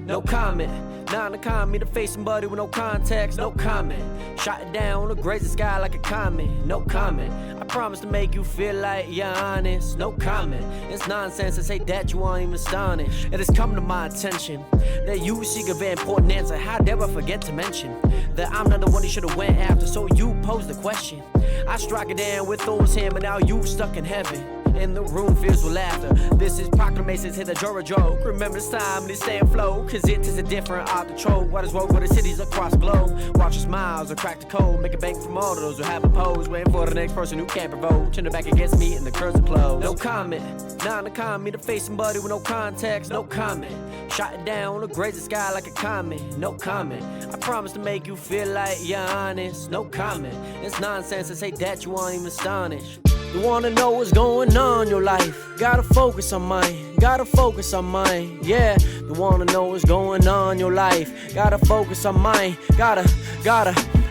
no comment. Nah, to con me to face somebody with no context, no comment. Shot it down, look grazing sky like a comet, no comment. I promise to make you feel like you're honest, no comment. It's nonsense to say that you aren't even astonished. It has come to my attention that you seek a very important answer. How dare I forget to mention that I'm not the one you should have went after, so you pose the question. I strike it down with those hands, but now you stuck in heaven. And the room fills with laughter. This is proclamations, hit the Jora joke. Remember this time and this staying flow, cause it is a different art control. What is woke with the cities across the globe? Watch your smiles or crack the code. Make a bank from all of those who have a pose. Waiting for the next person who can't provoke. Turn it back against me and the curves are closed. No comment, nah, to con me to face somebody with no context, no comment. Shot it down, look grazing sky like a comet, no comment. I promise to make you feel like you're honest, no comment. It's nonsense to say that you aren't even astonished. You wanna know what's going on in your life? Gotta focus on mine, gotta focus on mine, yeah. You wanna know what's going on in your life? Gotta focus on mine, gotta.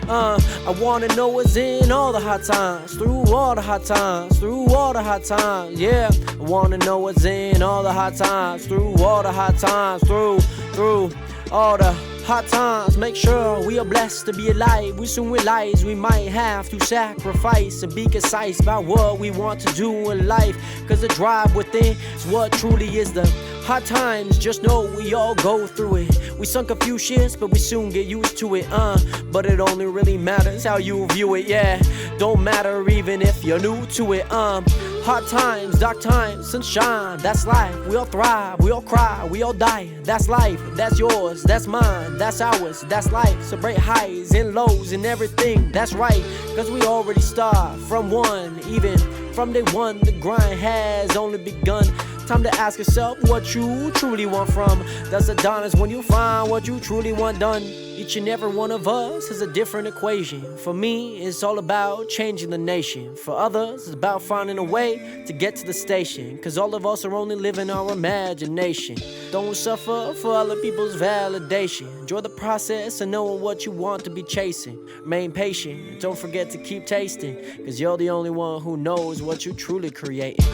I wanna know what's in all the hot times, through all the hot times, through all the hot times, yeah. I wanna know what's in all the hot times, through all the hot times, through all the hot times. Make sure we are blessed to be alive. We soon realize we might have to sacrifice and be concise about what we want to do in life, cause the drive within is what truly is the hot times. Just know we all go through it. We sunk a few shits, but we soon get used to it, but it only really matters how you view it, yeah. Don't matter even if you're new to it, hot times, dark times, sunshine, that's life. We all thrive, we all cry, we all die. That's life, that's yours, that's mine, that's ours, that's life. Celebrate highs and lows and everything, that's right. Cause we already start from one, even from day one. The grind has only begun. Time to ask yourself what you truly want from the Adonis when you find what you truly want done. Each and every one of us has a different equation. For me, it's all about changing the nation. For others, it's about finding a way to get to the station. Cause all of us are only living our imagination. Don't suffer for other people's validation. Enjoy the process and knowing what you want to be chasing. Remain patient, don't forget to keep tasting. Cause you're the only one who knows what you truly creating.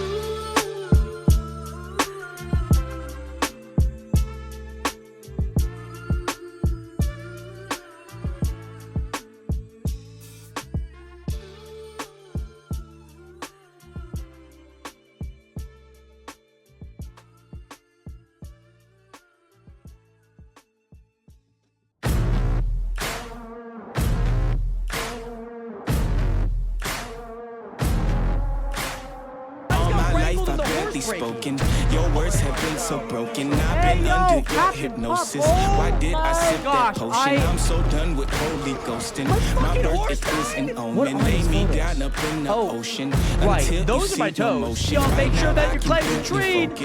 Spoken. Your words have been so broken. I've been under your hypnosis. Why did I sip that potion? I'm so done with holy ghosting. My birth is an omen. Lay me down up in the ocean. Right, those are my toes. Y'all make sure that your claims are treated.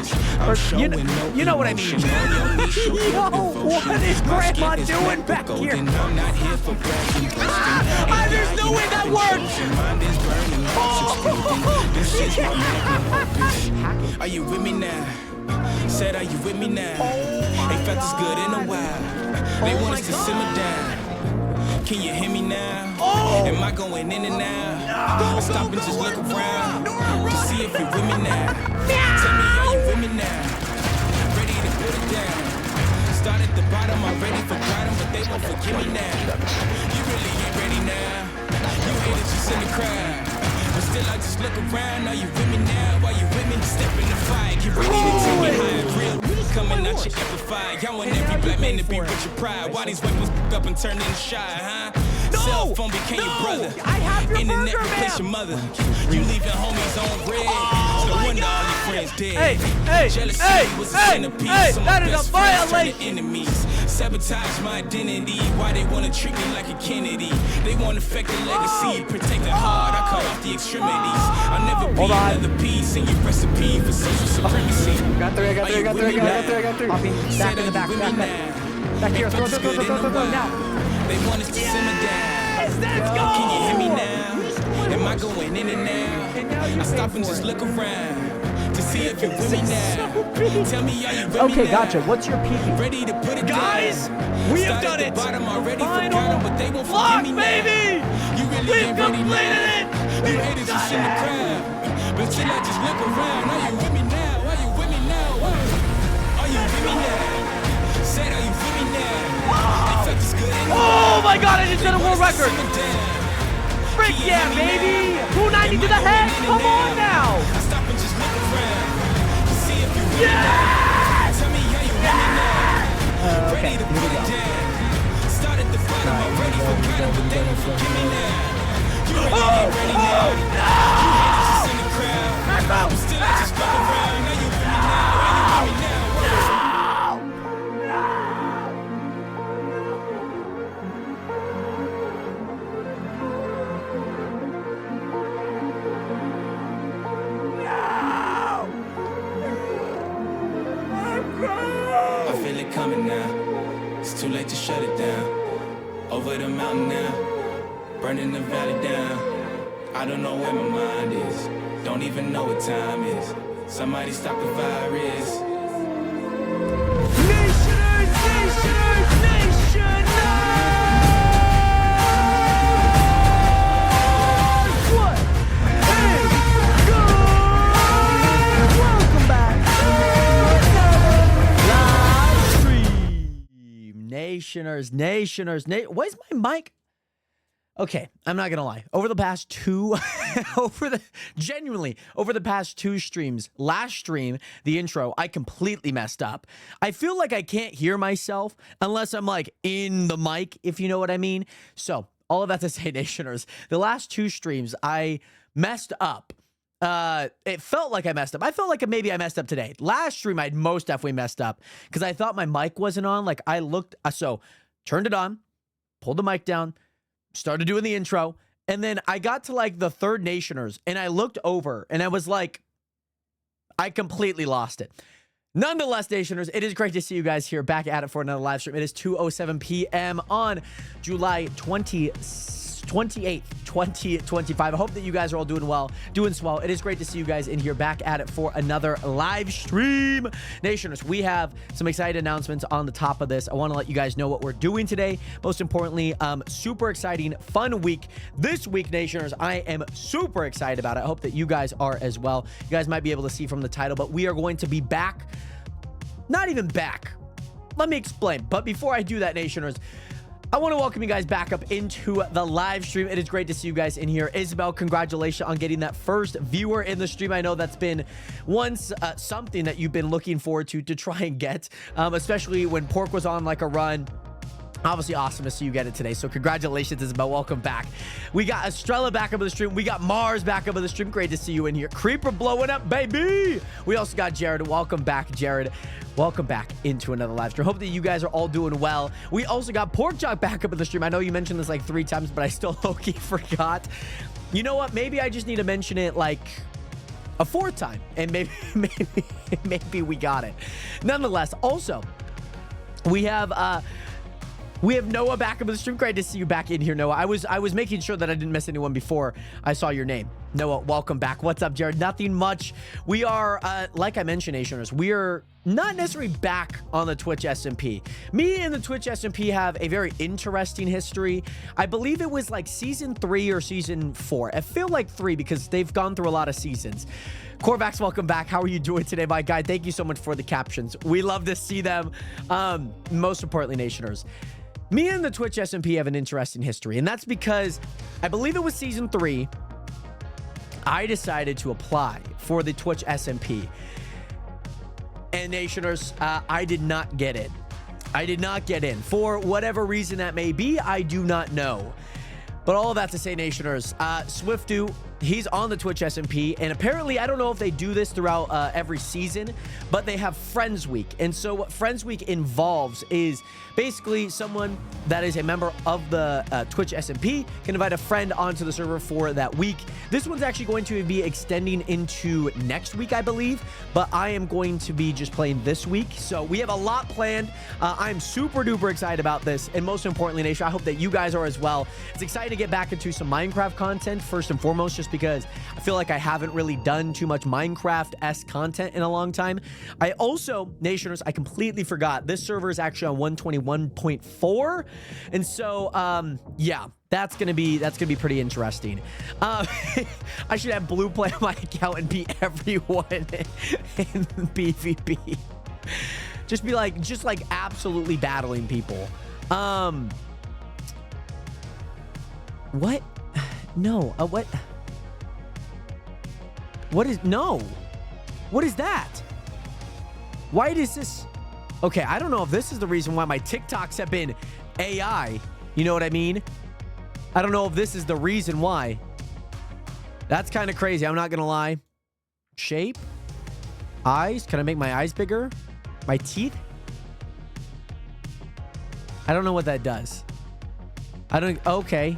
You know what I mean. Yo, what is Grandma doing back here? I'm not here for bragging, There's no way that works. Are you with me now? Said, are you with me now? Ain't felt this good in a while. They want us to simmer down. Can you hear me now? Am I going in and out? Stop and just look around to see if you're with me now. Tell me, are you with me now? Ready to put it down. Start at the bottom, I'm ready for bottom, but they won't forgive me now. You really ain't ready now. You haters just in the crowd. But still I just look around. Are you with me now? Are you with me? Step in the fire. Get ready to take me high. Real coming out your amplified. Y'all want every black man to be with your pride. Why these weapons up and turn into shy, huh? Cell phone became your brother. I have your Internet burger, replaced your mother. You leaving homies on red. No wonder all your friends dead. Jealousy was a centerpiece. So my that is best a friends violation. turned to enemies. Sabotage my identity. Why they wanna treat me like a Kennedy? They wanna affect the legacy. Protect the heart. I cut off the extremities. I'll never be another piece in your recipe for social supremacy. Got three. Back in the back. Back here. Throw now. They want us to simmer down. Let's go. Can you hear me now? Am I going in and out? I stop and just look around to see if you're with me now. Tell me, are you with me now? Okay, gotcha. What's your PP? Ready to put it Guys, down. we have done Started it. the bottom already, Final forgot 'em, but they won't block, forgive me baby. now. You really We've ain't ready completed now. it. You haters just in the crowd. But still I just look around. Are you with me now? Are you with me now? Are you with me now? Said, are you my God, I just set a world record. Frick yeah, baby. 290 to the head. Come on now. Yes! Okay, here we go. I feel it coming now. It's too late to shut it down. Over the mountain now, burning the valley down. I don't know where my mind is. Don't even know what time is. Somebody stop the virus. Nationers, nationers, nationers! What is good? Welcome back to another live stream. Nationers, nationers, where's my mic? Okay, I'm not gonna lie. Over the past two, genuinely, over the past two streams, last stream, the intro, I completely messed up. I feel like I can't hear myself unless I'm like in the mic, if you know what I mean. So, all of that to say, Nationers, the last two streams, I messed up. It felt like I messed up. I felt like maybe I messed up today. Last stream, I'd most definitely messed up because I thought my mic wasn't on. Like, I looked, so turned it on, pulled the mic down, started doing the intro, and then I got to like the third Nationers, and I looked over, and I was like, I completely lost it. Nonetheless, Nationers, it is great to see you guys here back at it for another live stream. It is 2:07 p.m. on July 28th, 2025. I hope that you guys are all doing well, doing swell. It is great to see you guys in here back at it for another live stream. Nationers, we have some exciting announcements on the top of this. I want to let you guys know what we're doing today. Most importantly, super exciting, fun week. This week, Nationers, I am super excited about it. I hope that you guys are as well. You guys might be able to see from the title, but we are going to be back. Not even back. Let me explain. But before I do that, Nationers, I want to welcome you guys back up into the live stream. It is great to see you guys in here. Isabel, congratulations on getting that first viewer in the stream. I know that's been once something that you've been looking forward to try and get, especially when Pork was on like a run. Obviously awesome to see you get it today. So congratulations, Isabel. Welcome back. We got Estrella back up in the stream. We got Mars back up in the stream. Great to see you in here. Creeper blowing up, baby. We also got Jared. Welcome back, Jared. Welcome back into another live stream. Hope that you guys are all doing well. We also got Porkchop back up in the stream. I know you mentioned this like 3 times, but I still low-key forgot. You know what? Maybe I just need to mention it like a 4th time, and maybe we got it. Nonetheless, also, we have Noah back up in the stream. Great to see you back in here, Noah. I was making sure that I didn't miss anyone before I saw your name. Noah, welcome back. What's up, Jared? Nothing much. We are, like I mentioned, Nationers, we are not necessarily back on the Twitch SMP. Me and the Twitch SMP have a very interesting history. I believe it was like season 3 or season 4. I feel like 3 because they've gone through a lot of seasons. Corvax, welcome back. How are you doing today, my guy? Thank you so much for the captions. We love to see them. Most importantly, Nationers, me and the Twitch SMP have an interesting history, and that's because I believe it was season 3. I decided to apply for the Twitch SMP. And Nationers, I did not get in. I did not get in. For whatever reason that may be, I do not know. But all of that to say, Nationers, Swiftu, he's on the Twitch SMP, and apparently, I don't know if they do this throughout every season, but they have Friends Week. And so what Friends Week involves is basically someone that is a member of the Twitch SMP can invite a friend onto the server for that week. This one's actually going to be extending into next week, I believe, but I am going to be just playing this week. So we have a lot planned. I'm super duper excited about this, and most importantly, Nation, I hope that you guys are as well. It's exciting to get back into some Minecraft content first and foremost, just because I feel like I haven't really done too much Minecraft-esque content in a long time. I also, Nationers, I completely forgot this server is actually on 121.4, and so yeah, that's gonna be pretty interesting. I should have Blue play on my account and beat everyone in PvP. Just like absolutely battling people. What? No. What? What is... No. What is that? Why does this... Okay, I don't know if this is the reason why my TikToks have been AI. You know what I mean? I don't know if this is the reason why. That's kind of crazy. I'm not going to lie. Shape. Eyes. Can I make my eyes bigger? My teeth? I don't know what that does. I don't... Okay.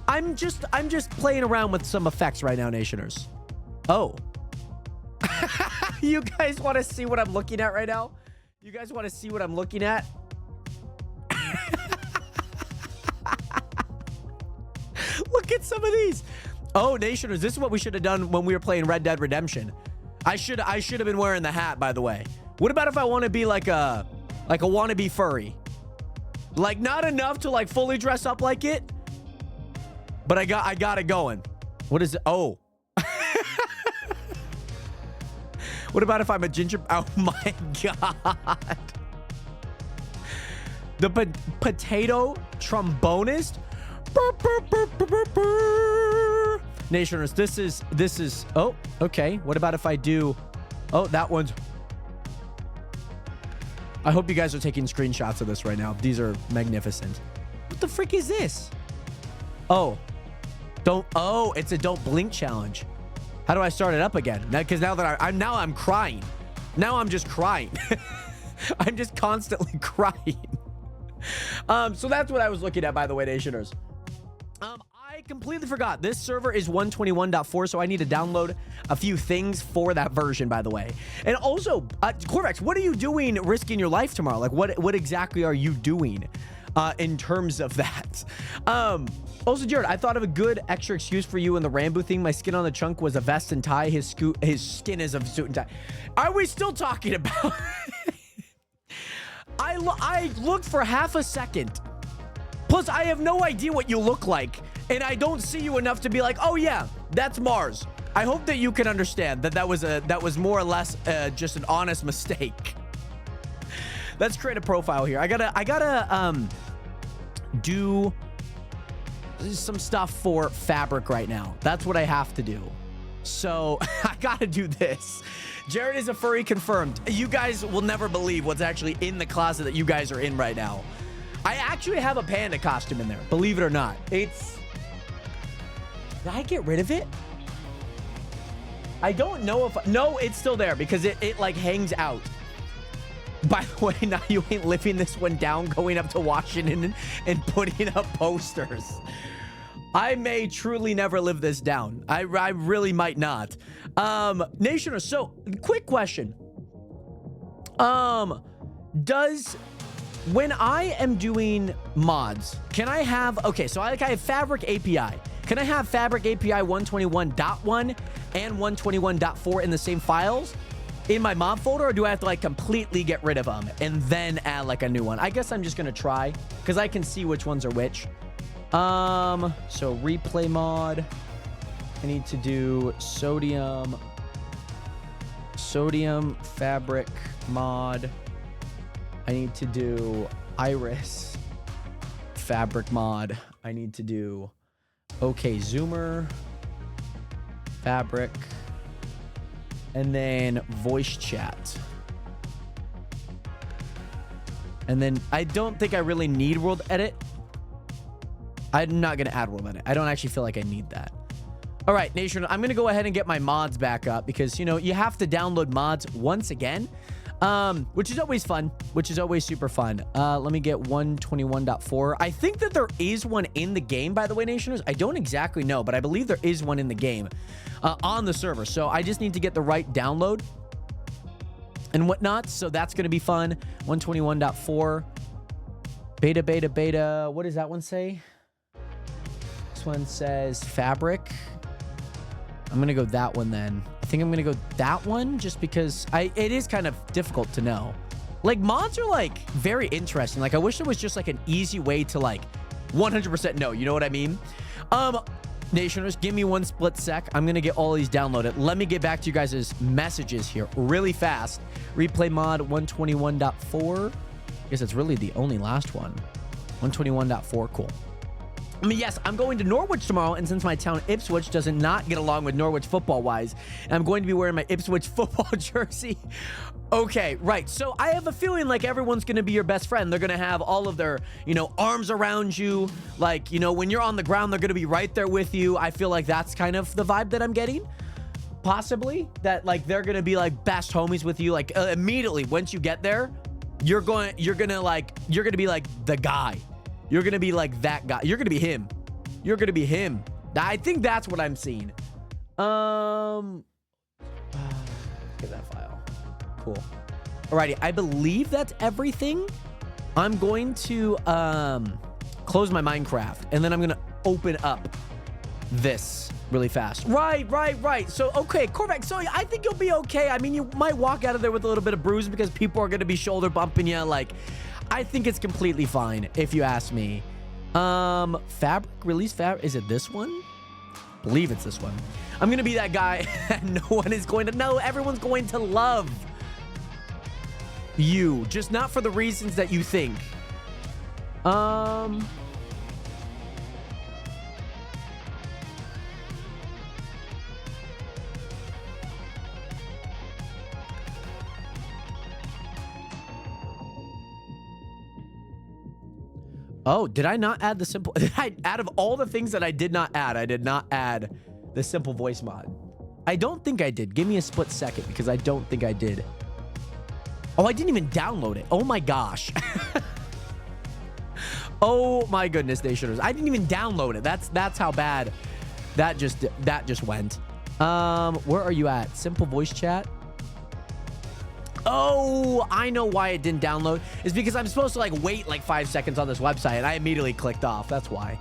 I'm just playing around with some effects right now, Nationers. Oh. You guys want to see what I'm looking at right now? You guys want to see what I'm looking at? Look at some of these. Oh, Nationers, this is what we should have done when we were playing Red Dead Redemption. I should have been wearing the hat, by the way. What about if I want to be like a wannabe furry? Like, not enough to like fully dress up like it, but I got it going. What is it? Oh. What about if I'm a ginger? Oh my God. The potato trombonist. Nationers, this is, oh, okay. What about if I do, oh, that one's, I hope you guys are taking screenshots of this right now. These are magnificent. What the frick is this? Oh, it's a don't blink challenge. How do I start it up again? Because now that I'm crying. Now I'm just crying. I'm just constantly crying. So that's what I was looking at, by the way, Nationers. I completely forgot. This server is 121.4, so I need to download a few things for that version, by the way. And also, Corvex, what are you doing risking your life tomorrow? Like, what exactly are you doing in terms of that? Also, Jared, I thought of a good extra excuse for you in the Rambo thing. My skin on the chunk was a vest and tie. His skin is a suit and tie. Are we still talking about... I looked for half a second. Plus, I have no idea what you look like. And I don't see you enough to be like, oh yeah, that's Mars. I hope that you can understand that that was more or less just an honest mistake. Let's create a profile here. I gotta do some stuff for Fabric right now. That's what I have to do. So I gotta do this. Jared is a furry confirmed. You guys will never believe what's actually in the closet that you guys are in right now. I actually have a panda costume in there, believe it or not. It's... Did I get rid of it? I don't know if... No, it's still there because it like hangs out. By the way, now you ain't living this one down, going up to Washington and putting up posters. I may truly never live this down. I really might not. Nationers, so quick question. When I am doing mods, can I have, okay, so I have Fabric API. Can I have Fabric API 121.1 and 121.4 in the same files in my mod folder, or do I have to like completely get rid of them and then add like a new one? I guess I'm just gonna try because I can see which ones are which. So replay mod. I need to do sodium fabric mod. I need to do iris fabric mod. I need to do okay zoomer fabric, and then voice chat. And then I don't think I really need world edit. I'm not gonna add world edit. I don't actually feel like I need that. All right, Nation, I'm gonna go ahead and get my mods back up because, you know, you have to download mods once again, which is always fun, which is always super fun. Let me get 121.4. I think that there is one in the game, by the way, Nationers. I don't exactly know, but I believe there is one in the game on the server. So I just need to get the right download and whatnot. So that's gonna be fun. 121.4. Beta. What does that one say? This one says fabric. I'm gonna go that one then. I think I'm gonna go that one just because it is kind of difficult to know. Like, mods are like very interesting. Like, I wish there was just like an easy way to like 100% know, you know what I mean? Nationers, give me one split sec. I'm gonna get all these downloaded. Let me get back to you guys' messages here really fast. Replay mod 121.4. I guess it's really the only last one. 121.4, cool. I mean, yes, I'm going to Norwich tomorrow, and since my town Ipswich does not get along with Norwich football-wise, I'm going to be wearing my Ipswich football jersey. Okay, right. So I have a feeling like everyone's going to be your best friend. They're going to have all of their, arms around you. Like, when you're on the ground, they're going to be right there with you. I feel like that's kind of the vibe that I'm getting. Possibly. That, like, they're going to be, like, best homies with you. Like, immediately, once you get there, you're going to be, like, the guy. You're going to be like that guy. You're going to be him. You're going to be him. I think that's what I'm seeing. Get that file. Cool. Alrighty. I believe that's everything. I'm going to close my Minecraft, and then I'm going to open up this really fast. Right. So, okay, Corvax, so I think you'll be okay. I mean, you might walk out of there with a little bit of bruise because people are going to be shoulder bumping you. Like, I think it's completely fine, if you ask me. Fabric, release fabric. Is it this one? I believe it's this one. I'm going to be that guy no one is going to know. Everyone's going to love you, just not for the reasons that you think. Oh, did I not add the simple... out of all the things that I did not add, I did not add the simple voice mod. I don't think I did. Give me a split second because I don't think I did. Oh, I didn't even download it. Oh my gosh. Oh my goodness, Nationers. I didn't even download it. That's how bad that just went. Where are you at? Simple voice chat. Oh, I know why it didn't download. It's because I'm supposed to like wait like 5 seconds on this website, and I immediately clicked off. That's why.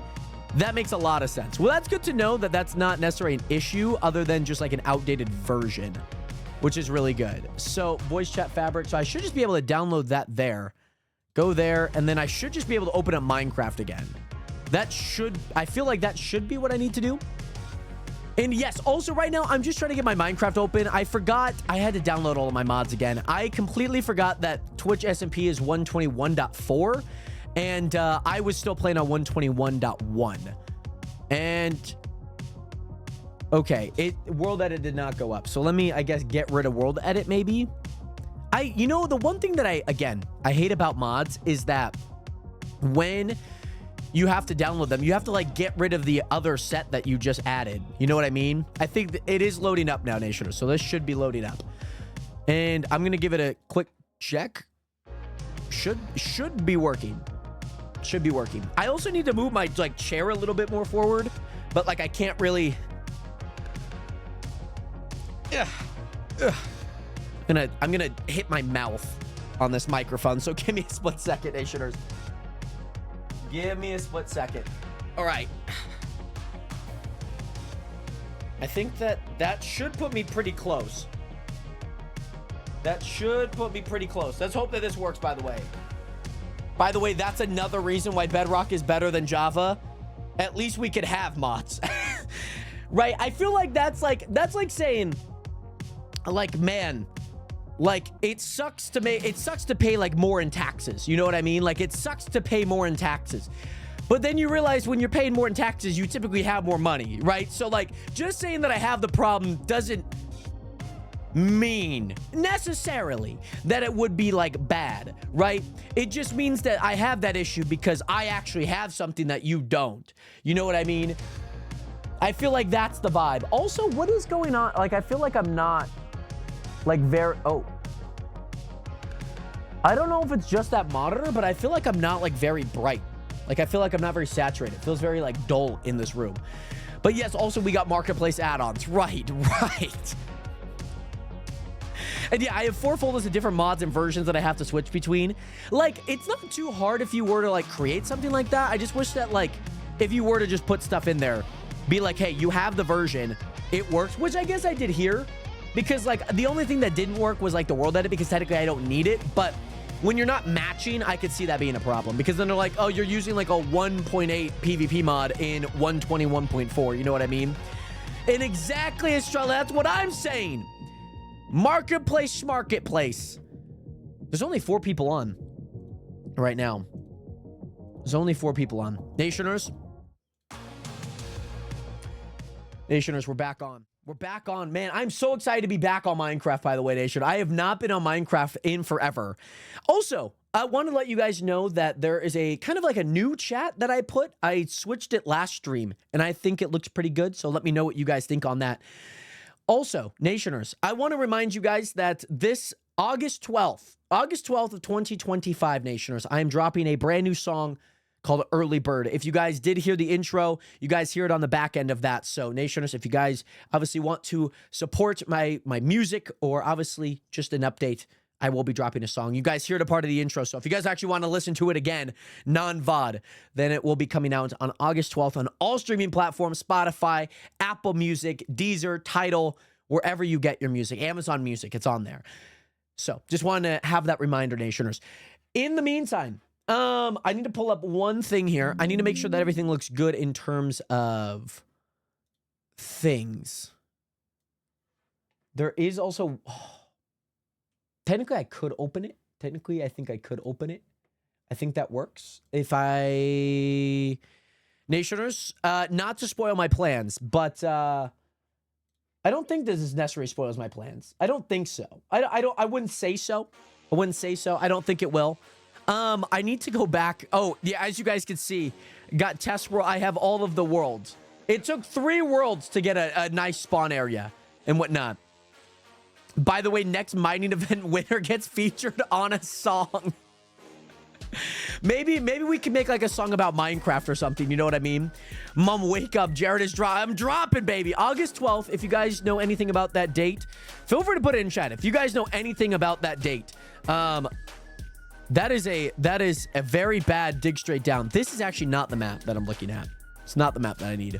That makes a lot of sense. Well, that's good to know that that's not necessarily an issue other than just like an outdated version, which is really good. So voice chat fabric. So I should just be able to download that there. Go there, and then I should just be able to open up Minecraft again. I feel like that should be what I need to do. And yes, also right now, I'm just trying to get my Minecraft open. I forgot I had to download all of my mods again. I completely forgot that Twitch SMP is 121.4, and I was still playing on 121.1. And okay, World Edit did not go up. So let me, I guess, get rid of World Edit maybe. The one thing that I hate about mods is that when you have to download them, you have to like get rid of the other set that you just added. You know what I mean? I think it is loading up now, Nationers. So this should be loading up. And I'm going to give it a quick check. Should be working. Should be working. I also need to move my like chair a little bit more forward, but like I can't really. I'm gonna hit my mouth on this microphone. So give me a split second, Nationers. Give me a split second. All right. I think that should put me pretty close. That should put me pretty close. Let's hope that this works, by the way. By the way, that's another reason why Bedrock is better than Java. At least we could have mods. Right? I feel like that's like saying, like, man, like it sucks to pay like more in taxes. You know what I mean? Like it sucks to pay more in taxes. But then you realize when you're paying more in taxes, you typically have more money, right? So like just saying that I have the problem doesn't mean necessarily that it would be like bad, right? It just means that I have that issue because I actually have something that you don't. You know what I mean? I feel like that's the vibe. Also, what is going on? Like I feel like I'm not like I don't know if it's just that monitor, but I feel like I'm not like very bright. Like I feel like I'm not very saturated. It feels very like dull in this room. But yes, also we got marketplace add-ons. Right. And yeah, I have 4 folders of different mods and versions that I have to switch between. Like, it's not too hard if you were to like create something like that. I just wish that like, if you were to just put stuff in there, be like, hey, you have the version, it works, which I guess I did here. Because like the only thing that didn't work was like the world edit because technically I don't need it. But when you're not matching, I could see that being a problem because then they're like, oh, you're using like a 1.8 PvP mod in 121.4. You know what I mean? And exactly, Estrella, that's what I'm saying. Marketplace. There's only 4 people on right now. There's only 4 people on. Nationers, Nationers, we're back on. We're back on. Man, I'm so excited to be back on Minecraft, by the way, Nation. I have not been on Minecraft in forever. Also, I want to let you guys know that there is a kind of like a new chat that I put. I switched it last stream, and I think it looks pretty good, so let me know what you guys think on that. Also, Nationers, I want to remind you guys that this August 12th of 2025, Nationers, I am dropping a brand new song called Early Bird. If you guys did hear the intro, you guys hear it on the back end of that. So Nationers, if you guys obviously want to support my music or obviously just an update, I will be dropping a song. You guys heard a part of the intro. So if you guys actually want to listen to it again, non-VOD, then it will be coming out on August 12th on all streaming platforms, Spotify, Apple Music, Deezer, Tidal, wherever you get your music, Amazon Music, it's on there. So just wanted to have that reminder, Nationers. In the meantime, I need to pull up one thing here. I need to make sure that everything looks good in terms of things. There is also... technically, I could open it. Technically, I think I could open it. I think that works. If I... Nationers, not to spoil my plans, but I don't think this is necessarily spoils my plans. I don't think so. I wouldn't say so. I wouldn't say so. I don't think it will. I need to go back. Oh, yeah, as you guys can see, got test world. I have all of the worlds. It took 3 worlds to get a nice spawn area and whatnot. By the way, next mining event winner gets featured on a song. Maybe we can make like a song about Minecraft or something. You know what I mean? Mom, wake up. Jared is I'm dropping, baby. August 12th. If you guys know anything about that date, feel free to put it in chat. If you guys know anything about that date, that is a very bad dig straight down. This is actually not the map that I'm looking at. It's not the map that I need.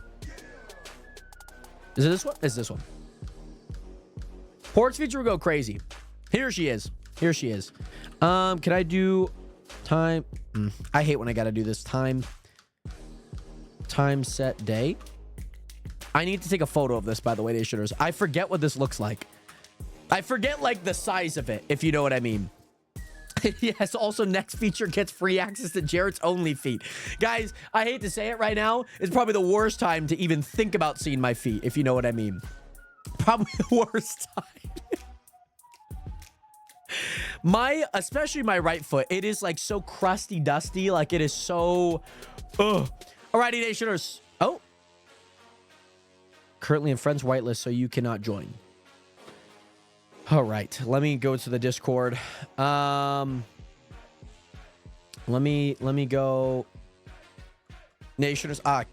Is it this one? It's this one. Pork's feature will go crazy. Here she is. Here she is. Can I do time? I hate when I gotta do this. Time set day. I need to take a photo of this, by the way, Nationers. I forget what this looks like. I forget like the size of it, if you know what I mean. Yes, also next feature gets free access to Jared's only feet. Guys, I hate to say it right now. It's probably the worst time to even think about seeing my feet, if you know what I mean. Probably the worst time. Especially my right foot, it is like so crusty dusty. Like it is so... Ugh. Alrighty, Nationers. Oh. Currently in friends whitelist, so you cannot join. All right, let me go to the Discord. Let me go. Nationers. God,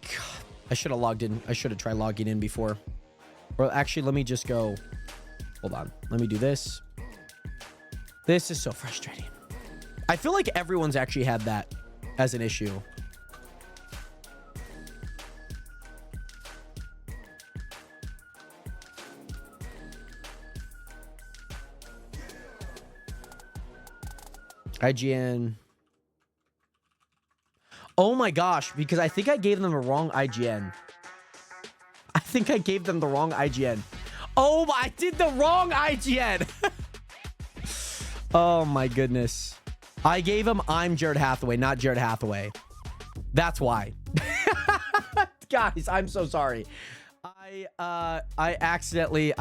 I should have logged in. I should have tried logging in before. Or actually, let me just go. Hold on. Let me do this. This is so frustrating. I feel like everyone's actually had that as an issue. IGN. Oh my gosh, because I think I gave them the wrong IGN. I think I gave them the wrong IGN. Oh, I did the wrong IGN. Oh my goodness. I gave him I'm Jared Hathaway, not Jared Hathaway. That's why. Guys, I'm so sorry. I accidentally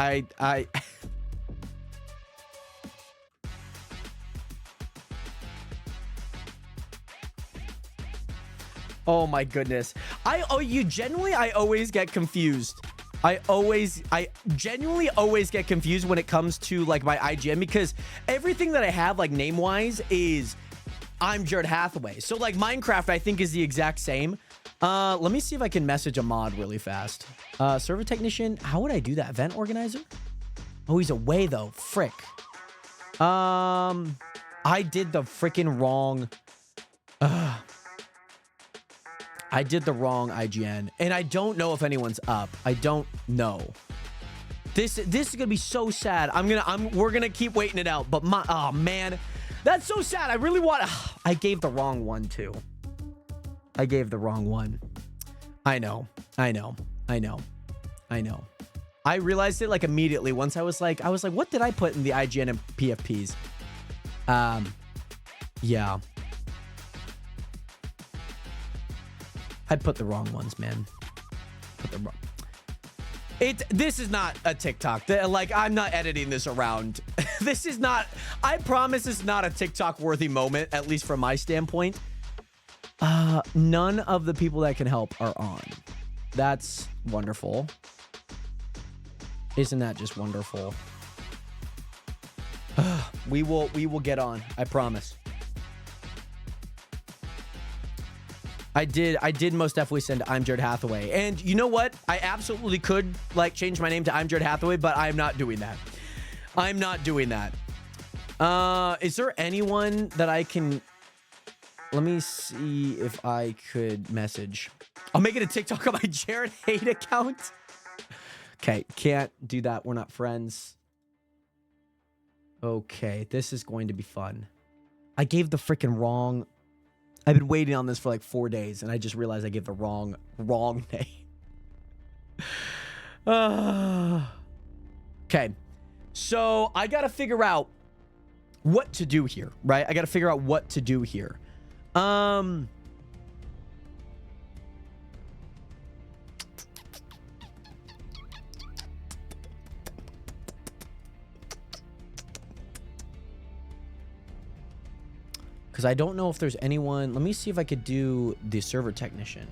Oh my goodness. I always get confused. I genuinely always get confused when it comes to like my IGN, because everything that I have like name wise is I'm Jared Hathaway. So like Minecraft I think is the exact same. Let me see if I can message a mod really fast. Server technician, how would I do that? Event organizer? Oh, he's away though. Frick. I did the freaking wrong. I did the wrong IGN, and I don't know if anyone's up. I don't know. This is gonna be so sad. We're gonna keep waiting it out. But oh man, that's so sad. I really want. I gave the wrong one too. I gave the wrong one. I know. I realized it like immediately once I was like, what did I put in the IGN and PFPs? Yeah. I put the wrong ones, man. This is not a TikTok. Like, I'm not editing this around. This is not, I promise it's not a TikTok worthy moment, at least from my standpoint. None of the people that can help are on. That's wonderful. Isn't that just wonderful? We will get on. I promise. I did most definitely send I'm Jared Hathaway. And you know what? I absolutely could like change my name to I'm Jared Hathaway, but I'm not doing that. I'm not doing that. Is there anyone that I can... Let me see if I could message. I'll make it a TikTok on my Jared Hate account. Okay, can't do that. We're not friends. Okay, this is going to be fun. I gave the freaking wrong... I've been waiting on this for like 4 days, and I just realized I gave the wrong name. Okay, so I gotta figure out what to do here, right? I gotta figure out what to do here. Because I don't know if there's anyone. Let me see if I could do the server technician.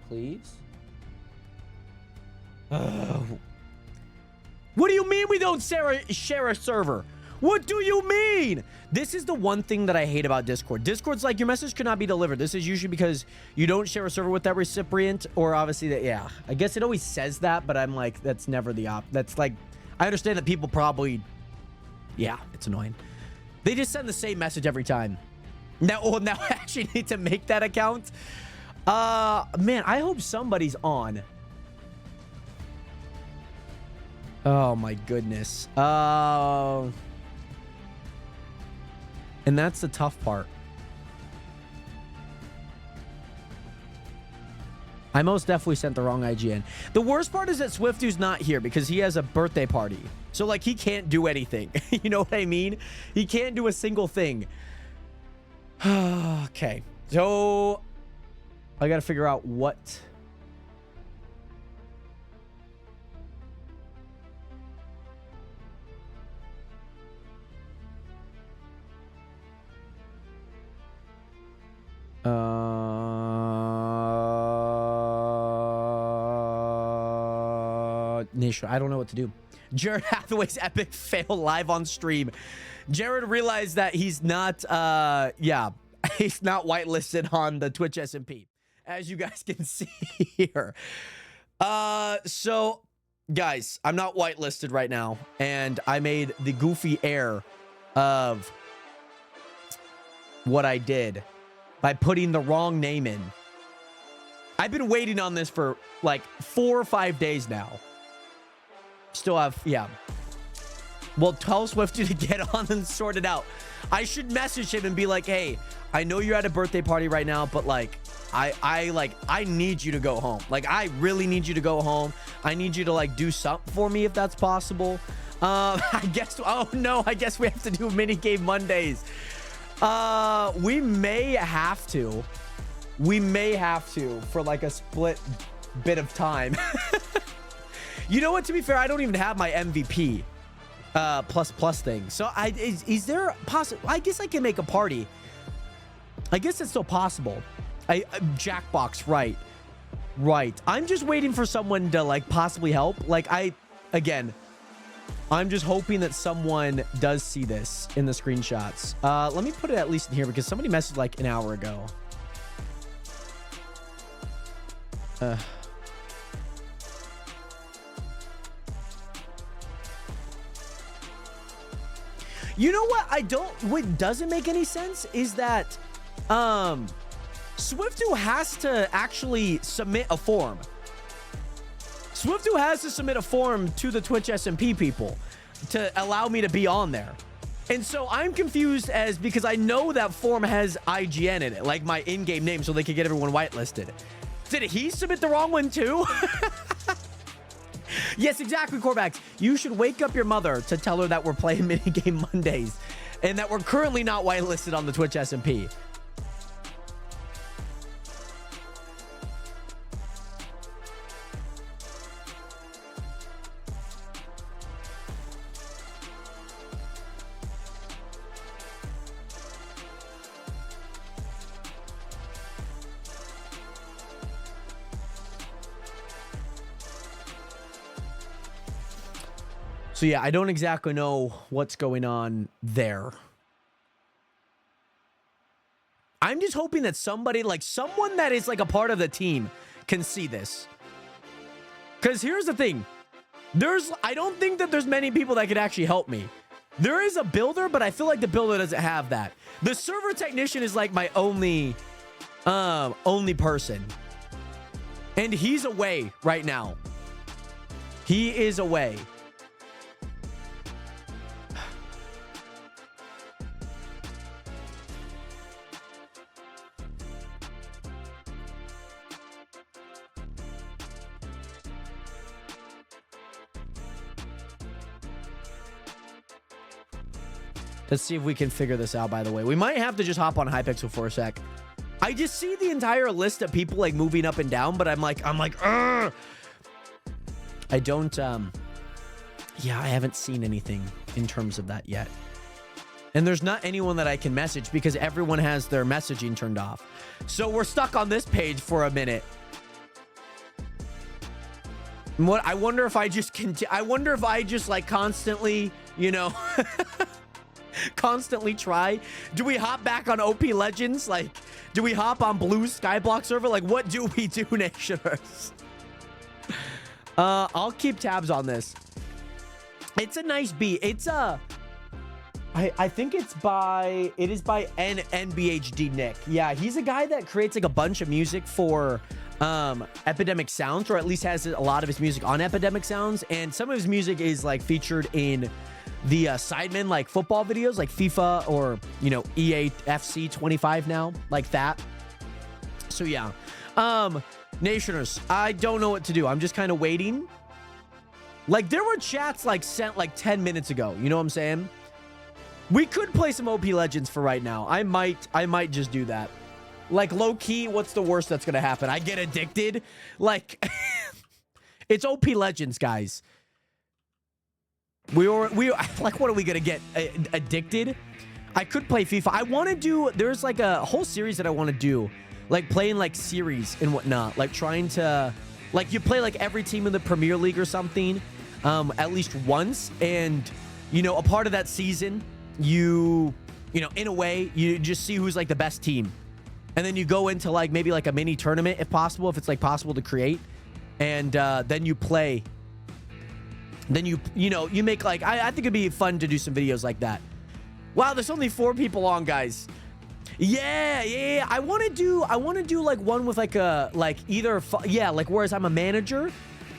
Please. What do you mean we don't share a server? What do you mean? This is the one thing that I hate about Discord. Discord's like, your message could not be delivered. This is usually because you don't share a server with that recipient, or obviously that, yeah. I guess it always says that, but I'm like, that's never the that's like, I understand that people probably, yeah, it's annoying. They just send the same message every time. Now I actually need to make that account. Man, I hope somebody's on. Oh my goodness. And that's the tough part. I most definitely sent the wrong IGN. The worst part is that Swiftu's not here because he has a birthday party. So, like, he can't do anything. You know what I mean? He can't do a single thing. Okay. So, I got to figure out what... Nation, I don't know what to do. Jared Hathaway's epic fail live on stream. Jared realized that he's not, yeah, he's not whitelisted on the Twitch SMP, as you guys can see here. So, guys, I'm not whitelisted right now, and I made the goofy error of what I did by putting the wrong name in. I've been waiting on this for like 4 or 5 days now. Still have, yeah. Well, tell Swifty to get on and sort it out. I should message him and be like, hey, I know you're at a birthday party right now, but like, I need you to go home. Like, I really need you to go home. I need you to like do something for me if that's possible. I guess, oh no, I guess we have to do mini game Mondays. We may have to. We may have to for like a split bit of time. You know what? To be fair, I don't even have my MVP plus thing. So is there possible? I guess I can make a party. I guess it's still possible. Jackbox, right. I'm just waiting for someone to like possibly help. Like again, I'm just hoping that someone does see this in the screenshots. Let me put it at least in here because somebody messaged like an hour ago. You know what doesn't make any sense is that Swiftu has to actually submit a form. Swiftu has to submit a form to the Twitch SMP people to allow me to be on there. And so I'm confused because I know that form has IGN in it, like my in-game name, so they could get everyone whitelisted. Did he submit the wrong one too? Yes, exactly, Corvax. You should wake up your mother to tell her that we're playing minigame Mondays and that we're currently not whitelisted on the Twitch SMP. So yeah, I don't exactly know what's going on there. I'm just hoping that somebody, like someone that is like a part of the team, can see this. Because here's the thing. I don't think that there's many people that could actually help me. There is a builder, but I feel like the builder doesn't have that. The server technician is like my only person. And he's away right now. He is away. Let's see if we can figure this out, by the way. We might have to just hop on Hypixel for a sec. I just see the entire list of people like moving up and down, but I'm like, Ugh! I don't, yeah, I haven't seen anything in terms of that yet. And there's not anyone that I can message because everyone has their messaging turned off. So we're stuck on this page for a minute. I wonder if I just like constantly, you know, constantly try. Do we hop back on OP Legends? Like, do we hop on Blue's Skyblock server? Like, what do we do, Nationers? I'll keep tabs on this. It's a nice beat. It's I think it is by NBHD Nick. Yeah, he's a guy that creates like a bunch of music for Epidemic Sounds, or at least has a lot of his music on Epidemic Sounds, and some of his music is like featured in the Sidemen like football videos, like FIFA or, you know, EA FC 25 now, like that. So yeah, Nationers, I don't know what to do. I'm just kind of waiting. Like, there were chats like sent like 10 minutes ago. You know what I'm saying? We could play some OP Legends for right now. I might just do that. Like, low key, what's the worst that's gonna happen? I get addicted. Like, it's OP Legends, guys. We like, what are we gonna get addicted? I could play FIFA. I want to do. There's like a whole series that I want to do, like playing like series and whatnot. Like trying to, like, you play like every team in the Premier League or something, at least once, and you know, a part of that season, you know, in a way, you just see who's like the best team, and then you go into like maybe like a mini tournament if possible, if it's like possible to create, and then you play. Then you know, you make like, I think it'd be fun to do some videos like that. Wow, there's only 4 people on, guys. Yeah. I want to do like one with like a, like either, yeah, like whereas I'm a manager,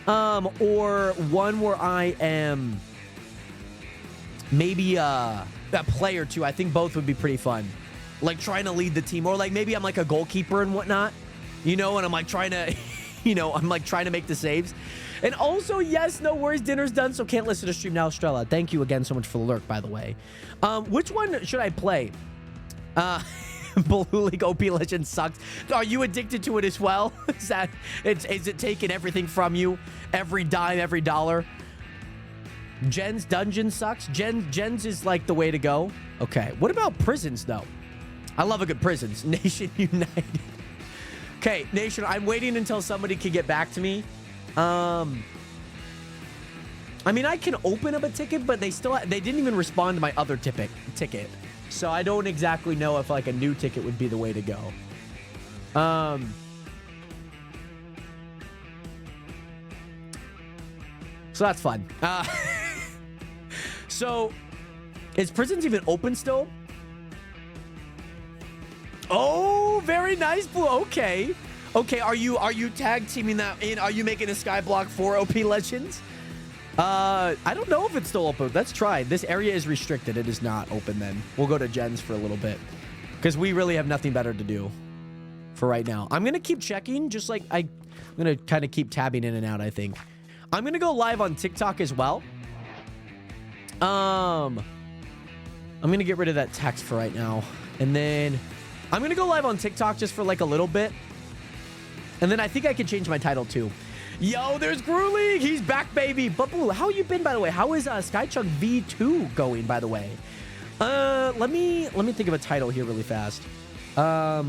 or one where I am maybe a player too. I think both would be pretty fun. Like trying to lead the team, or like maybe I'm like a goalkeeper and whatnot, you know, and I'm like trying to, you know, I'm like trying to make the saves. And also, yes, no worries, dinner's done, so can't listen to stream now, Strella. Thank you again so much for the lurk, by the way. Which one should I play? Blue League OP Legends sucks. Are you addicted to it as well? Is it taking everything from you? Every dime, every dollar? Jen's Dungeon sucks? Jen's is like the way to go. Okay, what about Prisons, though? I love a good Prisons. Nation United. Okay, Nation, I'm waiting until somebody can get back to me. I mean, I can open up a ticket, but they didn't even respond to my other ticket. So I don't exactly know if like a new ticket would be the way to go. So that's fun. So is Prisons even open still? Oh, very nice, Blue. Okay. Okay, are you tag teaming that in? Are you making a Skyblock for OP Legends? I don't know if it's still open. Let's try. This area is restricted. It is not open then. We'll go to Jen's for a little bit because we really have nothing better to do for right now. I'm going to keep checking, just like I'm going to kind of keep tabbing in and out, I think. I'm going to go live on TikTok as well. I'm going to get rid of that text for right now. And then I'm going to go live on TikTok just for like a little bit. And then I think I can change my title too. Yo, there's Brew League. He's back, baby. But Blue, how you been, by the way? How is Skychunk V2 going, by the way? Let me think of a title here really fast. Let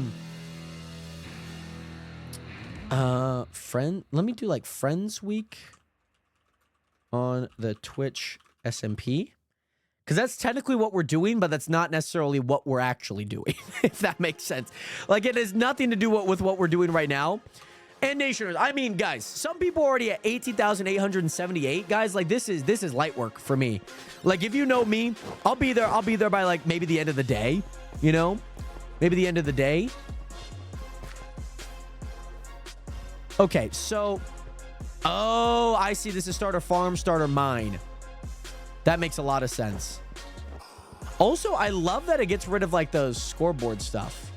me do like Friends Week on the Twitch SMP. Because that's technically what we're doing, but that's not necessarily what we're actually doing, if that makes sense. Like, it has nothing to do with what we're doing right now. And Nationers, I mean, guys, some people are already at 18,878. Guys, like, this is light work for me. Like, if you know me, I'll be there by, like, maybe the end of the day, you know? Maybe the end of the day. Okay, so... Oh, I see. This is starter farm, starter mine. That makes a lot of sense. Also, I love that it gets rid of, like, those scoreboard stuff.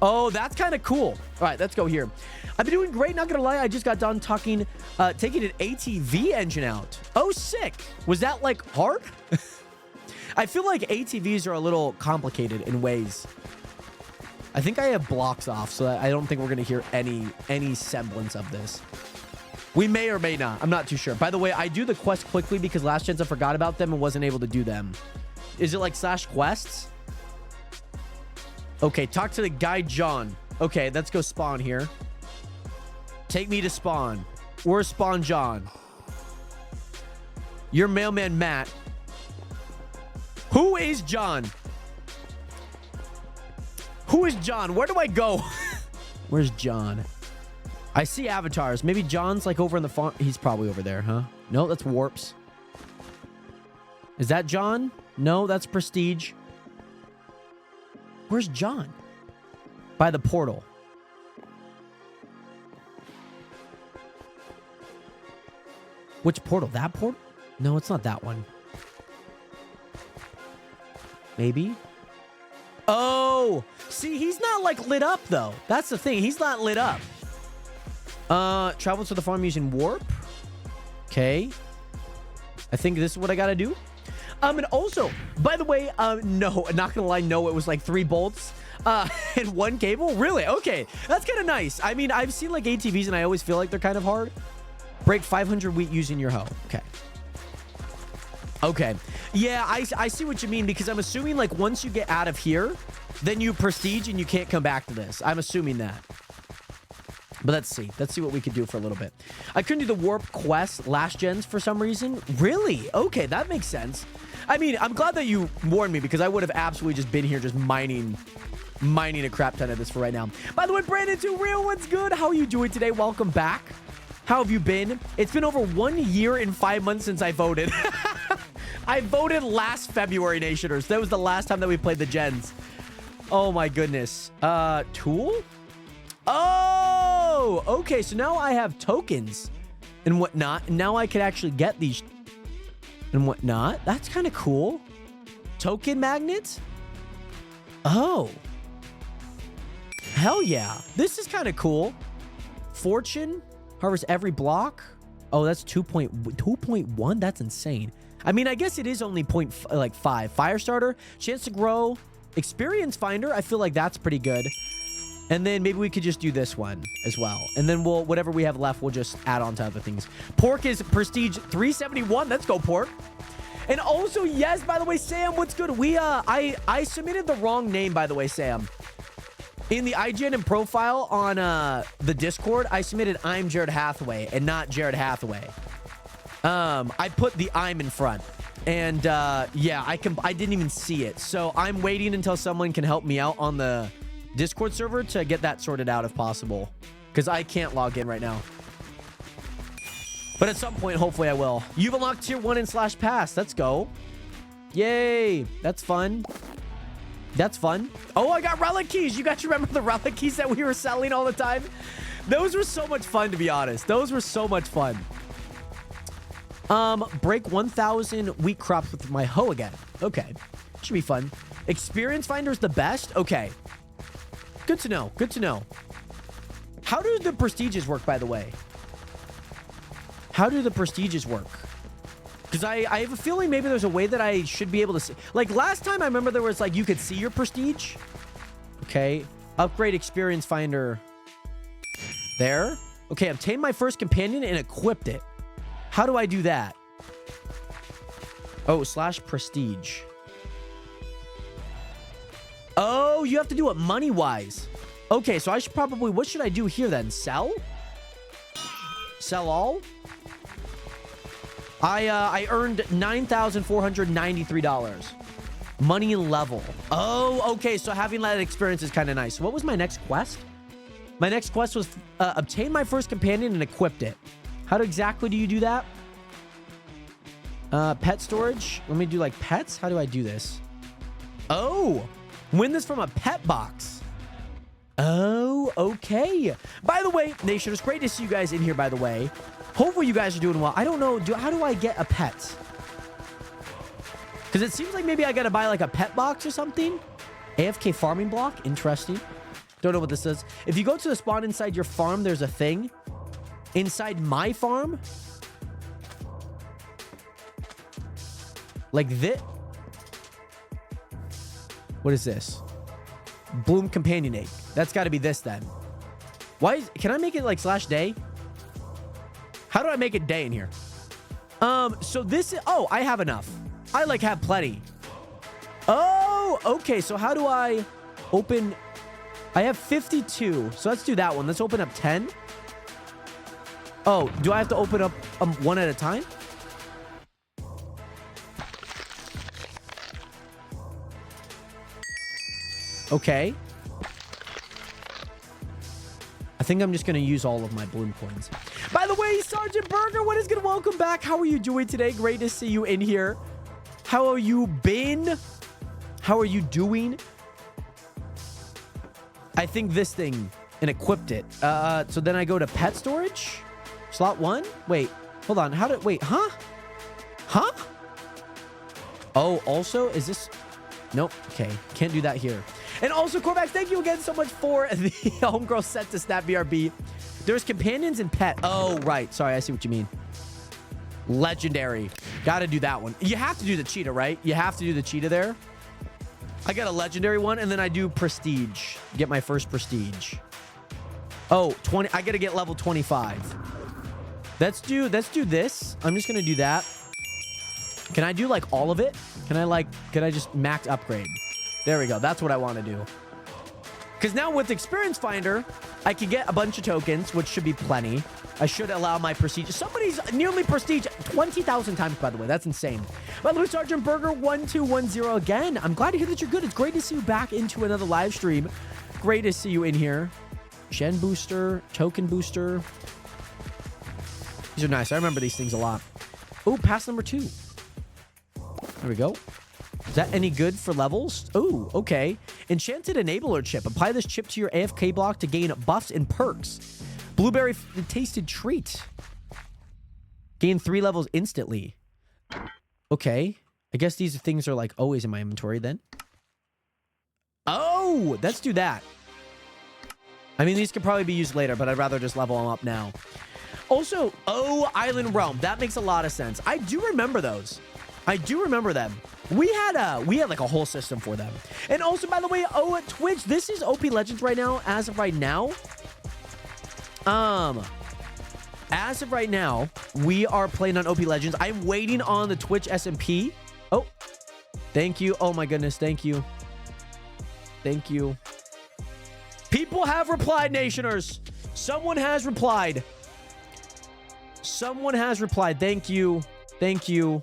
Oh, that's kind of cool. All right, let's go here. I've been doing great, not gonna lie. I just got done taking an ATV engine out. Oh, sick. Was that, like, hard? I feel like ATVs are a little complicated in ways. I think I have blocks off, so I don't think we're gonna hear any semblance of this. We may or may not. I'm not too sure. By the way, I do the quest quickly because last chance I forgot about them and wasn't able to do them. Is it like /quests? Okay, talk to the guy John. Okay, let's go spawn here. Take me to spawn. Where's Spawn John? You're mailman Matt. Who is John? Who is John? Where do I go? Where's John? I see avatars. Maybe John's like over in the farm. He's probably over there, huh? No, that's Warps. Is that John? No, that's Prestige. Where's John? By the portal. Which portal? That portal? No, it's not that one. Maybe? Oh! See, he's not, like, lit up, though. That's the thing. He's not lit up. Travel to the farm using warp. Okay. I think this is what I gotta do. And also, by the way, no, not gonna lie, no, it was like 3 bolts and 1 cable. Really? Okay. That's kind of nice. I mean, I've seen like ATVs and I always feel like they're kind of hard. Break 500 wheat using your hoe. Okay. Okay. Yeah, I see what you mean because I'm assuming like once you get out of here, then you prestige and you can't come back to this. I'm assuming that. But let's see. Let's see what we could do for a little bit. I couldn't do the warp quest last gens for some reason. Really? Okay, that makes sense. I mean, I'm glad that you warned me because I would have absolutely just been here just mining a crap ton of this for right now. By the way, Brandon Too Real, what's good? How are you doing today? Welcome back. How have you been? It's been over 1 year and 5 months since I voted. I voted last February, Nationers. That was the last time that we played the gens. Oh my goodness. Tool? Oh, okay. So now I have tokens and whatnot. And now I can actually get these and whatnot. That's kind of cool. Token magnets? Oh. Hell yeah. This is kind of cool. Fortune. Harvest every block. Oh, that's 2.1. That's insane. I mean, I guess it is only 5. Firestarter. Chance to grow. Experience finder. I feel like that's pretty good. And then maybe we could just do this one as well. And then we'll, whatever we have left, we'll just add on to other things. Pork is prestige 371. Let's go, Pork. And also, yes, by the way, Sam, what's good? I submitted the wrong name, by the way, Sam. In the IGN and profile on the Discord, I submitted I'm Jared Hathaway and not Jared Hathaway. I put the I'm in front. And yeah, I didn't even see it. So I'm waiting until someone can help me out on the Discord server to get that sorted out if possible. Because I can't log in right now. But at some point, hopefully I will. You've unlocked tier 1 in /pass. Let's go. Yay. That's fun. That's fun. Oh, I got relic keys. You guys remember the relic keys that we were selling all the time? Those were so much fun, to be honest. Those were so much fun. Break 1,000 wheat crops with my hoe again. Okay. Should be fun. Experience finder is the best? Okay. Good to know. Good to know. How do the prestiges work, by the way? How do the prestiges work? Because I have a feeling maybe there's a way that I should be able to see. Like last time I remember there was like you could see your prestige. Okay. Upgrade experience finder. There. Okay. Obtain my first companion and equipped it. How do I do that? Oh, /prestige. Oh, you have to do it money-wise. Okay, so I should probably... What should I do here then? Sell? Sell all? I earned $9,493. Money level. Oh, okay. So having that experience is kind of nice. What was my next quest? My next quest was obtain my first companion and equipped it. How exactly do you do that? Pet storage. Let me do like pets. How do I do this? Oh, win this from a pet box. Oh, okay. By the way, Nation, it's great to see you guys in here, by the way. Hopefully you guys are doing well. I don't know. How do I get a pet? Because it seems like maybe I got to buy like a pet box or something. AFK farming block. Interesting. Don't know what this is. If you go to the spawn inside your farm, there's a thing. Inside my farm. Like this. What is this? Bloom companion egg. That's got to be this then. Can I make it like /day? How do I make it day in here? So this is, oh, I have enough. I like have plenty. Oh, okay. So how do I open? I have 52. So let's do that one. Let's open up 10. Oh, do I have to open up one at a time? Okay. I think I'm just going to use all of my bloom coins. By the way, Sergeant Burger, what is good? Welcome back. How are you doing today? Great to see you in here. How have you been? How are you doing? I think this thing and equipped it. So then I go to pet storage. Slot 1. Wait, hold on. Wait, huh? Huh? Oh, also, is this... Nope. Okay. Can't do that here. And also, Corvax, thank you again so much for the homegirl set to Snap BRB. There's companions and pet. Oh, right. Sorry, I see what you mean. Legendary. Got to do that one. You have to do the cheetah, right? You have to do the cheetah there. I got a legendary one, and then I do prestige. Get my first prestige. Oh, 20. I got to get level 25. Let's do this. I'm just going to do that. Can I do like all of it? Can I just max upgrade? There we go. That's what I want to do. Because now with Experience Finder, I can get a bunch of tokens, which should be plenty. I should allow my prestige. Somebody's nearly prestige 20,000 times, by the way. That's insane. By the way, Sergeant Burger 1210 again. I'm glad to hear that you're good. It's great to see you back into another live stream. Great to see you in here. Gen booster, token booster. These are nice. I remember these things a lot. Oh, pass number 2. There we go. Is that any good for levels? Oh, okay. Enchanted Enabler Chip. Apply this chip to your AFK block to gain buffs and perks. Blueberry tasted treat. Gain 3 levels instantly. Okay. I guess these things are like always in my inventory then. Oh, let's do that. I mean, these could probably be used later, but I'd rather just level them up now. Also, Island Realm. That makes a lot of sense. I do remember those. I do remember them. We had like a whole system for them. And also, by the way, at Twitch, this is OP Legends right now. As of right now, we are playing on OP Legends. I'm waiting on the Twitch SMP. Oh, thank you. Oh my goodness, thank you. Thank you. People have replied, Nationers. Someone has replied. Someone has replied. Thank you. Thank you.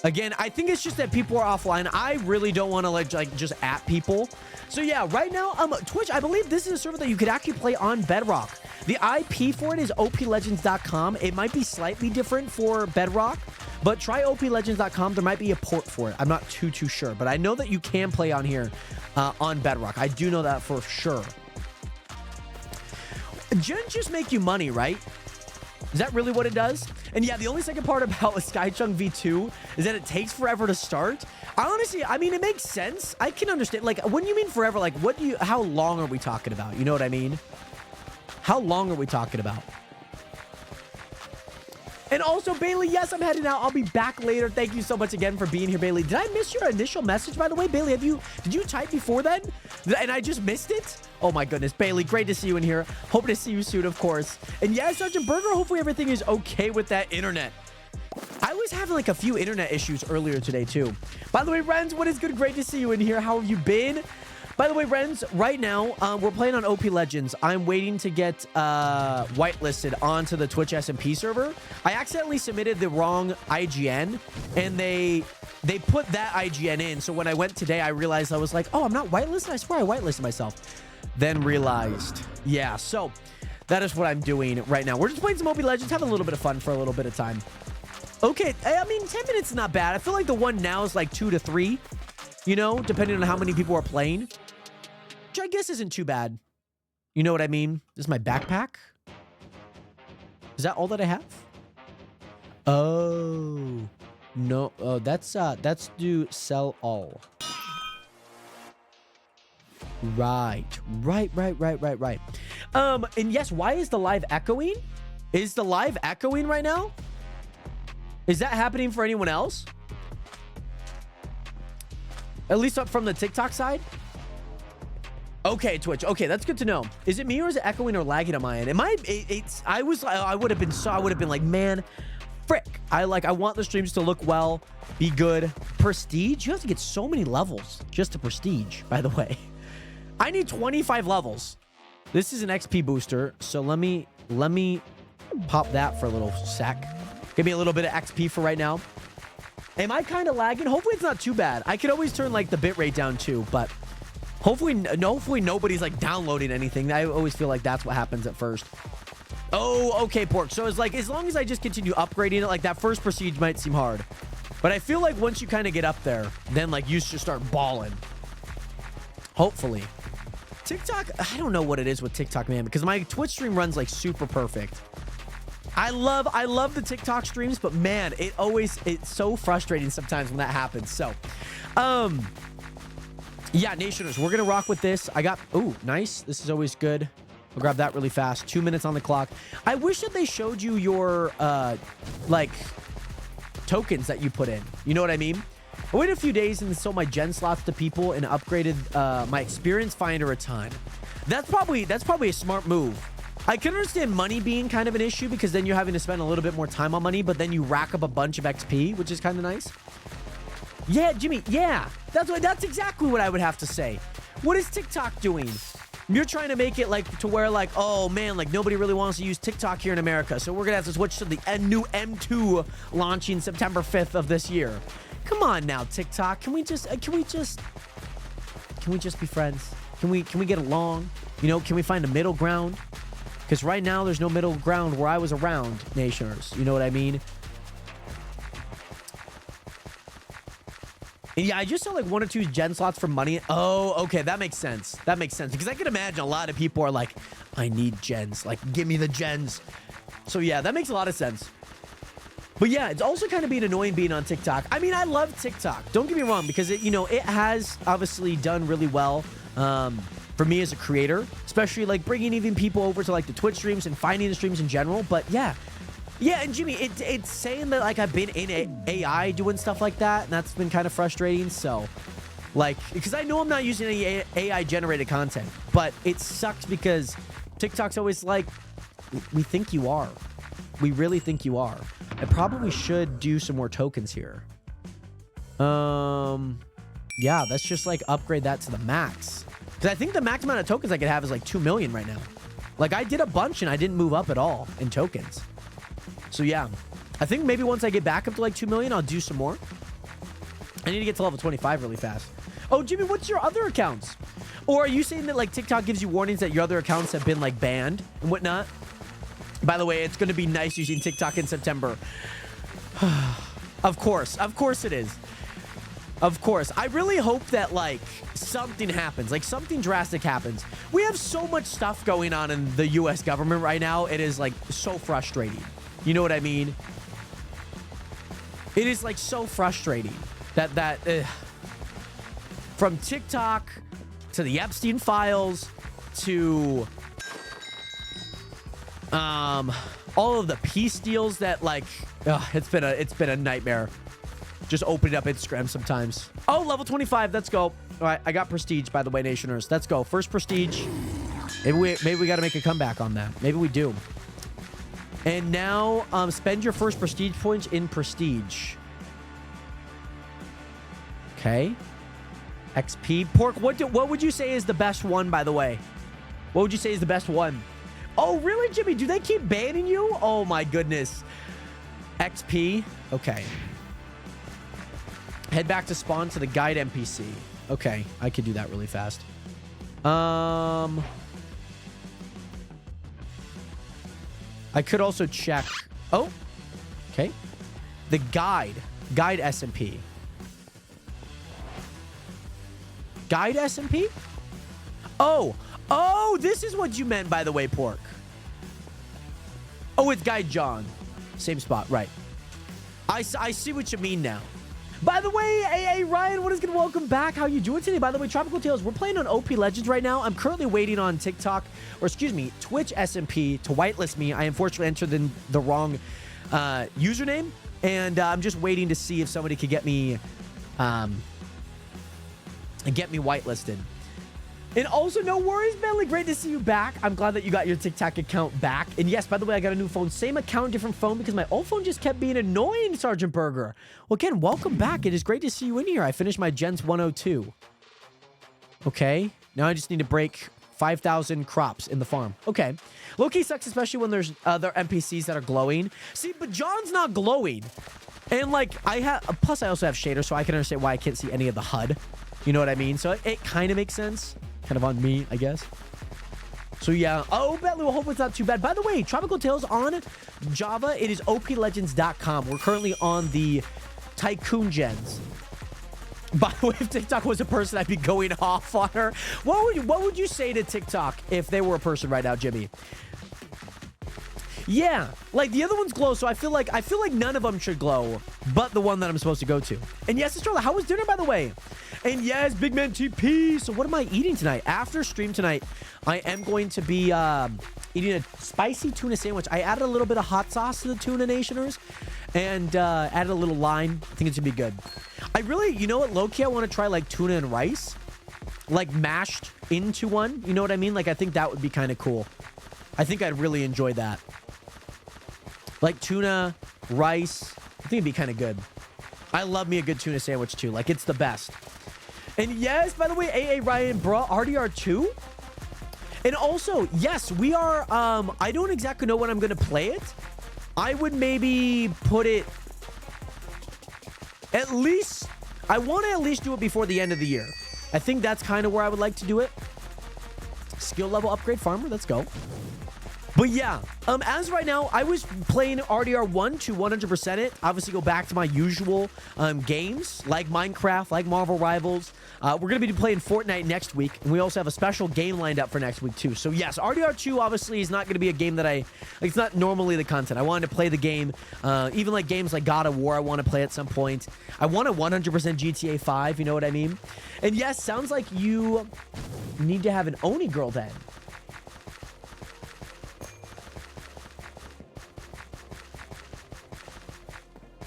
Again, I think it's just that people are offline. I really don't want to like just at people. So yeah, right now, Twitch, I believe this is a server that you could actually play on Bedrock. The IP for it is oplegends.com. It might be slightly different for Bedrock, but try oplegends.com. There might be a port for it. I'm not too sure, but I know that you can play on here on Bedrock. I do know that for sure. Gens just make you money, right? Is that really what it does? And yeah, the only second part about Skychunk V2 is that it takes forever to start. I mean, it makes sense. I can understand. Like, when you mean forever, like, how long are we talking about? You know what I mean? How long are we talking about? And also, Bailey, yes, I'm heading out. I'll be back later. Thank you so much again for being here, Bailey. Did I miss your initial message, by the way? Bailey, did you type before then? And I just missed it? Oh my goodness, Bailey, great to see you in here. Hope to see you soon, of course. And yeah, Sergeant Burger, hopefully everything is okay with that internet. I was having like a few internet issues earlier today, too. By the way, friends, what is good? Great to see you in here. How have you been? By the way, Renz, right now, we're playing on OP Legends. I'm waiting to get whitelisted onto the Twitch SMP server. I accidentally submitted the wrong IGN, and they put that IGN in. So when I went today, I realized I was like, oh, I'm not whitelisted? I swear I whitelisted myself. Then realized, yeah, so that is what I'm doing right now. We're just playing some OP Legends, having a little bit of fun for a little bit of time. Okay, I mean, 10 minutes is not bad. I feel like the one now is like 2 to 3, you know, depending on how many people are playing, which I guess isn't too bad. You know what I mean? This is my backpack. Is that all that I have? Oh, no. Oh, that's do sell all. Right. And yes, why is the live echoing? Is the live echoing right now? Is that happening for anyone else? At least up from the TikTok side? Okay, Twitch. Okay, that's good to know. Is it me or is it echoing or lagging on my end? I would have been like, man, frick. I want the streams to look well, be good. Prestige? You have to get so many levels just to prestige, by the way. I need 25 levels. This is an XP booster, so let me pop that for a little sec. Give me a little bit of XP for right now. Am I kind of lagging? Hopefully it's not too bad. I could always turn like the bitrate down too, but hopefully nobody's like downloading anything. I always feel like that's what happens at first. Oh, okay, Pork. So it's like, as long as I just continue upgrading it, like that first prestige might seem hard. But I feel like once you kind of get up there, then like you should start balling. Hopefully. TikTok, I don't know what it is with TikTok, man, because my Twitch stream runs like super perfect. I love the TikTok streams, but man, it's so frustrating sometimes when that happens. So, yeah, Nationers, we're gonna rock with this. Ooh, nice. This is always good. I'll grab that really fast. 2 minutes on the clock. I wish that they showed you your like tokens that you put in. You know what I mean? I waited a few days and sold my gen slots to people and upgraded my experience finder a ton. That's probably a smart move. I can understand money being kind of an issue because then you're having to spend a little bit more time on money, but then you rack up a bunch of XP, which is kind of nice. Yeah, Jimmy, yeah. That's exactly what I would have to say. What is TikTok doing? You're trying to make it like to where like, oh man, like nobody really wants to use TikTok here in America, so we're gonna have to switch to the new M2 launching September 5th of this year. Come on now, TikTok. Can we just be friends? Can we get along? You know, can we find a middle ground? Because right now there's no middle ground where I was around, Nationers. You know what I mean? And yeah, I just saw like 1 or 2 gen slots for money. Oh, okay, that makes sense. That makes sense because I can imagine a lot of people are like, I need gens. Like, give me the gens. So yeah, that makes a lot of sense. But yeah, it's also kind of being annoying being on TikTok. I mean, I love TikTok. Don't get me wrong, because it has obviously done really well for me as a creator, especially like bringing even people over to like the Twitch streams and finding the streams in general. But yeah, and Jimmy, it's saying that like I've been in AI doing stuff like that, and that's been kind of frustrating. So like, because I know I'm not using any AI generated content, but it sucks because TikTok's always like, we think you are. We really think you are. I probably should do some more tokens here. Yeah, let's just like upgrade that to the max. Because I think the max amount of tokens I could have is like 2 million right now. Like I did a bunch and I didn't move up at all in tokens. So yeah, I think maybe once I get back up to like 2 million, I'll do some more. I need to get to level 25 really fast. Oh, Jimmy, what's your other accounts? Or are you saying that like TikTok gives you warnings that your other accounts have been like banned and whatnot? By the way, it's going to be nice using TikTok in September. Of course it is. Of course. I really hope that like something happens, like something drastic happens. We have so much stuff going on in the US government right now. It is like so frustrating. You know what I mean? It is like so frustrating that from TikTok to the Epstein files to all of the peace deals that like it's been a nightmare. Just opening up Instagram sometimes. Oh, level 25. Let's go. All right, I got prestige, by the way, Nationers. Let's go. First prestige. Maybe we got to make a comeback on that. Maybe we do. And now, spend your first prestige points in prestige. Okay. XP. Pork, what would you say is the best one, by the way? What would you say is the best one? Oh, really, Jimmy? Do they keep banning you? Oh, my goodness. XP. Okay. Head back to spawn to the guide NPC. Okay, I could do that really fast. I could also check. Oh, okay. The guide SMP. Guide SMP? Oh, this is what you meant, by the way, Pork. Oh, it's Guide John. Same spot, right. I see what you mean now. By the way, AA Ryan, what is good? Welcome back. How you doing today? By the way, Tropical Tales, we're playing on OP Legends right now. I'm currently waiting on TikTok, or excuse me, Twitch SMP to whitelist me. I unfortunately entered in the wrong username, and I'm just waiting to see if somebody could get me whitelisted. And also, no worries, Bentley. Great to see you back. I'm glad that you got your TikTok account back. And yes, by the way, I got a new phone. Same account, different phone, because my old phone just kept being annoying, Sergeant Burger. Well, again, welcome back. It is great to see you in here. I finished my Gens 102. Okay. Now I just need to break 5,000 crops in the farm. Okay. Low-key sucks, especially when there's other NPCs that are glowing. See, but John's not glowing. And, like, plus I also have shaders, so I can understand why I can't see any of the HUD. You know what I mean? So it kind of makes sense. Kind of on me, I guess. So yeah. Oh, Bentley, I hope it's not too bad. By the way, Tropical Tales on Java, it is oplegends.com. We're currently on the Tycoon Gens. By the way, if TikTok was a person, I'd be going off on her. What would you say to TikTok if they were a person right now, Jimmy? Yeah, like the other ones glow, so I feel like none of them should glow, but the one that I'm supposed to go to. And yes, Estrella, how was dinner, by the way? And yes, Big Man TP. So what am I eating tonight? After stream tonight, I am going to be eating a spicy tuna sandwich. I added a little bit of hot sauce to the Tuna Nationers and added a little lime. I think it's gonna be good. I really, you know what, low-key, I want to try like tuna and rice, like mashed into one. You know what I mean? Like I think that would be kind of cool. I think I'd really enjoy that. Like tuna, rice. I think it'd be kind of good. I love me a good tuna sandwich too. Like it's the best. And yes, by the way, AA Ryan, bro, RDR2. And also, yes, we are, I don't exactly know when I'm going to play it. I would maybe put it at least, I want to at least do it before the end of the year. I think that's kind of where I would like to do it. Skill level upgrade farmer. Let's go. But yeah, as right now, I was playing RDR1 to 100% it. Obviously, go back to my usual games, like Minecraft, like Marvel Rivals. We're going to be playing Fortnite next week, and we also have a special game lined up for next week, too. So yes, RDR2 obviously is not going to be a game that it's not normally the content. I wanted to play the game, even like games like God of War, I want to play at some point. I want a 100% GTA 5, you know what I mean? And yes, sounds like you need to have an Oni girl then.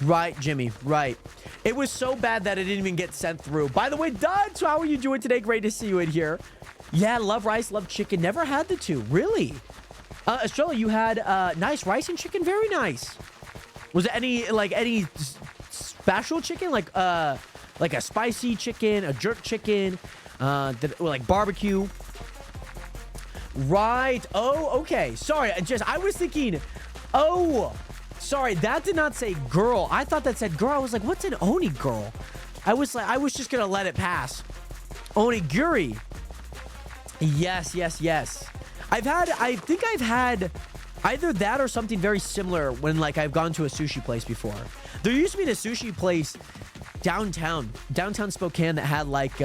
Right, Jimmy, right. It was so bad that it didn't even get sent through. By the way, Dutch, how are you doing today? Great to see you in here. Yeah, love rice, love chicken. Never had the two. Really? Estrella, you had nice rice and chicken? Very nice. Was it any special chicken? Like a spicy chicken, a jerk chicken, like barbecue? Right. Oh, okay. Sorry, I was thinking, oh... Sorry, that did not say girl. I thought that said girl. I was like, what's an Oni girl? I was just gonna let it pass. Onigiri. Yes. I think I've had either that or something very similar when like I've gone to a sushi place before. There used to be a sushi place downtown Spokane that had like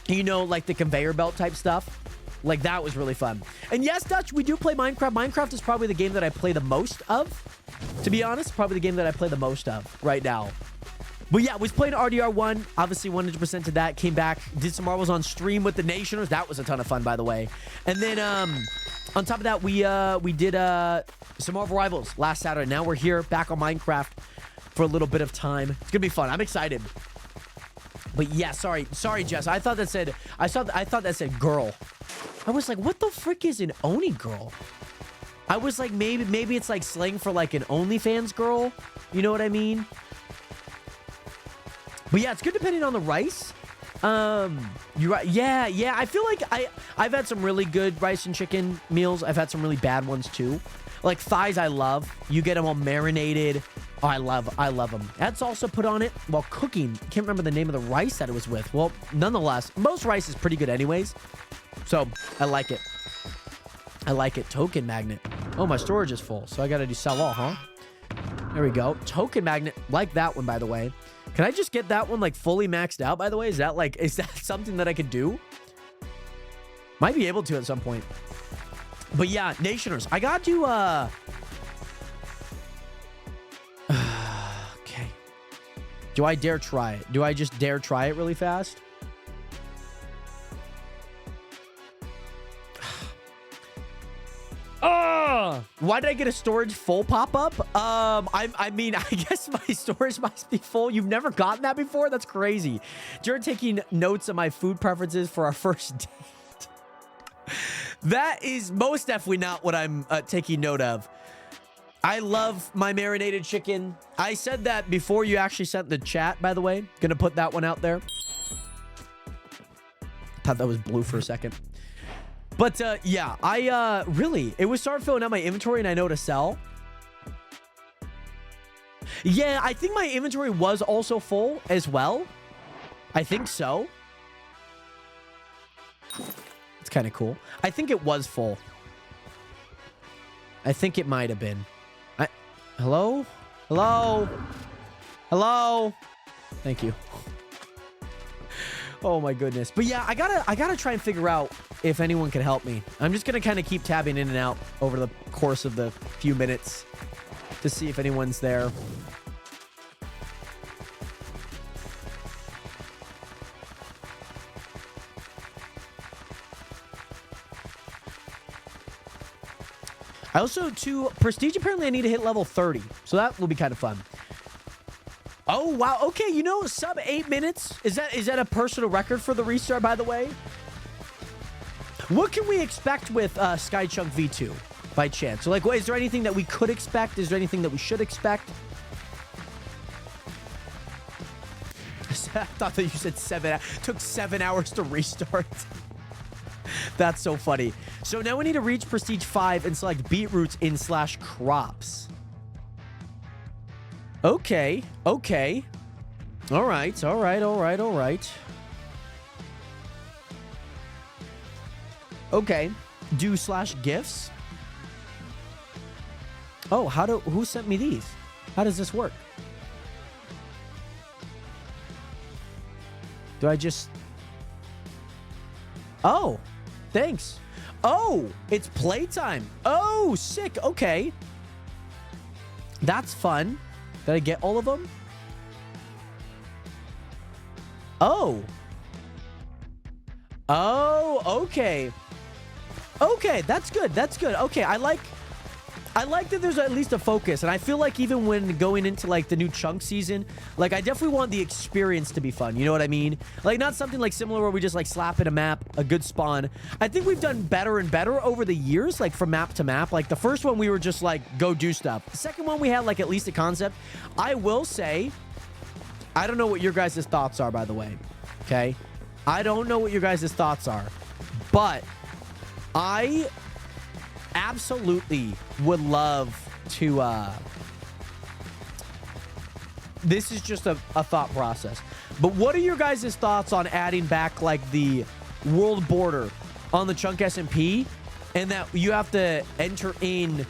you know, like the conveyor belt type stuff. Like, that was really fun. And yes, Dutch, we do play Minecraft. Minecraft is probably the game that I play the most of. To be honest, probably the game that I play the most of right now. But yeah, was playing RDR1. Obviously, 100% to that. Came back, did some Marvels on stream with the Nationers. That was a ton of fun, by the way. And then, on top of that, we did some Marvel Rivals last Saturday. Now we're here, back on Minecraft for a little bit of time. It's going to be fun. I'm excited. But yeah, sorry, Jess. I thought that said girl. I was like, what the frick is an Oni girl? I was like, maybe it's like slang for like an OnlyFans girl. You know what I mean? But yeah, it's good depending on the rice. You're right. Yeah. I feel like I've had some really good rice and chicken meals. I've had some really bad ones too. Like thighs, I love. You get them all marinated. Oh, I love them. Add salsa, put on it while cooking. Can't remember the name of the rice that it was with. Well, nonetheless, most rice is pretty good anyways. So I like it. Token magnet. Oh, my storage is full, so I gotta do sell all, huh? There we go. Token magnet. Like that one, by the way. Can I just get that one like fully maxed out, by the way? Is that something that I could do? Might be able to at some point. But yeah, Nationers, I got to okay. Do I dare try it? Do I just dare try it really fast? Why did I get a storage full pop-up? I mean, I guess my storage must be full. You've never gotten that before? That's crazy. Jared taking notes of my food preferences for our first date. That is most definitely not what I'm taking note of. I love my marinated chicken. I said that before you actually sent the chat, by the way. Gonna put that one out there. Thought that was blue for a second. But yeah, I really, it was starting filling out my inventory and I know to sell. Yeah, I think my inventory was also full as well. I think so. It's kind of cool. I think it was full. I think it might have been. Hello? Hello? Hello? Thank you. Oh my goodness. But yeah, I gotta try and figure out if anyone can help me. I'm just gonna kind of keep tabbing in and out over the course of the few minutes to see if anyone's there. I also, to Prestige, apparently I need to hit level 30. So that will be kind of fun. Oh, wow. Okay, you know, sub 8 minutes. Is that a personal record for the restart, by the way? What can we expect with Skychunk V2 by chance? So, like, is there anything that we could expect? Is there anything that we should expect? I thought that you said 7. Took 7 hours to restart. That's so funny. So now we need to reach Prestige 5 and select beetroots in /crops. Okay. Okay. All right. All right. All right. All right. Okay. Do /gifts. Oh, who sent me these? How does this work? Do I just... Oh, thanks. Oh, it's playtime. Oh, sick. Okay. That's fun. Did I get all of them? Oh. Oh, okay. Okay, that's good. That's good. Okay, I like that there's at least a focus. And I feel like even when going into like the new chunk season, like I definitely want the experience to be fun. You know what I mean? Like not something like similar where we just like slap in a map, a good spawn. I think we've done better and better over the years, like from map to map. Like the first one we were just like, go do stuff. The second one we had like at least a concept. I will say, I don't know what your guys' thoughts are, by the way. Okay? I don't know what your guys' thoughts are. But I absolutely would love to this is just a thought process, but what are your guys' thoughts on adding back like the world border on the chunk SMP, and that you have to enter in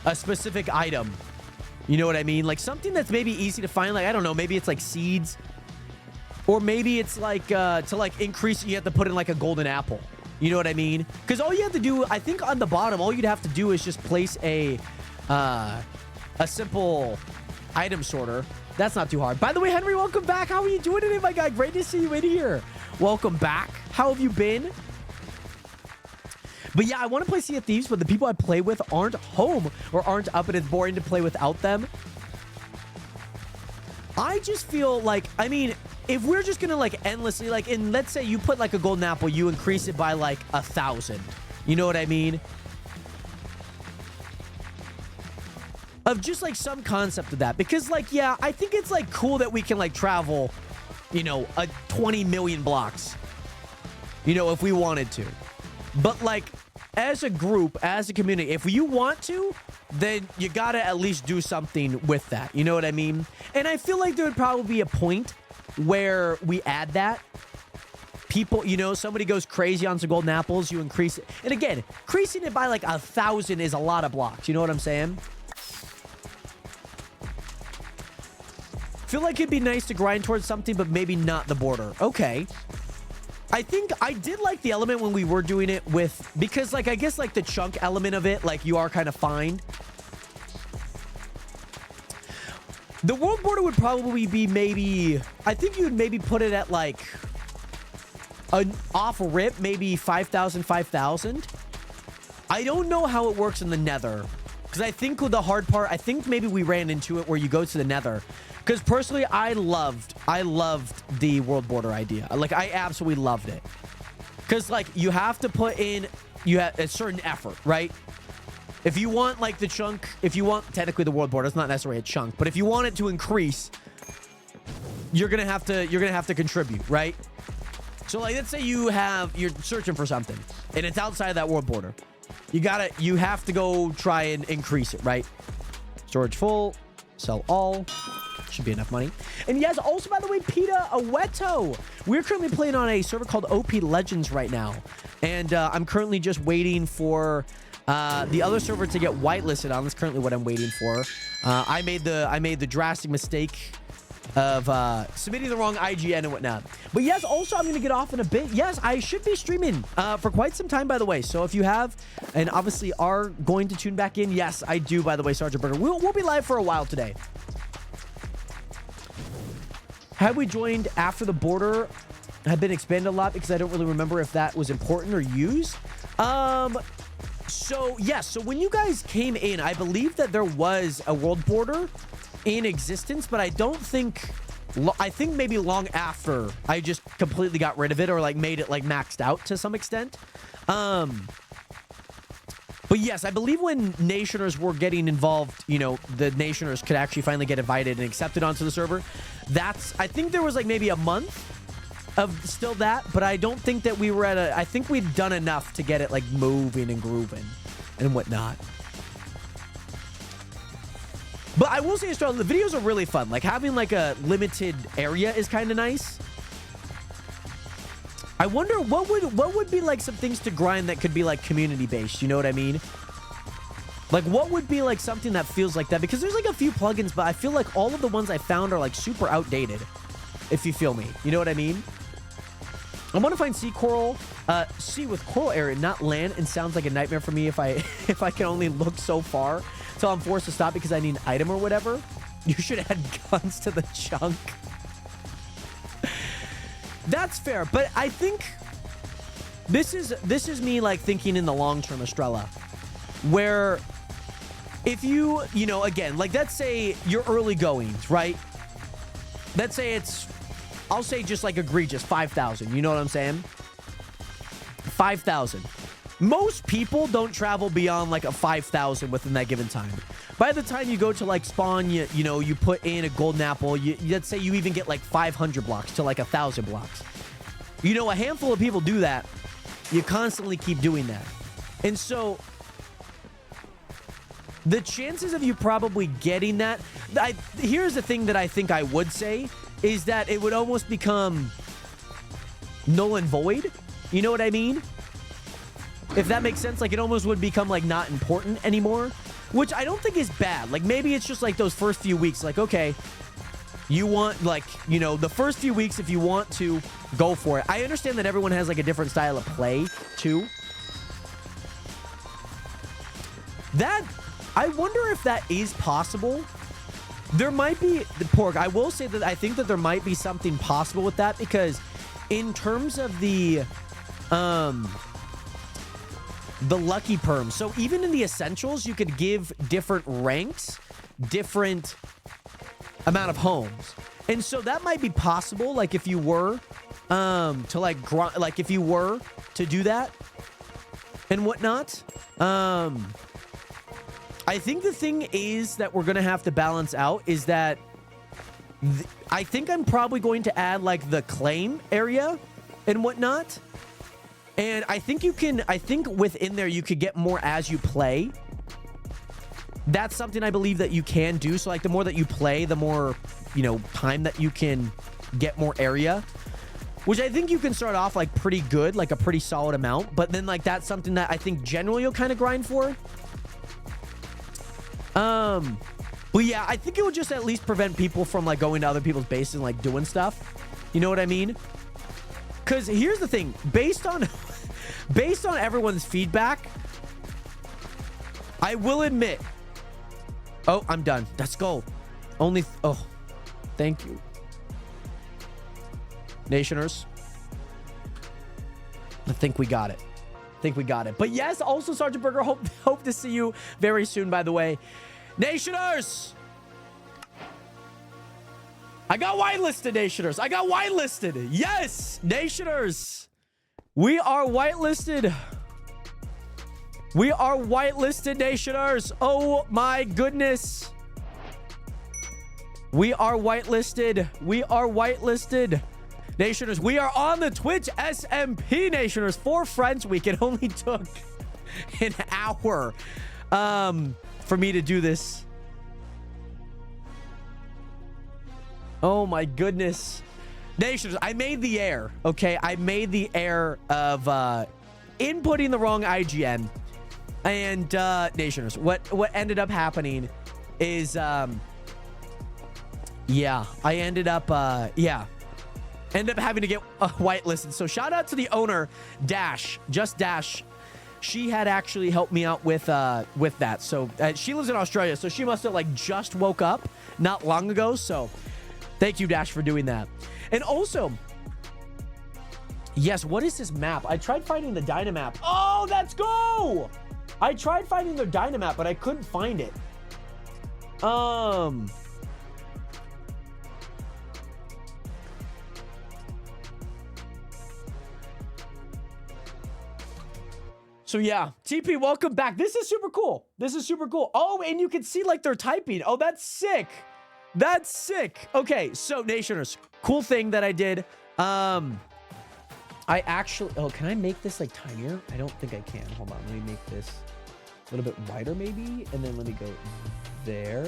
a specific item, you know what I mean, like something that's maybe easy to find, like I don't know, maybe it's like seeds. Or maybe it's like, to like increase it, you have to put in like a golden apple. You know what I mean? Because all you have to do, I think on the bottom, all you'd have to do is just place a simple item sorter. That's not too hard. By the way, Henry, welcome back. How are you doing today, my guy? Great to see you in here. Welcome back. How have you been? But yeah, I want to play Sea of Thieves, but the people I play with aren't home or aren't up, and it's boring to play without them. I just feel like, I mean, if we're just gonna like endlessly, like, in, let's say you put like a golden apple, you increase it by like 1,000. You know what I mean? of just like some concept of that. Because like, yeah, I think it's like cool that we can like travel, you know, 20 million blocks, you know, if we wanted to. But like, as a group, as a community, if you want to, then you gotta at least do something with that. You know what I mean? And I feel like there would probably be a point where we add that. People, you know, somebody goes crazy on some golden apples, you increase it. And again, increasing it by like 1,000 is a lot of blocks. You know what I'm saying? Feel like it'd be nice to grind towards something, but maybe not the border. Okay. I think I did like the element when we were doing it with, because like, I guess like the chunk element of it, like you are kind of fined. The world border would probably be maybe, I think you would maybe put it at like an off rip, maybe 5,000, 5,000. I don't know how it works in the nether, because I think with the hard part, I think maybe we ran into it where you go to the nether. Because personally, I loved the world border idea. Like, I absolutely loved it. Because, like, you have to put in a certain effort, right? If you want, like, the chunk, if you want, technically the world border, it's not necessarily a chunk, but if you want it to increase, you're gonna have to contribute, right? So, like, let's say you're searching for something, and it's outside of that world border. You have to go try and increase it, right? Storage full, sell all. Should be enough money. And yes, also, by the way, Pita Aweto. We're currently playing on a server called OP Legends right now. And I'm currently just waiting for the other server to get whitelisted on. That's currently what I'm waiting for. I made the drastic mistake of submitting the wrong IGN and whatnot. But yes, also, I'm going to get off in a bit. Yes, I should be streaming for quite some time, by the way. So if you have, and obviously are going to tune back in, yes, I do, by the way, Sergeant Burger. We'll be live for a while today. Had we joined after the border had been expanded a lot, because I don't really remember if that was important or used. So yes, so when you guys came in, I believe that there was a world border in existence, but I think maybe long after I just completely got rid of it, or like made it like maxed out to some extent. But yes, I believe when Nationers were getting involved, you know, the Nationers could actually finally get invited and accepted onto the server. I think there was like maybe a month of still that, but I don't think that we were I think we'd done enough to get it like moving and grooving and whatnot. But I will say, the videos are really fun. Like having like a limited area is kind of nice. I wonder what would be like some things to grind that could be like community based. You know what I mean? Like what would be like something that feels like that? Because there's like a few plugins, but I feel like all of the ones I found are like super outdated. If you feel me, you know what I mean? I want to find sea coral, sea with coral area, not land, and sounds like a nightmare for me if I can only look so far till I'm forced to stop because I need an item or whatever. You should add guns to the chunk. That's fair, but I think this is me like thinking in the long term, Estrella, where if you know, again, like let's say your early goings, right? Let's say I'll say just like egregious 5,000. You know what I'm saying? 5,000. Most people don't travel beyond like a 5,000 within that given time. By the time you go to like spawn, you know, you put in a golden apple, let's say you even get like 500 blocks to like 1,000 blocks. You know, a handful of people do that. You constantly keep doing that. And so the chances of you probably getting that, here's the thing that I think I would say, is that it would almost become null and void. You know what I mean? If that makes sense, like it almost would become like not important anymore, which I don't think is bad. Like maybe it's just like those first few weeks, like, okay, you want like, you know, the first few weeks, if you want to go for it. I understand that everyone has like a different style of play too. That, I wonder if that is possible. There might be, the pork, I will say that I think that there might be something possible with that, because in terms of the lucky perm, so even in the essentials, you could give different ranks, different amount of homes. And so that might be possible, like if you were to like if you were to do that and whatnot. I think the thing is that we're going to have to balance out is that I think I'm probably going to add like the claim area and whatnot. And I think within there you could get more as you play. That's something I believe that you can do. So like the more that you play, the more, you know, time that you can get more area, which I think you can start off like pretty good, like a pretty solid amount. But then like that's something that I think generally you'll kind of grind for. But yeah, I think it would just at least prevent people from like going to other people's bases and like doing stuff. You know what I mean? Because here's the thing, based on everyone's feedback, I will admit. Oh, I'm done. Let's go. Oh, thank you, Nationers. I think we got it. But yes, also Sergeant Burger, hope to see you very soon, by the way. Nationers! I got whitelisted, Nationers. I got whitelisted. Yes, Nationers. We are whitelisted. We are whitelisted, Nationers. Oh my goodness. We are whitelisted. We are whitelisted. Nationers, we are on the Twitch SMP, Nationers. 4 friends week. It only took an hour for me to do this. Oh my goodness. Nationers, I made the error, okay? I made the error of inputting the wrong IGN. And Nationers, what ended up happening is yeah, I ended up having to get whitelisted. So shout out to the owner, Dash, just Dash. She had actually helped me out with that. So she lives in Australia, so she must have like just woke up not long ago. So thank you, Dash, for doing that. And also, yes, what is this map? I tried finding the Dynamap. Oh, let's go! I tried finding the Dynamap, but I couldn't find it. So yeah, TP, welcome back. This is super cool. Oh, and you can see like they're typing. Oh, that's sick. Okay, so Nationers, cool thing that I did. I actually, can I make this like tinier? I don't think I can. Hold on, let me make this a little bit wider maybe. And then let me go there.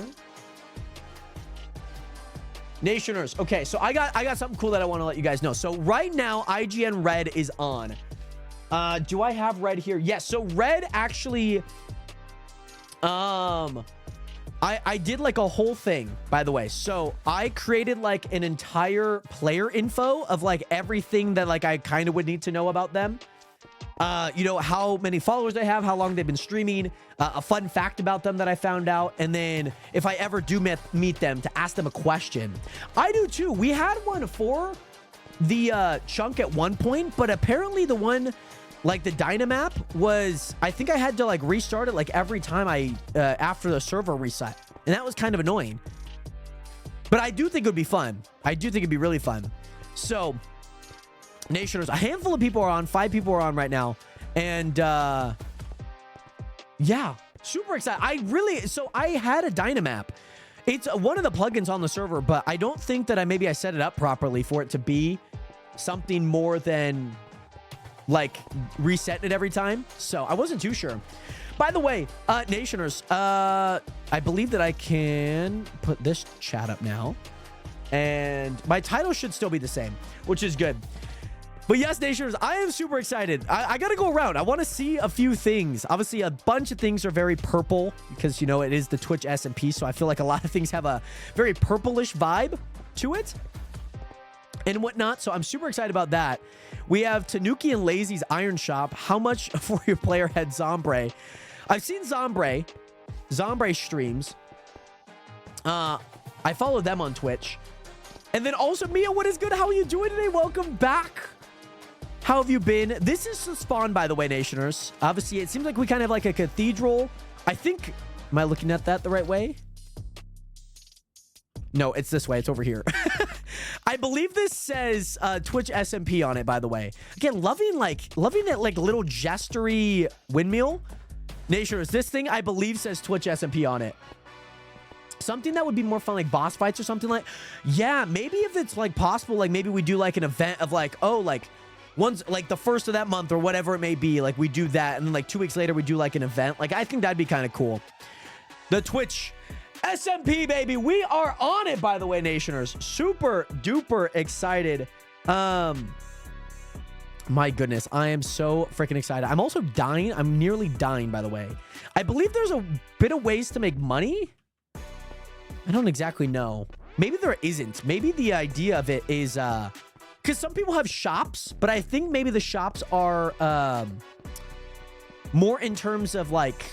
Nationers, okay, so I got something cool that I want to let you guys know. So right now, IGN Red is on. Do I have Red here? Yes, so Red actually, I did like a whole thing, by the way. So I created like an entire player info of like everything that like I kind of would need to know about them. You know, how many followers they have, how long they've been streaming, a fun fact about them that I found out, and then if I ever do meet them, to ask them a question. I do too. We had one for the chunk at one point, but apparently the one like the Dynamap was, I think I had to like restart it like every time after the server reset, and that was kind of annoying. But I do think it would be fun. I do think it'd be really fun. So Nationers, a handful of people are on, 5 people are on right now, and yeah, super excited. So I had a Dynamap. It's one of the plugins on the server, but I don't think that I set it up properly for it to be something more than like resetting it every time. So I wasn't too sure. By the way, Nationers, I believe that I can put this chat up now, and my title should still be the same, which is good. But yes, Nationers, I am super excited. I gotta go around. I want to see a few things. Obviously, a bunch of things are very purple because, you know, it is the Twitch SMP, so I feel like a lot of things have a very purplish vibe to it and whatnot. So I'm super excited about that. We have Tanuki and Lazy's Iron Shop. How much for your player head Zombre? I've seen Zombre streams. I follow them on Twitch. And then also, Mia, what is good? How are you doing today? Welcome back. How have you been? This is the spawn, by the way, Nationers. Obviously, it seems like we kind of have like a cathedral. I think, am I looking at that the right way? No, it's this way. It's over here. I believe this says Twitch SMP on it, by the way. Again, loving that like little jestery windmill. Nationers, this thing I believe says Twitch SMP on it. Something that would be more fun, like boss fights or something like. Yeah, maybe if it's like possible, like maybe we do like an event of like, oh, like once like the first of that month or whatever it may be, like we do that, and then like 2 weeks later we do like an event. Like I think that'd be kind of cool. The Twitch SMP, baby, we are on it. By the way, Nationers, super duper excited. My goodness, I am so freaking excited. I'm also dying. I'm nearly dying, by the way. I believe there's a bit of ways to make money. I don't exactly know. Maybe there isn't. Maybe the idea of it is because some people have shops, but I think maybe the shops are more in terms of like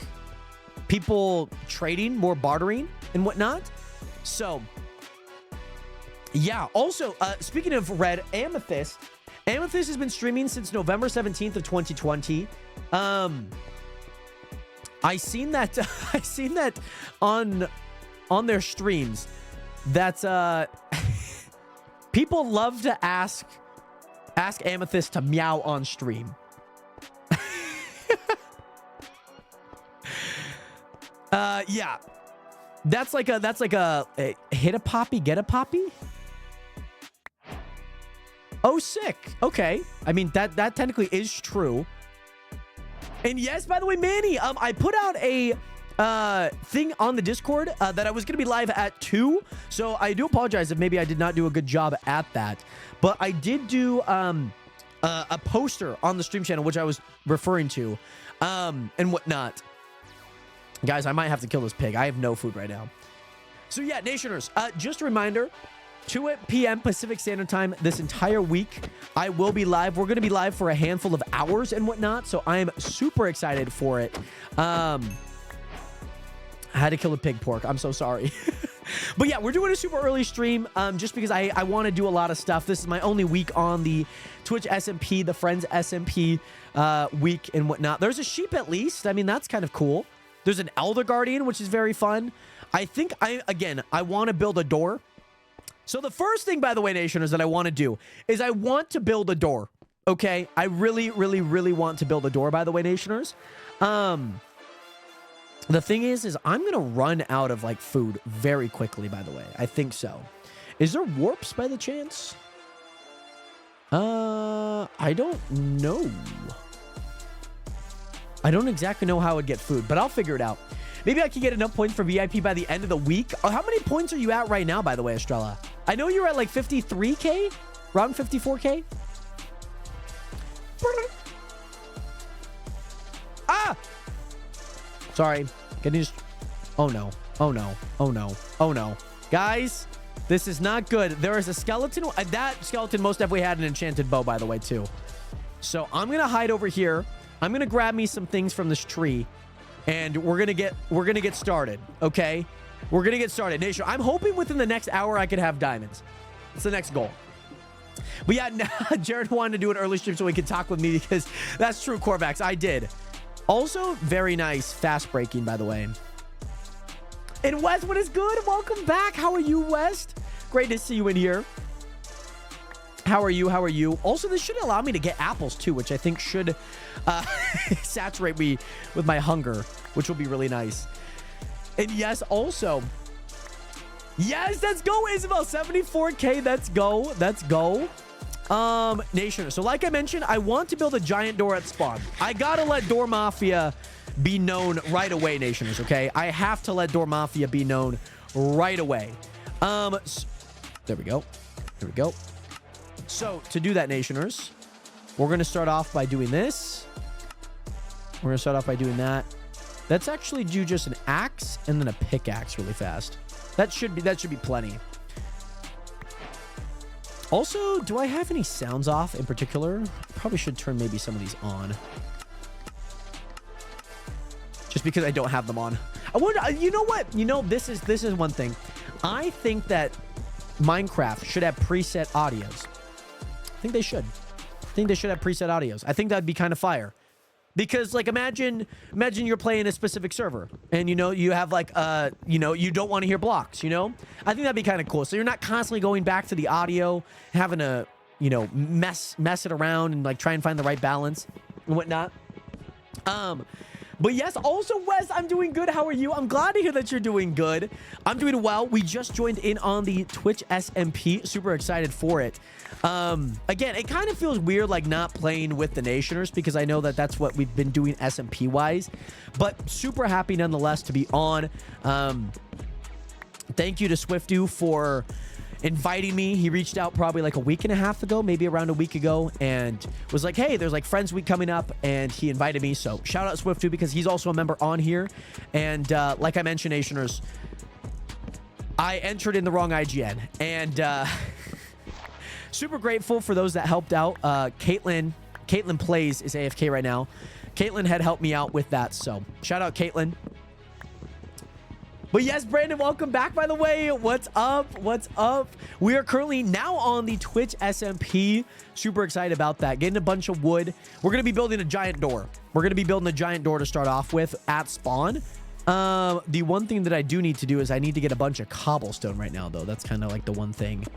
people trading, more bartering and whatnot. So yeah. Also, speaking of Red, Amethyst has been streaming since November 17th of 2020. I seen that on their streams that people love to ask Amethyst to meow on stream. Yeah. That's like a hit a poppy, get a poppy. Oh, sick. Okay. I mean, that technically is true. And yes, by the way, Manny, I put out a thing on the Discord that I was going to be live at 2. So I do apologize if maybe I did not do a good job at that. But I did do a poster on the stream channel, which I was referring to, and whatnot. Guys, I might have to kill this pig. I have no food right now. So yeah, Nationers, just a reminder, 2 p.m. Pacific Standard Time this entire week. I will be live. We're going to be live for a handful of hours and whatnot. So I am super excited for it. I had to kill a pig pork. I'm so sorry. But yeah, we're doing a super early stream just because I want to do a lot of stuff. This is my only week on the Twitch SMP, the Friends SMP week and whatnot. There's a sheep at least. I mean, that's kind of cool. There's an Elder Guardian, which is very fun. I think I want to build a door. So the first thing, by the way, Nationers, that I want to do is I want to build a door. Okay? I really, really, really want to build a door, by the way, Nationers. The thing is I'm going to run out of, like, food very quickly, by the way. I think so. Is there warps by the chance? I don't know. I don't exactly know how I'd get food, but I'll figure it out. Maybe I can get enough points for VIP by the end of the week. Oh, how many points are you at right now, by the way, Estrella? I know you're at like 53K, around 54K. Ah! Sorry. Getting just... Oh, no. Oh, no. Oh, no. Oh, no. Guys, this is not good. There is a skeleton. That skeleton most definitely had an enchanted bow, by the way, too. So I'm going to hide over here. I'm going to grab me some things from this tree. And we're gonna get started, okay? We're gonna get started. Nation, I'm hoping within the next hour I could have diamonds. It's the next goal. But yeah, Jared wanted to do an early stream so he could talk with me because that's true, Corvax. I did. Also, very nice. Fast breaking, by the way. And West, what is good? Welcome back. How are you, West? Great to see you in here. How are you? How are you? Also, this should allow me to get apples too, which I think should saturate me with my hunger, which will be really nice. And yes, also, yes, let's go, Isabel. 74K. Let's go. Let's go. Nation. So like I mentioned, I want to build a giant door at spawn. I gotta let Door Mafia be known right away, Nationers, okay? I have to let Door Mafia be known right away. There we go. There we go. So, to do that, Nationers, we're going to start off by doing this. We're going to start off by doing that. Let's actually do just an axe and then a pickaxe really fast. That should be plenty. Also, do I have any sounds off in particular? Probably should turn maybe some of these on. Just because I don't have them on. I wonder, you know what? You know, this is one thing. I think that Minecraft should have preset audios. I think they should. I think they should have preset audios. I think that'd be kind of fire. Because, like, imagine you're playing a specific server and, you know, you have, like, you know, you don't want to hear blocks, you know? I think that'd be kind of cool. So you're not constantly going back to the audio, having to, you know, mess it around and, like, try and find the right balance and whatnot. But yes, also, Wes, I'm doing good. How are you? I'm glad to hear that you're doing good. I'm doing well. We just joined in on the Twitch SMP. Super excited for it. Again, it kind of feels weird like not playing with the Nationers because I know that that's what we've been doing SMP wise, but super happy nonetheless to be on. Thank you to Swiftu for inviting me. He reached out probably like a week and a half ago, maybe around a week ago, and was like, hey, there's like Friends Week coming up, and he invited me. So shout out Swiftu because he's also a member on here. And like I mentioned, Nationers, I entered in the wrong IGN, and super grateful for those that helped out. Caitlin Plays is AFK right now. Caitlin had helped me out with that, so shout out Caitlin. But yes, Brandon, welcome back, by the way. What's up? What's up? We are currently now on the Twitch SMP. Super excited about that. Getting a bunch of wood. We're going to be building a giant door. We're going to be building a giant door to start off with at spawn. The one thing that I do need to do is I need to get a bunch of cobblestone right now, though. That's kind of like the one thing.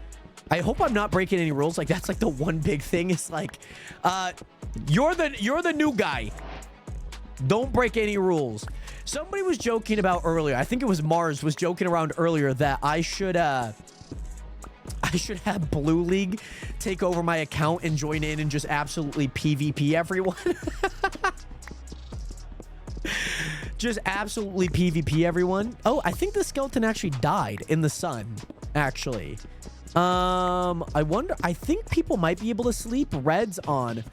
I hope I'm not breaking any rules. Like, that's like the one big thing is like, you're the new guy. Don't break any rules. Somebody was joking about earlier. I think it was Mars was joking around earlier that I should have Blue League take over my account and join in and just absolutely PvP everyone. Just absolutely PvP everyone. Oh, I think the skeleton actually died in the sun, actually. I wonder, I think people might be able to sleep. Red's on.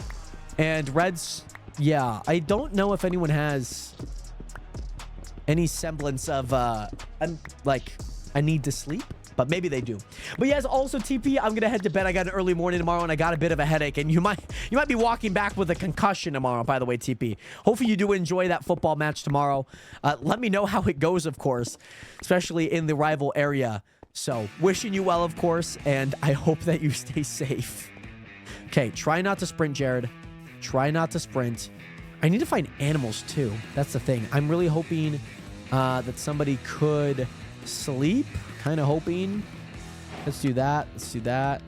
And Red's, yeah, I don't know if anyone has any semblance of, like, I need to sleep, but maybe they do. But yes, also TP, I'm gonna head to bed. I got an early morning tomorrow and I got a bit of a headache, and you might be walking back with a concussion tomorrow, by the way, TP. Hopefully you do enjoy that football match tomorrow. Let me know how it goes, of course, especially in the rival area. So wishing you well, of course, and I hope that you stay safe. Okay, try not to sprint, Jared. Try not to sprint. I need to find animals too. That's the thing. I'm really hoping that somebody could sleep. Kind of hoping. Let's do that. Let's do that.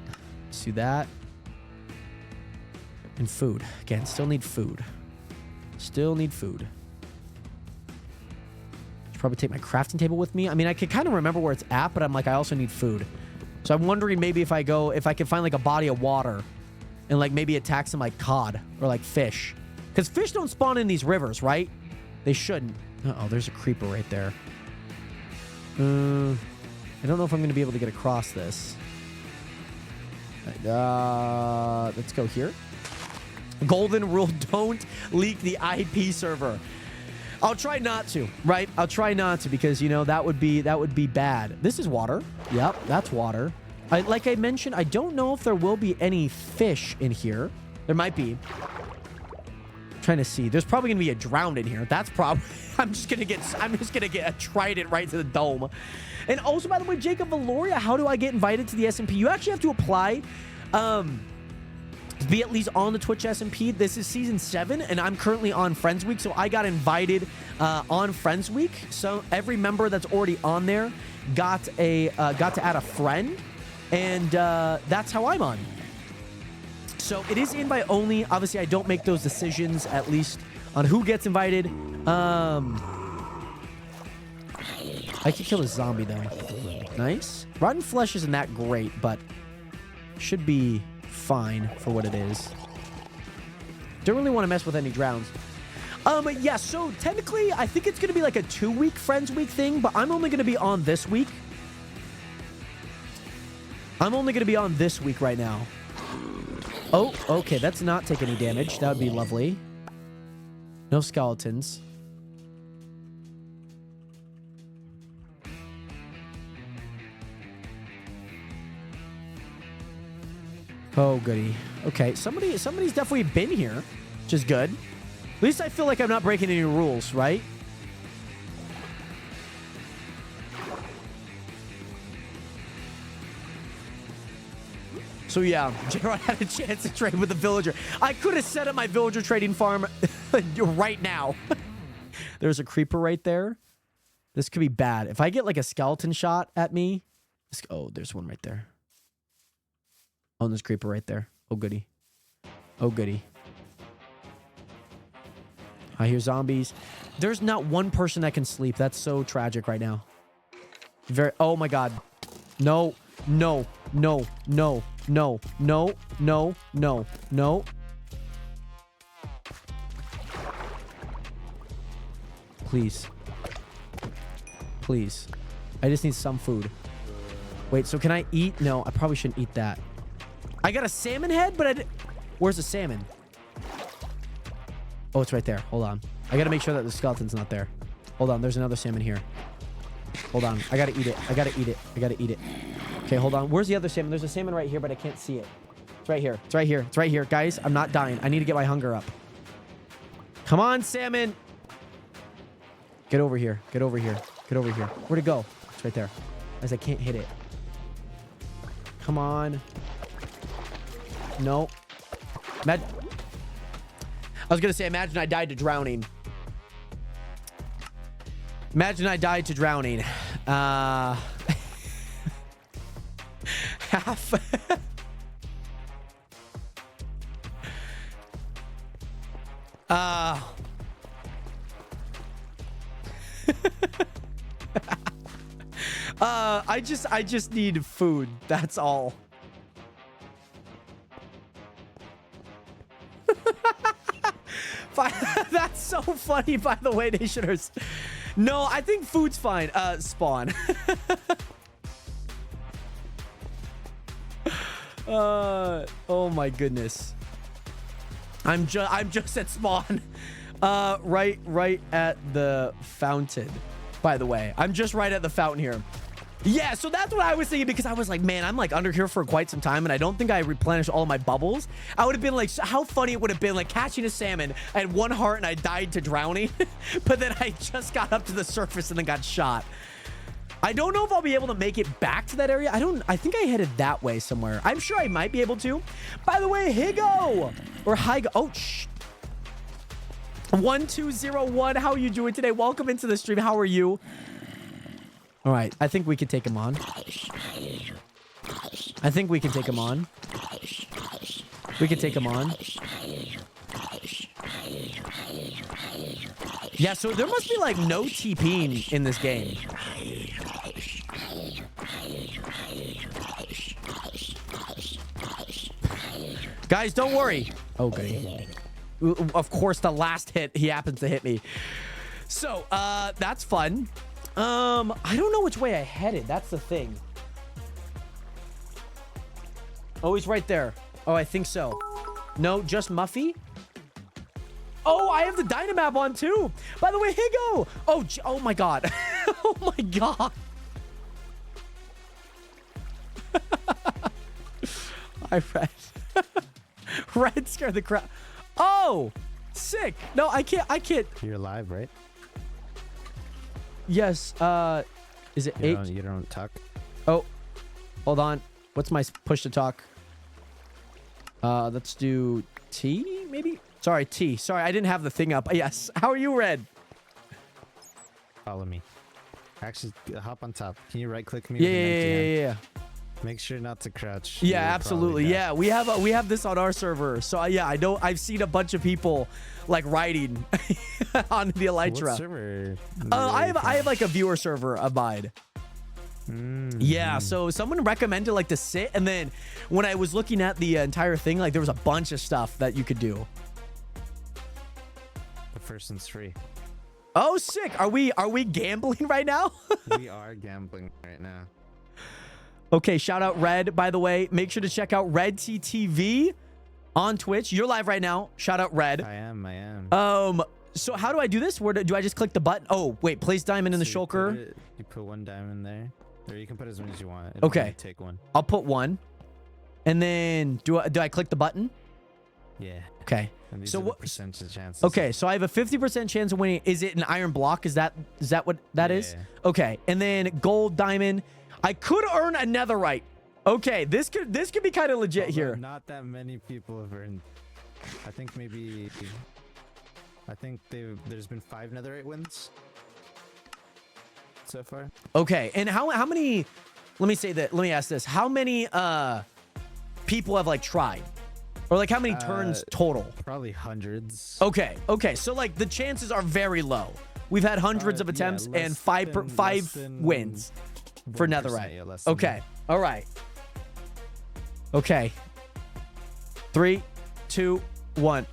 Let's do that. And food. Again, still need food. Still need food. Should probably take my crafting table with me. I mean, I could kind of remember where it's at, but I'm like, I also need food. So I'm wondering maybe if I can find like a body of water and like maybe attack some like cod or like fish. Because fish don't spawn in these rivers, right? They shouldn't. Uh-oh, there's a creeper right there. I don't know if I'm going to be able to get across this. Let's go here. Golden rule, don't leak the IP server. I'll try not to, right? I'll try not to because, you know, that would be bad. This is water. Yep, that's water. Like I mentioned, I don't know if there will be any fish in here. There might be. Trying to see. There's probably gonna be a drowned in here. That's probably. I'm just gonna get a trident right to the dome. And also, by the way, Jacob Valoria, how do I get invited to the SMP? You actually have to apply. To be at least on the Twitch SMP. This is season 7, and I'm currently on Friends Week, so I got invited on Friends Week. So every member that's already on there got to add a friend, and that's how I'm on. So it is invite only. Obviously, I don't make those decisions, at least on who gets invited. I could kill a zombie, though. Nice. Rotten flesh isn't that great, but should be fine for what it is. Don't really want to mess with any drowns. Yeah, so technically, I think it's going to be like a 2-week Friends Week thing, but I'm only going to be on this week. I'm only going to be on this week right now. Oh, okay, that's not take any damage. That would be lovely. No skeletons. Oh, goody. Okay, somebody's definitely been here, which is good. At least I feel like I'm not breaking any rules, right? So yeah, Gerard had a chance to trade with the villager. I could have set up my villager trading farm right now. There's a creeper right there. This could be bad. If I get like a skeleton shot at me. Oh, there's one right there. Oh, and there's a creeper right there. Oh, goody. Oh, goody. I hear zombies. There's not one person that can sleep. That's so tragic right now. Oh my God. No, no, no, no, no, no, no, no, no. Please. Please. I just need some food. Wait, so can I eat? No, I probably shouldn't eat that. I got a salmon head, but where's the salmon? Oh, it's right there. Hold on. I gotta make sure that the skeleton's not there. Hold on. There's another salmon here. Hold on. I gotta eat it. I gotta eat it. I gotta eat it. Okay, hold on. Where's the other salmon? There's a salmon right here, but I can't see it. It's right here. It's right here. It's right here. Guys, I'm not dying. I need to get my hunger up. Come on, salmon. Get over here. Get over here. Get over here. Where'd it go? It's right there. As I can't hit it. Come on. No. I was gonna say, imagine I died to drowning. Imagine I died to drowning. Half. I just need food. That's all. That's so funny, by the way, Nationers. No, I think food's fine. Spawn. Oh my goodness. I'm just at spawn. Right at the fountain. By the way, I'm just right at the fountain here. Yeah, so that's what I was thinking, because I was like, man, I'm like under here for quite some time and I don't think I replenished all of my bubbles. I would have been like, how funny it would have been like catching a salmon. I had 1 heart and I died to drowning, but then I just got up to the surface and then got shot. I don't know if I'll be able to make it back to that area. I think I headed that way somewhere. I'm sure I might be able to. By the way, Higo or Higo. Oh, shh. 1201. How are you doing today? Welcome into the stream. How are you? All right. I think we can take him on. I think we can take him on. We can take him on. Yeah, so there must be like no TPing in this game. Guys, don't worry. Okay. Of course, the last hit, he happens to hit me. So, that's fun. I don't know which way I headed. That's the thing. Oh, he's right there. Oh, I think so. No, just Muffy. Oh, I have the Dynamap on too. By the way, Higo. Oh, oh my God. Oh my God. I read. Red scared the crap. Oh, sick. No, I can't. You're live, right? Yes. Is it 8? You don't talk. Oh, hold on. What's my push to talk? Let's do T, maybe? Sorry, T. Sorry, I didn't have the thing up. Yes. How are you, Red? Follow me. Actually, hop on top. Can you right click me? Yeah. Make sure not to crouch. Yeah, absolutely. Yeah, we have this on our server. So yeah, I know I've seen a bunch of people like riding on the Elytra. What server? I have like a viewer server of mine. Yeah, so someone recommended like to sit, and then when I was looking at the entire thing, like there was a bunch of stuff that you could do. The first one's free. Oh, sick. Are we gambling right now? We are gambling right now. Okay, shout out Red, by the way. Make sure to check out Red TTV on Twitch. You're live right now. Shout out Red. I am. So how do I do this? Where do I just click the button? Oh, wait, place diamond in the shulker. You put 1 diamond there. Or you can put as many as you want. Okay. Only take 1. I'll put 1. And then do I click the button? Yeah. Okay. And these So are the what percentage chances. Okay, so I have a 50% chance of winning. Is it an iron block? Is that what that is? Yeah. Okay. And then gold, diamond. I could earn a netherite. Okay, this could be kind of legit Although here. Not that many people have earned. I think there's been 5 netherite wins so far. Okay, and how many? Let me ask this: how many people have like tried? Or like how many turns total? Probably hundreds. Okay, okay. So like the chances are very low. We've had hundreds of Yeah, attempts and less five than wins for 1%, netherite. yeah, less than Okay, all right. Okay. 3, 2, 1.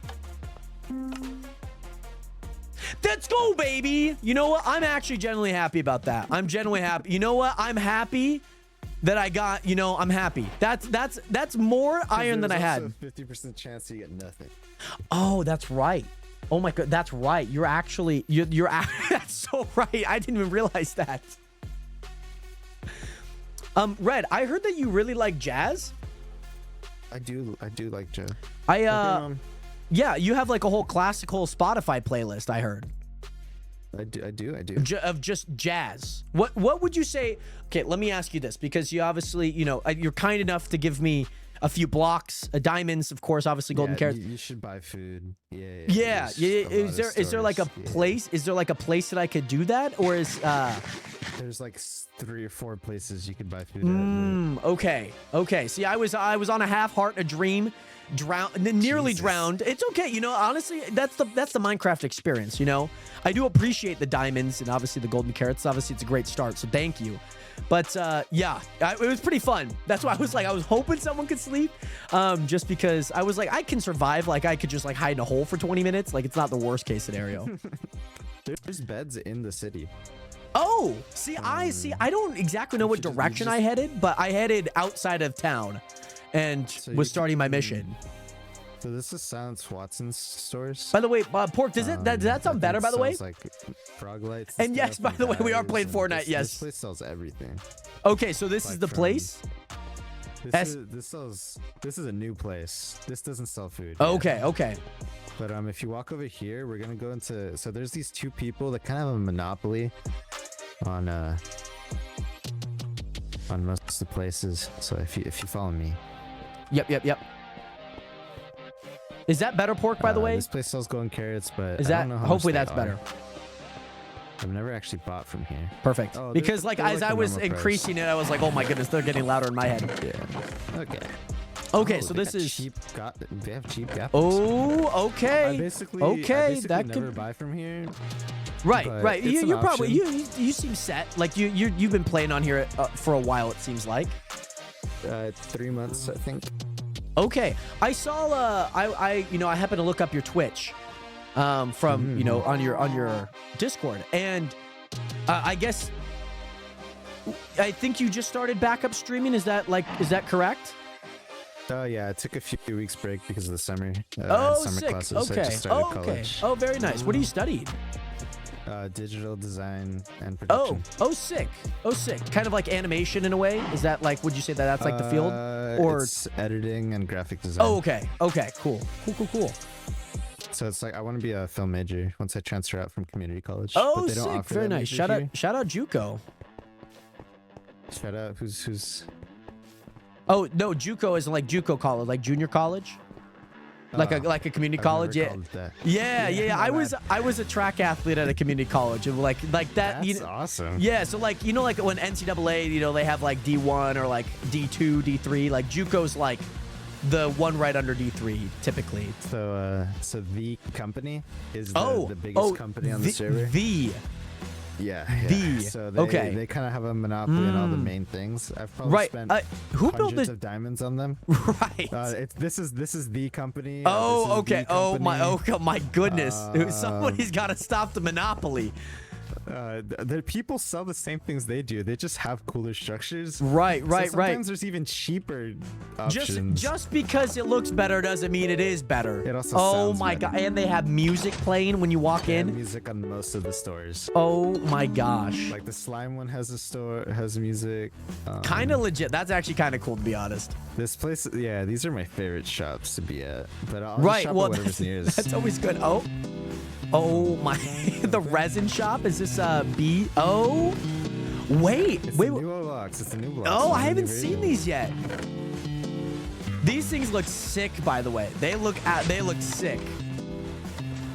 Let's go, baby. You know what? I'm actually genuinely happy about that. I'm genuinely happy. You know what? I'm happy that I got, you know, I'm happy. That's more iron than I had. 50% chance you get nothing. Oh, that's right. Oh my god, that's right. You're actually that's so right. I didn't even realize that. Red, I heard that you really like jazz. I do like Joe. Yeah, you have like a whole classical Spotify playlist, I heard. I do. Of just jazz. What would you say? Okay, let me ask you this, because you obviously, you know, you're kind enough to give me a few blocks, diamonds, of course, obviously golden carrots. You should buy food. Yeah. Is there like a place? Is there like a place that I could do that, or is There's like 3 or 4 places you could buy food. Okay. See, I was on a half heart, a dream, nearly Jesus. drowned. It's okay, you know. Honestly, that's the Minecraft experience. You know, I do appreciate the diamonds and obviously the golden carrots. Obviously, it's a great start, so thank you. But yeah, it was pretty fun. That's why I was hoping someone could sleep, just because I was like, I can survive. Like I could just like hide in a hole for 20 minutes. Like it's not the worst case scenario. There's beds in the city. Oh, I don't exactly know what direction I headed, but I headed outside of town and was starting my mission. So this is Silence Watson's stores. By the way, Pork, does that sound better, by the way? Like frog lights. And yes, stuff by the way, we are batteries playing and Fortnite, this, yes. This place sells everything. Okay, so this is the Like place? This is a new place. This doesn't sell food. Okay. But if you walk over here, we're gonna go into. So there's these 2 people that kind of have a monopoly on most of the places. So if you follow me. Yep. Is that better, Pork, by the way? This place sells golden carrots, but Is I that don't know how hopefully much that's they are. better. I've never actually bought from here. Perfect. Oh, Because like they're as like I a was normal price. increasing it, I was like, oh my goodness, they're getting louder in my head. Yeah. Okay. Okay, Oh, so they this got is cheap. They have cheap graphics. Oh, okay. I basically that never could buy from here. right. but it's an You're probably option. you seem set. Like you've been playing on here for a while. It seems like. 3 months, I think. Okay, I saw. I happened to look up your Twitch, from you know on your Discord, and I guess I think you just started backup streaming. Is that correct? Oh yeah, I took a few weeks break because of the summer. Oh, summer sick. classes. So I Okay. just started Oh, okay. college. Oh, very nice. What are you studying? Digital design and Oh, production. sick. Kind of like animation in a way. Is that like? Would you say that that's like the field? Or it's editing and graphic design. oh, okay. Cool. So it's like I want to be a film major once I transfer out from community college. Oh, but they don't sick. offer Very that nice. major here. Shout out JUCO. Shout out. Who's? Oh no, JUCO is like JUCO college, like junior college, like a community I've college. never Yeah. called it that. Yeah. I was a track athlete at a community college, and like that. That's awesome. Yeah, so like like when NCAA, they have like D1 or like D2, D3. Like JUCO's like the one right under D3 typically. So the company is the biggest company on the server. Yeah. So they kind of have a monopoly on all the main things. I've probably Right. spent Who built hundreds this? of diamonds on them. Right. This is the company. Oh, this is okay. the Oh company. my goodness. Somebody's got to stop the monopoly. The people sell the same things they do. They just have cooler structures. Right. Sometimes there's even cheaper options. Just because it looks better doesn't mean it is better. It also oh sounds my better. god! And they have music playing when you walk They have in. music on most of the stores. Oh my gosh! Like the slime one has music. Kind of legit. That's actually kind of cool, to be honest. This place, yeah, these are my favorite shops to be at. But I'll Right. just shop Well, at whatever's nearest. that's always good. Oh my! The resin shop. Is this B? Oh, wait. It's Wait. the new box. It's the new box. Oh, I It's the haven't new seen version. these yet. These things look sick, by the way. They look sick.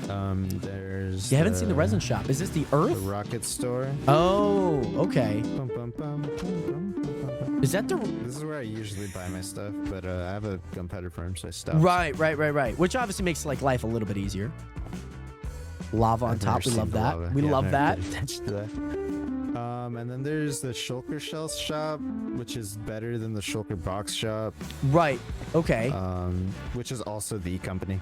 There's. You haven't seen the resin shop. Is this the The Earth? Rocket Store. Oh, okay. Bum, bum, bum, bum, bum, bum, bum. Is that the? This is where I usually buy my stuff, but I have a gunpowder farm, so I stopped. Right. Which obviously makes like life a little bit easier. Lava on top. We love that. We love that. And then there's the Shulker Shells shop, which is better than the Shulker Box shop. Right. Okay. Which is also the company.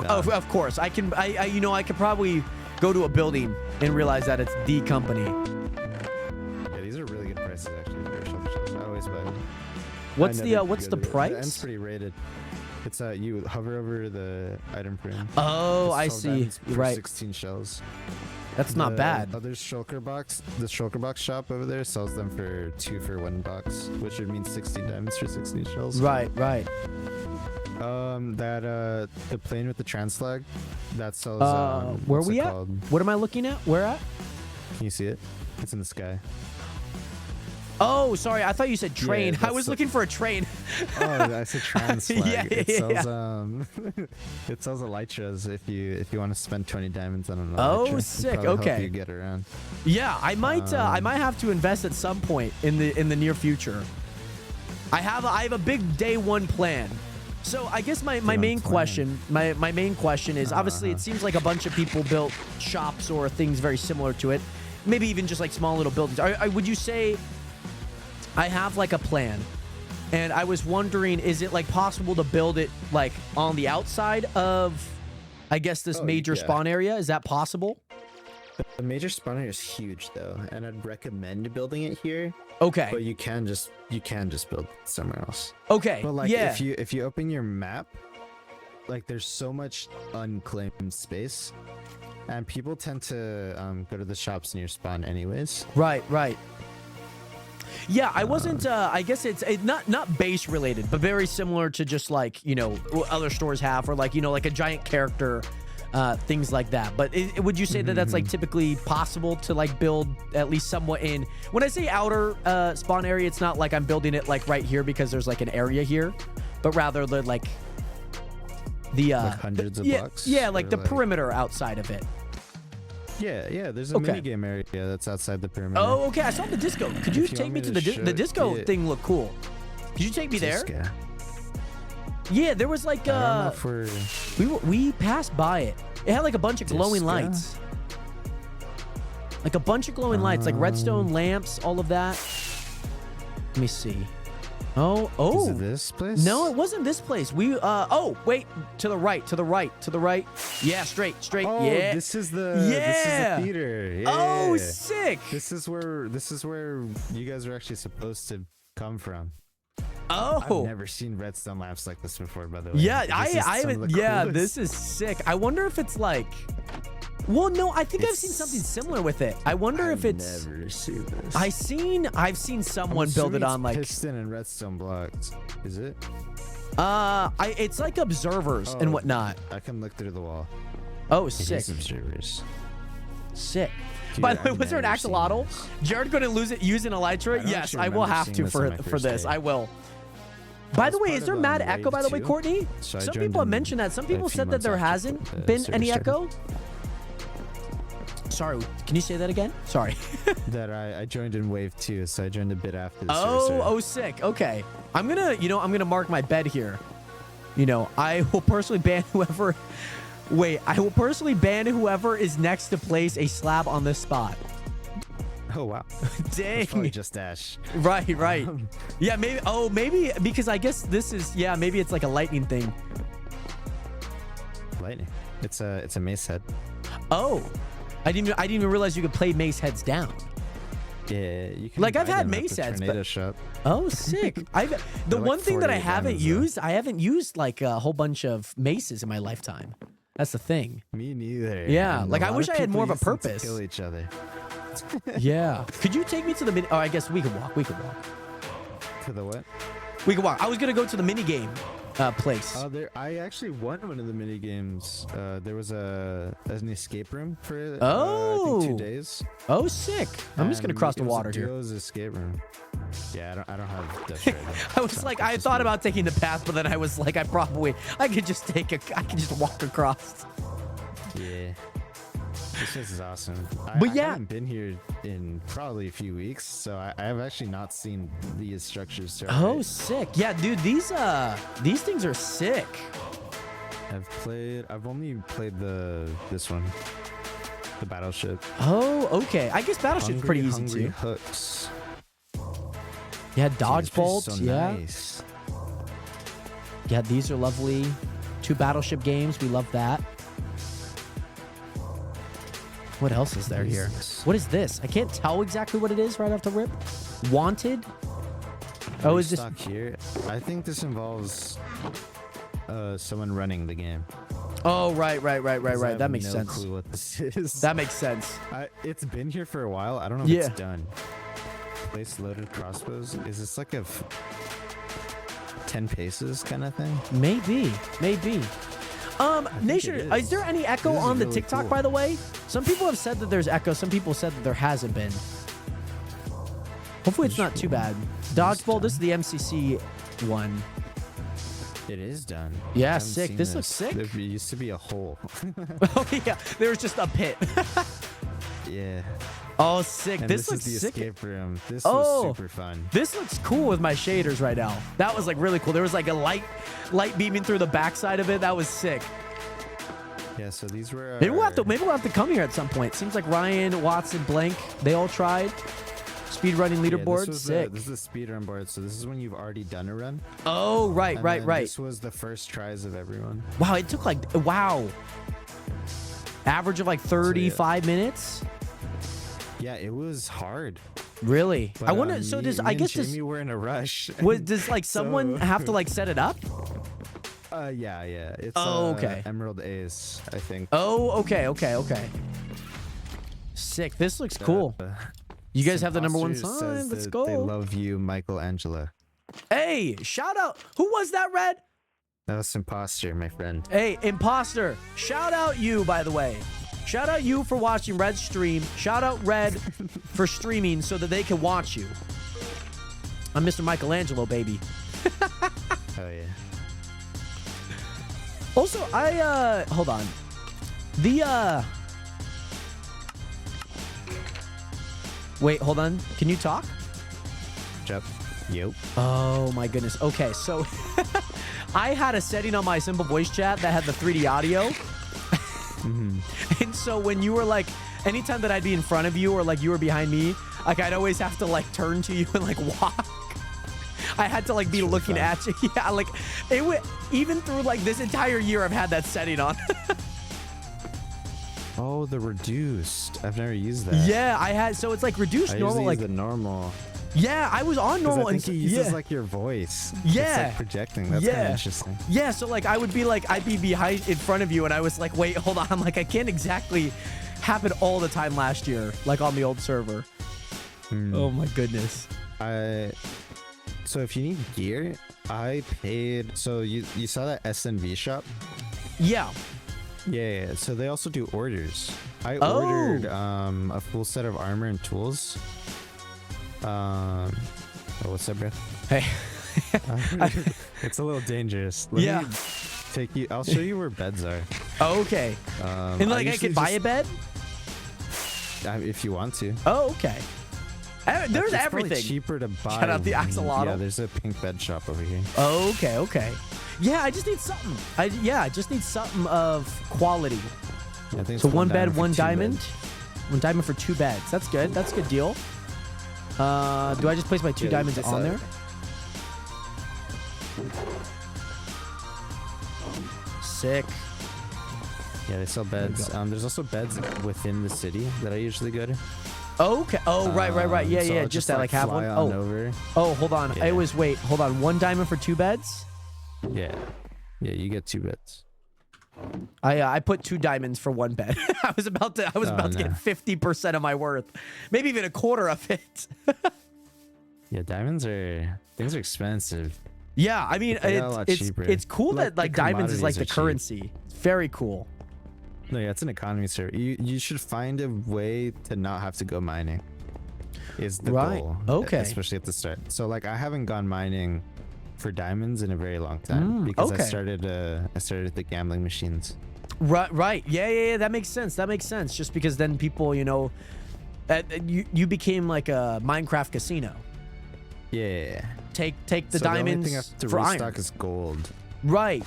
Of course, I can. I could probably go to a building and realize that it's the company. Yeah, these are really good prices actually for Shulker Shells. I always buy them. What's the price? It's pretty rated. It's you hover over the item frame. Oh, I see. Right. 16 shells. That's not bad. Other Shulker Box, the Shulker Box shop over there sells them for 2 for 1 box, which would mean 16 diamonds for 16 shells. Right. The plane with the trans flag, that sells. Where we at? Called? What am I looking at? Where at? Can you see it? It's in the sky. Oh, sorry. I thought you said train. Yeah, I was looking for a train. Oh, I said trans flag. Yeah, it sells it sells elytras if you want to spend 20 diamonds on an elytra. Oh, sick. Okay. Help you get around. Yeah, I might have to invest at some point in the near future. I have a big day one plan. So I guess my main question is obviously it seems like a bunch of people built shops or things very similar to it. Maybe even just like small little buildings. Would you say I have like a plan, and I was wondering, is it like possible to build it like on the outside of, I guess, this major spawn area? Is that possible? The major spawn area is huge though, and I'd recommend building it here. Okay. But you can just build somewhere else. Okay. But like yeah. if you open your map, like there's so much unclaimed space, and people tend to go to the shops near spawn anyways. Right. Yeah, I wasn't. I guess it's not base related, but very similar to just like what other stores have, or like like a giant character, things like that. But would you say that that's like typically possible to like build at least somewhat in? When I say outer spawn area, it's not like I'm building it like right here because there's like an area here, but rather the like hundreds of blocks. Yeah, like the perimeter outside of it. Yeah, there's a minigame area that's outside the perimeter. Oh, okay. I saw the disco. Could you take me to the disco thing? Looked cool. Could you take me there? Yeah, there was like we passed by it. It had like a bunch of glowing lights. Like a bunch of glowing lights, like redstone lamps, all of that. Let me see. Oh. Is it this place? No, it wasn't this place. We wait, to the right. Yeah, straight. Oh, yeah. This is the theater. Yeah. Oh, sick. This is where you guys are actually supposed to come from. Oh. I've never seen redstone lamps like this before, by the way. Yeah, I haven't. Yeah, this is sick. I wonder if it's like. Well, no, I think I've seen something similar with it. I wonder if it's. Never seen this. I've seen someone build it on like piston and redstone blocks. Is it? It's like observers and whatnot. I can look through the wall. Oh, sick. Observers. Sick. Dude, By the way, was there an axolotl? Jared going to use an elytra? Yes, I will have to for this. I will. By the way, is there mad echo? By the way, Courtney. So some people have mentioned that. Some people said that there hasn't been any echo. Sorry, can you say that again? Sorry. That I joined in wave 2, so I joined a bit after the Oh, sick. Okay. I'm gonna mark my bed here. I will personally ban whoever. Wait, I will personally ban whoever is next to place a slab on this spot. Oh wow. Dang. Probably just Ash. Right. Yeah, maybe. Oh, maybe because I guess this is. Yeah, maybe it's like a lightning thing. Lightning. It's a mace head. Oh. I didn't even realize you could play mace heads down. Yeah, you can. Like I've had mace heads, but shop. Oh, sick! The one thing that I haven't used like a whole bunch of maces in my lifetime. That's the thing. Me neither. Yeah, and like I wish I had more of a purpose. To kill each other. Yeah. Could you take me to the mini? Oh, I guess we could walk. To the what? We could walk. I was gonna go to the mini game place. I actually won one of the mini games. There was an escape room for I think 2 days. Oh, sick! I'm just gonna cross the water here. It was an escape room. Yeah, I don't have Death Stranding. I was like, I thought about taking the path, but then I was like, I could just walk across. Yeah. This place is awesome. But I yeah. haven't been here in probably a few weeks, so I have actually not seen these structures. So Oh, sick. Yeah, dude, these things are sick. I've only played this one, the Battleship. Oh, okay. I guess Battleship's pretty easy Hungry too. Hooks. Yeah, Dude, dodge this place is bolts. so Yeah. nice. Yeah, these are lovely. 2 Battleship games. We love that. What else is there What is here? this? What is this? I can't tell exactly what it is right off the rip. Wanted? Oh, is this... Restock here? I think this involves someone running the game. Oh, right. 'Cause I That have makes no sense. clue what this is. That makes sense. It's been here for a while. I don't know if Yeah. it's done. Place loaded crossbows. Is this like a 10 paces kind of thing? Maybe. Nation, it is is. there any echo This is on the really TikTok, cool. by the way? Some people have said that there's echo. Some people said that there hasn't been. Hopefully it's not too bad. Dodgeball, this is the MCC one. It is done. Yeah, I haven't sick. seen This looks sick. There used to be a hole. Oh, yeah. There's just a pit. Yeah. Oh, sick. And This this looks is the sick. escape room. This Oh. was super fun. This looks cool with my shaders right now. That was like really cool. There was like a light beaming through the backside of it. That was sick. Yeah, so these were. Maybe we'll have to come here at some point. Seems like Ryan, Watson, Blank, they all tried. Speedrunning leaderboard, sick. This is the speedrun board, so this is when you've already done a run. Oh, right. And then This was the first tries of everyone. Wow, it took like average of like 35 minutes. Yeah, it was hard. Really? But, I wonder. So does I guess Jamie were in a rush. does like someone have to like set it up? Yeah. It's Oh, okay. Emerald Ace, I think. Oh, okay. Sick. This looks cool. You guys have the number 1 Imposter sign. says Let's that go. They love you, Michelangelo. Hey, shout out. Who was that, Red? That was Imposter, my friend. Hey, Imposter. Shout out you, by the way. Shout out you for watching Red's stream. Shout out Red for streaming so that they can watch you. I'm Mr. Michelangelo, baby. Oh yeah. Also, hold on. Wait, hold on. Can you talk? Yep. Oh my goodness. Okay, so I had a setting on my Simple Voice chat that had the 3D audio. And so when you were like, anytime that I'd be in front of you or like you were behind me, like I'd always have to like turn to you and like walk. I had to like be looking at you. Yeah, like it would, even through like this entire year I've had that setting on. Oh, the reduced. I've never used that. Yeah, I had, so it's like reduced I normal, usually like use the normal. yeah, I was on normal I think and he uses yeah. like your voice. Yeah. It's like projecting. That's kind of interesting. Yeah, so like I would be like, I'd be behind in front of you and I was like, wait, hold on. Like I can't exactly happen all the time last year, like on the old server. Oh my goodness. So if you need gear, I paid. So you saw that SNV shop? Yeah. Yeah. So they also do orders. I Oh. ordered a full set of armor and tools. Oh, what's up, bro? Hey. It's a little dangerous. Yeah. Me take you. I'll show you where beds are. Oh, okay. And like I usually could buy a bed? if you want to. Oh, okay. There's It's probably everything. cheaper to buy. Shout out the axolotl. Yeah, there's a pink bed shop over here. Oh, okay. Yeah, I just need something. I just need something of quality. I think So it's one bed, for 1 2 diamond. beds. 1 diamond for 2 beds. That's good. That's a good deal. Do I just place my 2 Yeah, diamonds it's on there? Sick. Yeah, they sell beds. There's also beds within the city that I usually go to. Okay. Oh, right. Yeah, So yeah. I'll Just that, like, have one. fly Oh, on over. hold on. Yeah. I was wait. Hold on. 1 diamond for 2 beds. Yeah, you get 2 beds. I put 2 diamonds for 1 bed. I was about to get 50% of my worth, maybe even a quarter of it. Yeah, things are expensive. Yeah, I mean They got a lot cheaper. it's cool Like, that like the diamonds is like commodities the are cheap. currency. It's very cool. No, yeah, it's an economy server. You should find a way to not have to go mining. Is the Right. goal. Okay. Especially at the start. So like I haven't gone mining for diamonds in a very long time because okay. I started at the gambling machines. Right. Yeah. That makes sense. Just because then people, you became like a Minecraft casino. Yeah. Take the so diamonds the only thing I have to for restock iron. is gold. Right.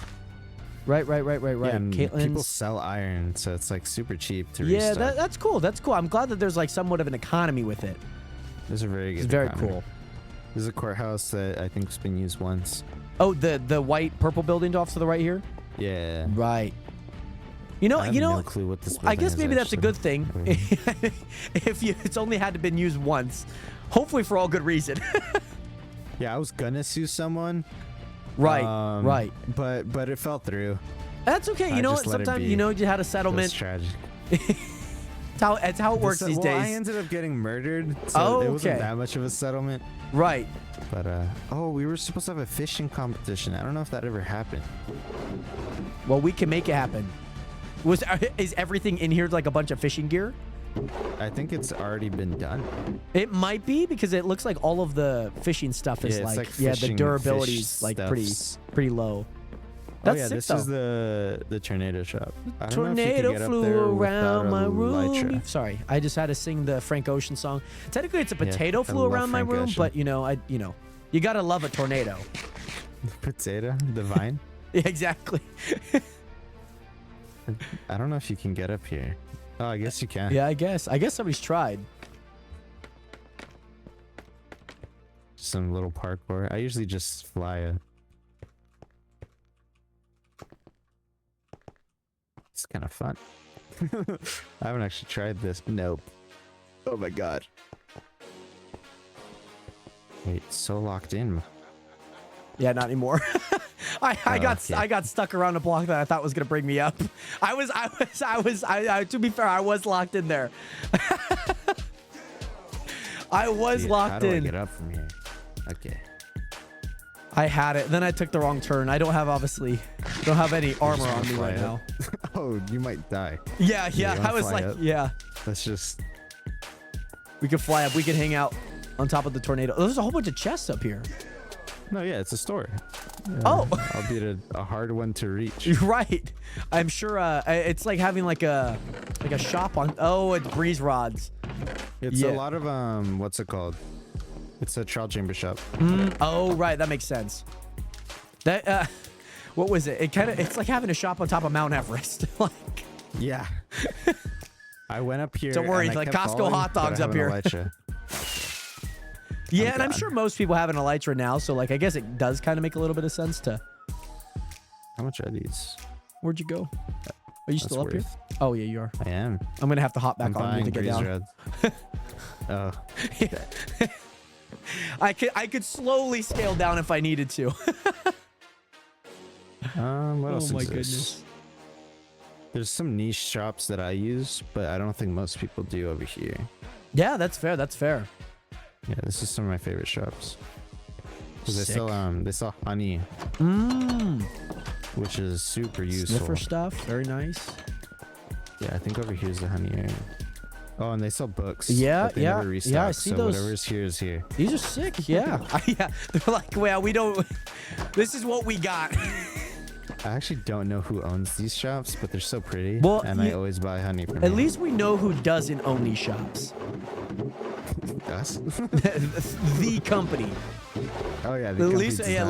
Yeah, and people Caitlin's. sell iron, so it's like super cheap to Yeah, restock. that's cool. I'm glad that there's like somewhat of an economy with it. This is a very good. It's very economy. cool. This is a courthouse that I think's been used once. Oh, the white purple building off to the right here. Yeah. Right. I have no clue what this. I guess is, maybe that's a actually. good thing. If it's only had to been used once, hopefully for all good reason. Yeah, I was gonna sue someone. Right. But it fell through. That's okay. You know what? Sometimes you had a settlement. It's tragic. It's how it works these days. I ended up getting murdered, so it wasn't that much of a settlement. Right. But we were supposed to have a fishing competition. I don't know if that ever happened. Well, we can make it happen. Is everything in here like a bunch of fishing gear? I think it's already been done. It might be because it looks like all of the fishing stuff is the durability is like pretty low. That's sick, this though. is the tornado shop. I don't Tornado know if you can get up flew there around my room. elytra. Sorry, I just had to sing the Frank Ocean song. Technically, it's a potato I flew love around my Frank room, Ocean. but you gotta love a tornado. Potato, the vine. Yeah, exactly. I don't know if you can get up here. Oh, I guess you can. Yeah, I guess somebody's tried. Some little parkour. I usually just fly it. It's kind of fun. I haven't actually tried this. Nope. Oh my god. Wait, so locked in. Yeah, not anymore. I got stuck around a block that I thought was gonna bring me up. To be fair, I was locked in there. I was locked how do in. I get up from here? Okay. I had it. Then I took the wrong turn. I don't have any armor on me right now. Oh, you might die. Yeah. You wanna I was fly like, up? yeah. Let's just. We could fly up. We could hang out on top of the tornado. There's a whole bunch of chests up here. No, yeah, it's a store. Oh. Albeit a hard one to reach. Right. I'm sure it's like having like a shop on. Oh, it's breeze rods. It's a lot of what's it called? It's a trial chamber shop. Oh, right. That makes sense. That what was it? It's like having a shop on top of Mount Everest. Like, yeah. I went up here. Don't worry, and I like kept Costco falling, hot but I dogs have up an here. elytra. yeah, and I'm God. sure most people have an elytra now, so like I guess it does kind of make a little bit of sense to. How much are these? Where'd you go? Are you still up here? Oh yeah, you are. I am. I'm gonna have to hop back I'm on you to buying get down. breeze rods. Oh. I could slowly scale down if I needed to. What else Oh my exists? goodness. There's some niche shops that I use, but I don't think most people do over here. Yeah, that's fair. That's fair. Yeah, this is some of my favorite shops. 'Cause Sick. they sell honey, which is super useful. Sniffer stuff. Very nice. Yeah, I think over here is the honey area. Oh, and they sell books. Yeah, but they yeah, never restock, yeah, I see so those. whatever's here is here. These are sick. Yeah. Yeah. They're like, well, we don't. This is what we got. I actually don't know who owns these shops, but they're so pretty. Well, and I always buy honey from At here. least we know who doesn't own these shops. Us? The company. Oh yeah. At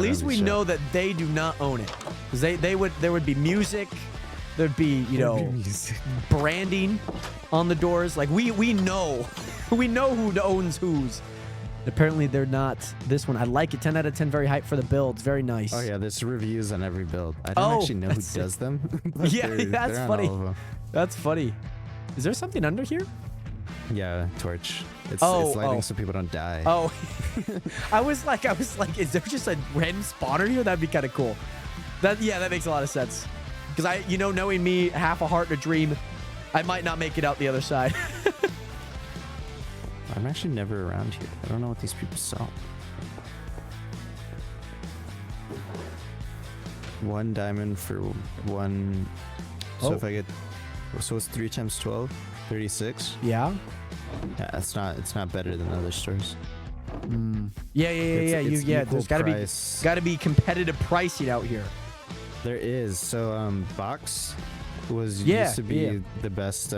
least we know that they do not own it. 'Cause there would be music, there'd be branding on the doors. Like we know who owns whose. Apparently they're not this one. I like it. 10 out of 10. Very hyped for the builds. Very nice. Oh yeah, there's reviews on every build. I don't actually know who does them. but Yeah, they're that's on funny. all of them. That's funny. Is there something under here? Yeah, torch. It's Oh, lighting oh. so people don't die. Oh, I was like, is there just a random spawner here? That'd be kind of cool. That makes a lot of sense. Because knowing me, half a heart and a dream, I might not make it out the other side. I'm actually never around here. I don't know what these people sell. 1 diamond for 1. So if I get, so it's 3 times 12, 36. Yeah. Yeah, it's not better than other stores. Yeah. It's There's price. gotta be competitive pricing out here. There is. So box used to be the best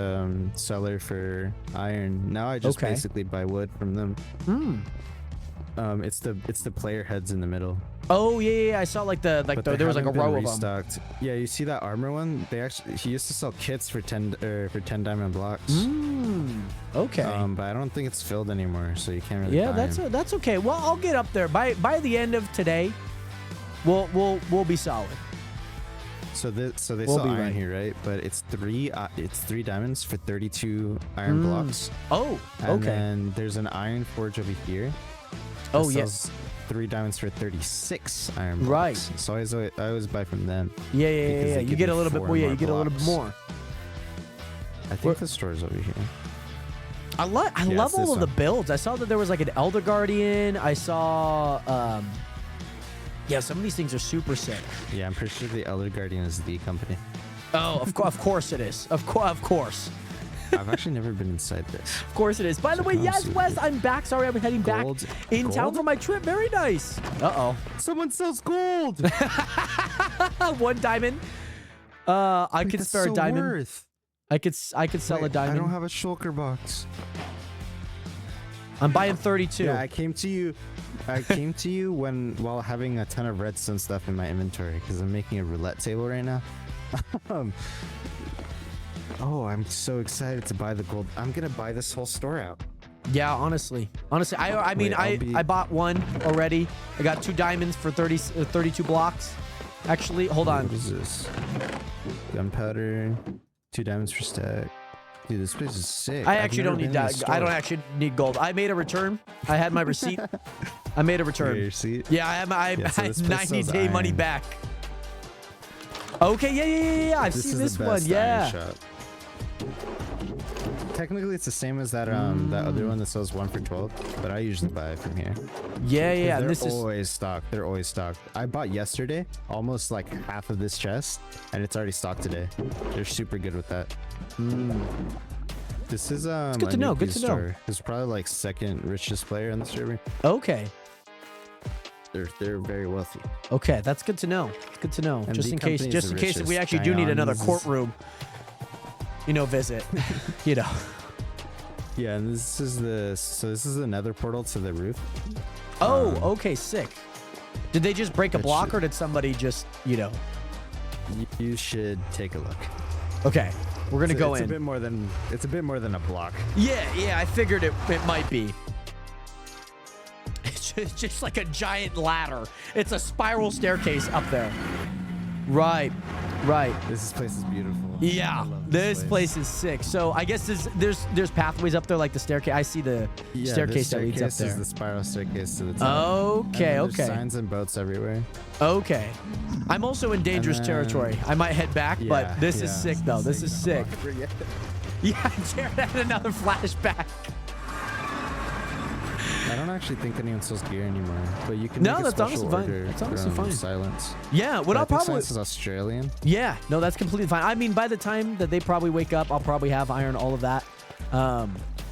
seller for iron. Now I just basically buy wood from them. It's the player heads in the middle. Oh yeah, I saw like there was like a row of them. Yeah, you see that armor one? He used to sell kits for 10 diamond blocks. Okay. But I don't think it's filled anymore, so you can't really. Yeah, buy that's okay. Well, I'll get up there by the end of today. We'll be solid. So they sell iron here, right? But it's three diamonds for 32 iron blocks. Oh, okay. And then there's an iron forge over here. Oh yes. 3 diamonds for 36 iron blocks. Right. So I always buy from them. Yeah. You get a little bit more. Yeah, you get a little bit more. I think the store's over here. I love all of the builds. I saw that there was like an Elder Guardian. I saw some of these things are super sick. Yeah, I'm pretty sure the Elder Guardian is the company. Oh, of course it is. Of course. I've actually never been inside this. Of course it is. By the way, yes, Wes, I'm back. Sorry, I'm heading back in town for my trip. Very nice. Uh-oh. Someone sells gold. 1 diamond. I could spare a diamond. Worth. I could sell a diamond. I don't have a shulker box. I'm buying 32. Yeah, I came to you while having a ton of redstone stuff in my inventory because I'm making a roulette table right now. Oh, I'm so excited to buy the gold. I'm gonna buy this whole store out. Yeah, honestly, I bought 1 already. I got 2 diamonds for 32 blocks. Actually, hold on. What is this? Gunpowder, 2 diamonds for stack. Dude, this place is sick. I actually don't need that. I don't actually need gold. I made a return. I had my receipt. I made a return. Your receipt? Yeah, I have 90-day money back. Okay, yeah. I've seen this one. Yeah. Shop. Technically, it's the same as that that other one that sells 1 for 12, but I usually buy it from here. Yeah. They're always stocked. They're always stocked. I bought yesterday almost like half of this chest, and it's already stocked today. They're super good with that. This is good to know. Good to know. It's probably like 2nd richest player on the server. Okay. They're very wealthy. Okay, that's good to know. It's good to know. And Just in case if we actually do need another courtroom, visit. Yeah, and this is another portal to the roof. Oh, okay, sick. Did they just break a block, or did somebody just, You should take a look. Okay, we're gonna go in. It's a bit more than a block. Yeah, I figured it might be. It's just like a giant ladder. It's a spiral staircase up there. Right. This place is beautiful. Yeah, this place is sick. So I guess there's pathways up there, like the staircase. I see the staircase that leads up there. Is the spiral staircase to the top. Okay. Signs and boats everywhere. Okay. I'm also in dangerous territory. I might head back, but this is sick though. This is sick. Yeah, Jared had another flashback. I don't actually think anyone sells gear anymore, but you can. No, make that's a honestly fine. That's honestly fine. Silence. Yeah, what I'll probably. Silence is Australian. Yeah, no, that's completely fine. I mean, by the time that they probably wake up, I'll probably have iron, all of that.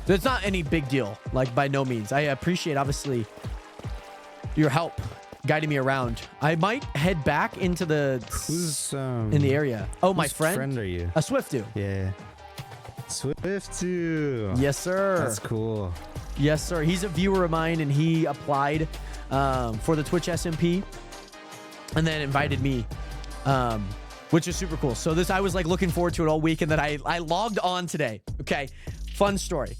There's not any big deal, like by no means. I appreciate obviously your help guiding me around. I might head back into the in the area. Oh, my friend. Friend are you? A Swiftu. Yeah. Swiftu. Yes, sir. That's cool. Yes, sir. He's a viewer of mine, and he applied for the Twitch SMP, and then invited me, which is super cool. So I was like looking forward to it all week, and then I logged on today. Okay, fun story.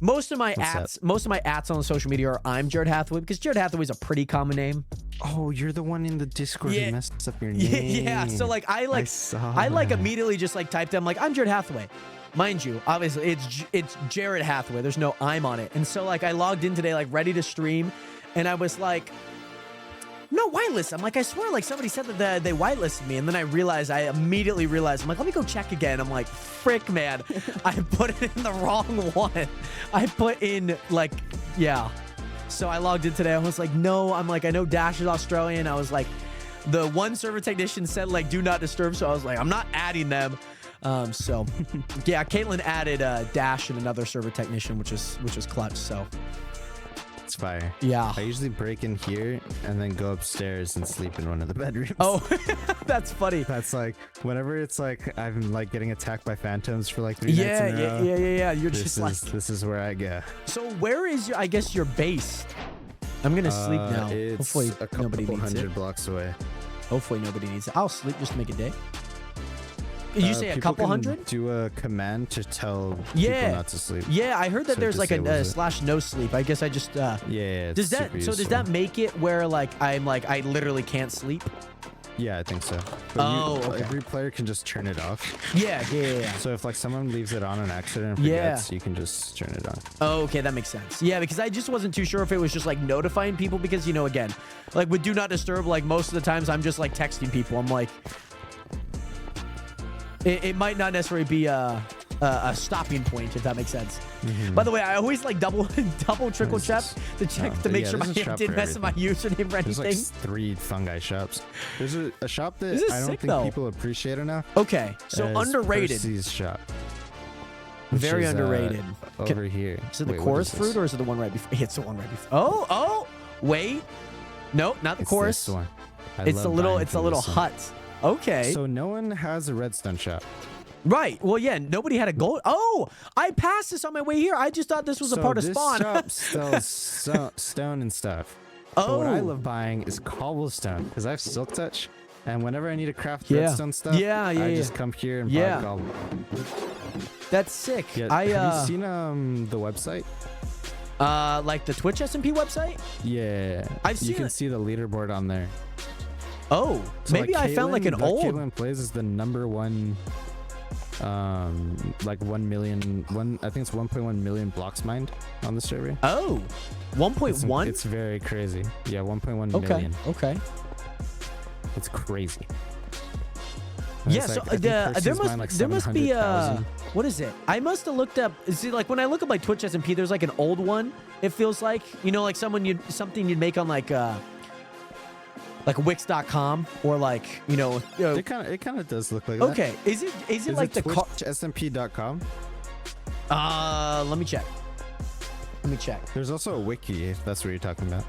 Most of my ats on social media are I'm Jared Hathaway, because Jared Hathaway is a pretty common name. Oh, you're the one in the Discord who messed up your name. Yeah. So like I immediately just like typed in like I'm Jared Hathaway. Mind you, obviously it's Jared Hathaway. There's no I'm on it. And so like I logged in today like ready to stream, and I was like, no whitelist. I'm like, I swear like somebody said that they whitelisted me, and then I immediately realized I'm like, let me go check again. I'm like, frick man, I put it in the wrong one. I put in like, yeah. So I logged in today. I was like, no, I'm like, I know Dash is Australian. I was like, the one server technician said like do not disturb, so I was like, I'm not adding them. So yeah, Caitlin added Dash and another server technician, which is clutch. So It's fire. Yeah. I usually break in here and then go upstairs and sleep in one of the bedrooms. Oh, that's funny. That's like whenever it's like I'm like getting attacked by phantoms for like 3 nights in a row. Yeah. You're This just is like. this is where I go. So where is your? I guess your base. I'm gonna sleep now. It's Hopefully a couple nobody needs hundred it. blocks away. Hopefully nobody needs it. I'll sleep just to make a day. Did you say a people couple can hundred? Do a command to tell Yeah. people not to sleep. Yeah, I heard that So it there's like a disables it. slash no sleep. I guess I just Yeah. does that super so does useful. that make it where like I literally can't sleep? Yeah, I think so. But Okay. every player can just turn it off. Yeah. So if like someone leaves it on accident and Yeah. forgets, you can just turn it on. Oh, okay, that makes sense. Yeah, because I just wasn't too sure if it was just like notifying people because again, like with Do Not Disturb, like most of the times I'm just like texting people. I'm like, it might not necessarily be a stopping point if that makes sense. By the way, I always like double trickle check to check to make sure my there's a shop didn't for mess with my username or There's anything. like 3 fungi shops. There's a shop that This is I don't sick, think though. people appreciate enough. Okay, so as underrated. Percy's shop. which Very is, underrated. Over here. Is it the Wait, what chorus is this? fruit or is it the one right before? It's the one right before. Oh, wait. No, not the It's chorus. this one. I It's the love little. buying It's the from little this one. hut. Okay. So no one has a redstone shop. Right. Well, yeah. Nobody had a gold. Oh, I passed this on my way here. I just thought this was a part of this spawn. shop sells stone and stuff. But what I Oh. love buying is cobblestone because I have silk touch, and whenever I need to craft Yeah. redstone stuff, Yeah, I just come here and Yeah. buy cobble. That's sick. Yeah, I have you seen the website? like the Twitch SMP website. Yeah, I've seen You can it. see the leaderboard on there. Oh, So, maybe like, I found like an that old. Caitlin Plays is the #1, like 1 million. I think it's 1.1 million blocks mined on the server. Oh, 1.1. It's very crazy. Yeah, 1.1 Okay. million. Okay. It's crazy. And Yeah. it's So like, I think there Percy's mined, like, must be 700,000. what is it? I must have looked up. See, like when I look up like Twitch SMP, there's like an old one. It feels like like something you'd make on like Wix.com or like It kind of does look like that. Okay, is it like the car? smp.com? Let me check. There's also a wiki if that's what you're talking about.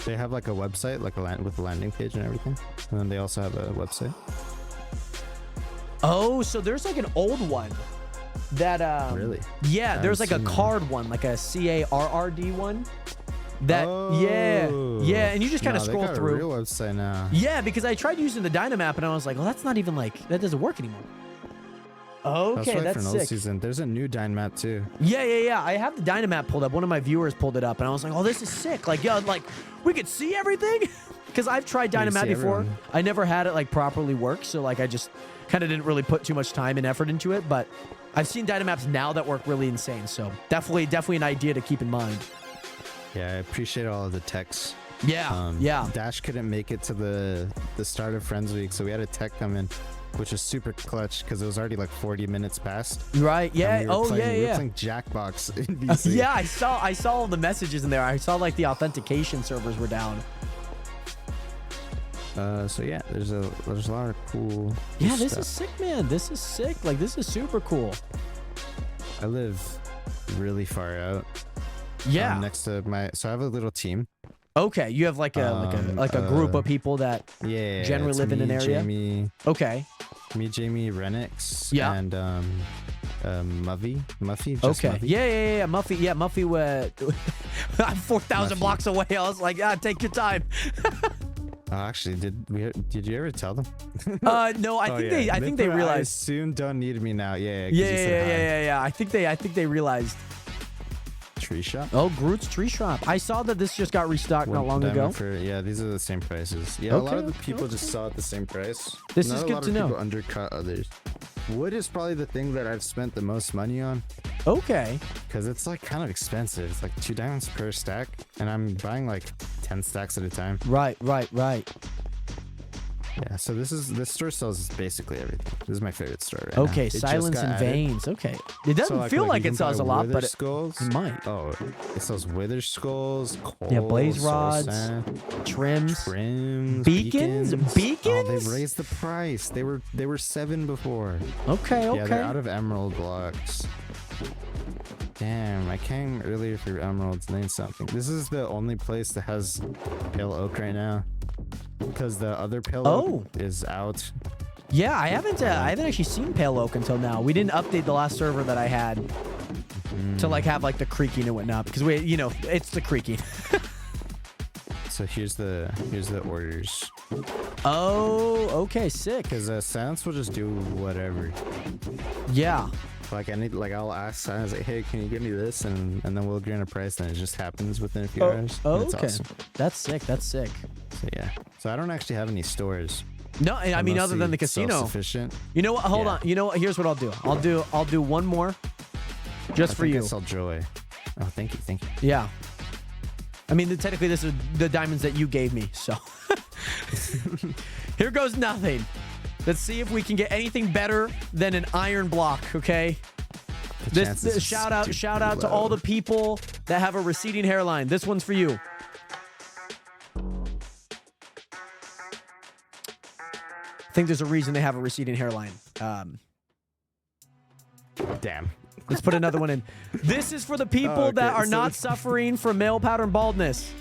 They have like a website, like with a landing page and everything, and then they also have a website. Oh, so there's like an old one that Really? Yeah, there's like a seen that. card one, like a CARRD one. That Oh. yeah, and you just kind of No, scroll they got through. a real website now. Yeah, because I tried using the Dynamap and I was like, well, that's not even like that doesn't work anymore. Okay, That's that's for another sick. season. There's a new Dynamap too. Yeah. I have the Dynamap pulled up. One of my viewers pulled it up, and I was like, "Oh, this is sick! Like, yeah, like we could see everything." Because I've tried Yeah, you Dynamap see before. everyone. I never had it like properly work, so like I just kind of didn't really put too much time and effort into it. But I've seen Dynamaps now that work really insane. So definitely an idea to keep in mind. Yeah, I appreciate all of the techs. Yeah, yeah. Dash couldn't make it to the start of Friends Week, so we had a tech come in, which is super clutch because it was already like 40 minutes past. Right? And Yeah. we were Oh, playing, we were yeah. playing Jackbox in BC. Yeah, I saw all the messages in there. I saw like the authentication servers were down. So yeah, there's a lot of cool. Yeah, this stuff. is sick, man. This is sick. Like this is super cool. I live really far out. Yeah. Next to so I have a little team. Okay, you have like a group of people that Yeah. generally it's live in me, an area? Jamie, okay. Jamie Renix. Yeah. And Muffy. Just Okay. Muffy. Yeah. Muffy. I'm 4,000 Muffy. blocks away. I was like, take your time. Oh, actually, did you ever tell them? No, I think they put, realized. I soon don't need me now. Yeah. 'cause Yeah, you said hi. yeah. I think they realized. Tree shop. Oh, Groot's Tree Shop. I saw that this just got restocked not long ago. Yeah, these are the same prices. Yeah, a lot of the Okay, people just saw it the same price. This Not is a good lot to of know. people undercut others. Wood is probably the thing that I've spent the most money on Okay. because it's like kind of expensive. It's like 2 diamonds per stack, and I'm buying like 10 stacks at a time. Right. Yeah, so this store sells basically everything. This is my favorite store right now. Okay, It just Silence got and added. Veins. Okay. It doesn't So, feel like you it can sells buy a lot, wither but it skulls. might. Oh, it sells wither skulls, coal, Yeah, blaze soul rods, sand, trims. trims, Beacons? Oh, Beacons? they've raised the price. They were 7 before. Okay. Yeah, they're out of emerald blocks. Damn, I came earlier for emeralds. Name something. This is the only place that has pale oak right now, because the other pale oak is out. Yeah, I haven't actually seen pale oak until now. We didn't update the last server that I had to like have like the creaking and whatnot, because we, you know, it's the creaking. So here's the orders. Oh, okay, sick. Because Silence will just do whatever. Yeah. Like I'll ask Silence, like, hey, can you give me this, and then we'll agree on a price, and it just happens within a few hours. Oh, It's okay. awesome. That's sick. That's sick. So yeah. So I don't actually have any stores. No, I mean other than the casino. Self-sufficient. You know what? Hold on. You know what? Here's what I'll do. I'll do one more, just for you. I sell joy. Oh, thank you. Yeah. I mean, technically, this is the diamonds that you gave me. So here goes nothing. Let's see if we can get anything better than an iron block. Okay. This shout out to all the people that have a receding hairline. This one's for you. I think there's a reason they have a receding hairline. Damn. Let's put another one in. This is for the people that are not suffering from male pattern baldness.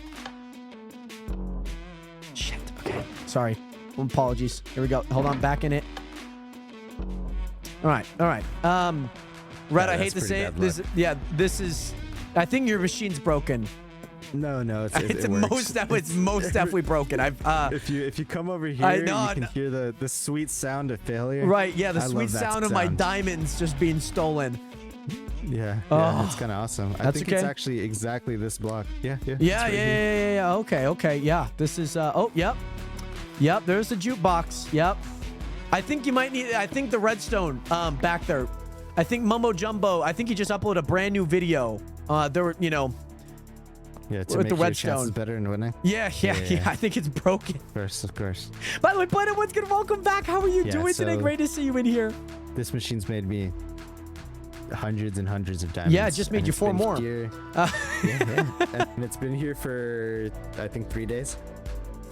Shit. Okay. Sorry. Apologies. Here we go. Hold on. Back in it. All right. Red, I hate to say it. This is. I think your machine's broken. No, It's most definitely broken. If you come over here, you can hear the sweet sound of failure. Right, yeah, the sweet sound of my diamonds just being stolen. Yeah, it's kind of awesome. I think it's actually exactly this block. Yeah. Okay, yeah. This is yep. There's the jukebox. Yep. I think you might need. I think the redstone back there. I think Mumbo Jumbo. I think he just uploaded a brand new video. There were, Yeah, to with make the your chances redstone better in winning. Yeah. I think it's broken. Of course. By the way, Planet One's good. Welcome back. How are you doing today? Great to see you in here. This machine's made me hundreds and hundreds of diamonds. Yeah, it just made you 4 more. And it's been here for, I think, 3 days.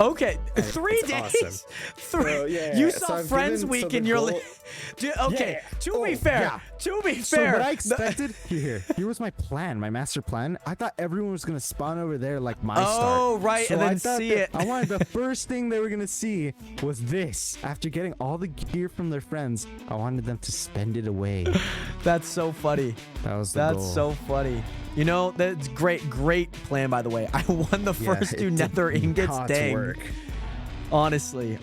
Okay, 3 days. Awesome. You saw Friends Week and you're like, okay. To be fair, So what I expected here was my plan, my master plan. I thought everyone was gonna spawn over there like my start. Oh, right, so and then I thought see it. I wanted the first thing they were gonna see was this. After getting all the gear from their friends, I wanted them to spend it away. That's so funny. That was the goal. That's so funny. You know, that's great plan, by the way. I won the first 2 nether ingots. Dang. Work. Honestly.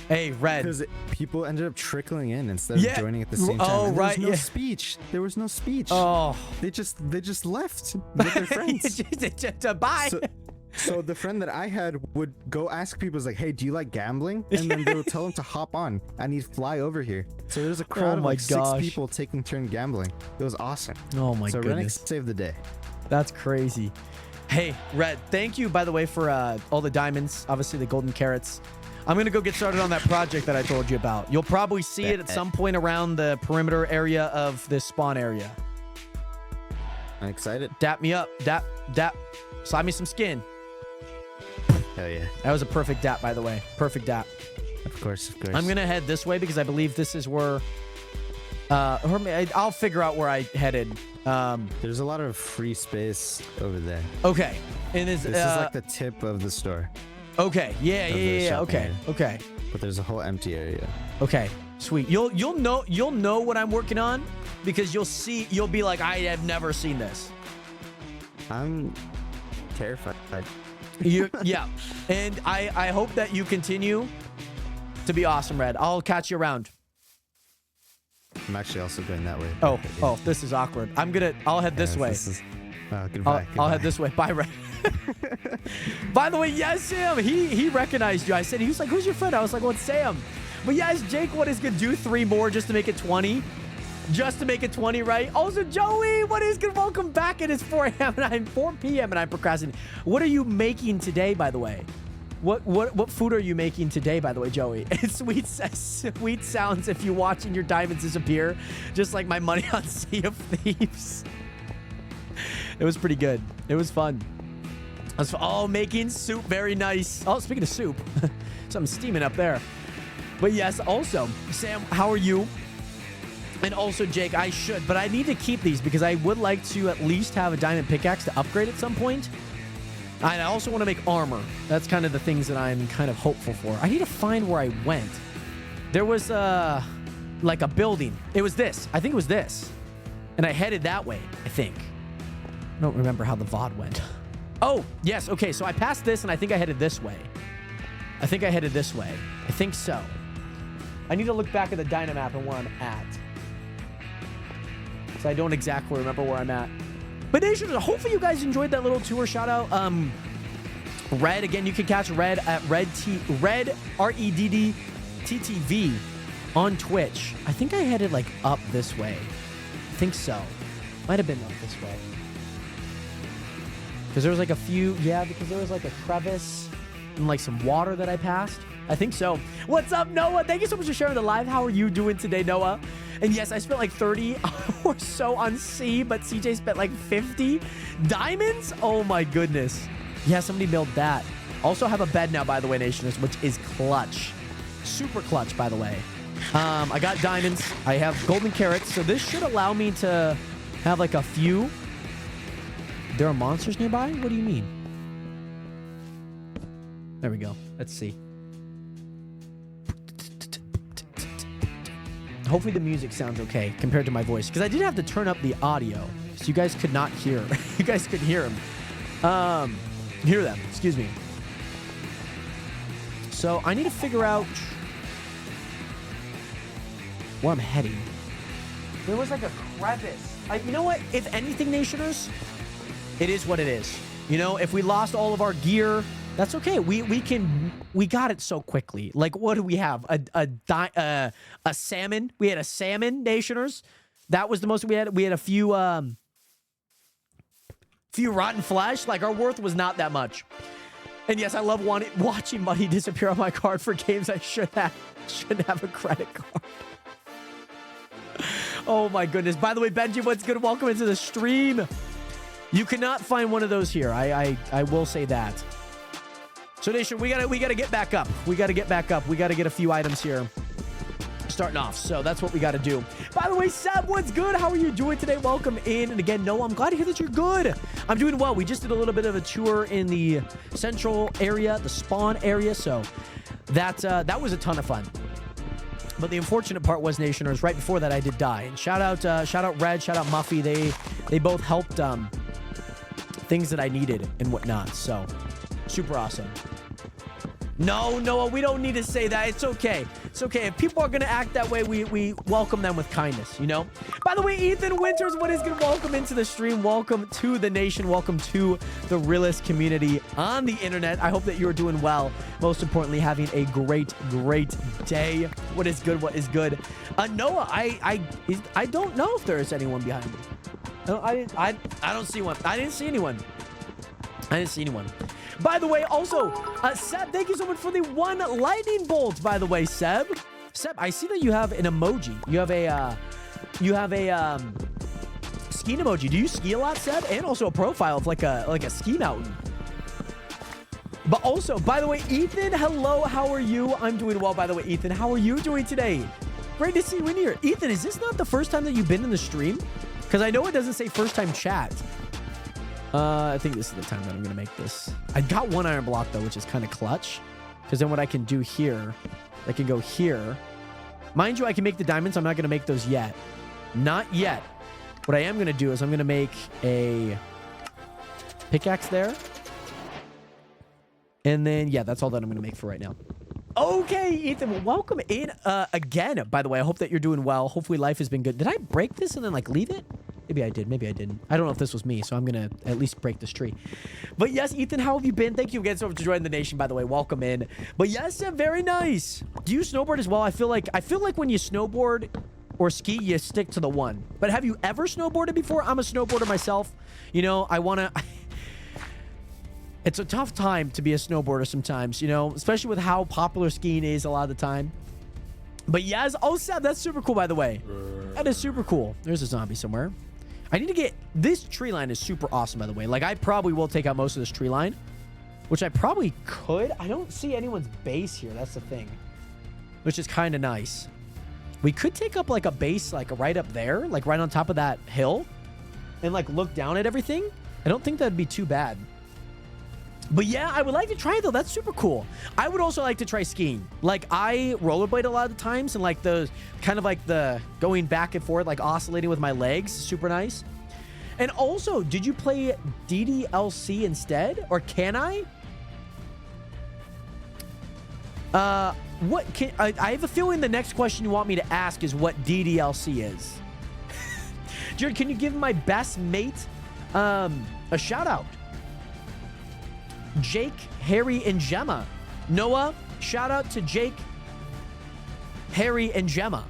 Hey, Red. Because people ended up trickling in instead of joining at the same time. Oh, and right. There was no speech. There was no speech. Oh. They just left with their friends. Bye. So the friend that I had would go ask people, like, hey, do you like gambling? And then they would tell him to hop on and he'd fly over here. So there's a crowd of like 6 people taking turn gambling. It was awesome. Oh my goodness. Renix saved the day. That's crazy. Hey, Red, thank you, by the way, for all the diamonds, obviously the golden carrots. I'm going to go get started on that project that I told you about. You'll probably see it at some point around the perimeter area of this spawn area. I'm excited. Dap me up. Dap. Slide me some skin. Hell yeah. That was a perfect dap, by the way. Perfect dap. Of course. I'm going to head this way because I believe this is where... I'll figure out where I headed. There's a lot of free space over there. Okay. And this is like the tip of the store. Okay. Yeah. Okay. But there's a whole empty area. Okay. Sweet. You'll know what I'm working on because you'll be like, I have never seen this. I'm terrified. Yeah. And I hope that you continue to be awesome, Red. I'll catch you around. I'm actually also going that way. Oh, this is awkward. I'll head this way. Goodbye. I'll head this way. Bye, Red. By the way, yes, Sam. He recognized you. I said, he was like, who's your friend? I was like, well, it's Sam. But yes, Jake, what is good? Do 3 more just to make it 20. Just to make it 20, right? Also, Joey, what is good? Welcome back. It is 4 p.m. and I'm procrastinating. What are you making today, by the way? What food are you making today, by the way, Joey? It's sweet sounds if you watching your diamonds disappear, just like my money on Sea of Thieves. It was pretty good. It was fun. Making soup, very nice. Oh, speaking of soup, something steaming up there. But yes, also, Sam, how are you? And also, Jake, I should, but I need to keep these because I would like to at least have a diamond pickaxe to upgrade at some point. And I also want to make armor. That's kind of the things that I'm kind of hopeful for. I need to find where I went. There was like a building. It was this. I think it was this. And I headed that way, I think. I don't remember how the VOD went. Oh, yes. Okay, so I passed this, and I think I headed this way. I think I headed this way. I think so. I need to look back at the Dynamap and where I'm at. So I don't exactly remember where I'm at. But hopefully you guys enjoyed that little tour. Shout out Red. Again, you can catch Red at Red REDDTTV on Twitch. I think I headed like up this way. I think so. Might have been up this way. Because there was like a few, yeah, because there was like a crevice and like some water that I passed. I think so. What's up, Noah? Thank you so much for sharing the live. How are you doing today, Noah? And yes, I spent like 30 or so on C, but CJ spent like 50 diamonds. Oh my goodness. Yeah, somebody built that. Also have a bed now, by the way, Nationers, which is clutch. Super clutch, by the way. I got diamonds. I have golden carrots. So this should allow me to have like a few. There are monsters nearby? What do you mean? There we go. Let's see. Hopefully the music sounds okay compared to my voice, because I did have to turn up the audio so you guys could not hear. You guys could hear them. Hear them. Excuse me. So I need to figure out where I'm heading. There was like a crevice. You know what? If anything, Nationers, it is what it is. You know, if we lost all of our gear, that's okay. We got it so quickly. Like, what do we have? A salmon. We had a salmon, Nationers. That was the most we had. We had a few rotten flesh. Like, our worth was not that much. And yes, I love watching money disappear on my card for games I shouldn't have a credit card. Oh my goodness. By the way, Benji, what's good? Welcome into the stream. You cannot find one of those here. I will say that. So Nation, we gotta get back up. We gotta get back up. We gotta get a few items here starting off. So that's what we gotta do. By the way, Seb, what's good? How are you doing today? Welcome in. And again, Noah, I'm glad to hear that you're good. I'm doing well. We just did a little bit of a tour in the central area, the spawn area. So that was a ton of fun. But the unfortunate part was, Nationers, right before that I did die. And shout out Red, shout out Muffy. They both helped things that I needed and whatnot. So super awesome. No, Noah, we don't need to say that. It's okay. It's okay. If people are going to act that way, we welcome them with kindness, you know? By the way, Ethan Winters, what is good? Welcome into the stream. Welcome to the nation. Welcome to the realist community on the internet. I hope that you're doing well. Most importantly, having a great, great day. What is good? What is good? Noah, I don't know if there is anyone behind me. I don't see one. I didn't see anyone. By the way, also, Seb, thank you so much for the 1 lightning bolt, by the way, Seb. Seb, I see that you have an emoji. You have a skiing emoji. Do you ski a lot, Seb? And also a profile of like a ski mountain. But also, by the way, Ethan, hello, how are you? I'm doing well, by the way, Ethan. How are you doing today? Great to see you in here. Ethan, is this not the first time that you've been in the stream? Because I know it doesn't say first time chat. I think this is the time that I'm going to make this. I got 1 iron block, though, which is kind of clutch. Because then what I can do here, I can go here. Mind you, I can make the diamonds. I'm not going to make those yet. Not yet. What I am going to do is I'm going to make a pickaxe there. And then, yeah, that's all that I'm going to make for right now. Okay, Ethan, welcome in again. By the way, I hope that you're doing well. Hopefully life has been good. Did I break this and then, like, leave it? Maybe I did. Maybe I didn't. I don't know if this was me, so I'm going to at least break this tree. But yes, Ethan, how have you been? Thank you again so much for joining the nation, by the way. Welcome in. But yes, very nice. Do you snowboard as well? I feel like when you snowboard or ski, you stick to the one. But have you ever snowboarded before? I'm a snowboarder myself. You know, I want to... It's a tough time to be a snowboarder sometimes, you know, especially with how popular skiing is a lot of the time. But yes, oh, Seb, that's super cool, by the way. That is super cool. There's a zombie somewhere. I need to get... This tree line is super awesome, by the way. Like, I probably will take out most of this tree line, which I probably could. I don't see anyone's base here. That's the thing, which is kind of nice. We could take up like a base like right up there, like right on top of that hill, and like look down at everything. I don't think that'd be too bad. But yeah, I would like to try it though. That's super cool. I would also like to try skiing. Like I rollerblade a lot of the times, and like the kind of like the going back and forth, like oscillating with my legs, super nice. And also, did you play DDLC instead, or can I? What can I have a feeling the next question you want me to ask is what DDLC is. Jared, can you give my best mate a shout out? Jake, Harry, and Gemma. Noah, shout out to Jake, Harry, and Gemma.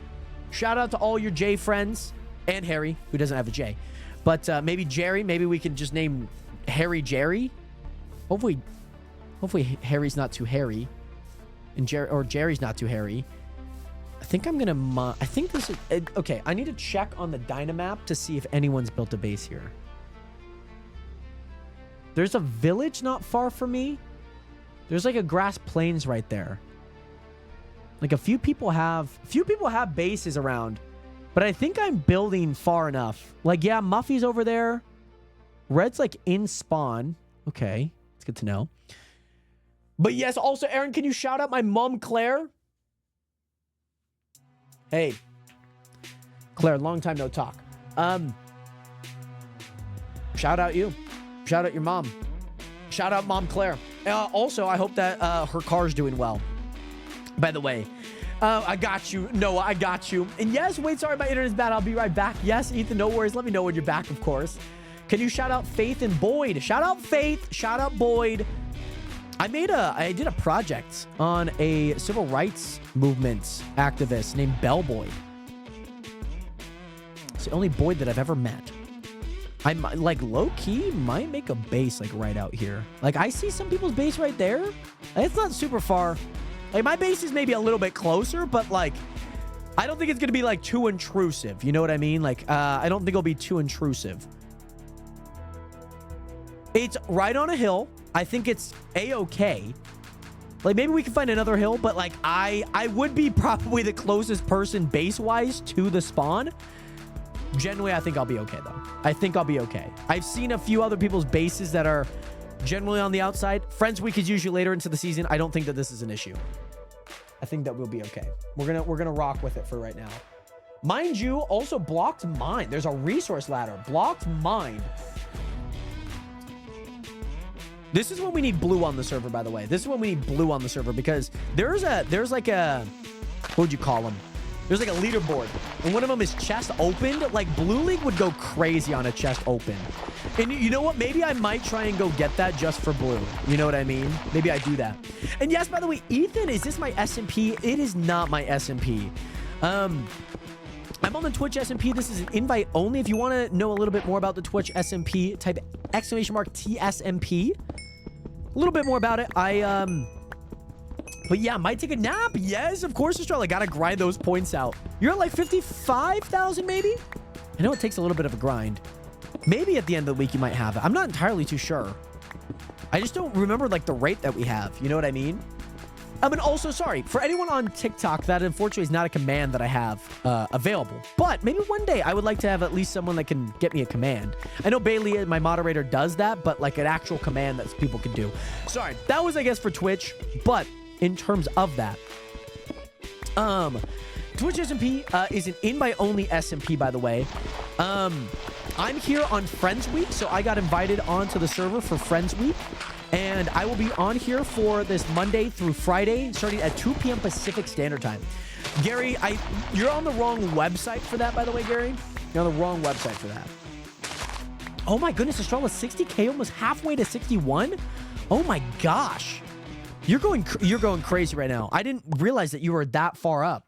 Shout out to all your J friends and Harry, who doesn't have a J. But maybe Jerry. Maybe we can just name Harry Jerry. Hopefully Harry's not too hairy. And Jerry's not too hairy. I think I'm gonna. I think this is okay. I need to check on the Dynamap to see if anyone's built a base here. There's a village not far from me. There's like a grass plains right there. Like a few people have bases around, but I think I'm building far enough. Like yeah, Muffy's over there. Red's like in spawn. Okay, it's good to know. But yes, also, Aaron, can you shout out my mom, Claire? Hey. Claire, long time no talk. Shout out you. Shout out your mom. Shout out Mom Claire. Also, I hope that her car's doing well. By the way. I got you. Noah, I got you. And yes, wait, sorry, my internet's bad. I'll be right back. Yes, Ethan, no worries. Let me know when you're back, of course. Can you shout out Faith and Boyd? Shout out Faith. Shout out Boyd. I did a project on a civil rights movement activist named Bell Boyd. It's the only Boyd that I've ever met. I'm like low-key might make a base like right out here. Like I see some people's base right there. It's not super far. Like my base is maybe a little bit closer, but like I don't think it's gonna be like too intrusive. You know what I mean? Like I don't think it'll be too intrusive. It's right on a hill. I think it's a-okay. Like maybe we can find another hill, but like I would be probably the closest person base-wise to the spawn. Generally, I think I'll be okay though. I think I'll be okay. I've seen a few other people's bases that are generally on the outside. Friends Week is usually later into the season. I don't think that this is an issue. I think that we'll be okay. We're gonna rock with it for right now. Mind you, also blocked mine. There's a resource ladder. Blocked mine. This is when we need blue on the server, by the way. This is when we need blue on the server because there's like a, what would you call them? There's like a leaderboard, and one of them is chest opened. Like Blue League would go crazy on a chest open. And you know what? Maybe I might try and go get that just for blue. You know what I mean? Maybe I do that. And yes, by the way, Ethan, is this my SMP? It is not my SMP. I'm on the Twitch SMP. This is an invite only. If you want to know a little bit more about the Twitch SMP, type !TSMP. A little bit more about it. But yeah, might take a nap. Yes, of course, Estrella. Gotta grind those points out. You're at like 55,000 maybe? I know it takes a little bit of a grind. Maybe at the end of the week you might have it. I'm not entirely too sure. I just don't remember like the rate that we have. You know what I mean? And also, sorry, for anyone on TikTok, that unfortunately is not a command that I have available. But maybe one day I would like to have at least someone that can get me a command. I know Bailey, my moderator, does that, but like an actual command that people can do. Sorry, that was, I guess, for Twitch. But in terms of that, Twitch SMP is an invite-only SMP, by the way. I'm here on Friends Week, so I got invited onto the server for Friends Week. And I will be on here for this Monday through Friday, starting at 2 p.m. Pacific Standard Time. Gary, you're on the wrong website for that, by the way, Gary. You're on the wrong website for that. Oh my goodness, Estrella, 60K, almost halfway to 61? Oh my gosh. You're going crazy right now. I didn't realize that you were that far up.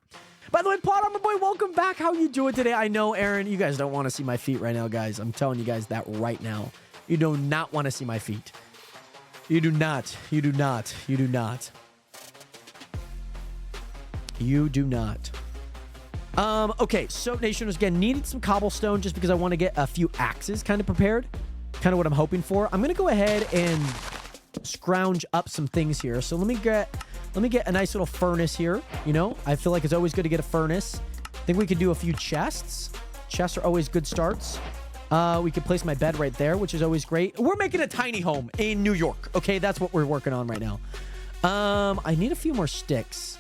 By the way, Plot Armor Boy, welcome back. How you doing today? I know, Aaron, you guys don't want to see my feet right now, guys. I'm telling you guys that right now. You do not want to see my feet. You do not. You do not. You do not. You do not. Okay, so Nationers, again, needed some cobblestone just because I want to get a few axes kind of prepared. Kind of what I'm hoping for. I'm going to go ahead and scrounge up some things here. So let me get a nice little furnace here. You know, I feel like it's always good to get a furnace. think we could do a few chests. Chests are always good starts. We could place my bed right there, which is always great. We're making a tiny home in New York. Okay, that's what we're working on right now. I need a few more sticks.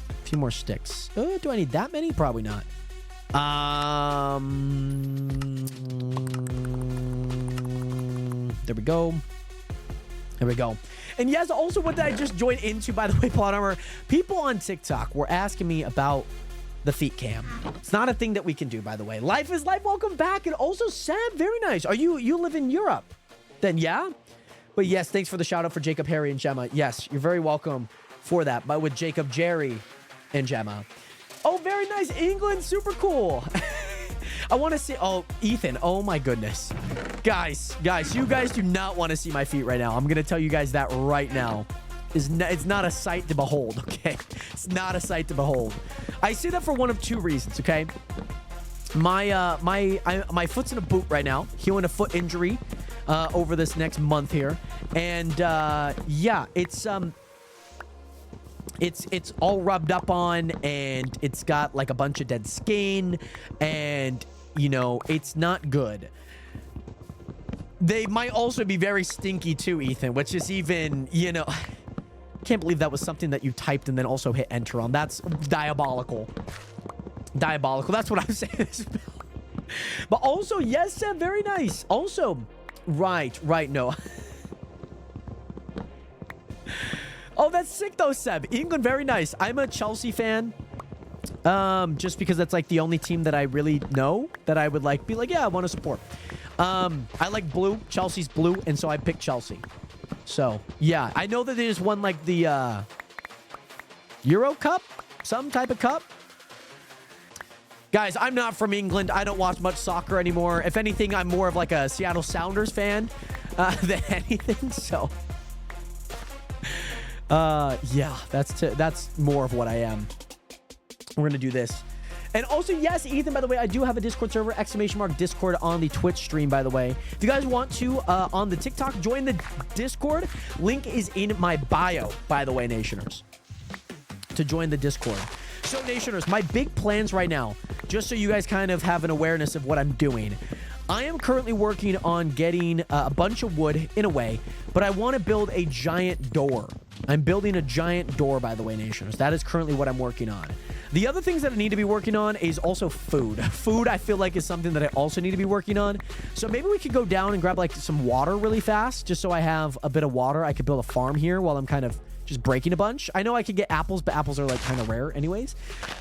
A few more sticks. Do I need that many? Probably not. There we go. There we go. And yes, also what did I just join into, by the way, Plot Armor? People on TikTok were asking me about the feet cam. It's not a thing that we can do, by the way. Life is life. Welcome back. And also, Sam, very nice. You live in Europe? Then yeah. But yes, thanks for the shout out for Jacob, Harry, and Gemma. Yes, you're very welcome for that. But with Jacob, Jerry, and Gemma. Oh, very nice. England, super cool. I want to see. Oh, Ethan. Oh my goodness, guys, you guys do not want to see my feet right now. I'm gonna tell you guys that right now. It's not a sight to behold. Okay, it's not a sight to behold. I say that for one of two reasons. Okay, my foot's in a boot right now, healing a foot injury over this next month here, and yeah, it's all rubbed up on, and it's got like a bunch of dead skin, and you know, it's not good. They might also be very stinky too, Ethan, which is even, you know, can't believe that was something that you typed and then also hit enter on. That's diabolical. Diabolical. That's what I'm saying. But also, yes, Sam, very nice. Also, right, no. Oh, that's sick though, Seb. England, very nice. I'm a Chelsea fan. Just because that's like the only team that I really know that I would like be like, yeah, I want to support. I like blue. Chelsea's blue, and so I picked Chelsea. So yeah, I know that they just won like the Euro Cup, some type of cup. Guys, I'm not from England. I don't watch much soccer anymore. If anything, I'm more of like a Seattle Sounders fan than anything. So yeah, that's more of what I am. We're gonna do this. And also, yes, Ethan, by the way, I do have a Discord server, !Discord on the Twitch stream, by the way. If you guys want to, on the TikTok, join the Discord. Link is in my bio, by the way, Nationers, to join the Discord. So, Nationers, my big plans right now, just so you guys kind of have an awareness of what I'm doing. I am currently working on getting a bunch of wood in a way, but I want to build a giant door. I'm building a giant door, by the way, Nationers. That is currently what I'm working on. The other things that I need to be working on is also food. Food, I feel like, is something that I also need to be working on. So maybe we could go down and grab like some water really fast, just so I have a bit of water. I could build a farm here while I'm kind of just breaking a bunch. I know I could get apples, but apples are like kind of rare anyways.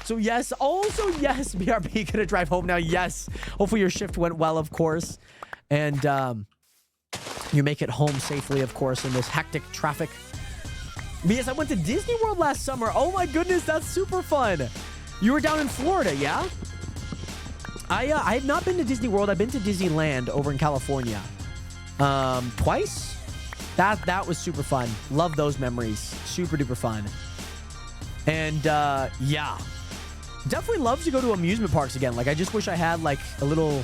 So yes, also yes, BRB gonna drive home now. Yes, hopefully your shift went well, of course, and you make it home safely, of course, in this hectic traffic. But yes, I went to Disney World last summer. Oh my goodness, that's super fun. You were down in Florida, yeah? I have not been to Disney World. I've been to Disneyland over in California. Twice? That was super fun. Love those memories. Super duper fun. And yeah. Definitely love to go to amusement parks again. Like, I just wish I had like a little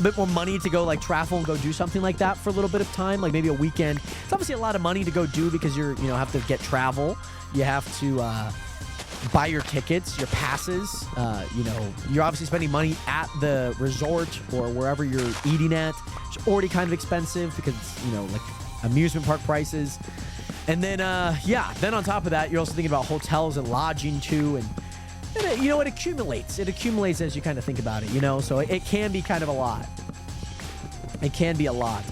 bit more money to go like travel and go do something like that for a little bit of time, like maybe a weekend. It's obviously a lot of money to go do because you have to get travel. You have to buy your tickets, your passes. You're obviously spending money at the resort or wherever you're eating at. It's already kind of expensive because it's, like amusement park prices. And then, then on top of that, you're also thinking about hotels and lodging too. And it accumulates. It accumulates as you kind of think about it, So it can be kind of a lot. It can be a lot.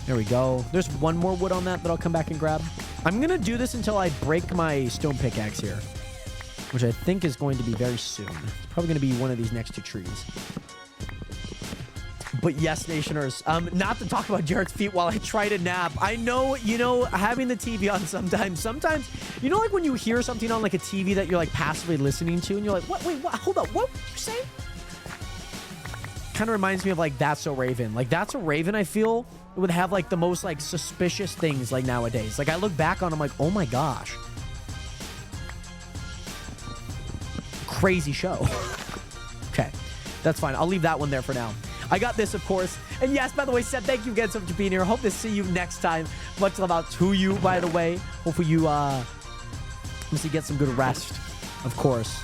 There we go. There's one more wood on that I'll come back and grab. I'm going to do this until I break my stone pickaxe here, which I think is going to be very soon. It's probably going to be one of these next two trees. But yes, Nationers, not to talk about Jared's feet while I try to nap. I know, having the TV on sometimes, like when you hear something on like a TV that you're like passively listening to and you're like, what, wait, what, hold up, what did you say? Kind of reminds me of like That's So Raven. Like That's So Raven, I feel, would have like the most like suspicious things like nowadays. Like I look back on, I'm like, oh my gosh. Crazy show. Okay, that's fine. I'll leave that one there for now. I got this, of course. And yes, by the way, Seth, thank you again so much for being here. Hope to see you next time. Much love out to you, by the way. Hopefully you, obviously get some good rest, of course.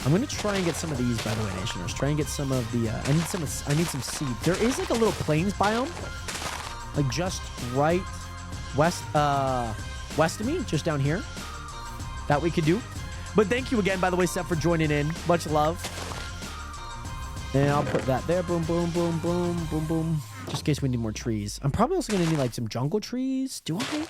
I'm gonna try and get some of these, by the way, Nationers. Try and get some of the. I need some seeds. There is like a little plains biome, like just right west of me, just down here, that we could do. But thank you again, by the way, Seth, for joining in. Much love. And I'll put that there. Boom, boom, boom, boom, boom, boom. Just in case we need more trees. I'm probably also gonna need like some jungle trees. Do I?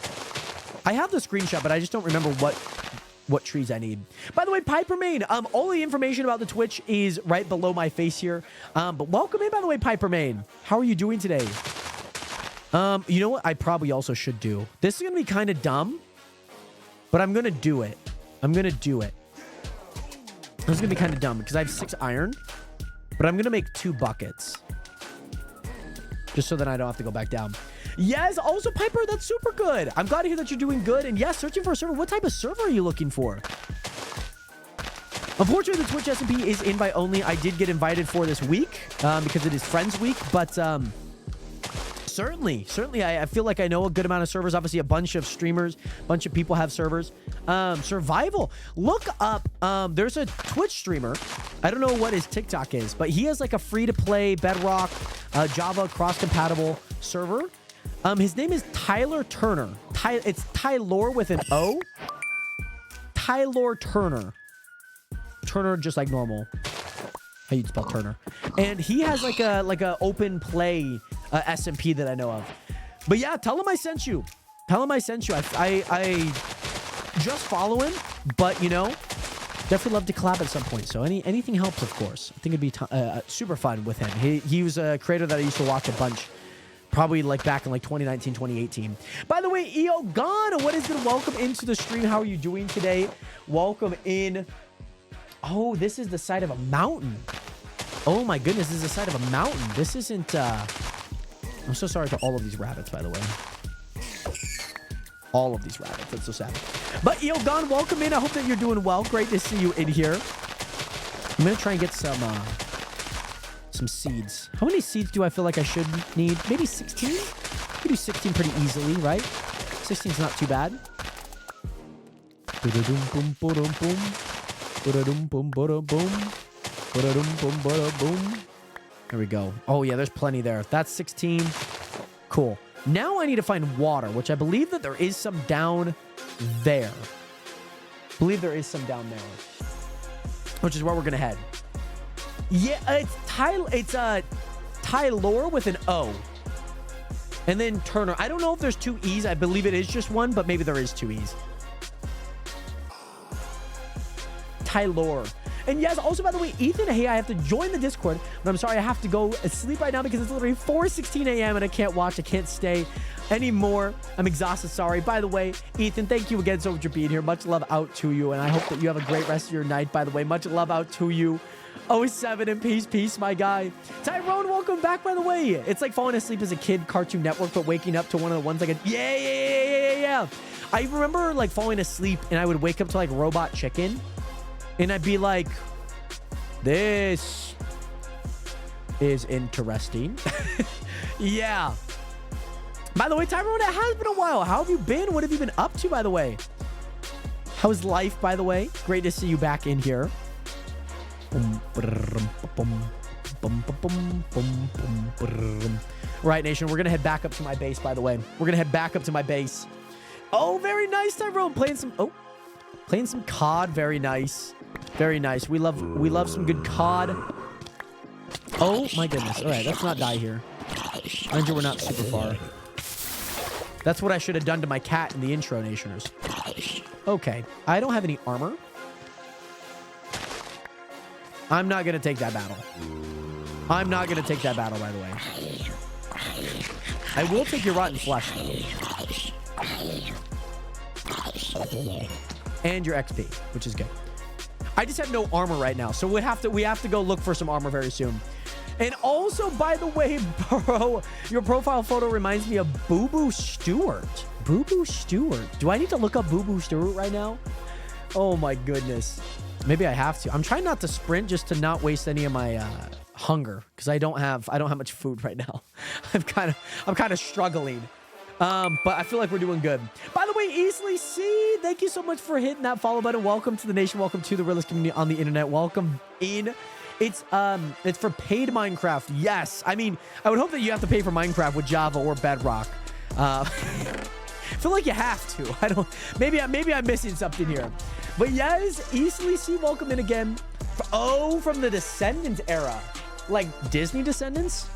I have the screenshot, but I just don't remember what trees I need. By the way, Piper Main, all the information about the Twitch is right below my face here. But welcome in, by the way, Piper Main. How are you doing today? You know what I probably also should do? This is going to be kind of dumb, but I'm going to do it. I'm going to do it. This is going to be kind of dumb because I have 6 iron, but I'm going to make 2 buckets. Just so that I don't have to go back down. Yes, also, Piper, that's super good. I'm glad to hear that you're doing good. And yes, searching for a server. What type of server are you looking for? Unfortunately, the Twitch SMP is invite only. I did get invited for this week because it is Friends Week. But certainly, I feel like I know a good amount of servers. Obviously, a bunch of streamers, a bunch of people have servers. Survival. Look up. There's a Twitch streamer. I don't know what his TikTok is, but he has like a free-to-play Bedrock Java cross-compatible server. His name is Tyler Turner. It's Tyler with an O. Tyler Turner. Turner just like normal. How you'd spell Turner. And he has like a open play SMP that I know of. But yeah, tell him I sent you. Tell him I sent you. I just follow him, but you know, definitely love to collab at some point. So anything helps, of course. I think it'd be super fun with him. He was a creator that I used to watch a bunch. Probably like back in like 2019, 2018. By the way, EO Gone, what is good? Welcome into the stream. How are you doing today? Welcome in. Oh, this is the side of a mountain. Oh my goodness, this is the side of a mountain. This isn't, I'm so sorry to all of these rabbits, by the way. All of these rabbits, that's so sad. But EO Gone, welcome in. I hope that you're doing well. Great to see you in here. I'm gonna try and get some seeds. How many seeds do I feel like I should need? Maybe 16? We could do 16 pretty easily, right? 16 is not too bad. There we go. Oh yeah, there's plenty there. That's 16. Cool. Now I need to find water, which I believe that there is some down there. Which is where we're gonna head. Yeah, it's Tyler with an O. And then Turner. I don't know if there's 2 E's. I believe it is just one, but maybe there is 2 E's. Tyler. And yes, also, by the way, Ethan, hey, I have to join the Discord, but I'm sorry, I have to go sleep right now because it's literally 4:16 a.m. and I can't watch. I can't stay anymore. I'm exhausted. Sorry. By the way, Ethan, thank you again so much for being here. Much love out to you, and I hope that you have a great rest of your night, by the way. Much love out to you. 07 and peace, my guy. Tyrone, welcome back, by the way. It's like falling asleep as a kid, Cartoon Network, but waking up to one of the ones like a yeah. I remember like falling asleep and I would wake up to like Robot Chicken and I'd be like, this is interesting. Yeah. By the way, Tyrone, it has been a while. How have you been? What have you been up to, by the way? How's life, by the way? Great to see you back in here. Right, Nation, we're gonna head back up to my base, by the way. We're gonna head back up to my base. Oh, very nice, Tyrone. Playing some COD. Very nice. Very nice. We love some good COD. Oh my goodness. All right, let's not die here. Mind you, we're not super far. That's what I should have done to my cat in the intro, Nationers. Okay, I don't have any armor. I'm not gonna take that battle. I'm not gonna take that battle, by the way. I will take your rotten flesh, though. And your XP, which is good. I just have no armor right now, so we have to go look for some armor very soon. And also, by the way, bro, your profile photo reminds me of Boo Boo Stewart. Boo Boo Stewart. Do I need to look up Boo Boo Stewart right now? Oh my goodness. Maybe I have to. I'm trying not to sprint just to not waste any of my hunger because I don't have much food right now. I'm kind of struggling. But I feel like we're doing good. By the way, Easily C, thank you so much for hitting that follow button. Welcome to the nation. Welcome to the realest community on the internet. Welcome in. It's for paid Minecraft. Yes. I mean, I would hope that you have to pay for Minecraft with Java or Bedrock. I feel like you have to. I don't. Maybe I'm missing something here. But yes, Easily C, welcome in again. Oh, from the Descendants era, like Disney Descendants.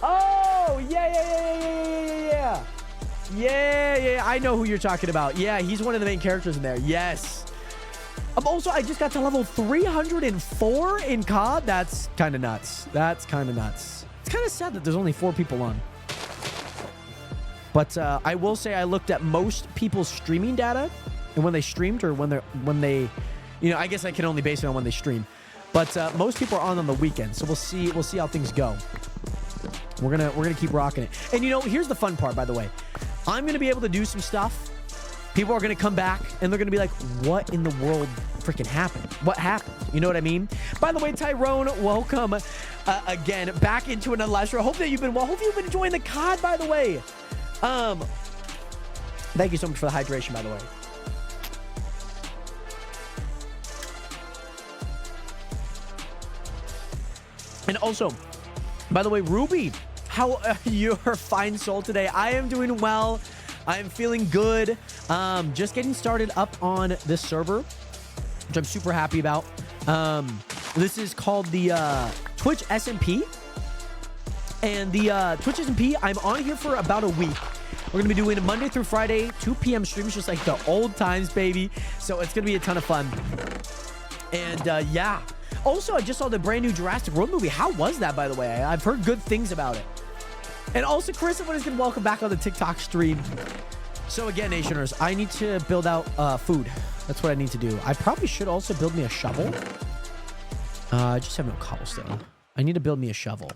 Oh, yeah. I know who you're talking about. Yeah, he's one of the main characters in there. Yes. Also, I just got to level 304 in COD. That's kind of nuts. It's kind of sad that there's only 4 people on. But I will say I looked at most people's streaming data and when they streamed or when they, you know, I guess I can only base it on when they stream. But most people are on the weekend, so we'll see how things go. We're gonna keep rocking it. And you know, here's the fun part, by the way. I'm gonna be able to do some stuff. People are gonna come back and they're gonna be like, what in the world freaking happened? What happened? You know what I mean? By the way, Tyrone, welcome again back into another live stream. Hope that you've been well. Hope you've been enjoying the COD, by the way. Thank you so much for the hydration, by the way. And also, by the way, Ruby, how are your fine soul today? I am doing well. I am feeling good. Just getting started up on this server, which I'm super happy about. This is called the Twitch SMP. And the Twitch SMP, I'm on here for about a week. We're going to be doing a Monday through Friday, 2 p.m. streams, just like the old times, baby. So it's going to be a ton of fun. And yeah. Also, I just saw the brand new Jurassic World movie. How was that, by the way? I've heard good things about it. And also, Chris, what is going to welcome back on the TikTok stream. So again, Nationers, I need to build out food. That's what I need to do. I probably should also build me a shovel. I just have no cobblestone. I need to build me a shovel.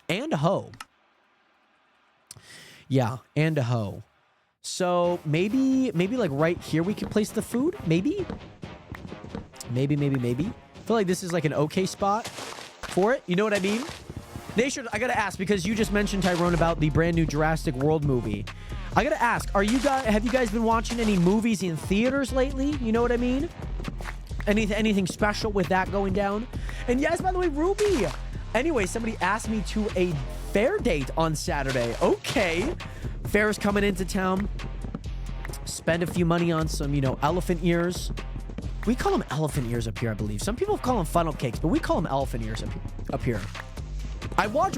And a hoe. Yeah, and a hoe. So maybe like right here we can place the food. Maybe. I feel like this is like an okay spot for it. You know what I mean? Nation, I gotta ask, because you just mentioned, Tyrone, about the brand new Jurassic World movie. I gotta ask, have you guys been watching any movies in theaters lately? You know what I mean? Anything special with that going down? And yes, by the way, Ruby. Anyway, somebody asked me to a fair date on Saturday. Okay. Fair's coming into town. Spend a few money on some, you know, elephant ears. We call them elephant ears up here, I believe. Some people call them funnel cakes, but we call them elephant ears up here.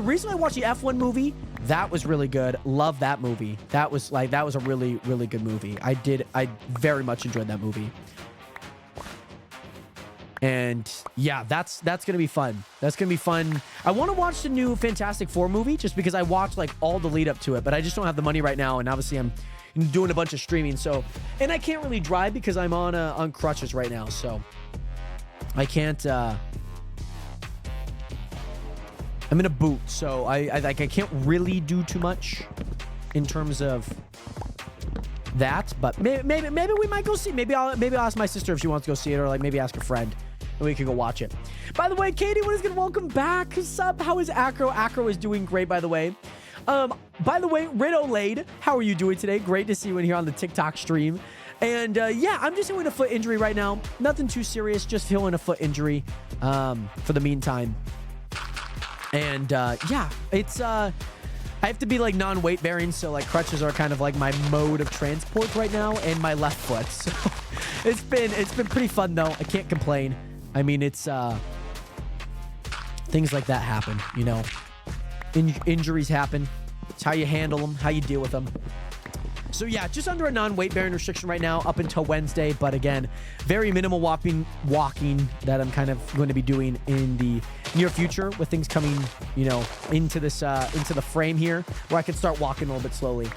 Recently I watched the F1 movie. That was really good. Love that movie. That was a really, really good movie. I very much enjoyed that movie. And yeah, that's gonna be fun. That's gonna be fun. I want to watch the new Fantastic Four movie just because I watched like all the lead up to it, but I just don't have the money right now, and obviously I'm doing a bunch of streaming, so, and I can't really drive because I'm on crutches right now, so I can't. I'm in a boot, so I can't really do too much in terms of that. But maybe we might go see. Maybe I'll ask my sister if she wants to go see it, or like maybe ask a friend and we can go watch it. By the way, Katie, what is good? Welcome back. Sup? How is Acro? Acro is doing great, by the way. By the way, Rido Lade, how are you doing today? Great to see you in here on the TikTok stream. And yeah, I'm just feeling a foot injury right now. Nothing too serious, just feeling a foot injury for the meantime. And yeah, it's I have to be like non-weight bearing, so like crutches are kind of like my mode of transport right now, and my left foot. So it's been pretty fun though. I can't complain. I mean, it's things like that happen, you know. Injuries happen. It's how you handle them, how you deal with them. So yeah, just under a non-weight bearing restriction right now up until Wednesday. But again, very minimal walking that I'm kind of going to be doing in the near future with things coming, you know, into this into the frame here where I can start walking a little bit slowly.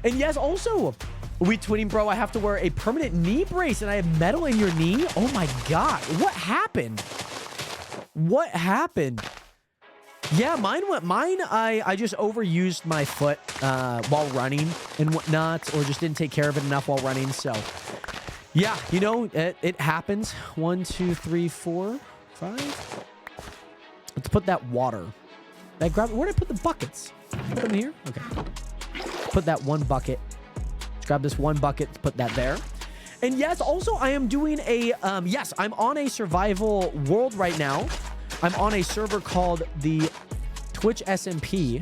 And yes, also, we twinning, bro. I have to wear a permanent knee brace and I have metal in your knee. Oh my God. What happened? What happened? Yeah, mine, I just overused my foot while running and whatnot, or just didn't take care of it enough while running. So, yeah, you know, it happens. 1, 2, 3, 4, 5. Let's put that water. Did I grab, where did I put the buckets? Put them here? Okay. Put that one bucket. Let's grab this one bucket, put that there. And yes, also I am doing a, yes, I'm on a survival world right now. I'm on a server called the Twitch SMP.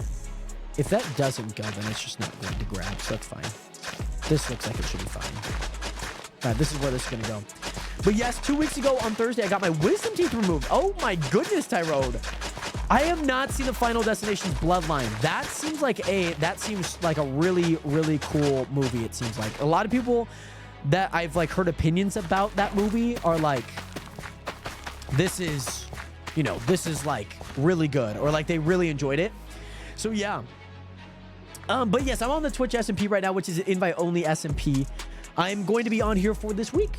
If that doesn't go, then it's just not going to grab, so that's fine. This looks like it should be fine. All right, this is where this is going to go. But yes, 2 weeks ago on Thursday, I got my wisdom teeth removed. Oh my goodness, Tyrone. I have not seen the Final Destination's Bloodline. That seems like a really, really cool movie, it seems like. A lot of people that I've like heard opinions about that movie are like, this is, you know, this is like really good, or like they really enjoyed it. So yeah. But yes, I'm on the Twitch SMP right now, which is an invite-only SMP. I'm going to be on here for this week.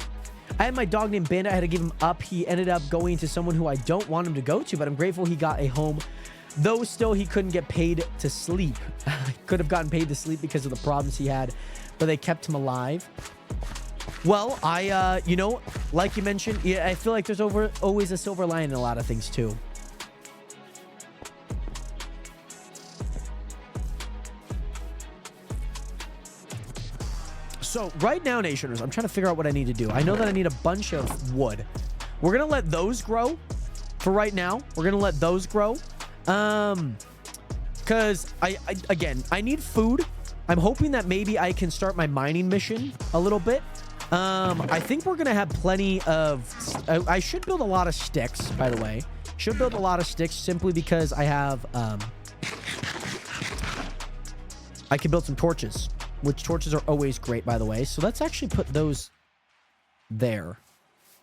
I had my dog named Bandit. I had to give him up. He ended up going to someone who I don't want him to go to, but I'm grateful he got a home. Though still, he couldn't get paid to sleep. Could have gotten paid to sleep because of the problems he had, but they kept him alive. Well, you know, like you mentioned, yeah, I feel like there's always a silver lining in a lot of things too. So right now, Nationers, I'm trying to figure out what I need to do. I know that I need a bunch of wood. We're going to let those grow for right now. We're going to let those grow. Because again, I need food. I'm hoping that maybe I can start my mining mission a little bit. I think we're going to have plenty of... I should build a lot of sticks, by the way. Should build a lot of sticks simply because I have... I can build some torches. Which torches are always great, by the way. So let's actually put those there.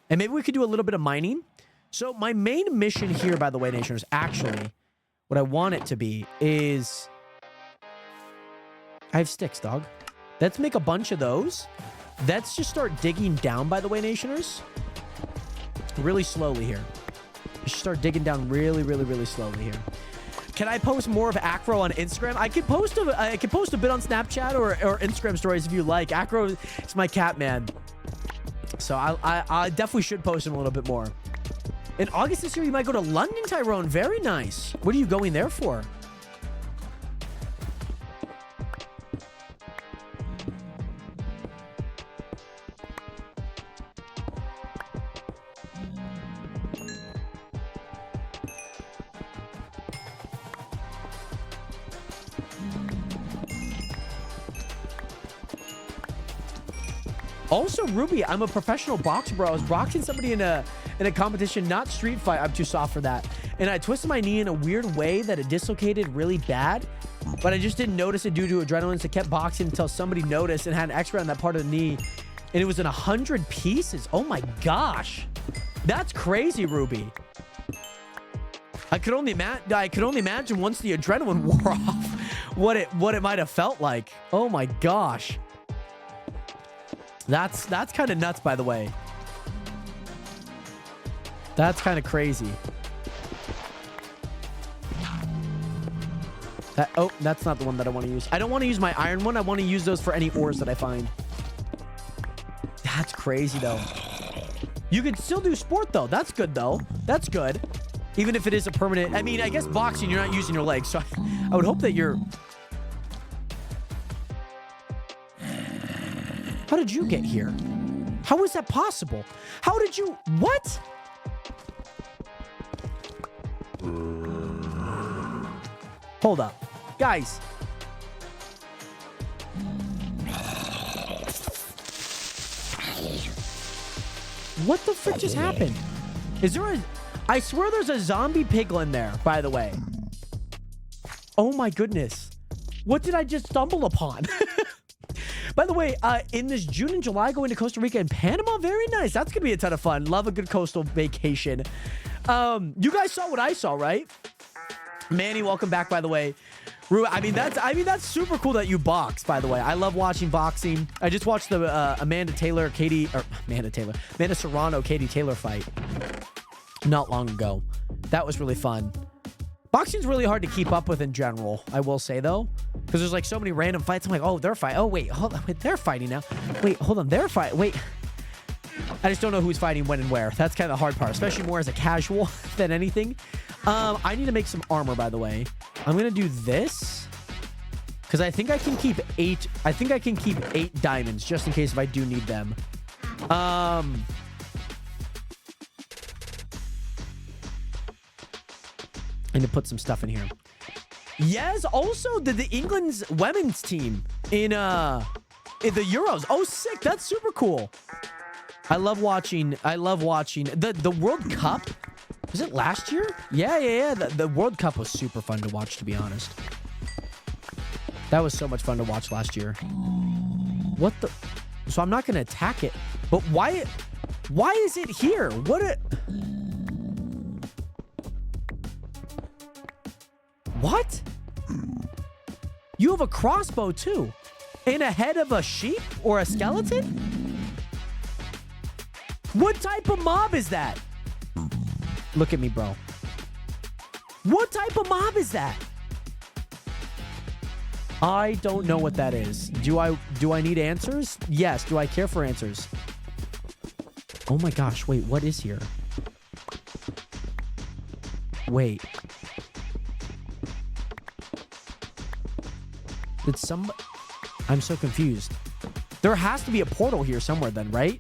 And maybe we could do a little bit of mining. So my main mission here, by the way, Nationers, actually, what I want it to be is... I have sticks, dog. Let's make a bunch of those. Let's just start digging down, by the way, Nationers. Really slowly here. Just start digging down really, really, really slowly here. Can I post more of Acro on Instagram? I could post a bit on Snapchat or Instagram stories if you like. Acro is my cat, man. So I definitely should post him a little bit more. In August this year, you might go to London, Tyrone. Very nice. What are you going there for? Also, Ruby, I'm a professional boxer, bro. I was boxing somebody in a competition, not street fight. I'm too soft for that. And I twisted my knee in a weird way that it dislocated really bad. But I just didn't notice it due to adrenaline. So I kept boxing until somebody noticed and had an X-ray on that part of the knee. And it was in 100 pieces. Oh my gosh. That's crazy, Ruby. I could only imagine once the adrenaline wore off what it might have felt like. Oh my gosh. That's kind of nuts, by the way. That's kind of crazy. Oh, that's not the one that I want to use. I don't want to use my iron one. I want to use those for any ores that I find. That's crazy, though. You can still do sport, though. That's good, though. That's good. Even if it is a permanent... I mean, I guess boxing, you're not using your legs. So I would hope that you're... How did you get here? How is that possible? How did you... What? Hold up. Guys. What the frick just happened? Is there a... I swear there's a zombie piglin there, by the way. Oh my goodness. What did I just stumble upon? By the way, in this June and July, going to Costa Rica and Panama, very nice. That's going to be a ton of fun. Love a good coastal vacation. You guys saw what I saw, right? Manny, welcome back, by the way. I mean, that's super cool that you box, by the way. I love watching boxing. I just watched the Amanda Serrano, Katie Taylor fight not long ago. That was really fun. Boxing's really hard to keep up with in general, I will say, though. Because there's like so many random fights. I'm like, oh, they're fighting. Oh, wait, hold on. Wait, they're fighting now. Wait, hold on. They're fighting. Wait. I just don't know who's fighting when and where. That's kind of the hard part, especially more as a casual than anything. I need to make some armor, by the way. I'm gonna do this because I think I can keep 8. I think I can keep 8 diamonds just in case if I do need them. I need to put some stuff in here. Yes, also the England's women's team in the Euros. Oh, sick. That's super cool. I love watching the World Cup. Was it last year? Yeah. The World Cup was super fun to watch, to be honest. That was so much fun to watch last year. What the? So I'm not going to attack it. But why is it here? What? You have a crossbow too? And a head of a sheep or a skeleton? What type of mob is that? Look at me, bro. What type of mob is that? I don't know what that is. Do I need answers? Yes. Do I care for answers? Oh my gosh. Wait, what is here? Wait. Did somebody... I'm so confused. There has to be a portal here somewhere then, right?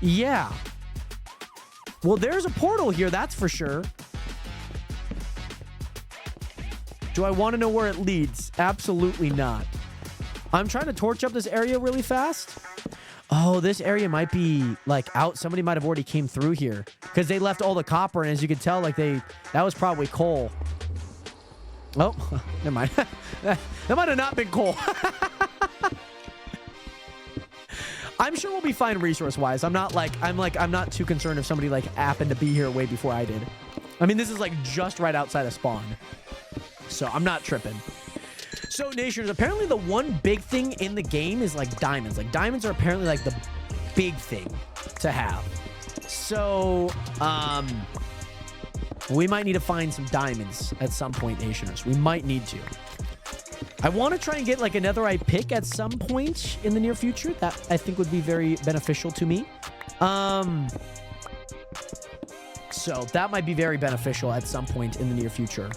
Yeah. Well, there's a portal here, that's for sure. Do I want to know where it leads? Absolutely not. I'm trying to torch up this area really fast. Oh, this area might be like out. Somebody might have already came through here because they left all the copper. And as you can tell, like that was probably coal. Oh, never mind. That might have not been coal. I'm sure we'll be fine resource-wise. I'm not too concerned if somebody like happened to be here way before I did. I mean, this is like just right outside of spawn. So I'm not tripping. So Nationers, apparently the one big thing in the game is like diamonds. Like diamonds are apparently like the big thing to have. So, we might need to find some diamonds at some point, Nationers. We might need to. I want to try and get like a netherite pick at some point in the near future. That I think would be very beneficial to me. So that might be very beneficial at some point in the near future.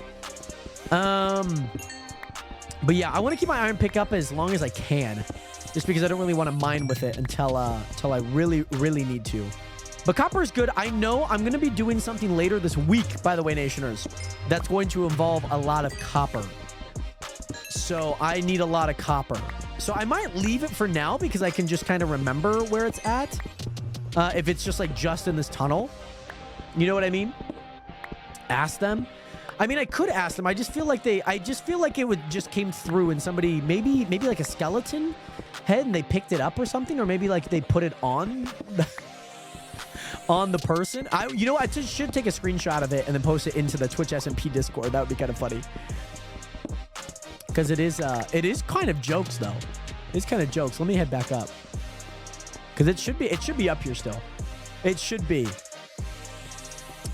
But yeah, I want to keep my iron pick up as long as I can, just because I don't really want to mine with it until I really, really need to. But copper is good. I know I'm going to be doing something later this week, by the way, Nationers, that's going to involve a lot of copper. So I need a lot of copper. So I might leave it for now because I can just kind of remember where it's at. If it's just like just in this tunnel. You know what I mean? Ask them. I mean, I could ask them. I just feel like it would just came through and somebody, maybe like a skeleton head and they picked it up or something. Or maybe like they put it on the person. I just should take a screenshot of it and then post it into the Twitch SMP Discord. That would be kind of funny. Because it is kind of jokes though. It's kind of jokes. Let me head back up. Because it should be up here still. It should be.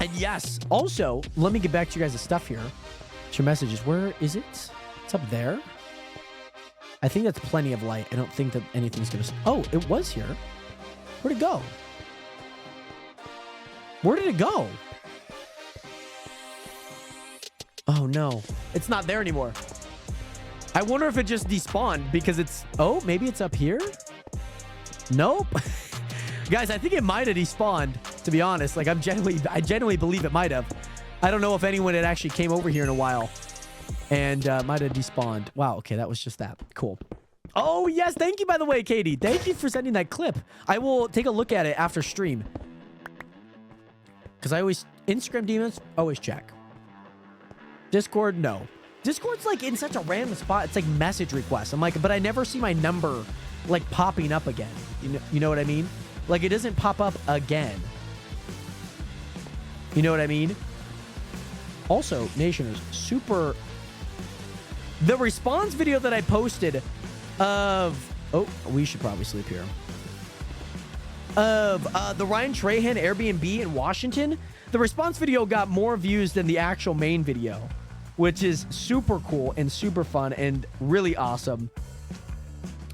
And yes, also, let me get back to you guys' stuff here. It's your messages. Where is it? It's up there. I think that's plenty of light. I don't think that anything's going to... Oh, it was here. Where'd it go? Where did it go? Oh, no. It's not there anymore. I wonder if it just despawned because it's... Oh, maybe it's up here? Nope. Guys, I think it might have despawned, to be honest. Like, I genuinely believe it might have. I don't know if anyone had actually came over here in a while and might have despawned. Wow, okay, that was just that. Cool. Oh, yes, thank you, by the way, Katie. Thank you for sending that clip. I will take a look at it after stream. Because I always... Instagram demons, always check. Discord, no. Discord's, like, in such a random spot. It's like message requests. I'm like, but I never see my number, like, popping up again. You know what I mean? Like, it doesn't pop up again. You know what I mean? Also, Nationers, super... The response video that I posted of... Oh, we should probably sleep here. Of the Ryan Trahan Airbnb in Washington. The response video got more views than the actual main video, which is super cool and super fun and really awesome.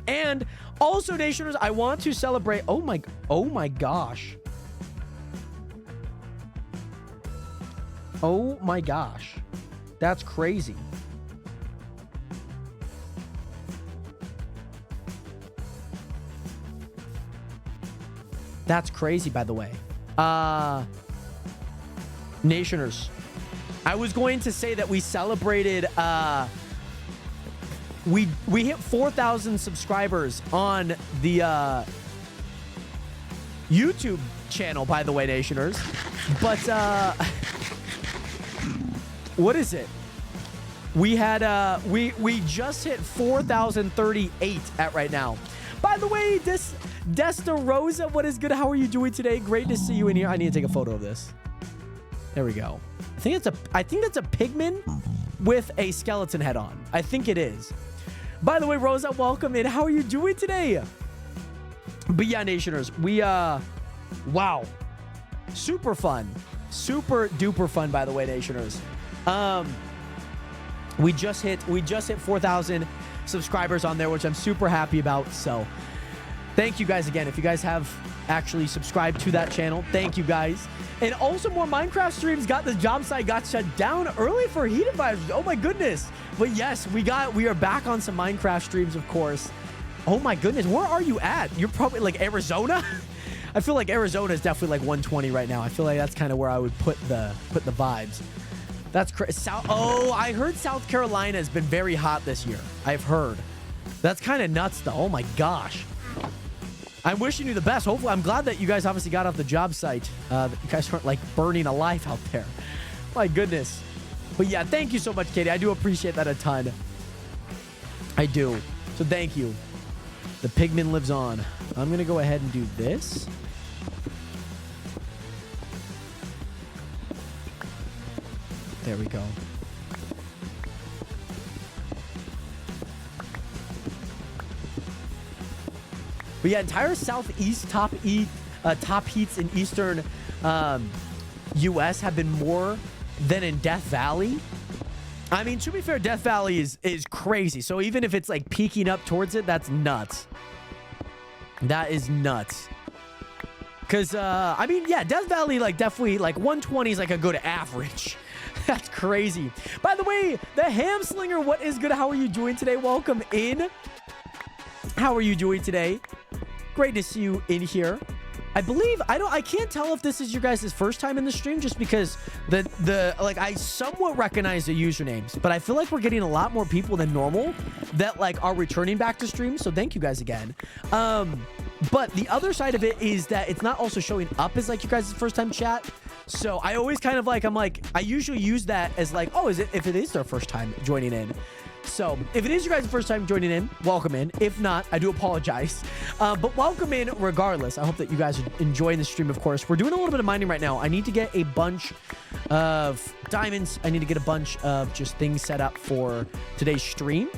And also, Nationers, I want to celebrate... Oh my gosh. Oh my gosh. That's crazy. That's crazy, by the way. Nationers. I was going to say that we celebrated, we hit 4,000 subscribers on the YouTube channel, by the way, Nationers. But what is it? We had we just hit 4,038 at right now. By the way, Desta Rosa, what is good? How are you doing today? Great to see you in here. I need to take a photo of this. There we go. I think that's a pigman with a skeleton head on. I think it is. By the way, Rosa, welcome in. How are you doing today? But yeah, Nationers, we wow. Super fun. Super duper fun, by the way, Nationers. We just hit 4,000 subscribers on there, which I'm super happy about. So thank you guys again. If you guys have actually subscribed to that channel, thank you guys. And also more Minecraft streams. The job site got shut down early for Heated Vibes. Oh my goodness. But yes, we are back on some Minecraft streams, of course. Oh my goodness. Where are you at? You're probably like Arizona. I feel like Arizona is definitely like 120 right now. I feel like that's kind of where I would put the vibes. That's crazy. Oh, I heard South Carolina has been very hot this year. I've heard. That's kind of nuts, though. Oh, my gosh. I'm wishing you the best. Hopefully, I'm glad that you guys obviously got off the job site. That you guys weren't, like, burning alive out there. My goodness. But, yeah, thank you so much, Katie. I do appreciate that a ton. I do. So, thank you. The pigman lives on. I'm going to go ahead and do this. There we go. But yeah, entire southeast top heats in eastern U.S. have been more than in Death Valley. I mean, to be fair, Death Valley is crazy. So even if it's like peaking up towards it, that's nuts. That is nuts. Because, I mean, yeah, Death Valley, like, definitely, like, 120 is like a good average. That's crazy. By the way, the Hamslinger, what is good? How are you doing today? Welcome in. How are you doing today? Great to see you in here. I believe, I can't tell if this is your guys' first time in the stream just because like, I somewhat recognize the usernames, but I feel like we're getting a lot more people than normal that, like, are returning back to stream. So thank you guys again. But the other side of it is that it's not also showing up as, like, you guys' first time chat. So I always kind of like, I usually use that as like, oh, if it is their first time joining in. So if it is your guys' first time joining in, welcome in. If not, I do apologize. But welcome in regardless. I hope that you guys are enjoying the stream, of course. We're doing a little bit of mining right now. I need to get a bunch of diamonds. I need to get a bunch of just things set up for today's stream.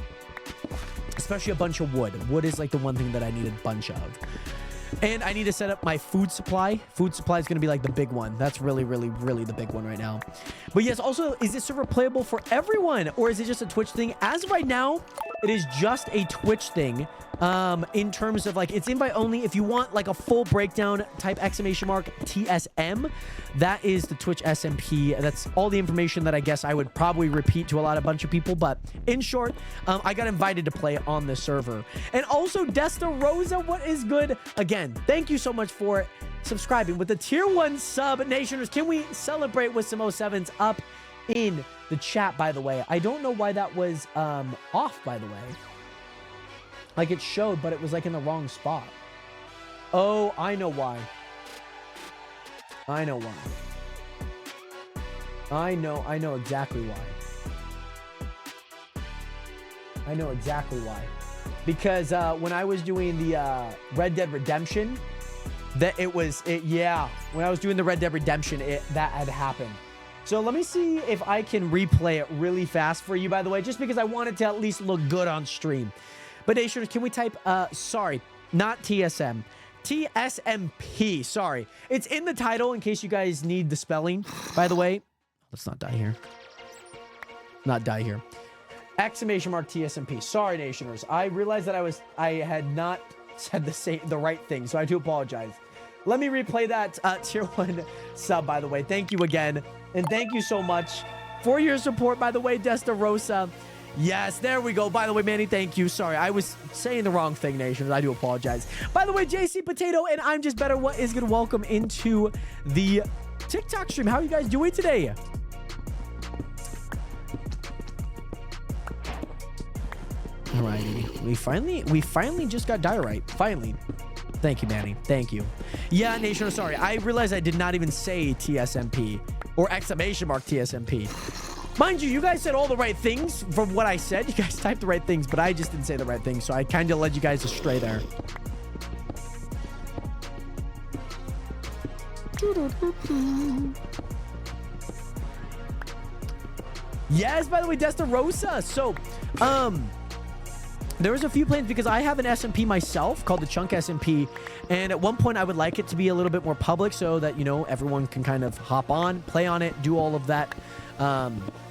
Especially a bunch of wood. Wood is like the one thing that I need a bunch of. And I need to set up my food supply. Food supply is going to be like the big one. That's really, really, really the big one right now. But yes, also, is this server playable for everyone? Or is it just a Twitch thing? As of right now, it is just a Twitch thing. In terms of, like, it's invite only. If you want, like, a full breakdown, type !TSM. That is the Twitch SMP. That's all the information that I guess I would probably repeat to a bunch of people. But in short, I got invited to play on the server. And also, Desta Rosa, what is good? Again, thank you so much for subscribing with the tier 1 sub. Nationers, can we celebrate with some 07s up in the chat, by the way? I don't know why that was off, by the way. Like, it showed, but it was, like, in the wrong spot. Oh, I know why. I know why. I know exactly why. I know exactly why. Because when I was doing the Red Dead Redemption, when I was doing the Red Dead Redemption, that had happened. So let me see if I can replay it really fast for you, by the way, just because I want it to at least look good on stream. But Nationers, can we type, sorry, not TSM, TSMP, sorry. It's in the title in case you guys need the spelling, by the way. Let's not die here. Not die here. ! TSMP. Sorry, Nationers. I realized that I had not said the right thing, so I do apologize. Let me replay that tier 1 sub, by the way. Thank you again. And thank you so much for your support, by the way, Destarosa. Yes, there we go. By the way, Manny, thank you. Sorry, I was saying the wrong thing, Nation. I do apologize. By the way, JC Potato and I'm Just Better What is going to welcome into the TikTok stream. How are you guys doing today? Alrighty. We finally just got Diorite. Finally. Thank you, Manny. Thank you. Yeah, Nation, I'm sorry. I realized I did not even say TSMP or exclamation mark TSMP. Mind you, you guys said all the right things from what I said. You guys typed the right things, but I just didn't say the right things, so I kind of led you guys astray there. Yes, by the way, Destarosa. So, there was a few plans because I have an SMP myself called the Chunk SMP, and at one point I would like it to be a little bit more public so that, you know, everyone can kind of hop on, play on it, do all of that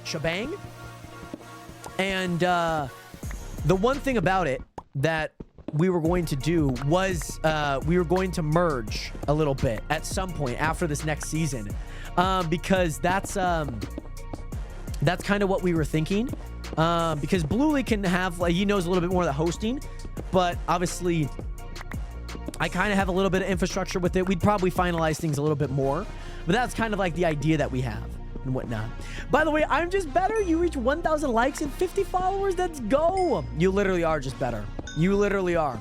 shebang. And the one thing about it that we were going to do was we were going to merge a little bit at some point after this next season, because that's kind of what we were thinking. Because Bluely can have, like, he knows a little bit more of the hosting, but obviously I kind of have a little bit of infrastructure with it. We'd probably finalize things a little bit more, but that's kind of like the idea that we have and whatnot. By the way, I'm Just Better. You reach 1,000 likes and 50 followers. Let's go. You literally are just better. You literally are.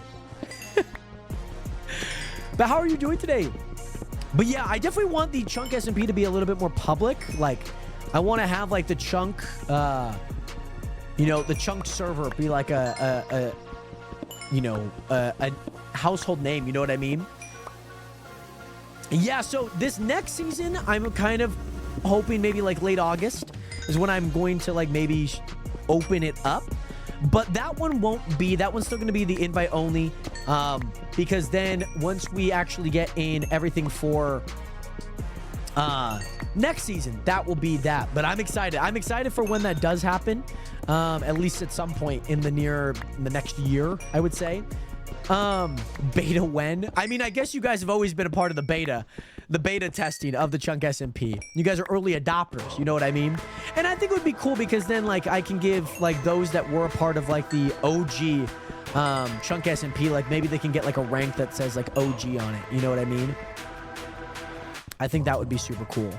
But how are you doing today? But yeah, I definitely want the Chunk SMP to be a little bit more public. Like, I want to have like the Chunk, you know, the Chunk server be like a household name. You know what I mean? Yeah, so this next season, I'm kind of hoping maybe like late August is when I'm going to like maybe open it up. But that one won't be, that one's still going to be the invite only, because then once we actually get in everything for next season, that will be that. But I'm excited for when that does happen, at least at some point in the next year, I would say. Beta when? I mean, I guess you guys have always been a part of the beta testing of the Chunk SMP. You guys are early adopters, you know what I mean? And I think it would be cool because then, like, I can give, like, those that were a part of, like, the OG Chunk SMP, like, maybe they can get, like, a rank that says, like, OG on it, you know what I mean? I think that would be super cool.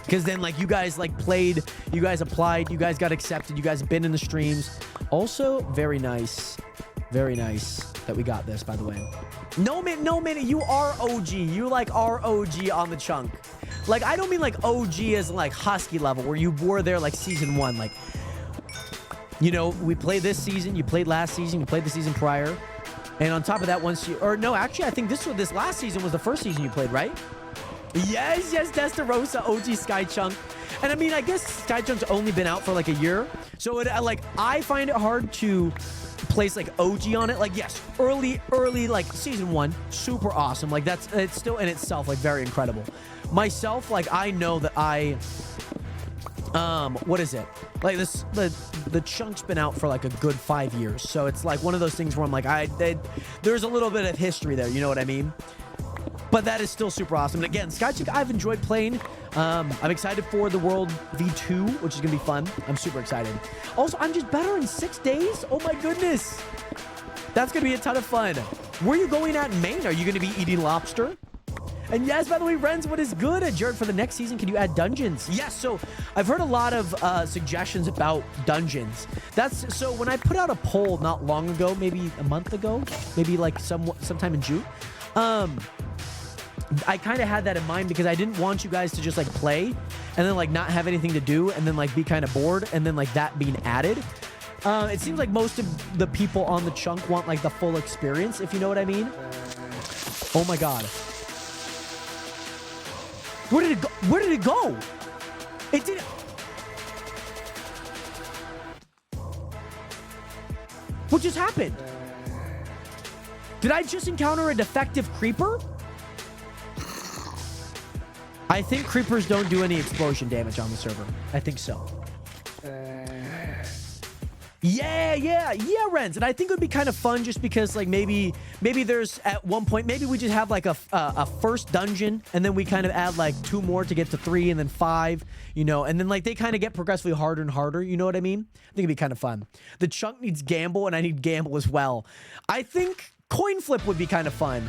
Because then, like, you guys, like, played, you guys applied, you guys got accepted, you guys have been in the streams. Also, very nice that we got this, by the way. No minute, you are OG. You, like, are OG on the Chunk. Like, I don't mean, like, OG as, like, Husky level, where you were there, like, season 1. Like, you know, we played this season, you played last season, you played the season prior. And on top of that, once you, or no, actually, I think this last season was the first season you played, right? Yes, Destarosa, OG Sky Chunk. And I mean, I guess Sky Chunk's only been out for like a year. So it, like, I find it hard to place like OG on it. Like, yes, early, like season 1, super awesome. Like, it's still in itself, like, very incredible. Myself, like, I know that what is it? Like, the Chunk's been out for like a good 5 years. So it's like one of those things where I'm like, there's a little bit of history there. You know what I mean? But that is still super awesome. And again, Skychunk, I've enjoyed playing. I'm excited for the World V2, which is going to be fun. I'm super excited. Also, I'm Just Better in 6 days. Oh my goodness. That's going to be a ton of fun. Where are you going at in Maine? Are you going to be eating lobster? And yes, by the way, Renz, what is good? Jared, for the next season, can you add dungeons? Yes, so I've heard a lot of suggestions about dungeons. So when I put out a poll not long ago, maybe a month ago, maybe like sometime in June, I kind of had that in mind because I didn't want you guys to just like play and then like not have anything to do and then like be kind of bored and then like that being added. It seems like most of the people on the Chunk want like the full experience, if you know what I mean. Oh my God. Where did it go? Where did it go? It didn't. What just happened? Did I just encounter a defective creeper? I think creepers don't do any explosion damage on the server. I think so. Yeah, Renz. And I think it would be kind of fun just because, like, maybe there's at one point, maybe we just have like a first dungeon and then we kind of add like 2 more to get to 3 and then 5, you know, and then like they kind of get progressively harder and harder. You know what I mean? I think it'd be kind of fun. The chunk needs gamble and I need gamble as well. I think coin flip would be kind of fun.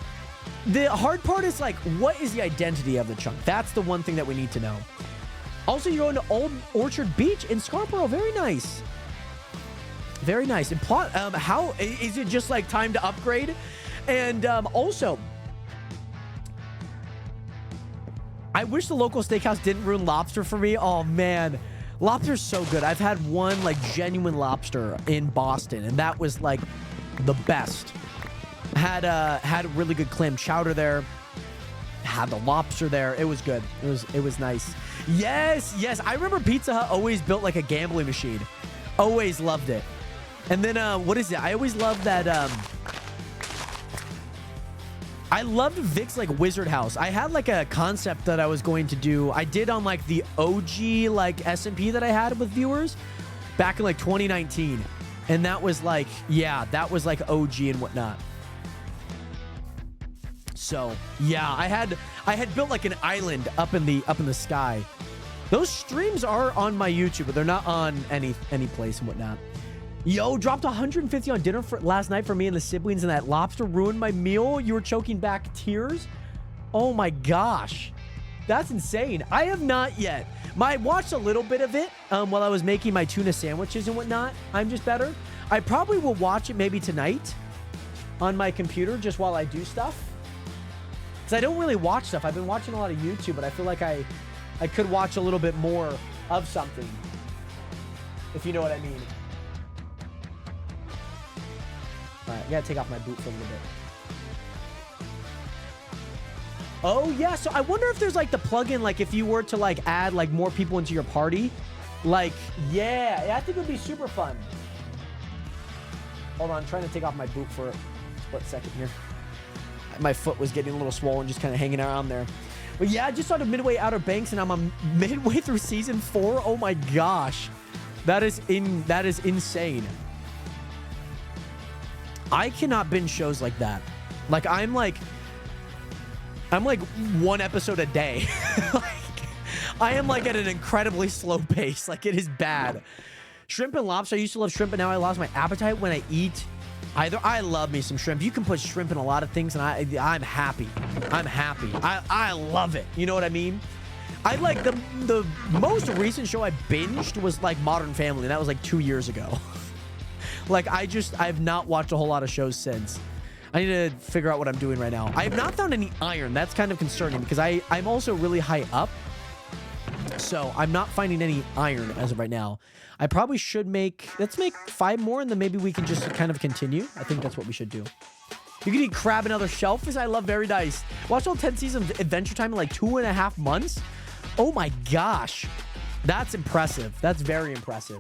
The hard part is like, what is the identity of the chunk? That's the one thing that we need to know. Also, you're going to Old Orchard Beach in Scarborough. Very nice. Very nice. And plot, how is it just like time to upgrade? And also, I wish the local steakhouse didn't ruin lobster for me. Oh man, lobster's so good. I've had one like genuine lobster in Boston, and that was like the best. Had a really good clam chowder there. Had the lobster there. It was good. It was nice. Yes. I remember Pizza Hut always built like a gambling machine. Always loved it. And then, what is it? I always loved that, I loved Vic's, like, Wizard House. I had, like, a concept that I was going to do. I did on, like, the OG, like, SMP that I had with viewers back in, like, 2019. And that was, like, yeah, that was, like, OG and whatnot. So, yeah, I had built, like, an island up in the sky. Those streams are on my YouTube, but they're not on any place and whatnot. Yo, dropped 150 on dinner for last night for me and the siblings, and that lobster ruined my meal. You were choking back tears. Oh my gosh. That's insane. I have not yet. I watched a little bit of it while I was making my tuna sandwiches and whatnot. I'm just better. I probably will watch it maybe tonight on my computer just while I do stuff. Because I don't really watch stuff. I've been watching a lot of YouTube, but I feel like I could watch a little bit more of something. If you know what I mean. Alright, I gotta take off my boot for a little bit. Oh, yeah. So I wonder if there's, like, the plugin, like, if you were to, like, add, like, more people into your party. Like, yeah. I think it would be super fun. Hold on. I'm trying to take off my boot for a split second here. My foot was getting a little swollen, just kind of hanging around there. But, yeah, I just started Midway Outer Banks, and I'm midway through Season 4. Oh, my gosh. That is insane. I cannot binge shows like that. Like, I'm like 1 episode a day. Like, I am like at an incredibly slow pace. Like, it is bad. Shrimp and lobster. I used to love shrimp, but now I lost my appetite when I eat. I love me some shrimp. You can put shrimp in a lot of things, and I'm happy. I'm happy. I love it. You know what I mean? I like the most recent show I binged was like Modern Family, and that was like 2 years ago. Like, I've not watched a whole lot of shows since. I need to figure out what I'm doing right now. I have not found any iron. That's kind of concerning because I'm also really high up. So I'm not finding any iron as of right now. I probably should let's make 5 more and then maybe we can just kind of continue. I think that's what we should do. You can eat crab and other shellfish. I love Very Nice. Watched all 10 seasons of Adventure Time in like 2.5 months. Oh my gosh. That's impressive. That's very impressive.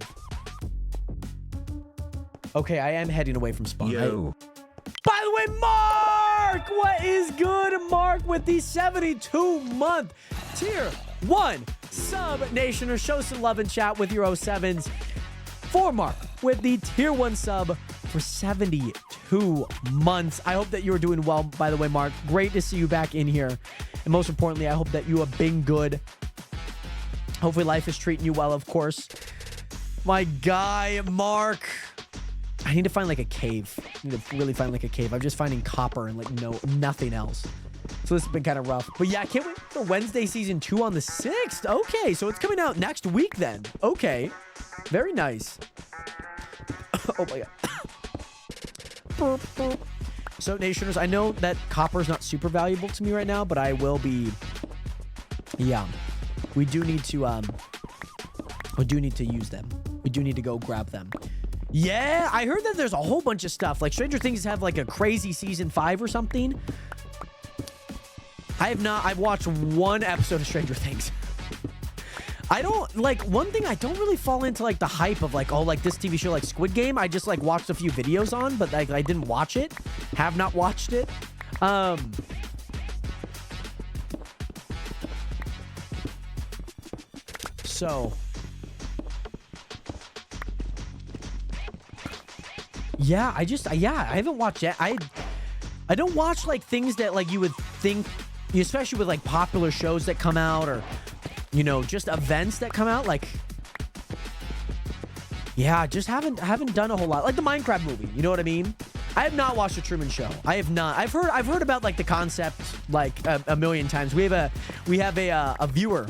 Okay, I am heading away from Spawn. Yo. By the way, Mark! What is good, Mark, with the 72-month Tier 1 Sub Nationer? Show some love and chat with your 07s. For Mark with the Tier 1 sub for 72 months. I hope that you're doing well, by the way, Mark. Great to see you back in here. And most importantly, I hope that you have been good. Hopefully life is treating you well, of course. My guy, Mark. I need to find like a cave. I need to really find like a cave. I'm just finding copper and like nothing else. So this has been kind of rough. But yeah, I can't wait for Wednesday Season 2 on the 6th. Okay, so it's coming out next week then. Okay. Very nice. Oh my god. So Nationers, I know that copper is not super valuable to me right now, but I will be... Yeah. We do need to use them. We do need to go grab them. Yeah, I heard that there's a whole bunch of stuff. Like Stranger Things have like a crazy Season 5 or something. I've watched 1 episode of Stranger Things. I don't, like, one thing I don't really fall into, like, the hype of, like, oh, like, this TV show, like, Squid Game. I just, like, watched a few videos on, but, like, I didn't watch it. Have not watched it. So. Yeah, I haven't watched that. I don't watch like things that like you would think, especially with like popular shows that come out or, you know, just events that come out. Like, yeah, I just haven't done a whole lot. Like the Minecraft movie, you know what I mean? I have not watched the Truman Show. I have not. I've heard about like the concept like a million times. We have a viewer,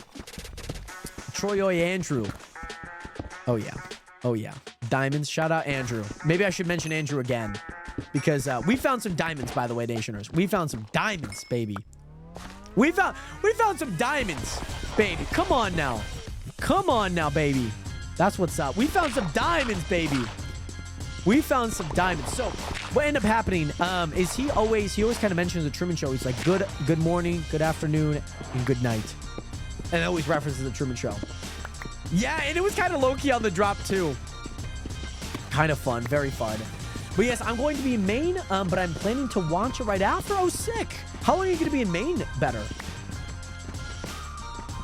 Troy Andrew. Oh yeah, diamonds. Shout out Andrew. Maybe I should mention Andrew again because we found some diamonds, by the way, Nationers. We found some diamonds, baby. We found some diamonds, baby. Come on now, baby. That's what's up. We found some diamonds, baby. We found some diamonds. So what ended up happening is he always kind of mentions the Truman Show. He's like, good morning, good afternoon, and good night. And always references the Truman Show. Yeah, and it was kind of low-key on the drop, too. Kind of fun. Very fun. But yes, I'm going to be in Maine, but I'm planning to watch it right after. Oh, sick. How long are you going to be in Maine, Better?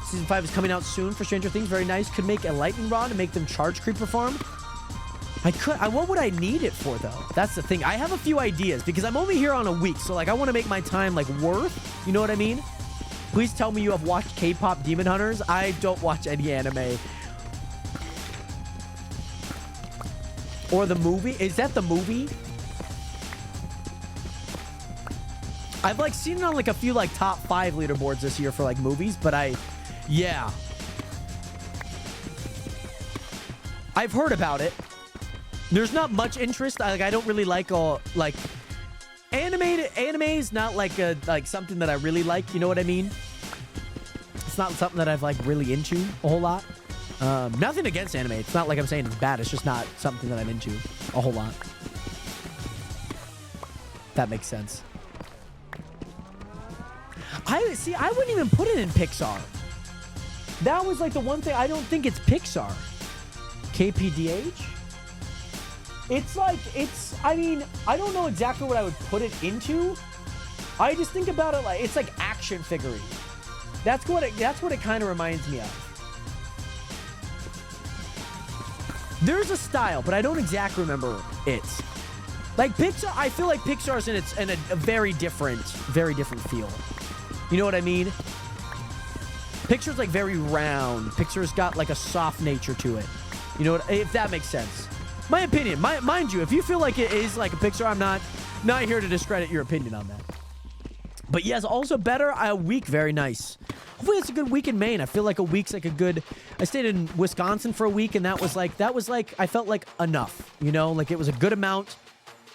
Season 5 is coming out soon for Stranger Things. Very nice. Could make a lightning rod and make them charge creeper farm. What would I need it for, though? That's the thing. I have a few ideas because I'm only here on a week. So, like, I want to make my time, like, worth. You know what I mean? Please tell me you have watched K-pop Demon Hunters. I don't watch any anime. Or the movie. Is that the movie? I've, like, seen it on, like, a few, like, top 5 leaderboards this year for, like, movies. But yeah. I've heard about it. There's not much interest. I don't really like all like anime is not like something that I really like, you know what I mean? It's not something that I've like really into a whole lot. Nothing against anime. It's not like I'm saying it's bad. It's just not something that I'm into a whole lot. That makes sense. I wouldn't even put it in Pixar. That was like the one thing. I don't think it's Pixar. KPDH? I mean, I don't know exactly what I would put it into. I just think about it like, it's like action figurine. That's what it kind of reminds me of. There's a style, but I don't exactly remember it. Like Pixar, I feel like Pixar's in a very different feel. You know what I mean? Pixar's like very round. Pixar's got like a soft nature to it. You know what? If that makes sense. My opinion. Mind you, if you feel like it is like a Pixar, I'm not here to discredit your opinion on that. But yes, also better a week. Very nice. Hopefully it's a good week in Maine. I feel like a week's like a good... I stayed in Wisconsin for a week, and that was like I felt like enough. You know, like it was a good amount.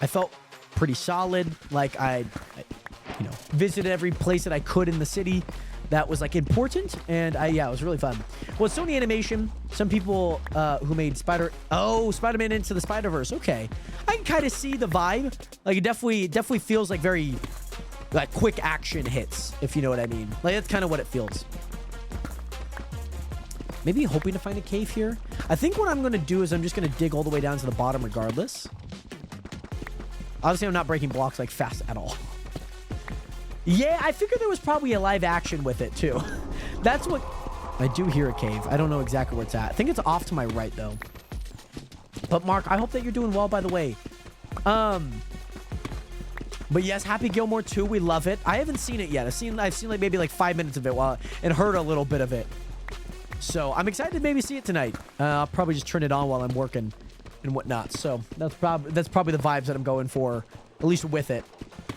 I felt pretty solid. Like I visited every place that I could in the city. That was like important, and it was really fun. Well, Sony Animation, some people who made Spider-Man Into the Spider-Verse. Okay, I can kind of see the vibe. Like it definitely feels like very like quick action hits, if you know what I mean. Like that's kind of what it feels. Maybe hoping to find a cave here. I think what I'm gonna do is I'm just gonna dig all the way down to the bottom regardless. Obviously, I'm not breaking blocks like fast at all. Yeah, I figured there was probably a live action with it, too. That's what... I do hear a cave. I don't know exactly where it's at. I think it's off to my right, though. But, Mark, I hope that you're doing well, by the way. But, yes, Happy Gilmore 2. We love it. I haven't seen it yet. I've seen like maybe like 5 minutes of it and heard a little bit of it. So, I'm excited to maybe see it tonight. I'll probably just turn it on while I'm working and whatnot. So, that's probably the vibes that I'm going for, at least with it,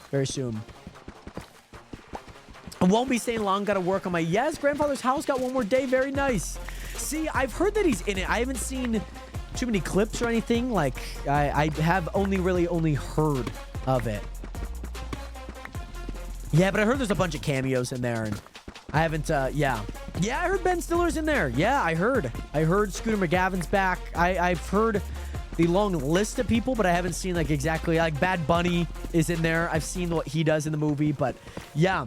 very soon. I won't be staying long. Got to work on my... Yes, grandfather's house. Got one more day. Very nice. See, I've heard that he's in it. I haven't seen too many clips or anything. Like, I have only heard of it. Yeah, but I heard there's a bunch of cameos in there. And I haven't... Yeah, I heard Ben Stiller's in there. Yeah, I heard. Scooter McGavin's back. I've heard the long list of people, but I haven't seen, like, exactly... Like, Bad Bunny is in there. I've seen what he does in the movie, but... Yeah...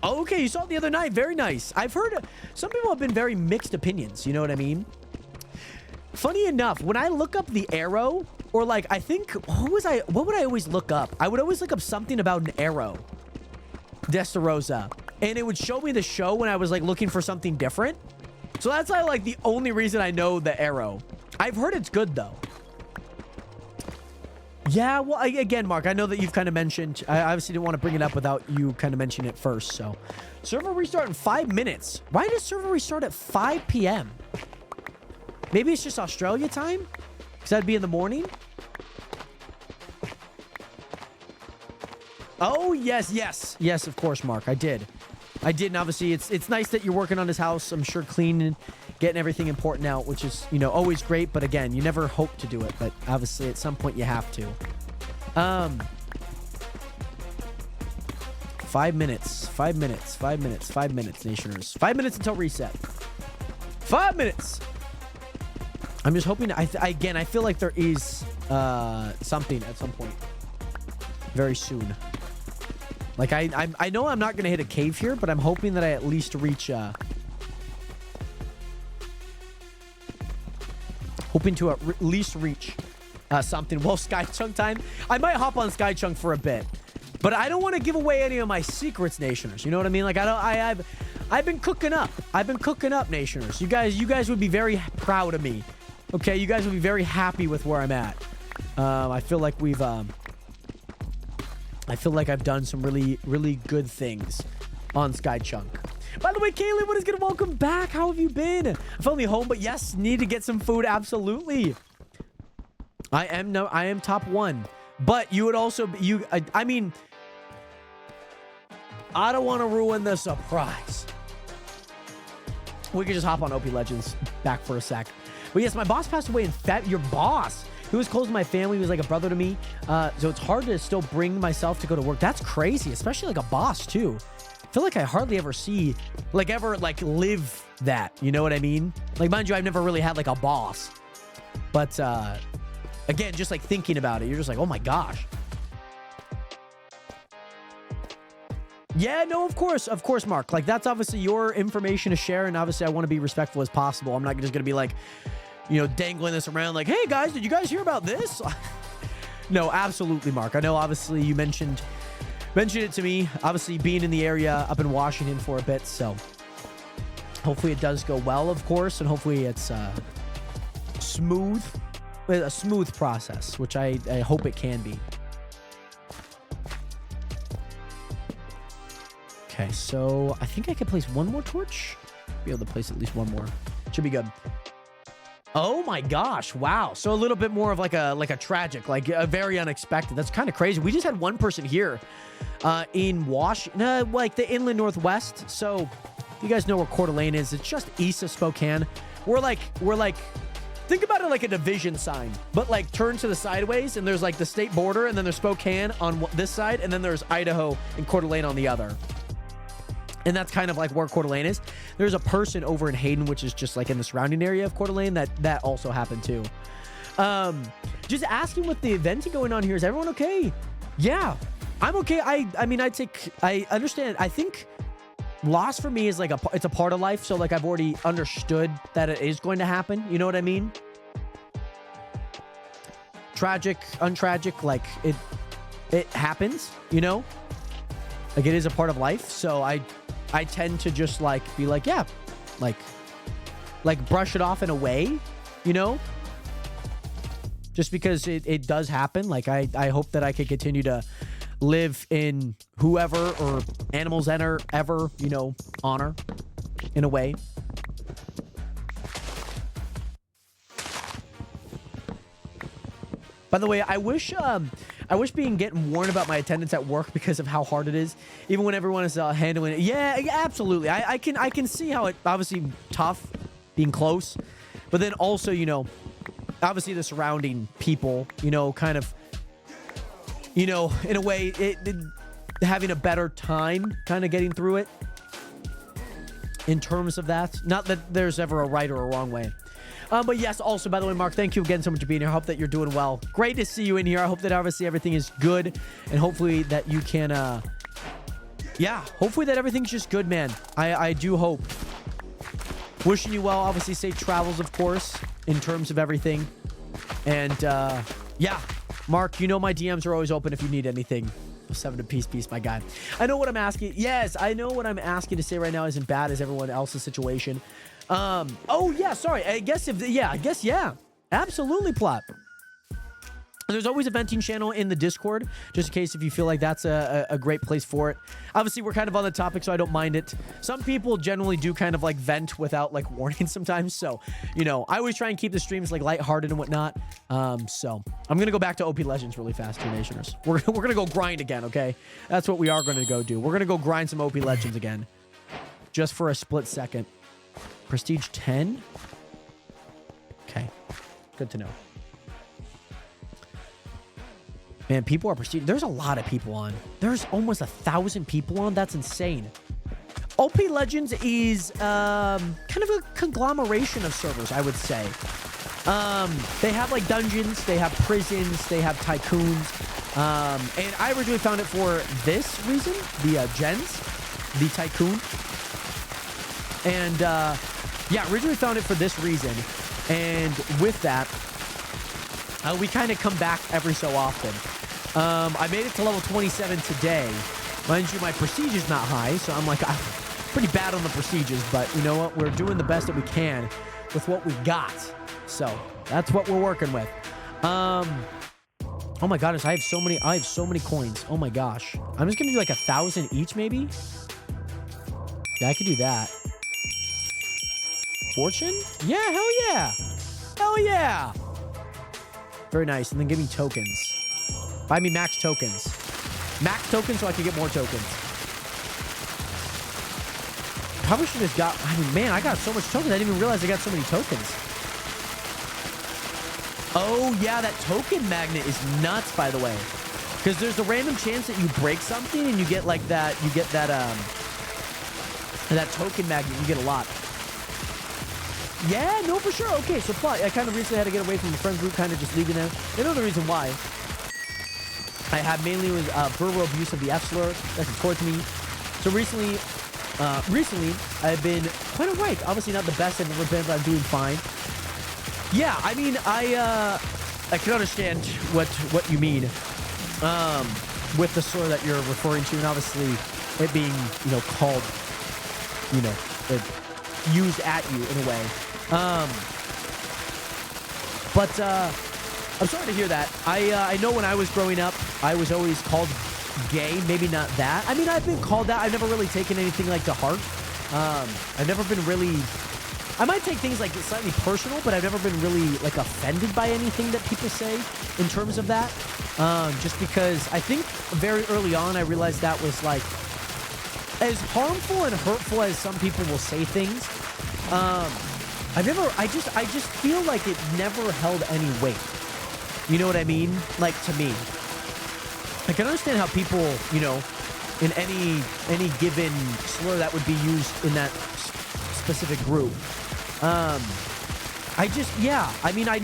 Oh, okay, you saw it the other night. Very nice. I've heard some people have been very mixed opinions. You know what I mean? Funny enough, when I look up the Arrow, or like, I think, what would I always look up? I would always look up something about an arrow. Destarosa. And it would show me the show when I was like looking for something different. So that's like the only reason I know the Arrow. I've heard it's good though. Yeah, well, again, Mark, I know that you've kind of mentioned, I obviously didn't want to bring it up without you kind of mentioning it first, so. Server restart in 5 minutes. Why does server restart at 5 p.m.? Maybe it's just Australia time? Because that'd be in the morning? Oh, yes, yes. Yes, of course, Mark, I did. And obviously, it's nice that you're working on his house. I'm sure cleaning, getting everything important out, which is, you know, always great. But again, you never hope to do it. But obviously, at some point, you have to. 5 minutes. 5 minutes. 5 minutes. 5 minutes, Nationers. 5 minutes until reset. 5 minutes. I'm just hoping. Again, I feel like there is something at some point. Very soon. Like, I know I'm not going to hit a cave here, but I'm hoping that I at least reach... hoping to at least reach something. Well, Skychunk time. I might hop on Skychunk for a bit. But I don't want to give away any of my secrets, Nationers. You know what I mean? Like, I've been cooking up. I've been cooking up, Nationers. You guys would be very proud of me. Okay? You guys would be very happy with where I'm at. I feel like we've... I feel like I've done some really, really good things on Skychunk. By the way, Kaylee, what is good? Welcome back. How have you been? I'm finally home, but yes, need to get some food. Absolutely. I am top 1. But you would also be, I mean, I don't want to ruin the surprise. We could just hop on OP Legends back for a sec. But yes, my boss passed away in Feb. Your boss? He was close to my family. He was like a brother to me. So it's hard to still bring myself to go to work. That's crazy, especially like a boss too. I feel like I hardly ever see, like ever like live that. You know what I mean? Like, mind you, I've never really had like a boss. But again, just like thinking about it, you're just like, oh my gosh. Yeah, no, of course, Mark. Like, that's obviously your information to share, and obviously I want to be respectful as possible. I'm not just going to be like, you know, dangling this around like, hey guys, did you guys hear about this? No, absolutely, Mark. I know obviously you mentioned it to me, obviously being in the area up in Washington for a bit, so hopefully it does go well, of course, and hopefully it's a smooth process, which I hope it can be. Okay, so I think I could place one more torch. Be able to place at least one more. Should be good. Oh my gosh, wow. So a little bit more of like a tragic, like a very unexpected. That's kind of crazy. We just had one person here in Washington, like the inland Northwest. So if you guys know where Coeur d'Alene is, it's just east of Spokane. We're like, think about it like a division sign, but like turn to the sideways, and there's like the state border, and then there's Spokane on this side, and then there's Idaho and Coeur d'Alene on the other. And that's kind of like where Coeur d'Alene is. There's a person over in Hayden, which is just like in the surrounding area of Coeur d'Alene, that also happened too. Just asking what the event going on here. Is everyone okay? Yeah, I'm okay. I mean, I understand. I think loss for me is like it's a part of life. So like I've already understood that it is going to happen. You know what I mean? Tragic, untragic, like it happens, you know? Like it is a part of life. So I tend to just like be like, yeah, like brush it off in a way, you know, just because it does happen. Like I hope that I can continue to live in whoever or animals ever, you know, honor in a way. By the way, I wish getting warned about my attendance at work because of how hard it is, even when everyone is handling it. Yeah, absolutely. I can see how it obviously tough being close, but then also, you know, obviously the surrounding people, you know, kind of, you know, in a way, having a better time kind of getting through it in terms of that. Not that there's ever a right or a wrong way. But yes, also, by the way, Mark, thank you again so much for being here. I hope that you're doing well. Great to see you in here. I hope that obviously everything is good, and hopefully that you can, yeah, hopefully that everything's just good, man. I do hope. Wishing you well. Obviously, safe travels, of course, in terms of everything. And, yeah, Mark, you know my DMs are always open if you need anything. 7 to peace, my guy. I know what I'm asking. Yes, I know what I'm asking to say right now isn't bad as everyone else's situation. Oh yeah, sorry. I guess yeah. Absolutely, Plot. There's always a venting channel in the Discord, just in case if you feel like that's a great place for it. Obviously, we're kind of on the topic, so I don't mind it. Some people generally do kind of like vent without like warning sometimes. So, you know, I always try and keep the streams like lighthearted and whatnot. So I'm going to go back to OP Legends really fast, here, Nationers. We're going to go grind again, okay? That's what we are going to go do. We're going to go grind some OP Legends again. Just for a split second. Prestige 10? Okay. Good to know. Man, people are prestige. There's a lot of people on. There's almost 1,000 people on. That's insane. OP Legends is kind of a conglomeration of servers, I would say. They have like dungeons, they have prisons, they have tycoons. And I originally found it for this reason, the gens, the tycoon. And yeah, originally found it for this reason. And with that, we kind of come back every so often. I made it to level 27 today. Mind you, my prestige is not high, so I'm like, I'm pretty bad on the prestiges, but you know what? We're doing the best that we can with what we got. So that's what we're working with. Oh my goodness, I have so many coins. Oh my gosh. I'm just gonna do like 1,000 each, maybe. Yeah, I could do that. Fortune? Yeah, hell yeah. Hell yeah. Very nice. And then give me tokens. Buy me max tokens. Max tokens so I can get more tokens. Probably should have got... I mean, man, I got so much tokens. I didn't even realize I got so many tokens. Oh, yeah, that token magnet is nuts, by the way. Because there's a random chance that you break something and you get like that... You get that, that token magnet. You get a lot. Yeah, no, for sure. Okay, so plot. I kind of recently had to get away from the friend group, kind of just leaving them. They know the reason why. I had mainly was verbal abuse of the F slur that's towards me. So recently, I've been quite alright. Obviously not the best I've ever been, but I'm doing fine. Yeah, I mean, I can understand what you mean with the slur that you're referring to, and obviously it being, you know, called, you know, used at you in a way. But I'm sorry to hear that. I know when I was growing up, I was always called gay. Maybe not that. I mean, I've been called that. I've never really taken anything like to heart. I've never been really... I might take things like slightly personal, but I've never been really like offended by anything that people say in terms of that. Just because I think very early on, I realized that was like as harmful and hurtful as some people will say things. I just feel like it never held any weight. You know what I mean? Like, to me. I can understand how people, you know, in any given slur that would be used in that specific group. I mean, I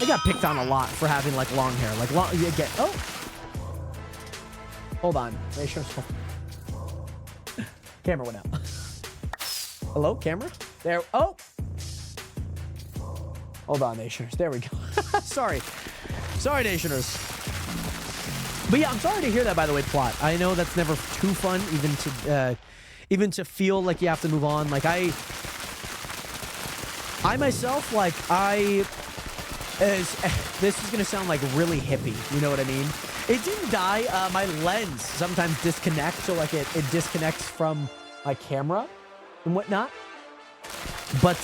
got picked on a lot for having, like, long hair. Like, oh! Hold on. Make sure. Camera went out. Hello, camera? There. Oh! Hold on, Nationers. There we go. Sorry, Nationers. But yeah, I'm sorry to hear that, by the way, Plot. I know that's never too fun, even to feel like you have to move on. Like, I myself, like, this is gonna sound like really hippie, you know what I mean? It didn't die. My lens sometimes disconnects, so like it disconnects from my camera and whatnot. But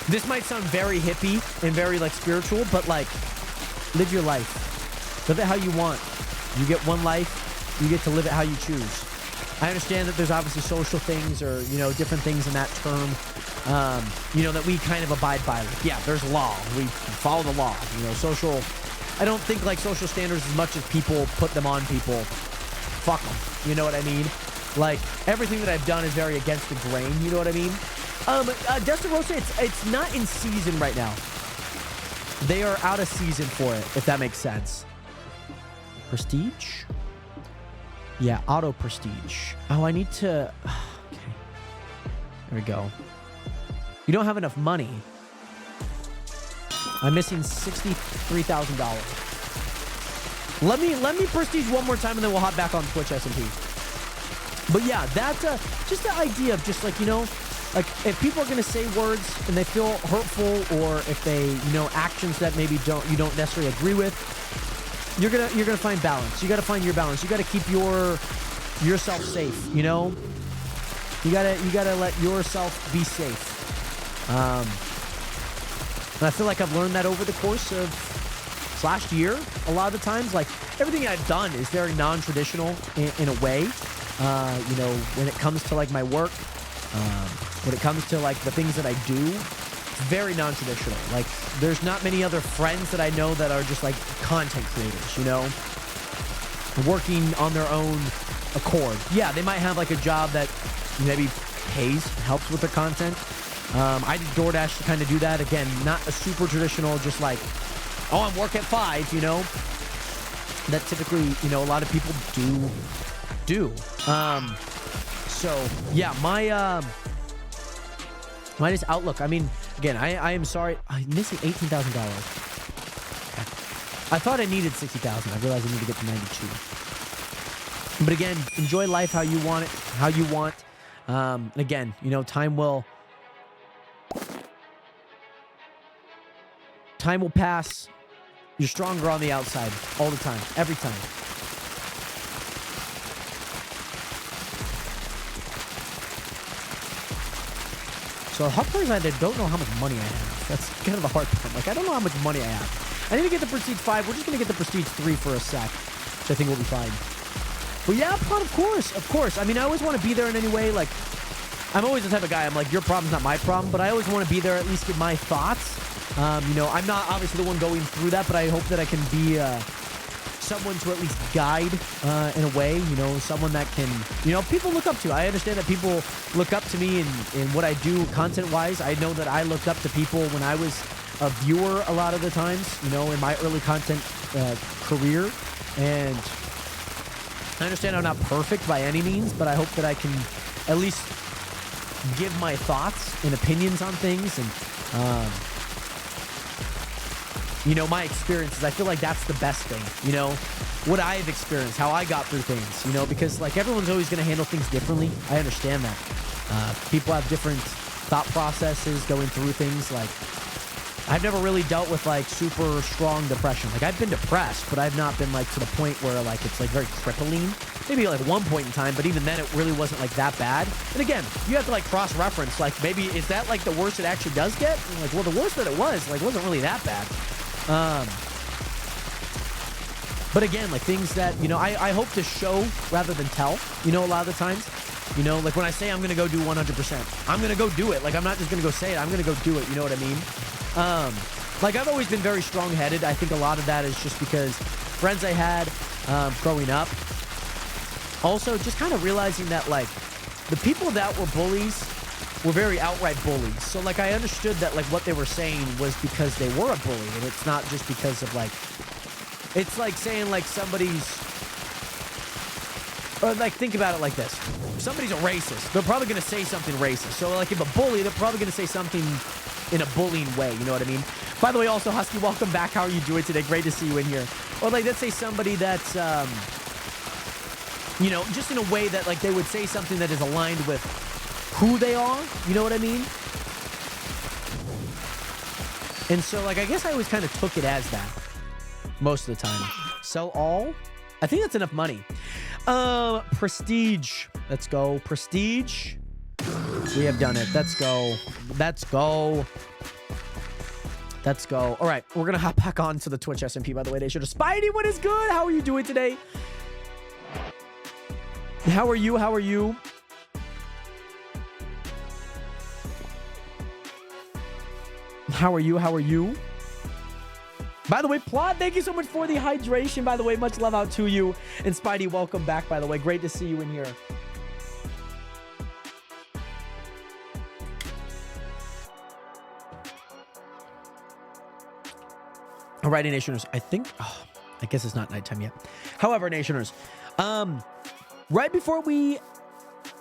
this might sound very hippie and very like spiritual, but like, live your life. Live it how you want. You get one life. You get to live it how you choose. I understand that there's obviously social things or, you know, different things in that term, you know, that we kind of abide by. Like, yeah, there's law. We follow the law. You know, social... I don't think, like, social standards as much as people put them on people. Fuck them. You know what I mean? Like, everything that I've done is very against the grain. You know what I mean? Destarosa, it's not in season right now. They are out of season for it, if that makes sense. Prestige? Yeah, auto prestige. Oh, I need to... Okay. There we go. You don't have enough money. I'm missing $63,000. Let me prestige one more time and then we'll hop back on Twitch SMP. But yeah, that's just the idea of just like, you know, Like, if people are going to say words and they feel hurtful, or if they, you know, actions that maybe you don't necessarily agree with, you're gonna find balance. You got to find your balance. You got to keep yourself safe, you know? You gotta let yourself be safe. And I feel like I've learned that over the course of this last year. A lot of the times, like, everything I've done is very non-traditional in a way. You know, when it comes to like my work, when it comes to like the things that I do, it's very non-traditional. Like, there's not many other friends that I know that are just like content creators, you know, working on their own accord. Yeah, they might have like a job that maybe pays, helps with their content. I did DoorDash to kind of do that. Again, not a super traditional, just like, oh, I'm work at 5, you know, that typically, you know, a lot of people do. So yeah, my just outlook. I mean, again, I am sorry. I'm missing $18,000. Okay. I thought I needed 60,000. I realized I need to get to 92. But again, enjoy life how you want it, how you want. And again, you know, time will pass. You're stronger on the outside all the time, every time. So the hard part is I don't know how much money I have. That's kind of the hard part. Like, I don't know how much money I have. I need to get the Prestige 5. We're just going to get the Prestige 3 for a sec, which I think will be fine. But yeah, Pod, of course. I mean, I always want to be there in any way. Like, I'm always the type of guy, I'm like, your problem's not my problem, but I always want to be there, at least give my thoughts. You know, I'm not obviously the one going through that, but I hope that I can be someone to at least guide in a way, you know, someone that can, you know, people look up to. I understand that people look up to me in what I do content-wise. I know that I looked up to people when I was a viewer a lot of the times, you know, in my early content career. And I understand I'm not perfect by any means, but I hope that I can at least give my thoughts and opinions on things and, you know, my experiences. I feel like that's the best thing, you know, what I've experienced, how I got through things, you know, because like everyone's always going to handle things differently. I understand that. People have different thought processes going through things. Like, I've never really dealt with like super strong depression. Like, I've been depressed, but I've not been like to the point where like it's like very crippling. Maybe like one point in time, but even then it really wasn't like that bad. And again, you have to like cross-reference. Like, maybe is that like the worst it actually does get? And like, well, the worst that it was like wasn't really that bad. But again, like things that, you know, I hope to show rather than tell, you know, a lot of the times, you know, like when I say I'm going to go do 100%, I'm going to go do it. Like, I'm not just going to go say it. I'm going to go do it. You know what I mean? Like, I've always been very strong-headed. I think a lot of that is just because friends I had growing up. Also, just kind of realizing that, like, the people that were bullies were very outright bullies. So, like, I understood that, like, what they were saying was because they were a bully, and it's not just because of, like, it's like saying, like, somebody's, or, like, think about it like this. If somebody's a racist, they're probably going to say something racist. So, like, if a bully, they're probably going to say something in a bullying way, you know what I mean? By the way, also, Husky, welcome back. How are you doing today? Great to see you in here. Or, like, let's say somebody that's, you know, just in a way that, like, they would say something that is aligned with who they are, you know what I mean? And so, like, I guess I always kind of took it as that most of the time. Sell all? I think that's enough money. Prestige. Let's go. Prestige. We have done it. Let's go. Let's go. Let's go. All right. We're going to hop back on to the Twitch SMP, by the way. They should have. Spidey, what is good? How are you doing today? How are you? How are you? How are you? How are you? By the way, Plot, thank you so much for the hydration. By the way, much love out to you. And Spidey, welcome back, by the way. Great to see you in here. Alrighty, Nationers. I think, I guess it's not nighttime yet. However, Nationers, right before we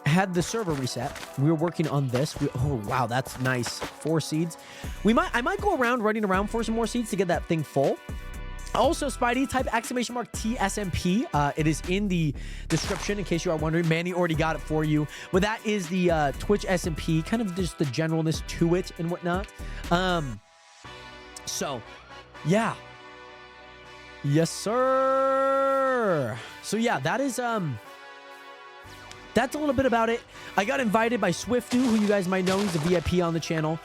had the server reset, we were working on this. Oh, wow, that's nice. 4 seeds. I might go around running around for some more seeds to get that thing full. Also, Spidey, type !TSMP. It is in the description in case you are wondering. Manny already got it for you. But that is the Twitch SMP, kind of just the generalness to it and whatnot. So, yeah. Yes, sir. So, yeah, that is... That's a little bit about it. I got invited by Swiftu, who you guys might know. He's a VIP on the channel.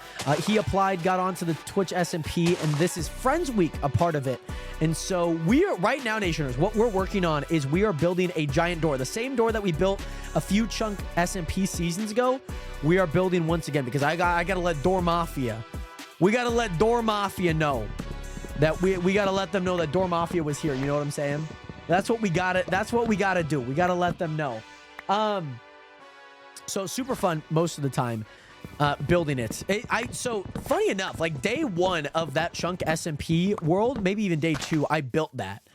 He applied, got onto the Twitch SMP, and this is Friends Week, a part of it. And so we are, right now, Nationers, what we're working on is we are building a giant door. The same door that we built a few chunk SMP seasons ago, we are building once again because I got to let Door Mafia. We got to let Door Mafia know that we got to let them know that Door Mafia was here. You know what I'm saying? That's what we got to, that's what we got to do. We got to let them know. So super fun most of the time, building it. So funny enough, like day one of that chunk SMP world, maybe even day two, I built that,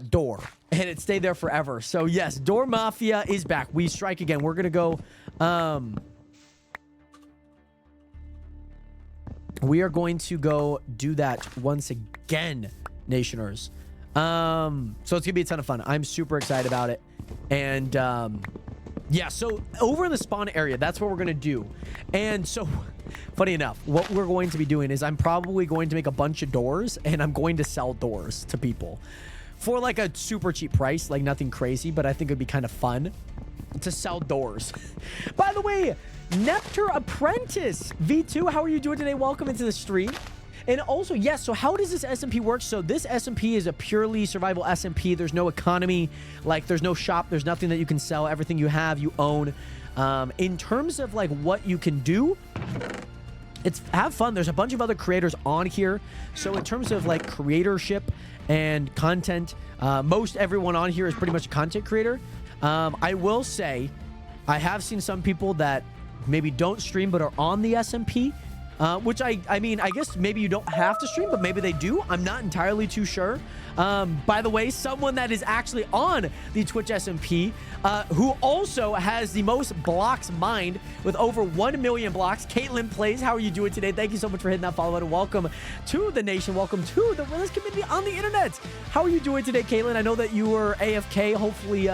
door and it stayed there forever. So yes, Door Mafia is back. We strike again. We're going to go, we are going to go do that once again, Nationers. So it's gonna be a ton of fun. I'm super excited about it. And yeah, so over in the spawn area, that's what we're gonna do. And so funny enough, what we're going to be doing is I'm probably going to make a bunch of doors and I'm going to sell doors to people for like a super cheap price, like nothing crazy, but I think it'd be kind of fun to sell doors. By the way, Neptur Apprentice V2, how are you doing today? Welcome into the stream. And also, yes, so how does this SMP work? So this SMP is a purely survival SMP. There's no economy, like there's no shop, there's nothing that you can sell. Everything you have, you own. In terms of like what you can do, it's have fun. There's a bunch of other creators on here. So in terms of like creatorship and content, most everyone on here is pretty much a content creator. I will say, I have seen some people that maybe don't stream but are on the SMP. Which I mean, I guess maybe you don't have to stream, but maybe they do. I'm not entirely too sure. By the way, someone that is actually on the Twitch SMP, who also has the most blocks mined with over 1 million blocks, Caitlin Plays. How are you doing today? Thank you so much for hitting that follow button. Welcome to the nation. Welcome to the realest community on the internet. How are you doing today, Caitlin? I know that you were AFK. Hopefully,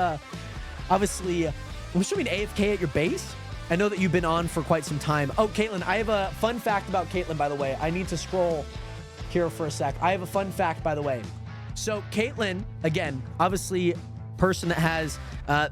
obviously, I'm assuming AFK at your base. I know that you've been on for quite some time. Oh, Caitlin, I have a fun fact about Caitlin, by the way. I need to scroll here for a sec. I have a fun fact, by the way. So Caitlin, again, obviously person that has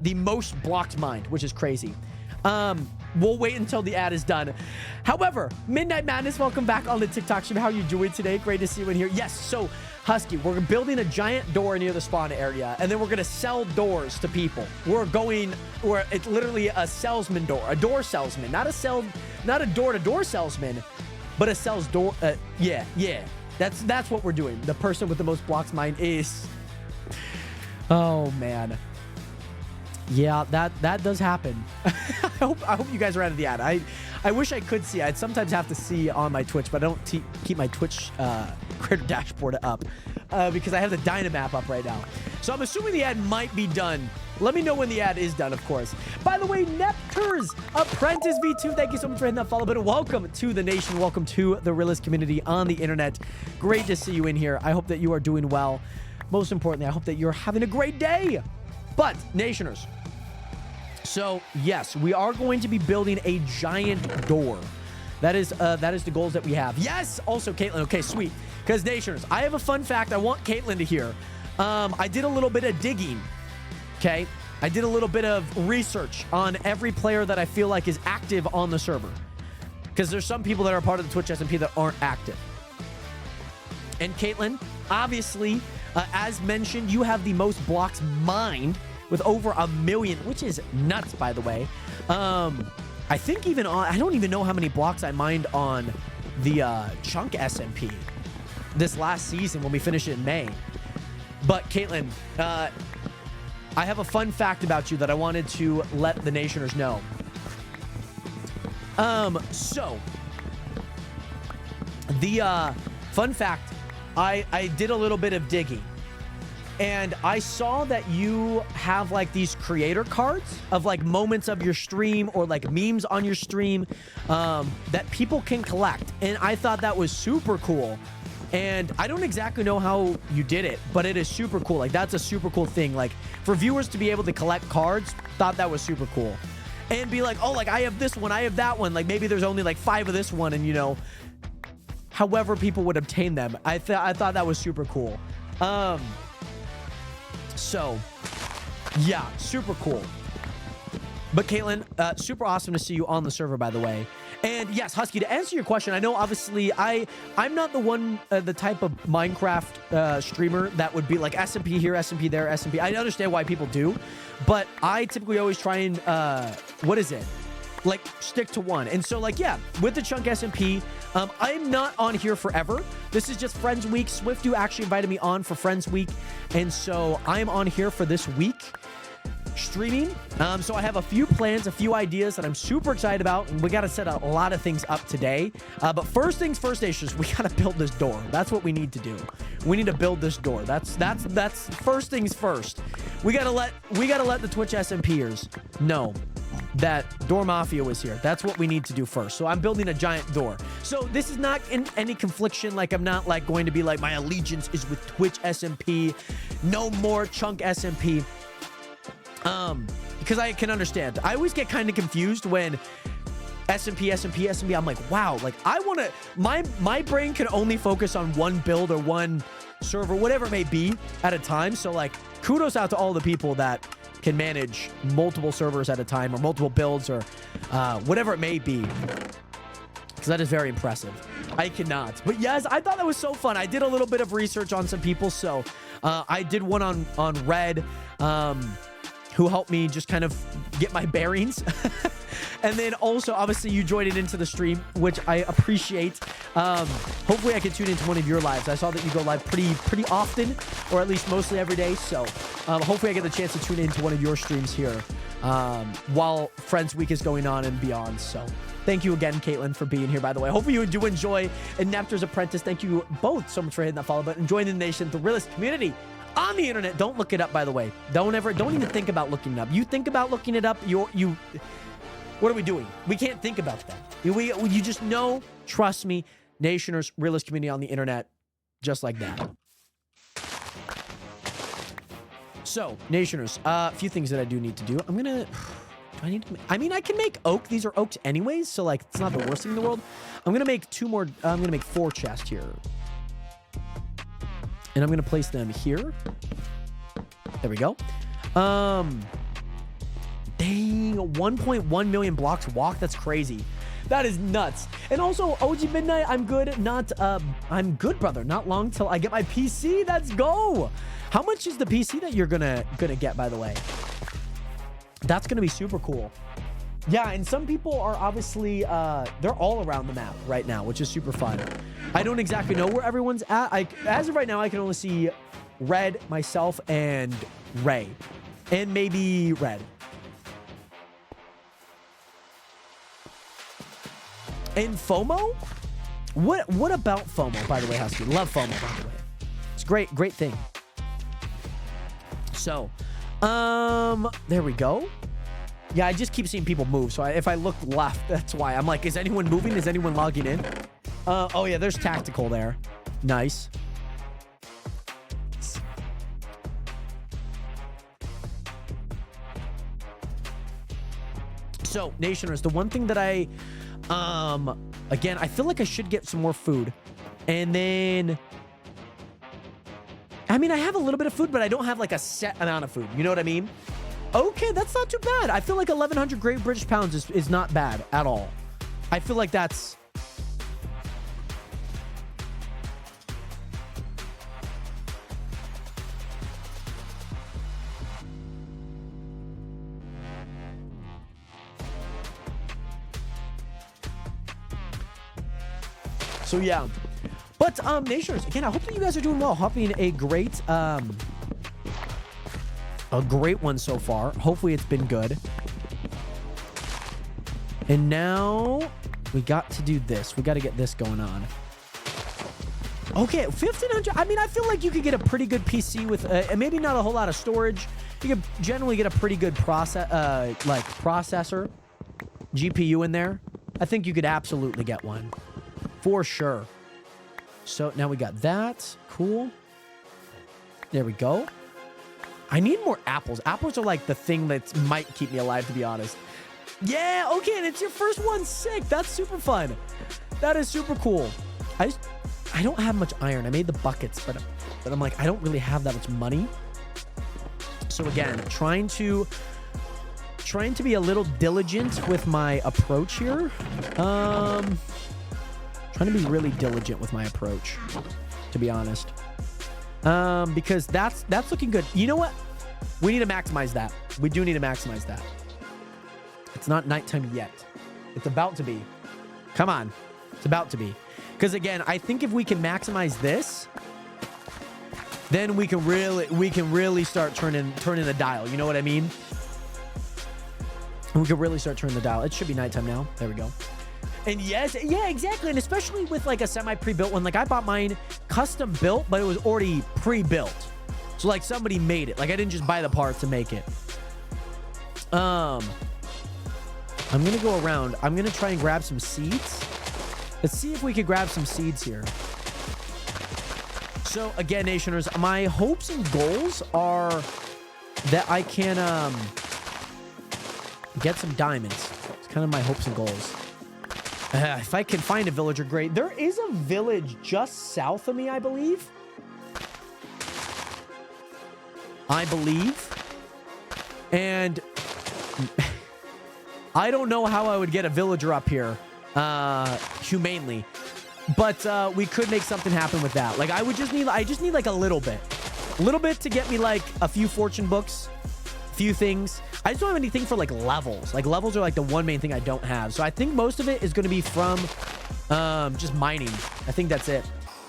the most blocked mined, which is crazy. We'll wait until the ad is done. However, Midnight Madness, welcome back on the TikTok stream. How are you doing today? Great to see you in here. Yes, so Husky, we're building a giant door near the spawn area, and then we're going to sell doors to people. It's literally a salesman door, a door salesman, not a door-to-door salesman, but a sales door. Yeah. That's what we're doing. The person with the most blocks mined is, oh man. Yeah, that does happen. I hope you guys are out of the ad. I wish I could see. I'd sometimes have to see on my Twitch, but I don't keep my Twitch creator dashboard up because I have the Dynamap up right now. So I'm assuming the ad might be done. Let me know when the ad is done, of course. By the way, Nepturs Apprentice V2, thank you so much for hitting that follow button. Welcome to the nation. Welcome to the realest community on the internet. Great to see you in here. I hope that you are doing well. Most importantly, I hope that you're having a great day. But, Nationers, so yes, we are going to be building a giant door. That is the goals that we have. Yes, also Caitlin. Okay, sweet. Because Nationers, I have a fun fact I want Caitlin to hear. I did a little bit of digging. Okay, I did a little bit of research on every player that I feel like is active on the server. Because there's some people that are part of the Twitch SMP that aren't active. And Caitlin, obviously, as mentioned, you have the most blocks mined with over 1 million, which is nuts, by the way. I think even on, I don't even know how many blocks I mined on the Chunk SMP this last season when we finished it in May. But Caitlin, I have a fun fact about you that I wanted to let the Nationers know. So the fun fact, I did a little bit of digging. And I saw that you have like these creator cards of like moments of your stream or like memes on your stream that people can collect. And I thought that was super cool. And I don't exactly know how you did it, but it is super cool. Like, that's a super cool thing. Like, for viewers to be able to collect cards, thought that was super cool. And be like, oh, like, I have this one, I have that one. Like, maybe there's only like 5 of this one, and, you know, however people would obtain them. I thought that was super cool. So, yeah, super cool. But Caitlin, super awesome to see you on the server, by the way. And yes, Husky, to answer your question, I know obviously I'm not the one, the type of Minecraft streamer that would be like SMP here, SMP there, SMP. I understand why people do, but I typically always try and, like, stick to one. And so, like, yeah, with the Chunk SMP, I'm not on here forever. This is just Friends Week. Swiftu actually invited me on for Friends Week, and so I'm on here for this week streaming. So I have a few plans, a few ideas that I'm super excited about, and we got to set a lot of things up today. But first things first, Nations, we got to build this door. That's what we need to do. We need to build this door. That's first things first. We gotta let the Twitch SMPers know that Door Mafia was here. That's what we need to do first. So I'm building a giant door. So this is not in any confliction. Like, I'm not like going to be like, my allegiance is with Twitch SMP. No more Chunk SMP. Because I can understand. I always get kind of confused when SMP. I'm like, wow, like, I want to, my brain can only focus on one build or one server, whatever it may be at a time. So, like, kudos out to all the people that can manage multiple servers at a time, or multiple builds, or whatever it may be, because that is very impressive. I cannot. But yes, I thought that was so fun. I did a little bit of research on some people. So I did one on Red, who helped me just kind of get my bearings. And then also, obviously, you joined it into the stream, which I appreciate. Hopefully, I can tune into one of your lives. I saw that you go live pretty often, or at least mostly every day. So hopefully, I get the chance to tune into one of your streams here while Friends Week is going on and beyond. So thank you again, Caitlin, for being here, by the way. Hopefully, you do enjoy Ineptor's Apprentice. Thank you both so much for hitting that follow button and joining the nation, the realest community on the internet. Don't look it up, by the way. Don't even think about looking it up. You think about looking it up, what are we doing? We can't think about that. You just know, trust me, Nationers, realist community on the internet, just like that. So, Nationers, a few things that I do need to do. I can make oak. These are oaks anyways, so, like, it's not the worst thing in the world. I'm gonna make 4 chests here. And I'm gonna place them here. There we go. Dang, 1.1 million blocks walk. That's crazy. That is nuts. And also, OG Midnight, I'm good. I'm good, brother. Not long till I get my PC. Let's go. How much is the PC that you're gonna get, by the way? That's gonna be super cool. Yeah, and some people are obviously, they're all around the map right now, which is super fun. I don't exactly know where everyone's at. As of right now, I can only see Red, myself, and Ray. And maybe Red. And FOMO? What about FOMO, by the way, Husky? Love FOMO, by the way. It's a great thing. So, there we go. Yeah, I just keep seeing people move. So if I look left, that's why. I'm like, is anyone moving? Is anyone logging in? Oh yeah, there's Tactical there. Nice. So, Nationers, the one thing that again, I feel like I should get some more food. And then, I mean, I have a little bit of food, but I don't have like a set amount of food. You know what I mean? Okay, that's not too bad. I feel like 1,100 Great British Pounds is not bad at all. I feel like that's... So yeah, but Nationers, again, I hope that you guys are doing well. Hopping a great one so far. Hopefully it's been good. And now we got to do this. We got to get this going on. Okay, 1,500. I mean, I feel like you could get a pretty good PC with maybe not a whole lot of storage. You could generally get a pretty good processor, GPU in there. I think you could absolutely get one. For sure. So now we got that. Cool. There we go. I need more apples. Apples are like the thing that might keep me alive, to be honest. Yeah, okay, and it's your first one. Sick. That's super fun. That is super cool. I don't have much iron. I made the buckets, but I'm like, I don't really have that much money. So again, trying to be a little diligent with my approach here. Trying to be really diligent with my approach, to be honest. Because that's looking good. You know what? We need to maximize that. We do need to maximize that. It's not nighttime yet. It's about to be. Come on. It's about to be. Because again, I think if we can maximize this, then we can really start turning the dial. You know what I mean? We can really start turning the dial. It should be nighttime now. There we go. And yes, yeah, exactly. And especially with like a semi pre-built one. Like I bought mine custom built, but it was already pre-built. So like somebody made it. Like I didn't just buy the parts to make it. I'm gonna go around. I'm gonna try and grab some seeds. Let's see if we can grab some seeds here. So again, Nationers, my hopes and goals are that I can get some diamonds. It's kind of my hopes and goals. If I can find a villager, great. There is a village just south of me, I believe. And I don't know how I would get a villager up here humanely. But we could make something happen with that. Like I just need like a little bit. A little bit to get me like a few fortune books, a few things. I just don't have anything for like levels. Like levels are like the one main thing I don't have. So I think most of it is going to be from just mining. I think that's it.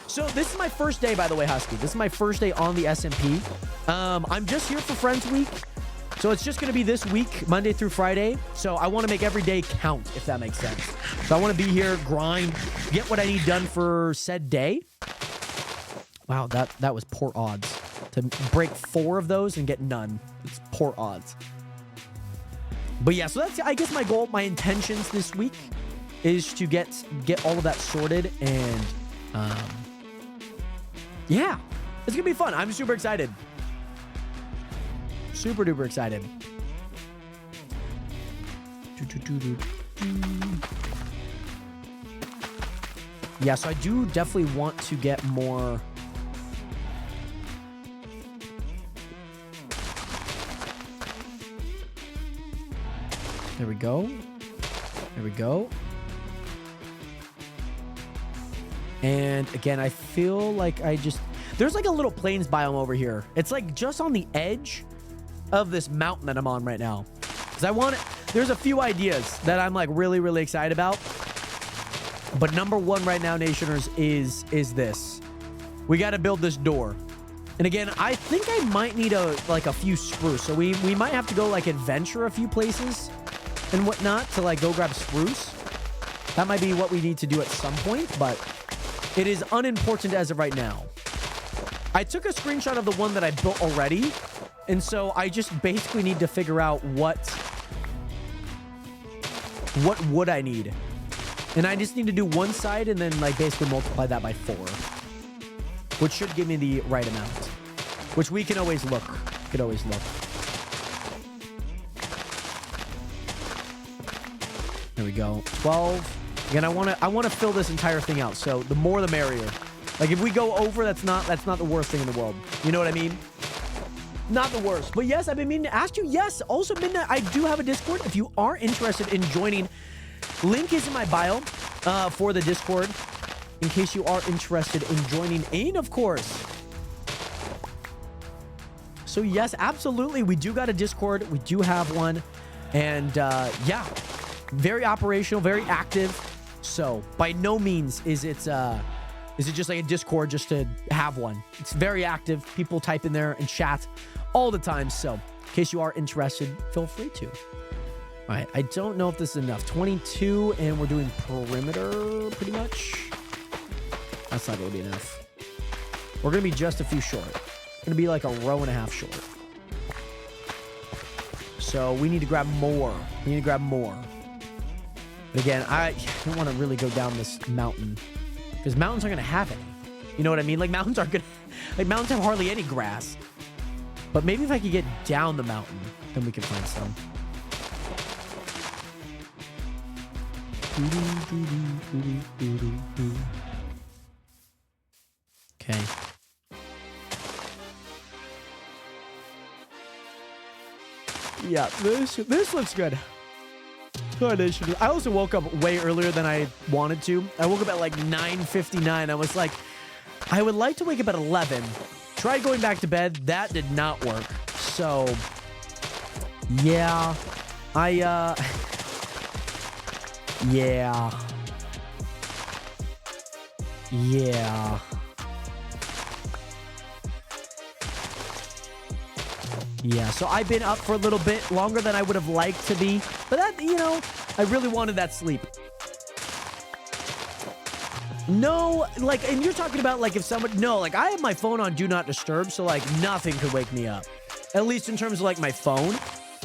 So this is my first day, by the way, Husky. This is my first day on the SMP. I'm just here for Friends Week. So it's just going to be this week, Monday through Friday. So I want to make every day count, if that makes sense. So I want to be here, grind, get what I need done for said day. Wow, that was poor odds. To break 4 of those and get none. It's poor odds. But yeah, so that's, I guess, my goal, my intentions this week is to get all of that sorted. And yeah, it's going to be fun. I'm super excited. Super duper excited. Yeah, so I do definitely want to get more. There we go. There we go. And again, I feel like there's like a little plains biome over here. It's like just on the edge of this mountain that I'm on right now. Because there's a few ideas that I'm like really, really excited about. But number one right now, Nationers, is this. We got to build this door. And again, I think I might need a few spruce. So we might have to go like adventure a few places and whatnot to like go grab spruce. That might be what we need to do at some point, but it is unimportant as of right now. I took a screenshot of the one that I built already. And so I just basically need to figure out what would I need. And I just need to do one side and then like basically multiply that by 4. Which should give me the right amount. Which we can always look. There we go. 12. Again, I want to fill this entire thing out. So the more the merrier. Like if we go over, that's not the worst thing in the world. You know what I mean? Not the worst. But yes, I've been meaning to ask you. Yes, also Midnight, I do have a Discord. If you are interested in joining, link is in my bio for the Discord. In case you are interested in joining in, of course. So yes, absolutely. We do got a Discord. We do have one. And yeah, very operational, very active. So by no means is it just like a Discord just to have one. It's very active. People type in there and chat all the time. So in case you are interested, feel free to. All right. I don't know if this is enough. 22 and we're doing perimeter pretty much. That's not going to be enough. We're going to be just a few short. Going to be like a row and a half short. So we need to grab more. But again, I don't want to really go down this mountain because mountains aren't going to have any. You know what I mean? Like mountains aren't good. Like mountains have hardly any grass. But maybe if I could get down the mountain, then we can find some. Okay. Yeah, this looks good. I also woke up way earlier than I wanted to. I woke up at like 9:59. I was like, I would like to wake up at 11. Tried going back to bed. That did not work. So, yeah. Yeah. Yeah. Yeah, so I've been up for a little bit longer than I would have liked to be. But that, you know, I really wanted that sleep. No, like, and you're talking about, like, if someone... No, like, I have my phone on Do Not Disturb, so, like, nothing could wake me up. At least in terms of, like, my phone.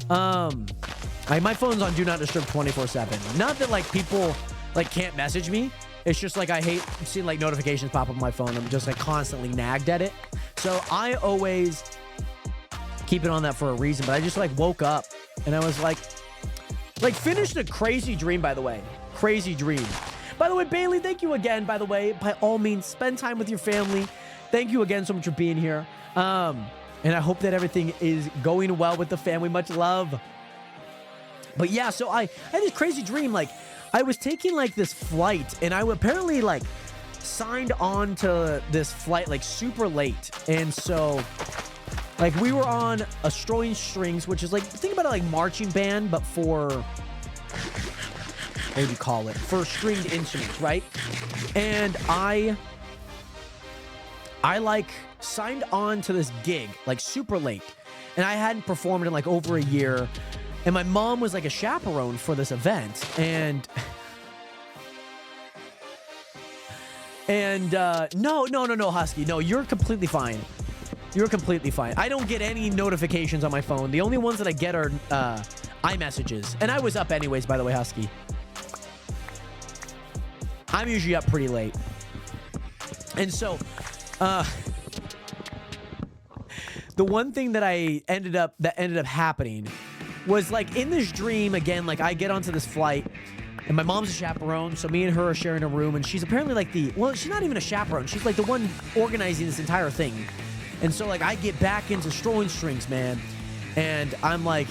Like, my phone's on Do Not Disturb 24/7. Not that, like, people, like, can't message me. It's just, like, I hate seeing, like, notifications pop up on my phone. I'm just, like, constantly nagged at it. So I always... keep it on that for a reason, but I just like woke up and I was like finished a crazy dream, by the way. Crazy dream. By the way, Bailey, thank you again, by the way. By all means, spend time with your family. Thank you again so much for being here. And I hope that everything is going well with the family. Much love. But yeah, so I had this crazy dream. Like I was taking like this flight and I apparently like signed on to this flight like super late. And so like, we were on a Strolling Strings, which is like, think about it like marching band, but for, what do you call it? For stringed instruments, right? And I like signed on to this gig, like super late. And I hadn't performed in like over a year. And my mom was like a chaperone for this event. And no, Husky. No, you're completely fine. You're completely fine. I don't get any notifications on my phone. The only ones that I get are iMessages. And I was up anyways, by the way, Husky. I'm usually up pretty late. And so, the one thing that ended up happening was like in this dream, again, like I get onto this flight and my mom's a chaperone. So me and her are sharing a room and she's apparently like she's not even a chaperone. She's like the one organizing this entire thing. And so, like, I get back into Strolling Strings, man, and I'm, like,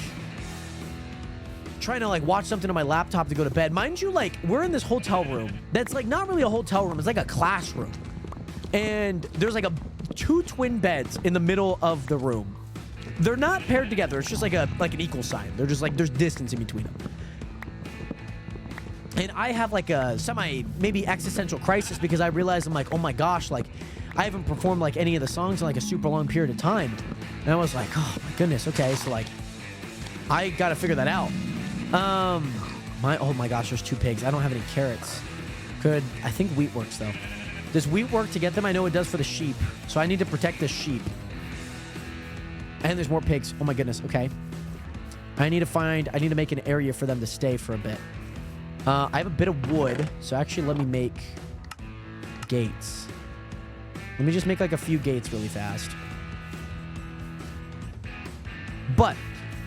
trying to, like, watch something on my laptop to go to bed. Mind you, like, we're in this hotel room that's, like, not really a hotel room. It's, like, a classroom. And there's, like, two twin beds in the middle of the room. They're not paired together. It's just, like, an equal sign. They're just, like, there's distance in between them. And I have, like, a maybe existential crisis because I realize I'm, like, oh, my gosh, like... I haven't performed like any of the songs in like a super long period of time. And I was like, oh my goodness, okay, so like I gotta figure that out. Oh my gosh, there's 2 pigs. I don't have any carrots. I think wheat works though. Does wheat work to get them? I know it does for the sheep. So I need to protect the sheep. And there's more pigs. Oh my goodness, okay. I need to make an area for them to stay for a bit. I have a bit of wood, so actually let me make gates. Let me just make like a few gates really fast. But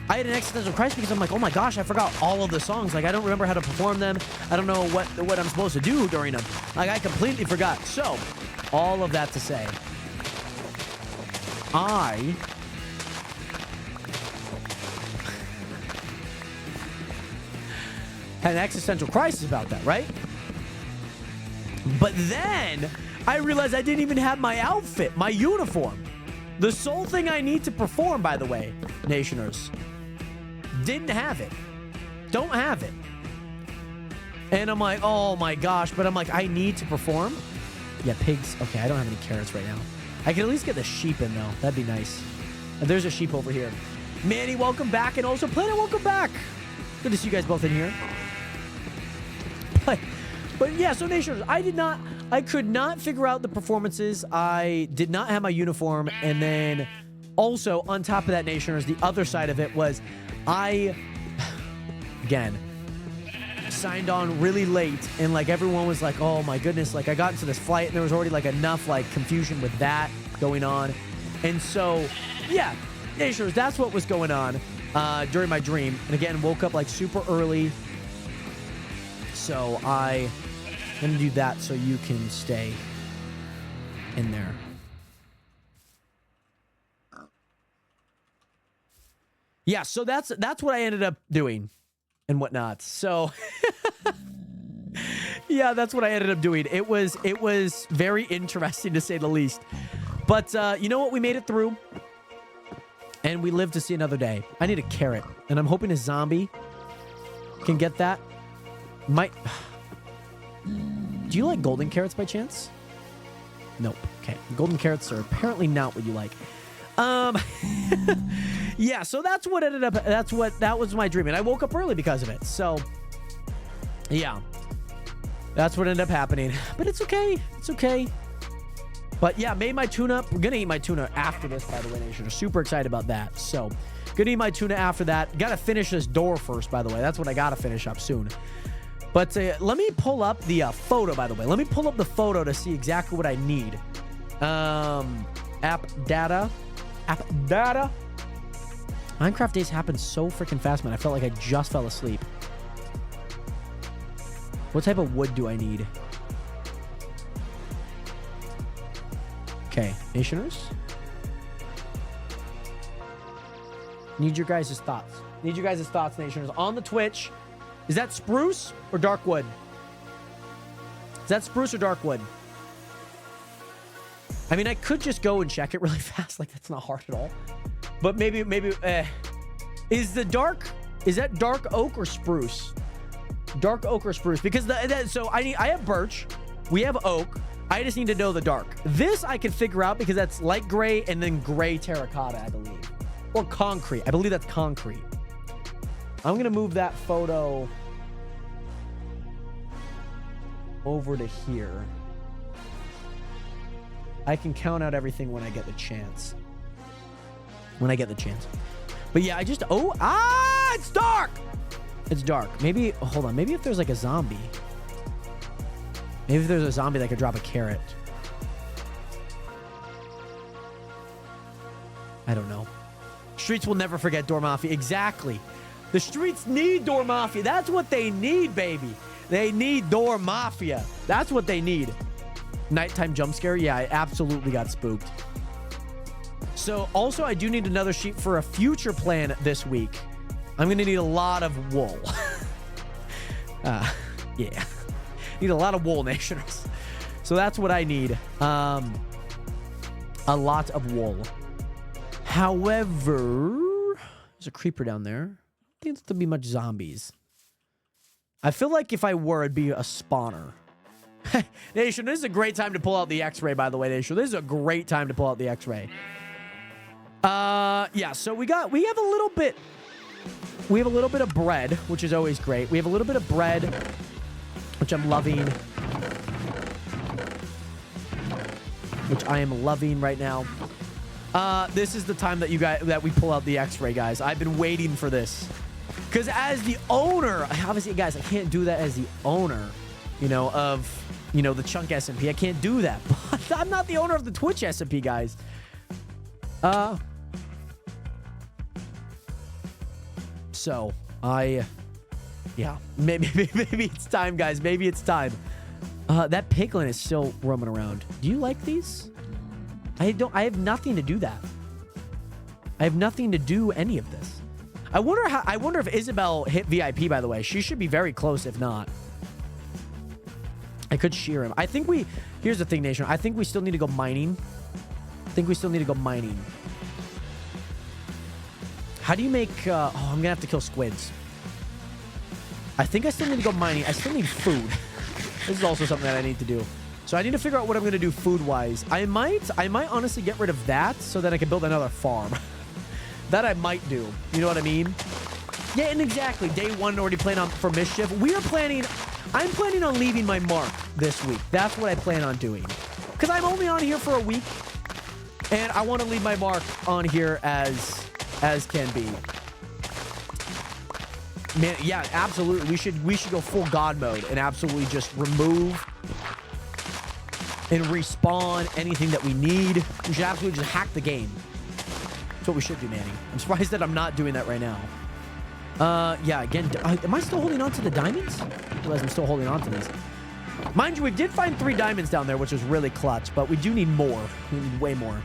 I had an existential crisis because I'm like, oh my gosh, I forgot all of the songs. Like, I don't remember how to perform them. I don't know what I'm supposed to do during them. Like, I completely forgot. So, all of that to say, I had an existential crisis about that, right? But then I realized I didn't even have my outfit, my uniform. The sole thing I need to perform, by the way, Nationers, didn't have it. Don't have it. And I'm like, oh my gosh, but I'm like, I need to perform. Yeah, pigs. Okay, I don't have any carrots right now. I can at least get the sheep in, though. That'd be nice. And there's a sheep over here. Manny, welcome back. And also, Planet, welcome back. Good to see you guys both in here. But yeah, so Nationers, I could not figure out the performances. I did not have my uniform. And then also, on top of that, Nationers, the other side of it was again, signed on really late, and like everyone was like, oh my goodness, like I got into this flight and there was already like enough like confusion with that going on. And so, yeah, Nationers, that's what was going on during my dream. And again, woke up like super early. So I'm going to do that so you can stay in there. Yeah, so that's what I ended up doing and whatnot. So yeah, that's what I ended up doing. It was very interesting to say the least. But you know what? We made it through. And we lived to see another day. I need a carrot. And I'm hoping a zombie can get that. Might. Do you like golden carrots by chance? Nope. Okay. Golden carrots are apparently not what you like. Yeah, so that's what ended up, that was my dream. And I woke up early because of it. So, yeah. That's what ended up happening. But it's okay. It's okay. But yeah, made my tuna. We're going to eat my tuna after this, by the way, Nation. I'm super excited about that. So, going to eat my tuna after that. Got to finish this door first, by the way. That's what I got to finish up soon. But let me pull up the photo, by the way. Let me pull up the photo to see exactly what I need. App data. Minecraft days happen so freaking fast, man. I felt like I just fell asleep. What type of wood do I need? Okay, Nationers. Need your guys' thoughts. Need your guys' thoughts, Nationers. On the Twitch, is that spruce or dark wood? Is that spruce or dark wood? I mean, I could just go and check it really fast. Like, that's not hard at all. But maybe, is that dark oak or spruce? Dark oak or spruce? Because so I have birch. We have oak. I just need to know the dark. This I can figure out because that's light gray and then gray terracotta, I believe. Or concrete. I believe that's concrete. I'm going to move that photo over to here. I can count out everything when I get the chance. But yeah, it's dark. It's dark. Maybe, hold on. Maybe if there's like a zombie. Maybe if there's a zombie that could drop a carrot. I don't know. Streets will never forget Door Mafia. Exactly. The streets need Door Mafia. That's what they need, baby. They need Door Mafia. That's what they need. Nighttime jump scare. Yeah, I absolutely got spooked. So also, I do need another sheep for a future plan this week. I'm going to need a lot of wool. Yeah. Need a lot of wool, Nationers. So that's what I need. A lot of wool. However, there's a creeper down there. I don't think there'll be much zombies. I feel like if I were, it'd be a spawner. Nation, this is a great time to pull out the X-ray, by the way, Nation. This is a great time to pull out the X-ray. Yeah, so we have a little bit of bread, which is always great. We have a little bit of bread, which I'm loving. Which I am loving right now. This is the time that we pull out the X-ray, guys. I've been waiting for this. Because as the owner, obviously, guys, I can't do that as the owner, of the Chunk SMP. I can't do that. But I'm not the owner of the Twitch SMP, guys. So, yeah, maybe it's time, guys. Maybe it's time. That piglin is still roaming around. Do you like these? I have nothing to do that. I have nothing to do any of this. I wonder if Isabel hit VIP, by the way. She should be very close, if not. I could shear him. Here's the thing, Nation. I think we still need to go mining. How do you make... I'm going to have to kill squids. I think I still need to go mining. I still need food. This is also something that I need to do. So I need to figure out what I'm going to do food-wise. I might honestly get rid of that so that I can build another farm. That I might do. You know what I mean? Yeah, and exactly. Day one already planned for mischief. I'm planning on leaving my mark this week. That's what I plan on doing. Because I'm only on here for a week. And I want to leave my mark on here as can be. Man, yeah, absolutely. We should go full God mode and absolutely just remove and respawn anything that we need. We should absolutely just hack the game. That's what we should do, Manny. I'm surprised that I'm not doing that right now. Yeah, again, am I still holding on to the diamonds? I realize I'm still holding on to these. Mind you, we did find 3 diamonds down there, which was really clutch, but we do need more. We need way more.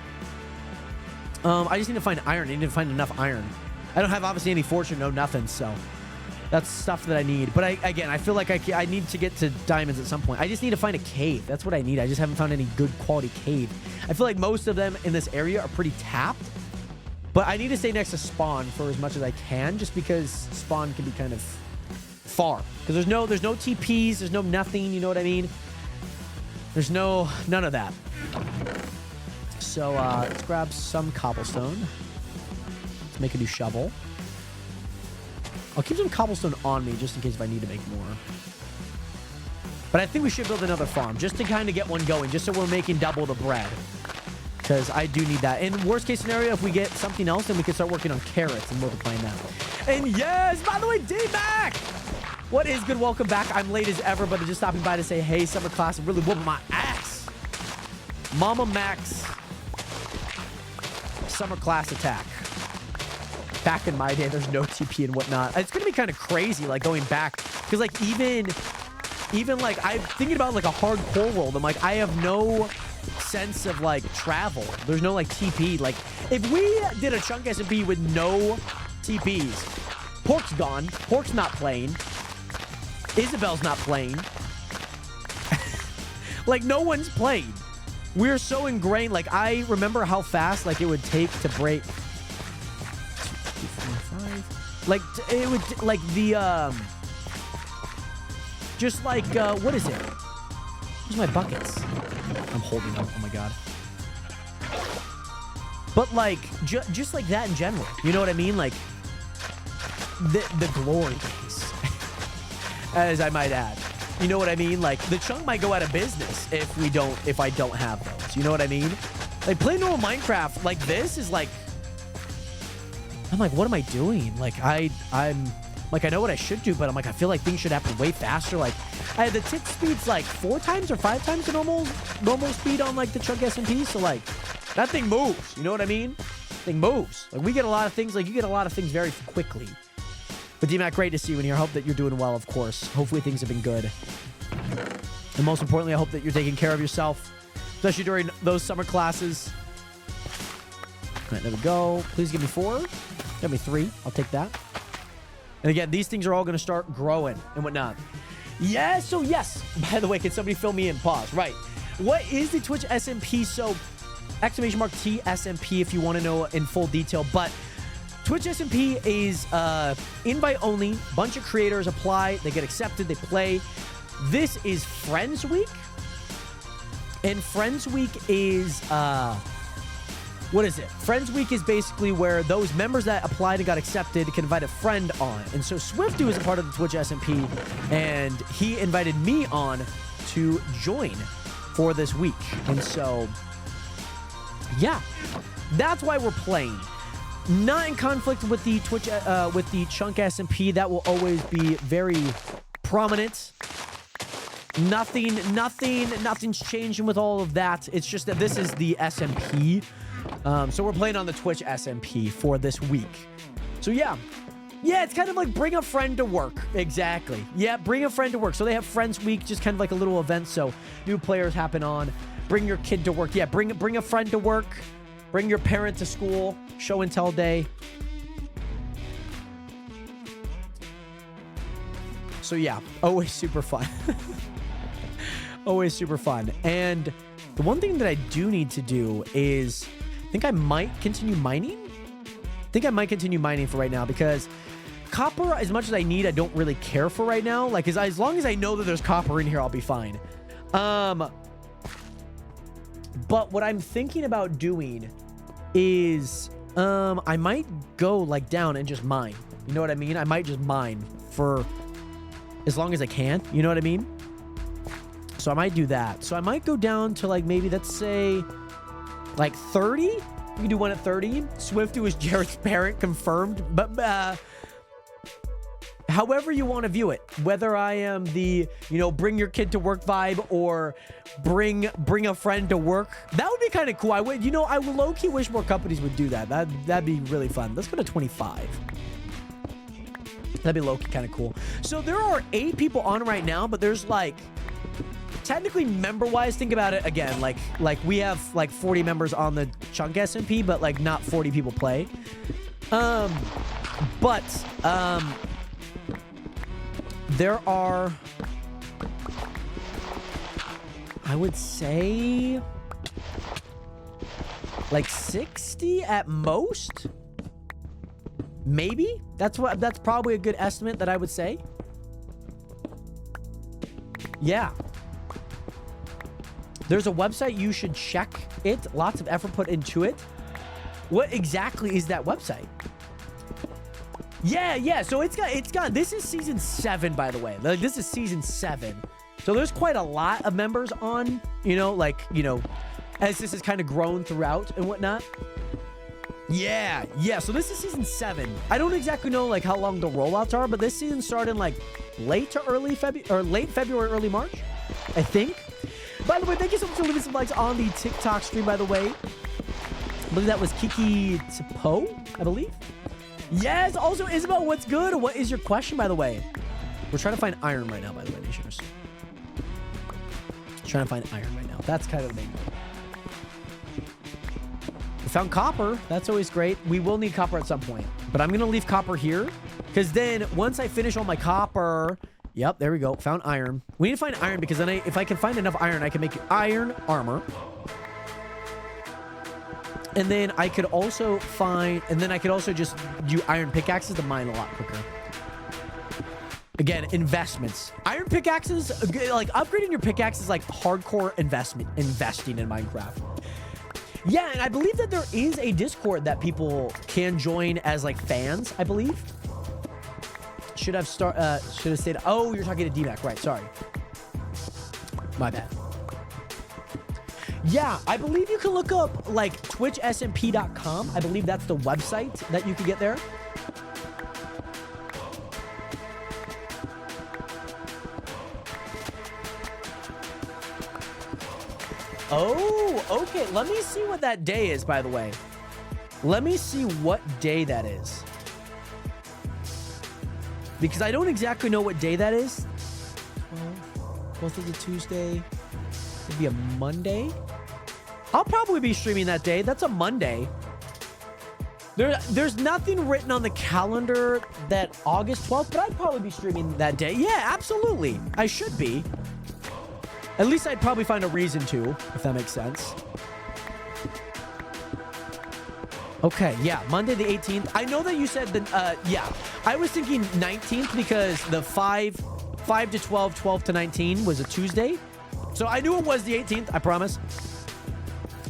I just need to find iron. I need to find enough iron. I don't have, obviously, any fortune, no nothing, so that's stuff that I need. But again, I feel like I need to get to diamonds at some point. I just need to find a cave. That's what I need. I just haven't found any good quality cave. I feel like most of them in this area are pretty tapped. But I need to stay next to spawn for as much as I can, just because spawn can be kind of far. Because there's no TPs, there's no nothing, you know what I mean? There's none of that. So let's grab some cobblestone. Let's make a new shovel. I'll keep some cobblestone on me just in case if I need to make more. But I think we should build another farm just to kind of get one going, just so we're making double the bread. Because I do need that. In worst case scenario, if we get something else, then we can start working on carrots and multiplying that. And yes, by the way, D-Mac! What is good? Welcome back. I'm late as ever, but just stopping by to say, hey, summer class, I'm really whooping my ass. Mama Max. Summer class attack. Back in my day, there's no TP and whatnot. It's going to be kind of crazy, like, going back. Because, like, even like, I'm thinking about, like, a hardcore world. I'm like, I have no sense of, like, travel. There's no, like, TP. Like, if we did a chunk SMP with no TPs, Pork's gone. Pork's not playing. Isabel's not playing. Like, no one's playing. We're so ingrained. Like, I remember how fast, like, it would take to break. Like, it would, like, the, just like, what is it? Where's my buckets? I'm holding them. Oh, my God. But, like, just like that in general. You know what I mean? Like, the glory days. As I might add. You know what I mean? Like, the chunk might go out of business if I don't have those. You know what I mean? Like, playing normal Minecraft like this is like, I'm like, what am I doing? Like, I'm like, I know what I should do, but I'm like, I feel like things should happen way faster. Like, the tick speed's like 4 times or 5 times the normal speed on, like, the chunk SMP. So, like, that thing moves. You know what I mean? Thing moves. Like, we get a lot of things. Like, you get a lot of things very quickly. But D-Mac, great to see you in here. I hope that you're doing well, of course. Hopefully things have been good. And most importantly, I hope that you're taking care of yourself, especially during those summer classes. All right, there we go. Please give me 4. Give me 3. I'll take that. And again, these things are all going to start growing and whatnot. Yes, so yes. By the way, can somebody fill me in? Pause. Right. What is the Twitch SMP? So, !T SMP if you want to know in full detail. But Twitch SMP is invite only. Bunch of creators apply. They get accepted. They play. This is Friends Week. And Friends Week is, what is it? Friends Week is basically where those members that applied and got accepted can invite a friend on. And so Swiftu is a part of the Twitch SMP, and he invited me on to join for this week. And so, yeah, that's why we're playing. Not in conflict with the Twitch, with the Chunk SMP. That will always be very prominent. Nothing's changing with all of that. It's just that this is the SMP. So we're playing on the Twitch SMP for this week. So yeah. Yeah, it's kind of like bring a friend to work. Exactly. Yeah, bring a friend to work. So they have Friends Week, just kind of like a little event. So new players happen on. Bring your kid to work. Yeah, bring a friend to work. Bring your parent to school. Show and tell day. So yeah, always super fun. Always super fun. And the one thing that I do need to do is, I think I might continue mining. I think I might continue mining for right now, because copper, as much as I need, I don't really care for right now. Like, as long as I know that there's copper in here, I'll be fine. But what I'm thinking about doing is, I might go, like, down and just mine. You know what I mean? I might just mine for as long as I can. You know what I mean? So I might do that. So I might go down to, like, maybe, let's say, like 30. We can do one at 30. Swiftu is Jared's parent, confirmed. But however you want to view it, whether I am the, you know, bring your kid to work vibe or bring a friend to work. That would be kind of cool. I would, you know, I would low-key wish more companies would do that. That'd be really fun. Let's go to 25. That'd be low-key kind of cool. So there are 8 people on right now, but there's like, technically member-wise, think about it again. Like we have like 40 members on the Chunk SMP, but like not 40 people play. There are, I would say, like 60 at most. Maybe. That's probably a good estimate that I would say. Yeah. There's a website, you should check it. Lots of effort put into it. What exactly is that website? Yeah. So it's got. This is season 7, by the way. Like, this is season 7. So there's quite a lot of members on. You know, like, you know, as this has kind of grown throughout and whatnot. Yeah. So this is season 7. I don't exactly know like how long the rollouts are, but this season started in like late February, early March, I think. By the way, thank you so much for leaving some likes on the TikTok stream. By the way, I believe that was Kiki Tipo, I believe. Yes, also, Isabel, what's good? What is your question, by the way? We're trying to find iron right now, by the way, nationers. Trying to find iron right now. That's kind of the main goal. We found copper. That's always great. We will need copper at some point. But I'm going to leave copper here. Because then, once I finish all my copper... Yep, there we go. Found iron. We need to find iron because then if I can find enough iron, I can make iron armor. And then I could also just do iron pickaxes to mine a lot quicker. Again, investments. Iron pickaxes, like upgrading your pickaxe is like hardcore investing in Minecraft. Yeah, and I believe that there is a Discord that people can join as like fans, I believe. Should have stayed. Oh, you're talking to DMAC, right? Sorry. My bad. Yeah, I believe you can look up like twitchsmp.com. I believe that's the website that you can get there. Oh, okay. Let me see what that day is, by the way. Let me see what day that is. Because I don't exactly know what day that is. 12th is a Tuesday. It'd be a Monday. I'll probably be streaming that day. That's a Monday. There's nothing written on the calendar that August 12th, but I'd probably be streaming that day. Yeah, absolutely. I should be. At least I'd probably find a reason to, if that makes sense. Okay, yeah, Monday the 18th. I know that you said that, yeah. I was thinking 19th because the 5 to 12, 12 to 19 was a Tuesday. So I knew it was the 18th, I promise.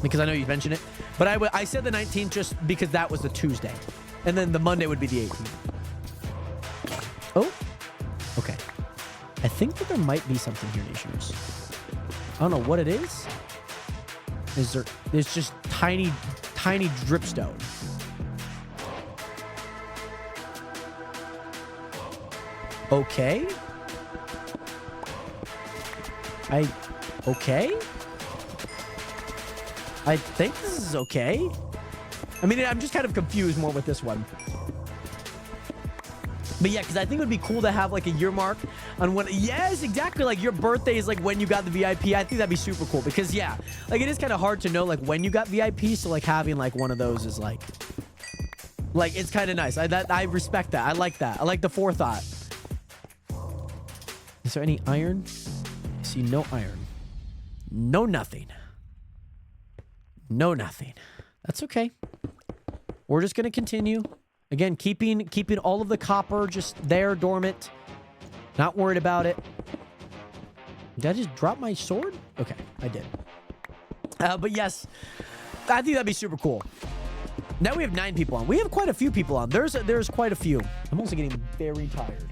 Because I know you mentioned it. But I said the 19th just because that was the Tuesday. And then the Monday would be the 18th. Oh, okay. I think that there might be something here, nationers. I don't know what it is. There's just tiny dripstone. Okay. Okay. I think this is okay. I mean, I'm just kind of confused more with this one. But yeah, because I think it would be cool to have like a year mark on when. Yes, exactly. Like your birthday is like when you got the VIP. I think that'd be super cool because yeah, like it is kind of hard to know like when you got VIP. So like having like one of those is like it's kind of nice. I respect that. I like that. I like the forethought. Is there any iron? I see no iron. No nothing. No nothing. That's okay. We're just gonna continue. Again, keeping all of the copper just there, dormant. Not worried about it. Did I just drop my sword? Okay, I did. But yes, I think that'd be super cool. Now we have 9 people on. We have quite a few people on. There's quite a few. I'm also getting very tired.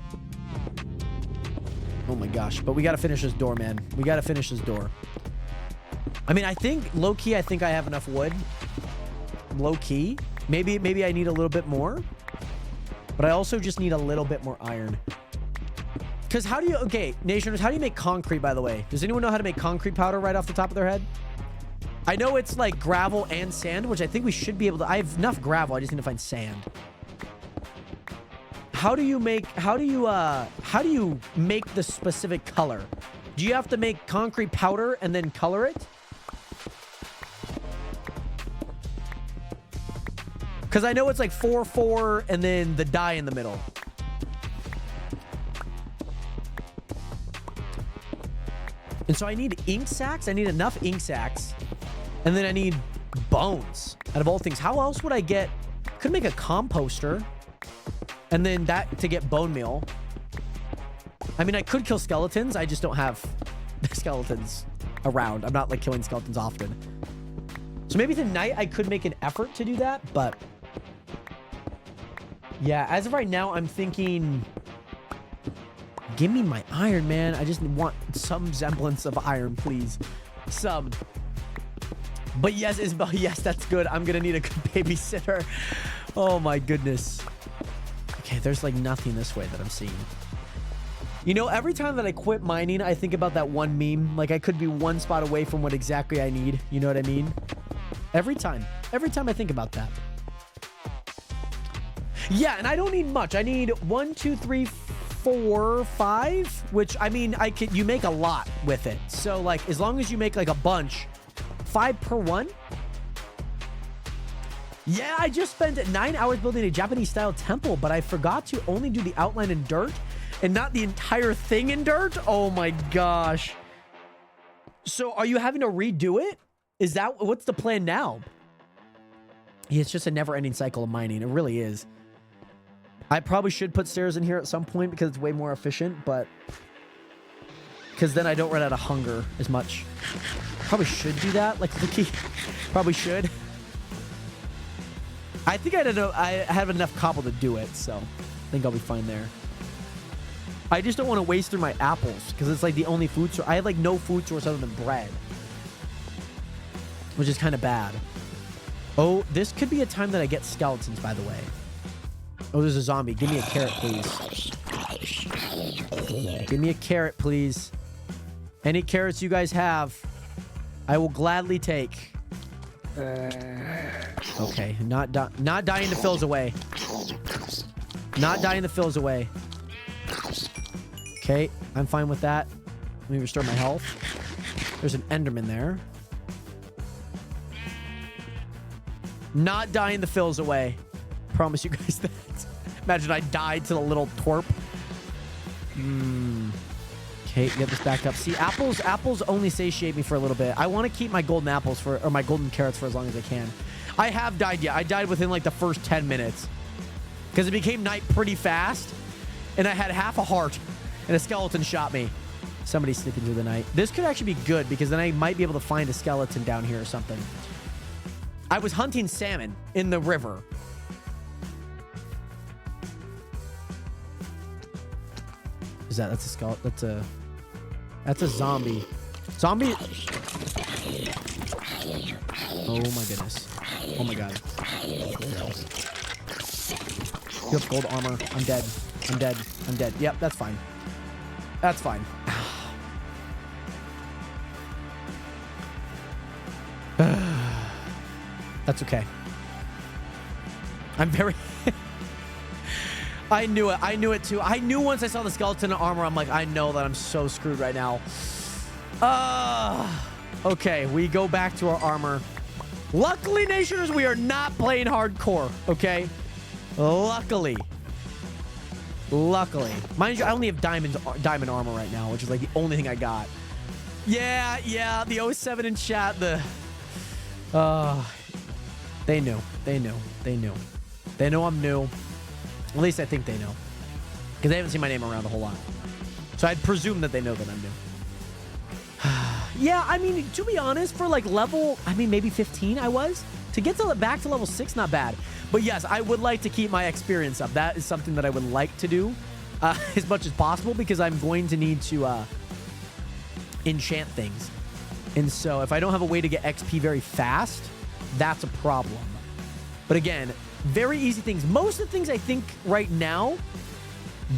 Oh my gosh, but we gotta finish this door, man. We gotta finish this door. I mean, I think, low-key, I think I have enough wood. Low-key. Maybe I need a little bit more. But I also just need a little bit more iron. Because how do you... Okay, Nationers, how do you make concrete, by the way? Does anyone know how to make concrete powder right off the top of their head? I know it's like gravel and sand, which I think we should be able to... I have enough gravel. I just need to find sand. How do you make... How do you make the specific color? Do you have to make concrete powder and then color it? Because I know it's like 4-4 and then the dye in the middle. And so I need ink sacs. I need enough ink sacs. And then I need bones. Out of all things, how else would I get... Could make a composter. And then that to get bone meal. I mean, I could kill skeletons. I just don't have skeletons around. I'm not like killing skeletons often. So maybe tonight I could make an effort to do that, but... Yeah, as of right now, I'm thinking... Give me my iron, man. I just want some semblance of iron, please. Some. But yes, Isabel, yes, that's good. I'm going to need a good babysitter. Oh, my goodness. Okay, there's like nothing this way that I'm seeing. You know, every time that I quit mining, I think about that one meme. Like, I could be one spot away from what exactly I need. You know what I mean? Every time. Every time I think about that. Yeah, and I don't need much. I need 1, 2, 3, 4, 5, which, I mean, you make a lot with it. So, like, as long as you make, like, a bunch, 5 per one. Yeah, I just spent 9 hours building a Japanese-style temple, but I forgot to only do the outline in dirt and not the entire thing in dirt. Oh, my gosh. So, are you having to redo it? Is that... What's the plan now? Yeah, it's just a never-ending cycle of mining. It really is. I probably should put stairs in here at some point because it's way more efficient, but... Because then I don't run out of hunger as much. Probably should do that, like Lucky. Probably should. I think I have enough cobble to do it, so I think I'll be fine there. I just don't want to waste through my apples because it's like the only food source. I have like no food source other than bread, which is kind of bad. Oh, this could be a time that I get skeletons, by the way. Oh, there's a zombie. Give me a carrot, please. Give me a carrot, please. Any carrots you guys have, I will gladly take. Okay, not dying the fills away. Not dying the fills away. Okay, I'm fine with that. Let me restore my health. There's an Enderman there. Not dying the fills away. Promise you guys that. Imagine I died to the little twerp. Okay, get this back up. See, apples only satiate me for a little bit. I want to keep my golden apples or my golden carrots for as long as I can. I have died yet. I died within like the first 10 minutes. Because it became night pretty fast. And I had half a heart. And a skeleton shot me. Somebody's sneaking through the night. This could actually be good because then I might be able to find a skeleton down here or something. I was hunting salmon in the river. That's a skeleton. That's a zombie. Zombie. Oh my goodness. Oh my god. You have gold armor. I'm dead. I'm dead. I'm dead. Yep, that's fine. That's fine. That's okay. I'm very... I knew it. I knew it too. I knew once I saw the skeleton armor, I'm like, I know that I'm so screwed right now. Okay, we go back to our armor. Luckily, Nationers, we are not playing hardcore, okay? Luckily. Mind you, I only have diamond armor right now, which is like the only thing I got. Yeah, the 07 in chat, they knew. They know I'm new. At least I think they know. Because they haven't seen my name around a whole lot. So I'd presume that they know that I'm new. Yeah, I mean, to be honest, for like level, I mean, maybe 15 I was. To get back to level 6, not bad. But yes, I would like to keep my experience up. That is something that I would like to do as much as possible because I'm going to need to enchant things. And so if I don't have a way to get XP very fast, that's a problem. But again, Very easy things. Most of the things I think right now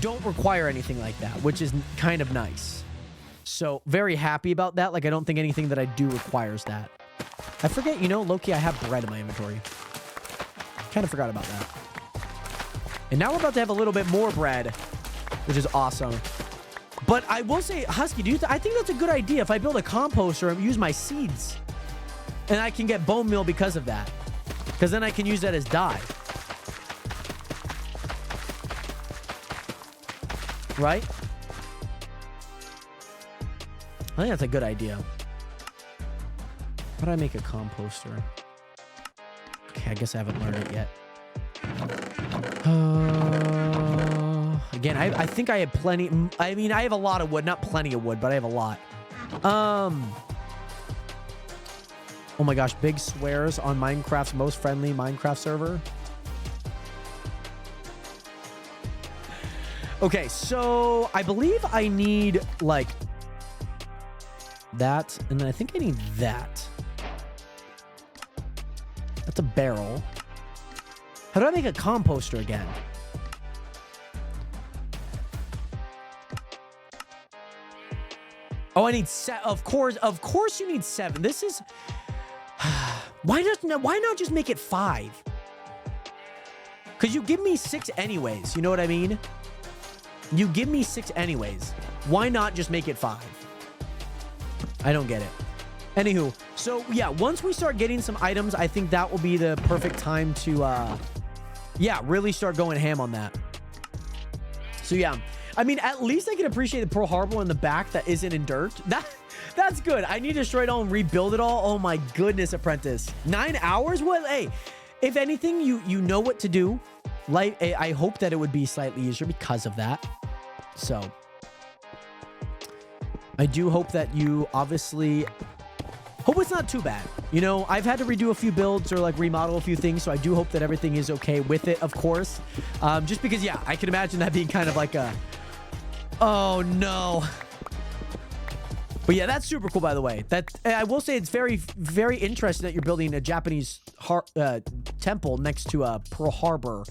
don't require anything like that, which is kind of nice. So very happy about that. Like, I don't think anything that I do requires that. I forget, you know, low-key, I have bread in my inventory. Kind of forgot about that. And now we're about to have a little bit more bread, which is awesome. But I will say, Husky, I think that's a good idea if I build a composter and use my seeds. And I can get bone meal because of that. Because then I can use that as dye. Right? I think that's a good idea. How do I make a composter? Okay, I guess I haven't learned it yet. Again, I think I have plenty. I mean, I have a lot of wood. Not plenty of wood, but I have a lot. Oh my gosh, big swears on Minecraft's most friendly Minecraft server. Okay, so I believe I need, like, that. And then I think I need that. That's a barrel. How do I make a composter again? Oh, I need of course you need 7. This is why not just make it 5? Because you give me 6 anyways. You know what I mean? You give me 6 anyways. Why not just make it 5? I don't get it. Anywho, so yeah, once we start getting some items, I think that will be the perfect time to, yeah, really start going ham on that. So yeah, I mean, at least I can appreciate the Pearl Harbor in the back that isn't in dirt. That's good. I need to destroy it all and rebuild it all. Oh my goodness, Apprentice. 9 hours? Well, hey, if anything, you know what to do. Like, I hope that it would be slightly easier because of that. So I do hope that you obviously hope it's not too bad. You know, I've had to redo a few builds or like remodel a few things, so I do hope that everything is okay with it, of course. Just because, yeah, I can imagine that being kind of like a, oh no. But yeah, that's super cool, by the way. That I will say it's very, very interesting that you're building a Japanese temple next to a Pearl Harbor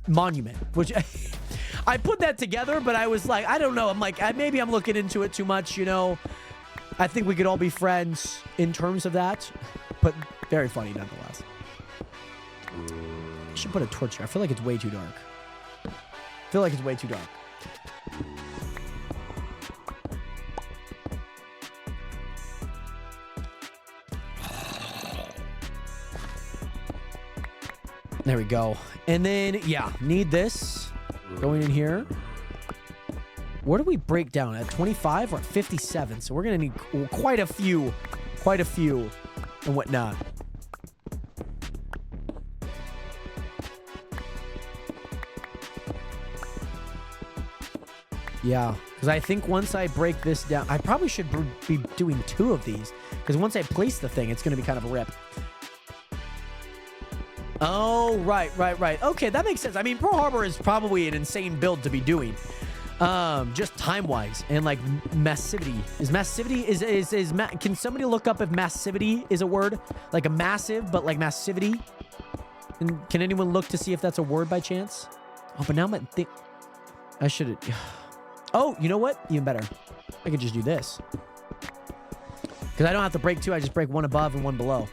monument, which I put that together, but I was like, I don't know. I'm like, maybe I'm looking into it too much, you know. I think we could all be friends in terms of that, but very funny nonetheless. I should put a torch here. I feel like it's way too dark. There we go. And then, yeah, need this. Going in here. Where do we break down? At 25 or at 57? So we're going to need quite a few and whatnot. Yeah, because I think once I break this down, I probably should be doing 2 of these. Because once I place the thing, it's going to be kind of a rip. Oh, right. Okay, that makes sense. I mean, Pearl Harbor is probably an insane build to be doing. Just time-wise and like massivity. Can somebody look up if massivity is a word? Like a massive, but like massivity? And can anyone look to see if that's a word by chance? Oh, but now I'm think I should. Oh, you know what? Even better. I could just do this. Because I don't have to break 2. I just break 1 above and 1 below.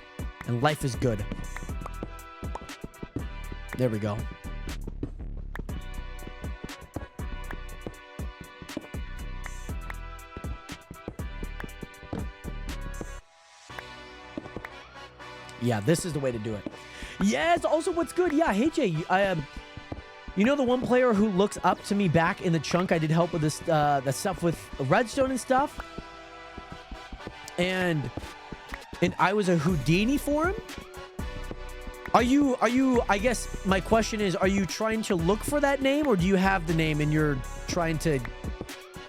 And life is good. There we go. Yeah, this is the way to do it. Yes, also what's good? Yeah, hey Jay, you know the one player who looks up to me back in the chunk I did help with this the stuff with redstone and stuff? And I was a Houdini for him? Are you, I guess my question is, are you trying to look for that name, or do you have the name and you're trying to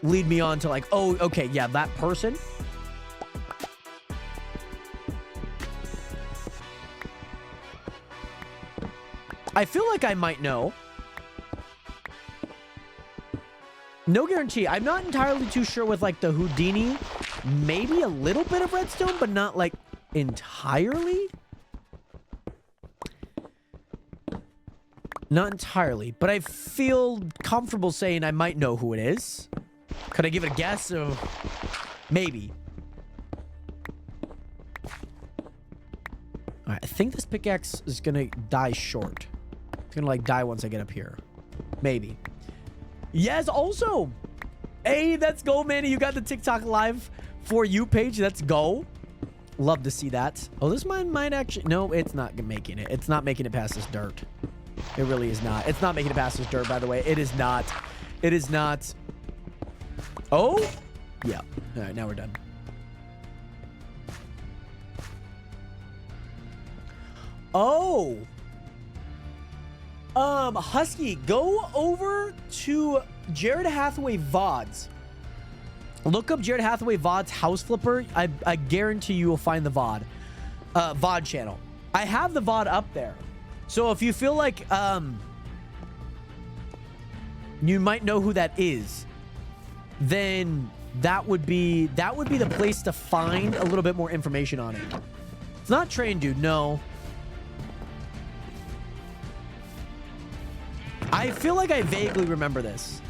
lead me on to like, oh, okay, yeah, that person? I feel like I might know. No guarantee. I'm not entirely too sure with like the Houdini. Maybe a little bit of redstone, but not like entirely. Not entirely, but I feel comfortable saying I might know who it is. Could I give it a guess? Maybe. All right, I think this pickaxe is gonna die short. It's gonna like die once I get up here. Maybe. Yes, also. Hey, let's go, Manny. You got the TikTok live for you page. Let's go. Love to see that. Oh, this mine might actually... No, it's not making it. It's not making it past this dirt. It really is not. It's not making it past this dirt, by the way. It is not. It is not. Oh? Yeah. All right, now we're done. Oh. Husky, go over to Jared Hathaway VODs. Look up Jared Hathaway VODs House Flipper. I guarantee you will find the VOD channel. I have the VOD up there. So if you feel like you might know who that is, then that would be the place to find a little bit more information on it. It's not Train Dude, no. I feel like I vaguely remember this.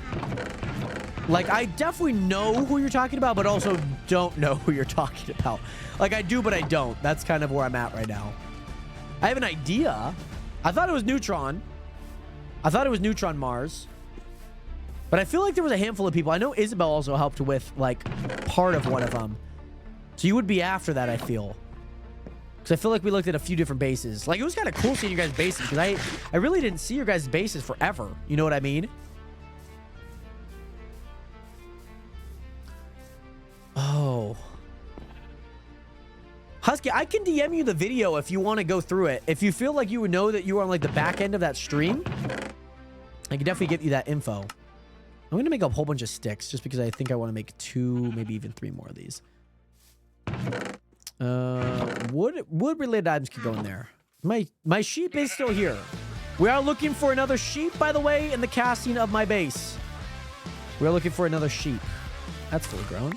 Like, I definitely know who you're talking about, but also don't know who you're talking about. Like, I do, but I don't. That's kind of where I'm at right now. I have an idea. I thought it was Neutron. I thought it was Neutron Mars. But I feel like there was a handful of people. I know Isabel also helped with, like, part of one of them. So you would be after that, I feel. Because I feel like we looked at a few different bases. Like, it was kind of cool seeing your guys' bases. Because I really didn't see your guys' bases forever. You know what I mean? Oh. Husky, I can DM you the video if you want to go through it. If you feel like you would know that you were on, like, the back end of that stream, I can definitely get you that info. I'm going to make a whole bunch of sticks just because I think I want to make 2, maybe even 3 more of these. Wood-related items could go in there. My sheep is still here. We are looking for another sheep, by the way, in the casting of my base. We're looking for another sheep. That's fully grown.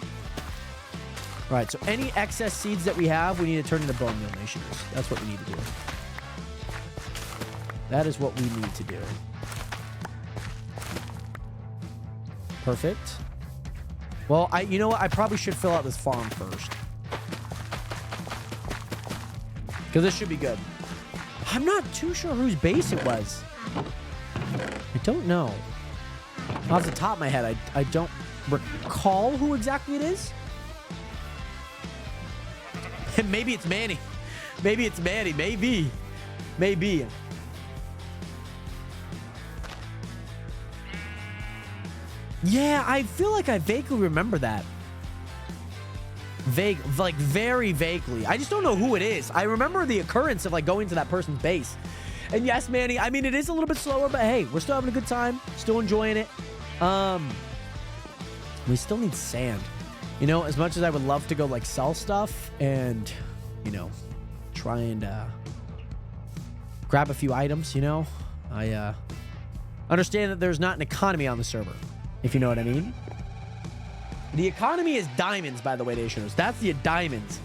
All right, so any excess seeds that we have, we need to turn into bone meal nations. That's what we need to do. That is what we need to do. Perfect. Well, you know what? I probably should fill out this farm first. Because this should be good. I'm not too sure whose base it was. I don't know. Off the top of my head, I don't recall who exactly it is. Maybe it's Manny. Maybe it's Manny. Maybe. Maybe. Yeah, I feel like I vaguely remember that. Like very vaguely. I just don't know who it is. I remember the occurrence of like going to that person's base. And yes, Manny, I mean, it is a little bit slower, but hey, we're still having a good time. Still enjoying it. We still need sand. You know, as much as I would love to go like sell stuff and, you know, try and grab a few items, you know, I understand that there's not an economy on the server, if you know what I mean. The economy is diamonds, by the way, Nationers. That's the diamonds.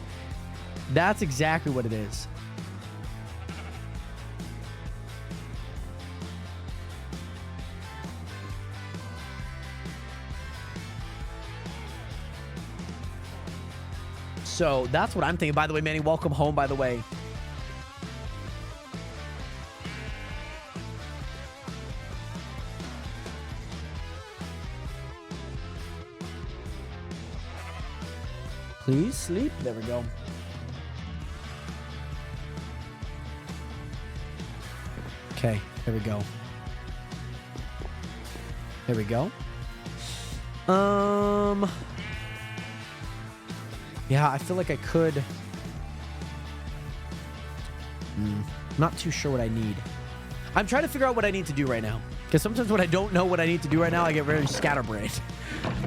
That's exactly what it is. So that's what I'm thinking. By the way, Manny, welcome home, by the way. Please sleep. There we go. Okay, there we go. There we go. Yeah, I feel like I could. Not too sure what I need. I'm trying to figure out what I need to do right now. Because sometimes when I don't know what I need to do right now, I get very scatterbrained.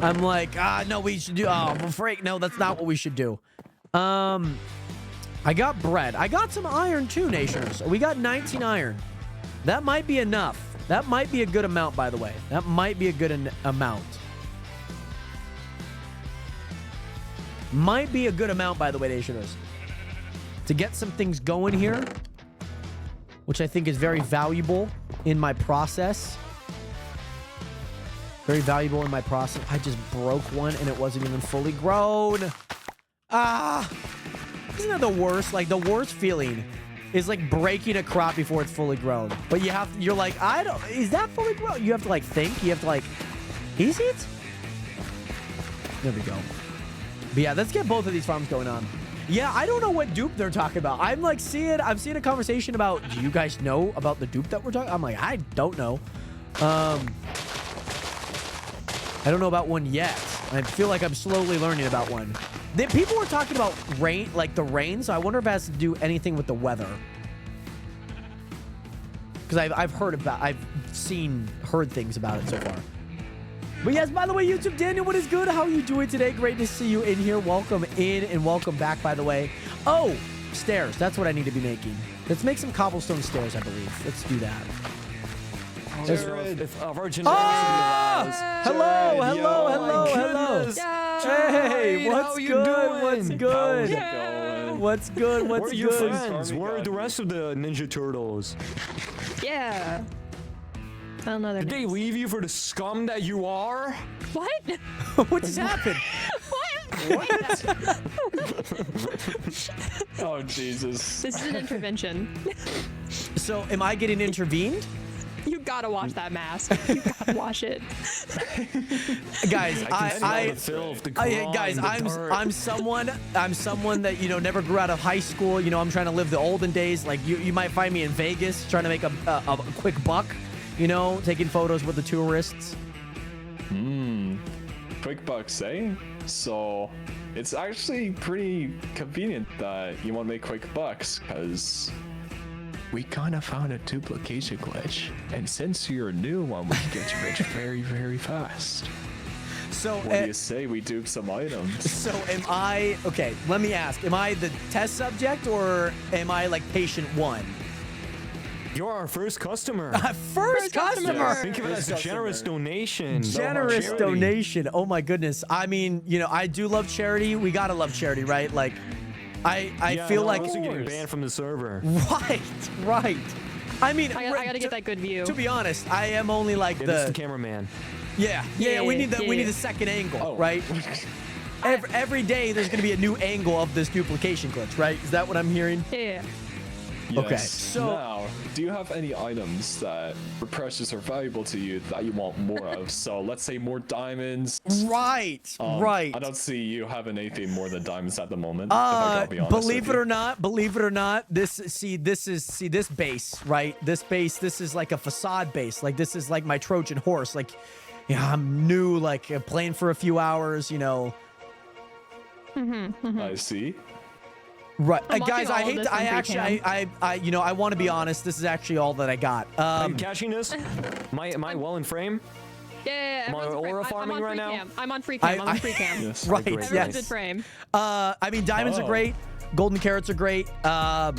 I'm like, no, we should do. Oh, I'm afraid. No, that's not what we should do. I got bread. I got some iron too, Nationers. We got 19 iron. That might be enough. That might be a good amount, by the way. That might be a good amount. Might be a good amount, by the way, Nationers. To get some things going here, which I think is very valuable. in my process. Very valuable in my process. I just broke one and it wasn't even fully grown. Ah, isn't that the worst? Like the worst feeling is like breaking a crop before it's fully grown. But you're like, is that fully grown? You have to like think. You have to like, is it? There we go. But yeah, let's get both of these farms going on. Yeah, I don't know what dupe they're talking about. I'm seeing a conversation about, do you guys know about the dupe that we're talking? I'm like, I don't know. I don't know about one yet. I feel like I'm slowly learning about one. People were talking about rain, like the rain, so I wonder if it has to do anything with the weather. Because I've heard things about it so far. But yes, by the way, YouTube Daniel, what is good? How are you doing today? Great to see you in here. Welcome in and welcome back, by the way. Oh, stairs. That's what I need to be making. Let's make some cobblestone stairs, I believe. Let's do that. Hello. Hey, what's good? What's good? Where are your friends? Where are the rest of the Ninja Turtles? Yeah. I don't know their Did they names. leave you for the scum that you are? What? What just happened? What? Oh, Jesus. This is an intervention. So, am I getting intervened? You gotta wash that mask. You gotta wash it. Guys, the filth, the grime, guys, the dirt. I'm someone that, you know, never grew out of high school. You know, I'm trying to live the olden days. Like you might find me in Vegas trying to make a quick buck, you know, taking photos with the tourists. Quick bucks, eh? So, it's actually pretty convenient that you want to make quick bucks, because we kind of found a duplication glitch. And since you're a new one, we can get you rich very, very fast. So, What do you say we dupe some items? so am I, okay, let me ask, am I the test subject or am I like patient one? You're our first customer. First customer. Think of it as a generous donation. Generous Charity. donation. Oh my goodness. I mean, you know, I do love charity. We gotta love charity, right? Like, I Yeah, feel no, like those are getting banned from the server. right. I mean, I gotta get that good view. To be honest, I am only like Yeah, this is the the cameraman. yeah. We need the we need the second angle, Oh. right? Every day there's gonna be a new angle of this duplication glitch, right? Is that what I'm hearing? Yeah. Okay, Yes. so- Now, do you have any items that are precious or valuable to you that you want more of? So, let's say more diamonds. Right. I don't see you having anything more than diamonds at the moment. if I gotta be honest Believe with it you. or not, this base, right? This is like a facade base. Like this is like my Trojan horse. Like, yeah, I'm new, like playing for a few hours, you know. I see. Right, I'm guys. watching I all hate. of this I in actually, you know, I want to be honest. This is actually all that I got. I'm catching this. Am I well in frame? Yeah. Am I everyone's aura free- farming I'm on right free now? cam. I'm on free cam. I'm on free cam. Yes. Right. great. Everyone's Yes. in frame. I mean, diamonds are Oh. great. Golden carrots are great. I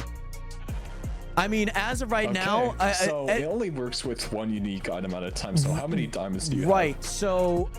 mean, as of right now, so it only works with one unique item at a time. So how many diamonds do you have? right. So,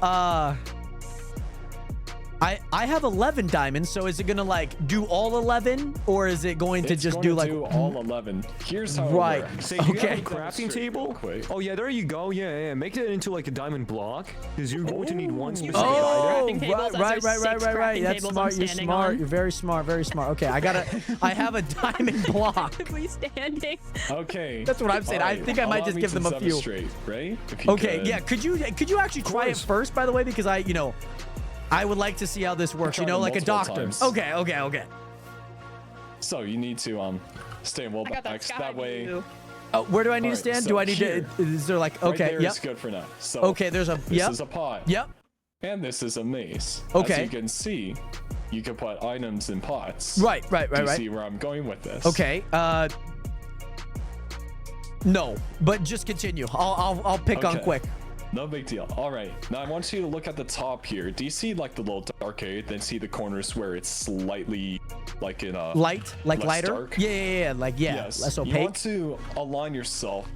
I have 11 diamonds. So is it gonna like do all 11, or is it going to It's just going do to like? do all 11. Here's how Right. it works. Say, do you Okay. have a crafting table? Quick. Oh yeah, there you go. Yeah. Make it into like a diamond block, because you're going to need one specific Oh, Crafting tables, right. as there's 6 That's crafting tables I'm smart. You're standing smart. on. You're very smart. Very smart. Okay, I have a diamond block. We standing. Okay. That's what I'm saying. I think I might allow just me give to them a few. demonstrate, right? If you Okay, could. yeah. Could you actually try it course. first, by the way, because I would like to see how this works. You tried know, it like a multiple doctor. times. Okay. So you need to stay well I got that back. sky That way. view. Oh, where do I need to Alright, stand? so Do I need here. to? Is there like Right okay? there Yep. is good for now. So Okay. There's a this yep. is a pot. Yep. And this is a mace. Okay. As you can see, you can put items in pots. Right. Do you see where I'm going with this? Okay. No, but just continue. I'll pick on Okay. quick. No big deal. All right. Now I want you to look at the top here. Do you see like the little dark area? Then see the corners where it's slightly like in a Light, like less lighter. dark? Yeah. Like yeah. Yes. Less You opaque. want to align yourself.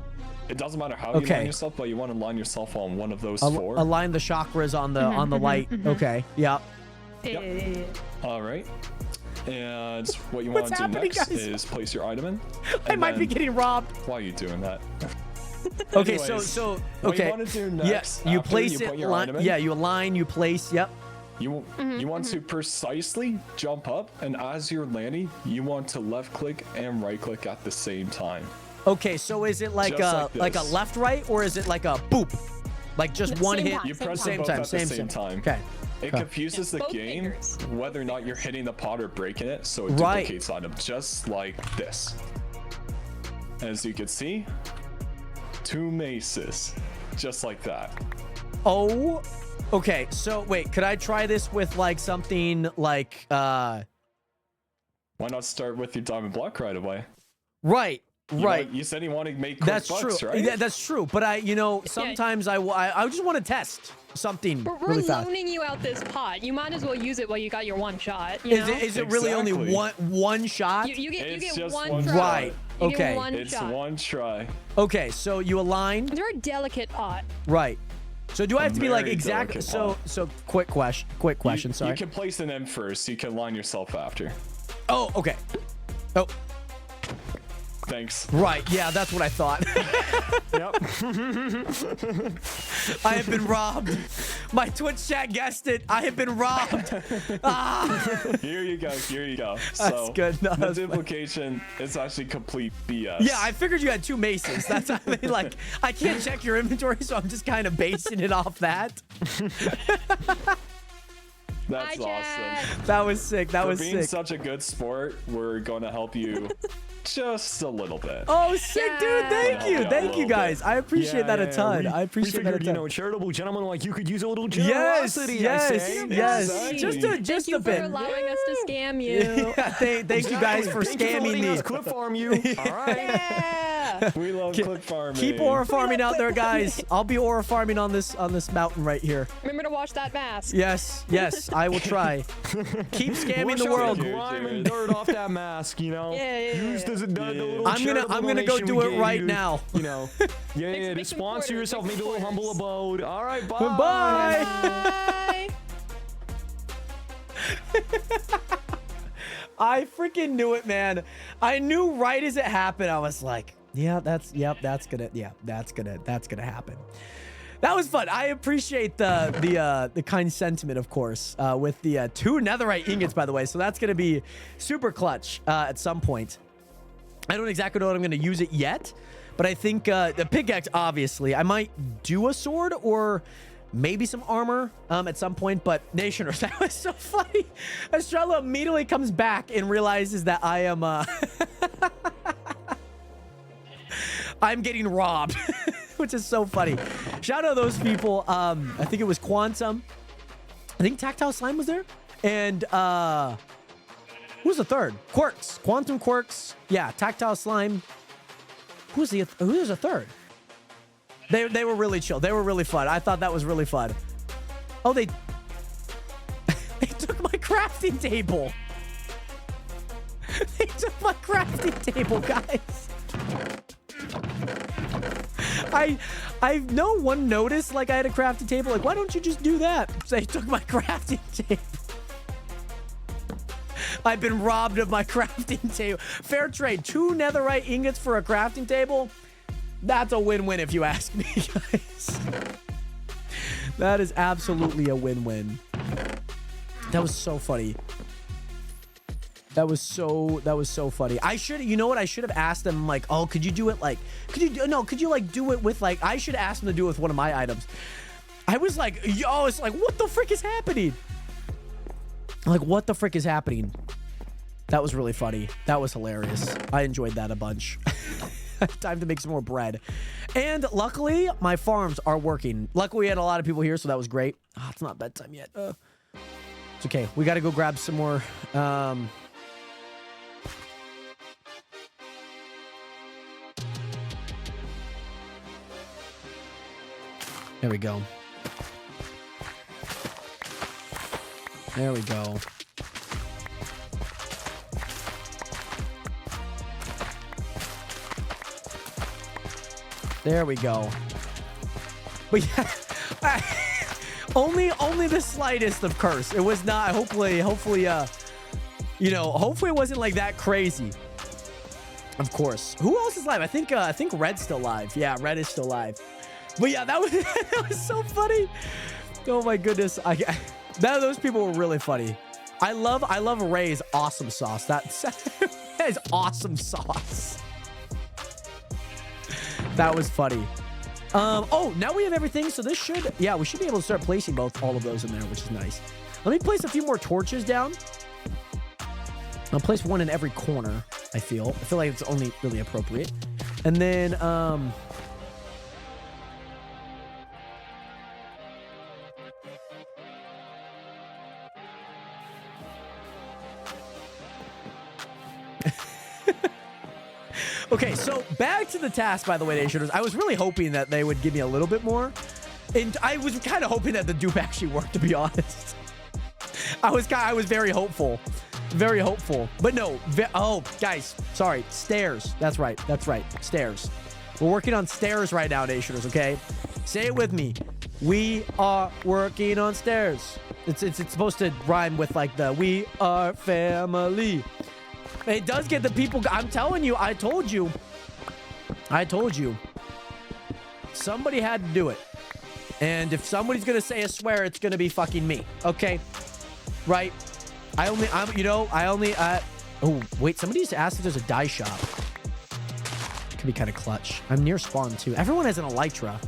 It doesn't matter how you Okay. align yourself, but you want to align yourself on one of those four. Align the chakras on the light. Okay. Yep. Yeah. All right. And what you What's want to do happening, next guys? is place your item in. I and might be then- getting robbed. Why are you doing that? Okay, Anyways, so what okay. you want to do next? Yeah, you after place you it. put your item in, Yeah, you align, you place. Yep. You want to precisely jump up, and as you're landing, you want to left click and right click at the same time. Okay, so is it like Just a like a this. left right, or is it like a boop? Like just one Same hit. time, You press same them time. both at the same time. Okay. It confuses the Both game fingers. whether or not you're hitting the pot or breaking it, so it Right. duplicates on them, just like this. As you can see, 2 maces, just like that. Oh. Okay, so wait, could I try this with like something like Why not start with your diamond block right away? right. Right. You said you want to make quick That's bucks, true. right? Yeah, that's true. But sometimes I just want to test something We're really fast. loaning you out this pot. You might as well use it while you got your one shot. Is it really only Exactly. one shot? You It's get just one one try. shot. Right. You Okay. get one It's shot. one try. Okay, so you align. It's a very delicate pot. Right. So do I have to be like Very exact? delicate So quick question. Quick question. Sorry. You can place an M first. You can line yourself after. Oh, okay. Oh, Thanks. right. Yeah, that's what I thought. I have been robbed. My Twitch chat guessed it. I have been robbed. Here you go. Here you go. That's So good. No, the that's fine. duplication is actually complete BS. Yeah, I figured you had 2 maces. That's I mean, like I can't check your inventory, so I'm just kind of basing it off that. That's Hi, Chad. awesome. That was sick. That For was being sick. such a good sport, we're going to help you just a little bit. Oh, sick, dude. Thank Yeah. you. Yeah, a Thank you, little guys. I appreciate that a ton. I We appreciate that a figured, ton. charitable gentlemen like you could use a little Yes, generosity. I yes, say. yes. Exactly. Just Thank you a bit. for allowing us to scam you. Yeah, thank you guys for Thank you scamming letting me. us clip farm you. All right. Yeah. We love clip farming. Keep aura farming out there, guys. I'll be aura farming on this mountain right here. Remember to wash that mask. Yes, I will try. Keep scamming Wash the out world. the grime and dirt off that mask, Yeah. Use the little I'm gonna go charitable do it donation we right gave now. You know. Yeah, Make to some sponsor quarters, yourself, make maybe a some little humble quarters. abode. All right, bye. Bye. Bye. I freaking knew it, man. I knew right as it happened. I was like, that's gonna happen. That was fun. I appreciate the kind sentiment, of course, with the 2 netherite ingots, by the way. So that's gonna be super clutch at some point. I don't exactly know what I'm gonna use it yet, but I think the pickaxe, obviously, I might do a sword or maybe some armor at some point. But Nationers, that was so funny. Estrella immediately comes back and realizes that I am I'm getting robbed, which is so funny. Shout out to those people. I think it was Quantum. I think Tactile Slime was there, and who was the third? Quirks, Quantum Quirks. Yeah, Tactile Slime. Who was the third? They were really chill. They were really fun. I thought that was really fun. Oh, they took my crafting table. They took my crafting table, guys. I've no one noticed like I had a crafting table. Like, why don't you just do that? So they took my crafting table. I've been robbed of my crafting table. Fair trade. 2 netherite ingots for a crafting table. That's a win-win if you ask me, guys. That is absolutely a win-win. That was so funny. That was so funny. You know what? I should have asked them like, oh, could you do it like, could you like do it with like, I should ask them to do it with one of my items. I was like, yo, it's like, what the frick is happening? Like, what the frick is happening? That was really funny. That was hilarious. I enjoyed that a bunch. Time to make some more bread. And luckily, my farms are working. Luckily, we had a lot of people here, so that was great. Oh, it's not bedtime yet. It's okay. We got to go grab some more. There we go. There we go. There we go. But yeah, only the slightest of curse. It was not. Hopefully, hopefully it wasn't like that crazy. Of course. Who else is live? I think Red's still live. Yeah, Red is still live. But yeah, that was that was so funny. Oh my goodness. Those people were really funny. I love Ray's awesome sauce. That is awesome sauce. That was funny. Oh, now we have everything. So this should, yeah, we should be able to start placing all of those in there, which is nice. Let me place a few more torches down. I'll place one in every corner, I feel like it's only really appropriate. And then, okay, so back to the task, by the way, Nationers. I was really hoping that they would give me a little bit more. And I was kind of hoping that the dupe actually worked, to be honest. I was very hopeful. Very hopeful. But no. Oh, guys. Sorry. Stairs. That's right. Stairs. We're working on stairs right now, Nationers, okay? Say it with me. We are working on stairs. It's supposed to rhyme with like the we are family. It does get the people. I'm telling you. I told you. Somebody had to do it. And if somebody's going to say a swear, it's going to be fucking me. Okay? Right? Oh, wait. Somebody just asked if there's a dye shop. Could be kind of clutch. I'm near spawn, too. Everyone has an elytra.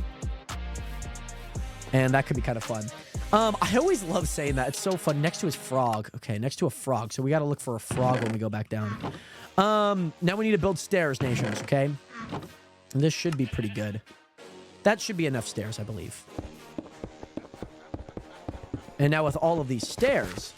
And that could be kind of fun. I always love saying that. It's so fun. Next to his frog. Okay, next to a frog. So we got to look for a frog when we go back down. Now we need to build stairs, Nations, okay? And this should be pretty good. That should be enough stairs, I believe. And now with all of these stairs...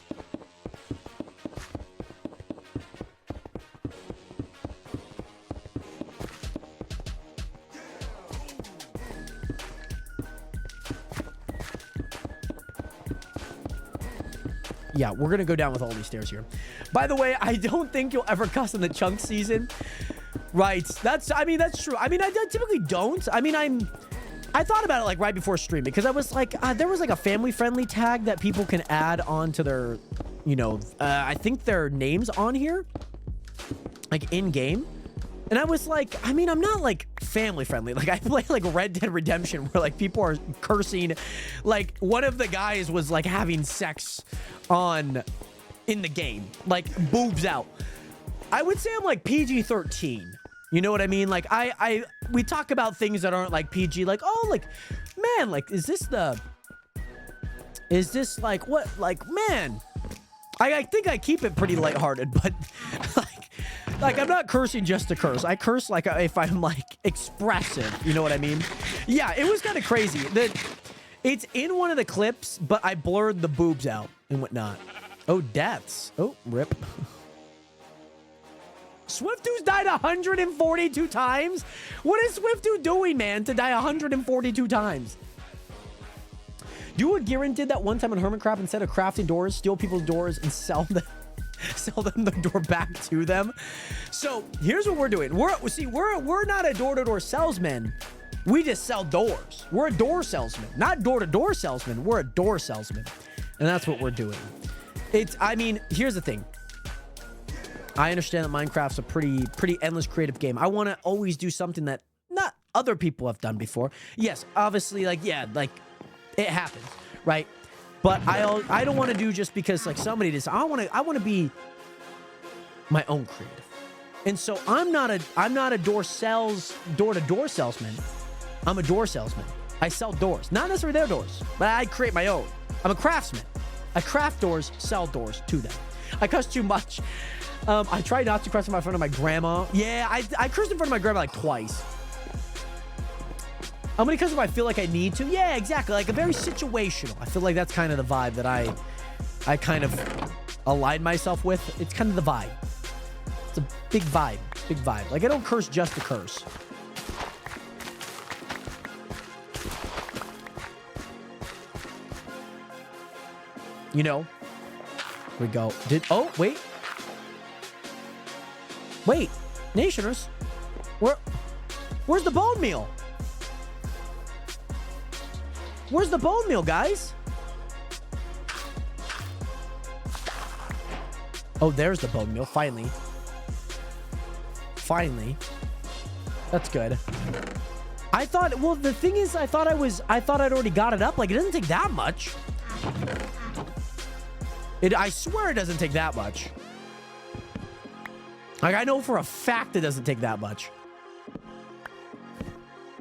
yeah, we're going to go down with all these stairs here. By the way, I don't think you'll ever cuss in the chunk season. Right. That's true. I typically don't. I thought about it like right before stream because I was like, there was like a family friendly tag that people can add on to their, I think their names on here, like in game. And I was like, I'm not like family friendly. Like I play like Red Dead Redemption where like people are cursing. Like one of the guys was like having sex in the game, like boobs out. I would say I'm like PG-13. You know what I mean? Like we talk about things that aren't like PG, like, oh, like, man, like, is this like what? Like, man, I think I keep it pretty lighthearted, but like I'm not cursing just to curse. I curse like if I'm like expressive. You know what I mean? Yeah, it was kind of crazy. It's in one of the clips, but I blurred the boobs out and whatnot. Oh, deaths. Oh, rip. Swiftu's died 142 times? What is Swiftu doing, man, to die 142 times? Do what Giran did that one time on Hermitcraft. Instead of crafting doors, steal people's doors and sell them the door back to them. So here's what we're doing. We're not a door-to-door salesman. We just sell doors. We're a door salesman, not door-to-door salesman. We're a door salesman, and that's what we're doing. Here's the thing. I understand that Minecraft's a pretty endless creative game. I want to always do something that not other people have done before. Yes, obviously, like, yeah, like, it happens, right? But I don't want to do just because, like, somebody does. I want to be my own creative. And so I'm not a door-to-door salesman. I'm a door salesman. I sell doors. Not necessarily their doors, but I create my own. I'm a craftsman. I craft doors, sell doors to them. I cuss too much. I try not to curse in front of my grandma. Yeah, I cursed in front of my grandma like twice. I'm gonna curse if I feel like I need to. Yeah, exactly. Like a very situational. I feel like that's kind of the vibe that I kind of align myself with. It's kind of the vibe. It's a big vibe. Big vibe. Like I don't curse just to curse. You know? We go. Wait, Nationers, where's the bone meal? Where's the bone meal, guys? Oh, there's the bone meal, finally. finally. That's good. I thought, well, the thing is, I thought I'd already got it up. Like, it doesn't take that much. I swear it doesn't take that much. Like, I know for a fact it doesn't take that much.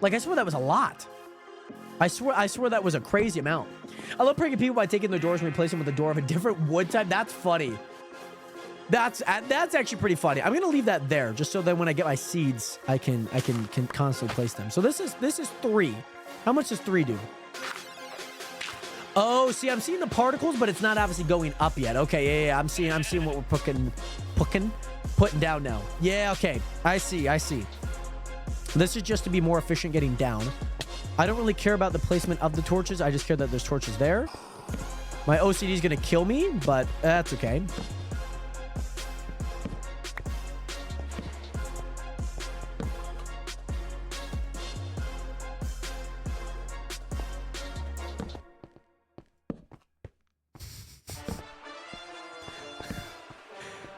Like, I swear that was a lot. I swear that was a crazy amount. I love pranking people by taking their doors and replacing them with a door of a different wood type. That's funny. That's actually pretty funny. I'm gonna leave that there just so that when I get my seeds, I can constantly place them. So this is 3. How much does 3 do? Oh, see, I'm seeing the particles, but it's not obviously going up yet. Okay, yeah. I'm seeing what we're putting down now. Yeah, okay. I see. This is just to be more efficient getting down. I don't really care about the placement of the torches. I just care that there's torches there. My OCD is gonna kill me, but that's okay.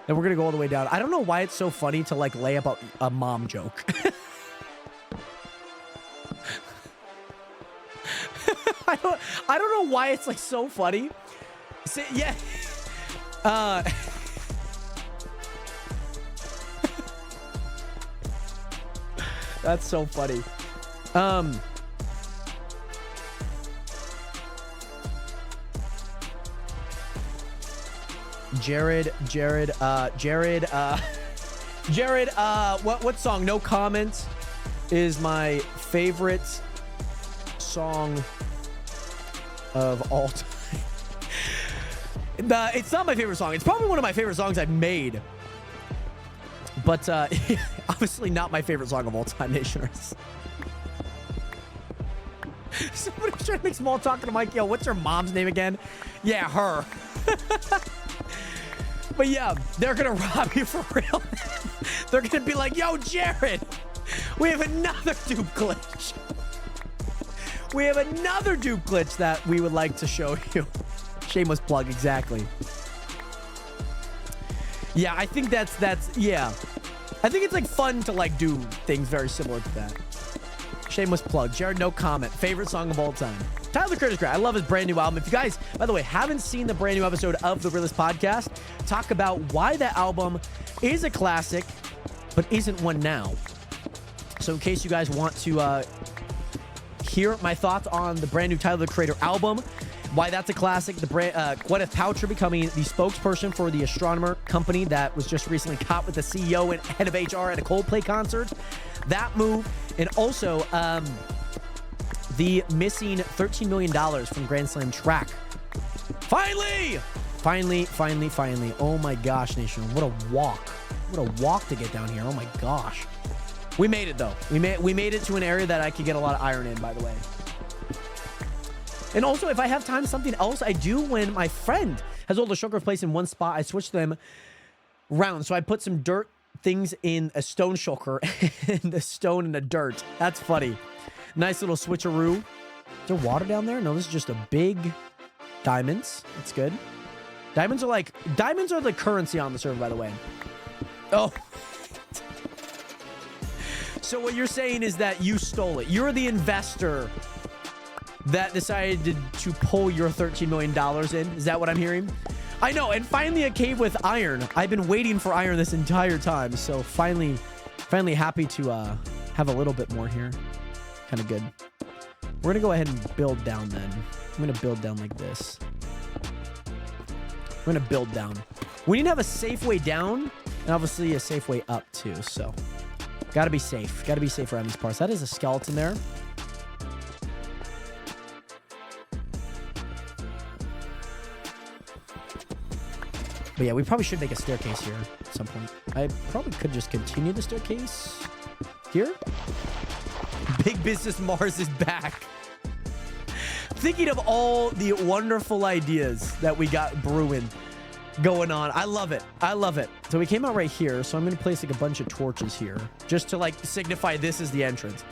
And we're gonna go all the way down. I don't know why it's so funny to like lay up a mom joke. I don't know why it's like so funny. See, yeah. That's so funny. Jared, what song? No Comment is my favorite song of all time. It's not my favorite song. It's probably one of my favorite songs I've made. But obviously not my favorite song of all time, Nationers. Somebody's trying to make small talk to Mike. Yo, what's her mom's name again? Yeah, her. But yeah, they're gonna rob you for real. They're gonna be like, yo, Jared, we have another dupe glitch. We have another dupe glitch that we would like to show you. Shameless plug, exactly. Yeah, I think that's yeah. I think it's like fun to like do things very similar to that. Shameless plug. Jared, No Comment. Favorite song of all time. Tyler the Creator's great. I love his brand new album. If you guys, by the way, haven't seen the brand new episode of The Realist Podcast, talk about why that album is a classic, but isn't one now. So in case you guys want to hear my thoughts on the brand new Tyler the Creator album, why that's a classic, the brand, Gwyneth Paltrow becoming the spokesperson for the astronomer company that was just recently caught with the CEO and head of HR at a Coldplay concert, that move, and also the missing $13 million from Grand Slam track. Finally! Oh my gosh, Nation. What a walk. What a walk to get down here. Oh my gosh. We made it, though. We made it to an area that I could get a lot of iron in, by the way. And also, if I have time, something else I do when my friend has all the shulkers placed in one spot, I switch them round. So I put some dirt things in a stone shulker and the stone in the dirt. That's funny. Nice little switcheroo. Is there water down there? No, this is just a big diamonds. That's good. Diamonds are the currency on the server, by the way. Oh. So what you're saying is that you stole it. You're the investor that decided to pull your $13 million in. Is that what I'm hearing? I know. And finally a cave with iron. I've been waiting for iron this entire time. So finally happy to have a little bit more here. Kind of good. We're going to go ahead and build down then. I'm going to build down like this. We're going to build down. We need to have a safe way down and obviously a safe way up too. So got to be safe. Got to be safe around these parts. That is a skeleton there. But yeah, we probably should make a staircase here at some point. I probably could just continue the staircase here. Big Business Mars is back. Thinking of all the wonderful ideas that we got brewing going on. I love it. I love it. So we came out right here. So I'm going to place like a bunch of torches here just to like signify this is the entrance.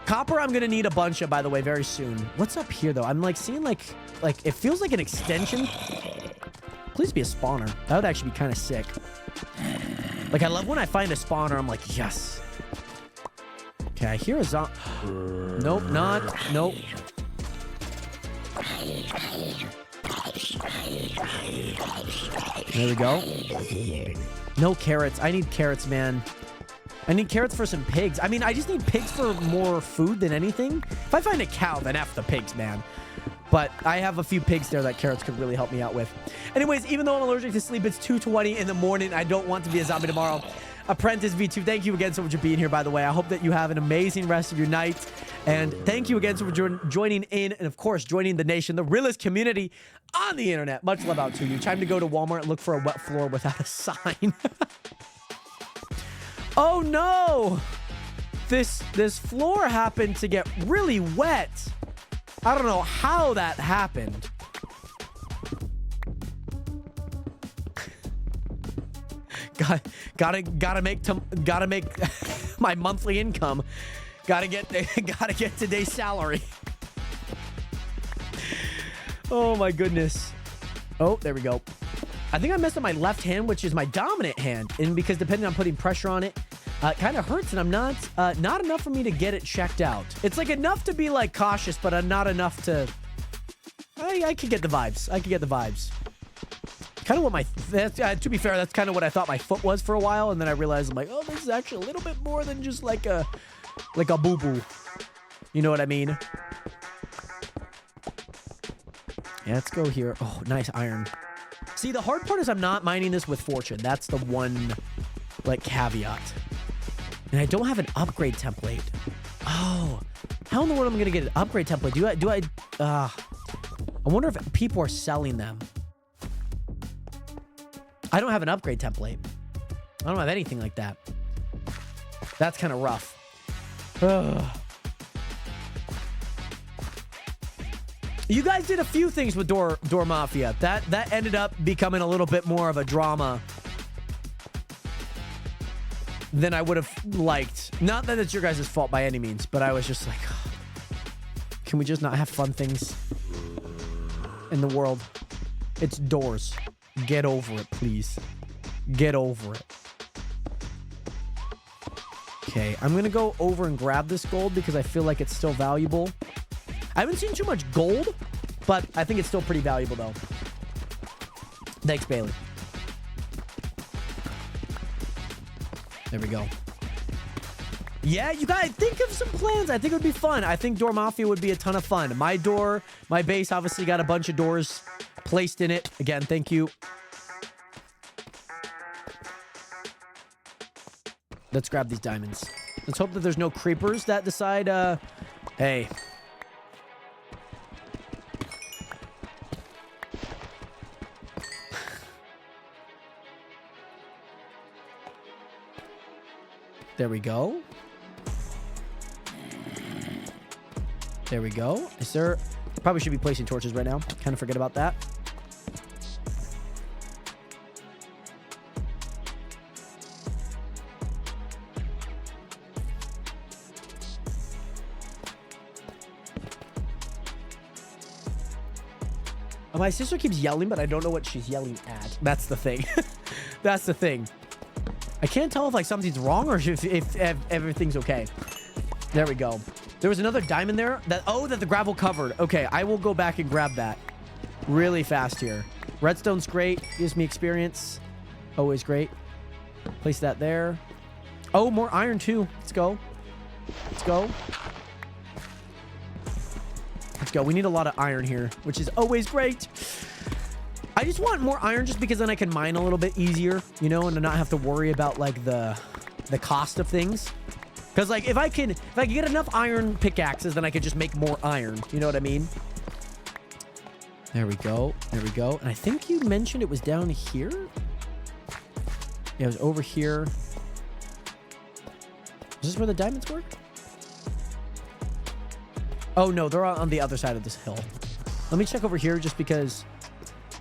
Copper, I'm going to need a bunch of, by the way, very soon. What's up here, though? I'm like seeing like it feels like an extension. Please be a spawner. That would actually be kind of sick. Like, I love when I find a spawner. I'm like, yes. Okay, I hear a zombie. Nope, not. Nope. There we go. No carrots. I need carrots, man. I need carrots for some pigs. I mean, I just need pigs for more food than anything. If I find a cow, then F the pigs, man. But I have a few pigs there that carrots could really help me out with. Anyways, even though I'm allergic to sleep, it's 2:20 in the morning. I don't want to be a zombie tomorrow. Apprentice V2, thank you again so much for being here, by the way. I hope that you have an amazing rest of your night. And thank you again so much for joining in and, of course, joining the nation, the realest community on the internet. Much love out to you. Time to go to Walmart and look for a wet floor without a sign. Oh, no. This floor happened to get really wet. I don't know how that happened. Gotta make my monthly income. Gotta get today's salary. Oh my goodness. Oh, there we go. I think I messed up my left hand, which is my dominant hand, and because depending on putting pressure on it, it kind of hurts, and I'm not enough for me to get it checked out. It's like enough to be like cautious, but not enough to. I could get the vibes. I could get the vibes. Kind of what my, to be fair, that's kind of what I thought my foot was for a while, and then I realized I'm like, oh, this is actually a little bit more than just like a boo-boo. You know what I mean? Yeah, let's go here. Oh, nice iron. See, the hard part is I'm not mining this with fortune. That's the one, like, caveat. And I don't have an upgrade template. Oh, how in the world am I gonna get an upgrade template? I wonder if people are selling them. I don't have an upgrade template. I don't have anything like that. That's kind of rough. Ugh. You guys did a few things with Door Mafia. That ended up becoming a little bit more of a drama than I would have liked. Not that it's your guys' fault by any means, but I was just like, oh, can we just not have fun things in the world? It's doors. Get over it, please. Get over it. Okay, I'm gonna go over and grab this gold because I feel like it's still valuable. I haven't seen too much gold, but I think it's still pretty valuable, though. Thanks, Bailey. There we go. Yeah, you guys, think of some plans. I think it would be fun. I think Door Mafia would be a ton of fun. My base obviously got a bunch of doors placed in it. Again, thank you. Let's grab these diamonds. Let's hope that there's no creepers that decide, hey. There we go. There we go. Is there... Probably should be placing torches right now. Kind of forget about that. My sister keeps yelling, but I don't know what she's yelling at. That's the thing. That's the thing. I can't tell if like something's wrong or if everything's okay. There we go. There was another diamond there that the gravel covered. Okay, I will go back and grab that really fast here. Redstone's great. Gives me experience. Always great. Place that there. Oh, more iron too. Let's go. Let's go. Let's go. We need a lot of iron here, which is always great. I just want more iron just because then I can mine a little bit easier, you know, and to not have to worry about like the cost of things. Because like if I can get enough iron pickaxes, then I could just make more iron. You know what I mean? There we go. There we go. And I think you mentioned it was down here. Yeah, it was over here. Is this where the diamonds were? Oh no, they're on the other side of this hill. Let me check over here just because.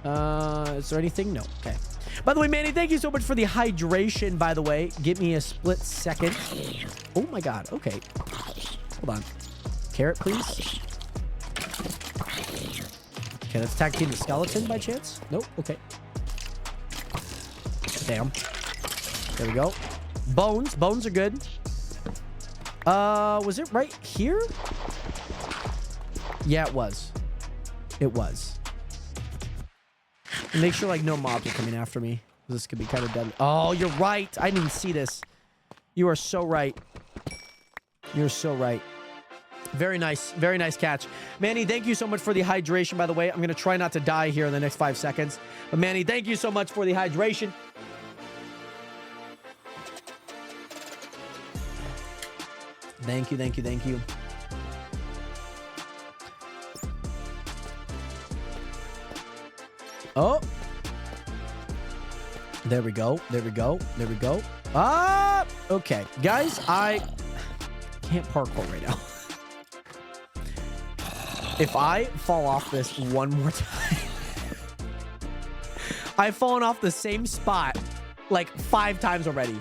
Is there anything? No. Okay. By the way, Manny, thank you so much for the hydration, by the way. Give me a split second. Oh my god. Okay. Hold on. Carrot, please. Okay, let's tag team the skeleton by chance. Nope. Okay. Damn. There we go. Bones. Bones are good. Was it right here? Yeah, it was. It was. Make sure, like, no mobs are coming after me. This could be kind of deadly. Oh, you're right. I didn't even see this. You are so right. You're so right. Very nice. Very nice catch. Manny, thank you so much for the hydration, by the way. I'm going to try not to die here in the next 5 seconds. But, Manny, thank you so much for the hydration. Thank you, thank you, thank you. Oh. There we go. There we go. There we go. Ah! Okay. Guys, I can't parkour right now. If I fall off this one more time, I've fallen off the same spot like 5 times already.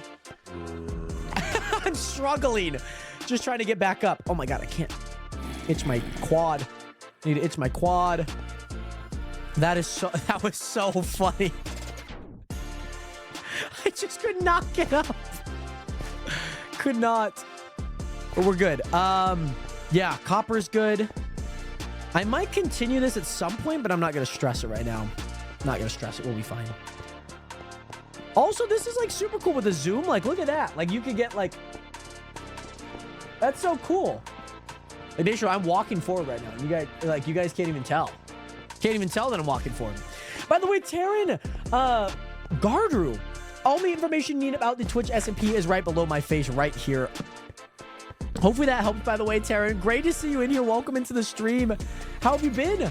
I'm struggling. Just trying to get back up. Oh my god, I can't itch my quad. I need to itch my quad. That was so funny. I just could not get up. Could not. But we're good. Yeah, copper's good. I might continue this at some point, but I'm not gonna stress it right now. Not gonna stress it. We'll be fine. Also, this is like super cool with the zoom. Like, look at that. Like, you could get like. That's so cool. Like, make sure I'm walking forward right now. You guys can't even tell. Can't even tell that I'm walking forward. By the way, Taryn, Gardru, all the information you need about the Twitch SMP is right below my face right here. Hopefully that helped, by the way, Taryn. Great to see you in here. Welcome into the stream. How have you been?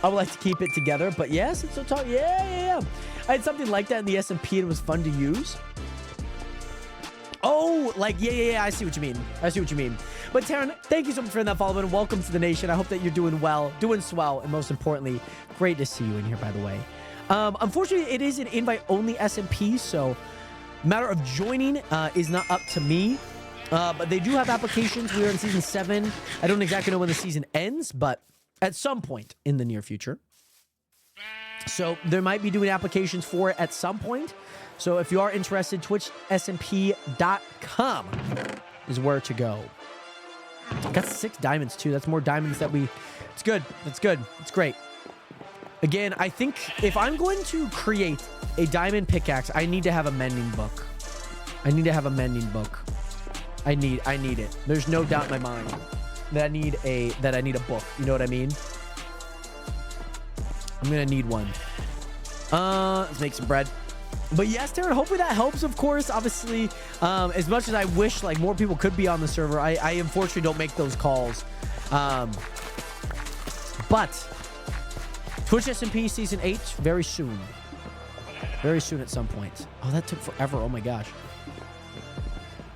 I would like to keep it together, but yes, it's so tough. Yeah. I had something like that in the SMP and it was fun to use. Oh, like, yeah. I see what you mean. But Taryn, thank you so much for that follow and welcome to the nation. I hope that you're doing well, doing swell, and most importantly, great to see you in here, by the way. Unfortunately, it is an invite-only SMP, so matter of joining is not up to me. But they do have applications. We are in season 7. I don't exactly know when the season ends, but at some point in the near future. So there might be doing applications for it at some point. So if you are interested, twitchsmp.com is where to go. Got 6 diamonds too. That's more diamonds that we... It's good. That's good. It's great. Again, I think if I'm going to create a diamond pickaxe, I need to have a mending book. I need it. There's no doubt in my mind that I need a book. You know what I mean? I'm gonna need one. Let's make some bread. But yes, Taryn, hopefully that helps, of course. Obviously, as much as I wish like more people could be on the server, I unfortunately don't make those calls. But Twitch SMP Season 8, very soon. Very soon at some point. Oh, that took forever. Oh my gosh.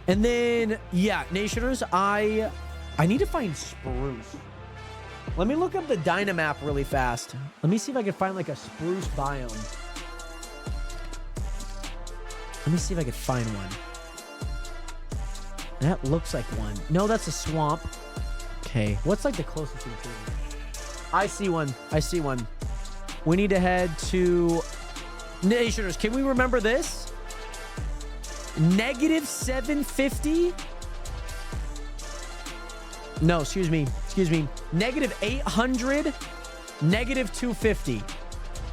And then, yeah, Nationers, I need to find spruce. Let me look up the Dynamap really fast. Let me see if I can find like a spruce biome. Let me see if I can find one. That looks like one. No, that's a swamp. Okay, what's like the closest thing to me? I see one. We need to head to... Nationers, can we remember this? Negative 750? No, excuse me. Negative 800, negative 250.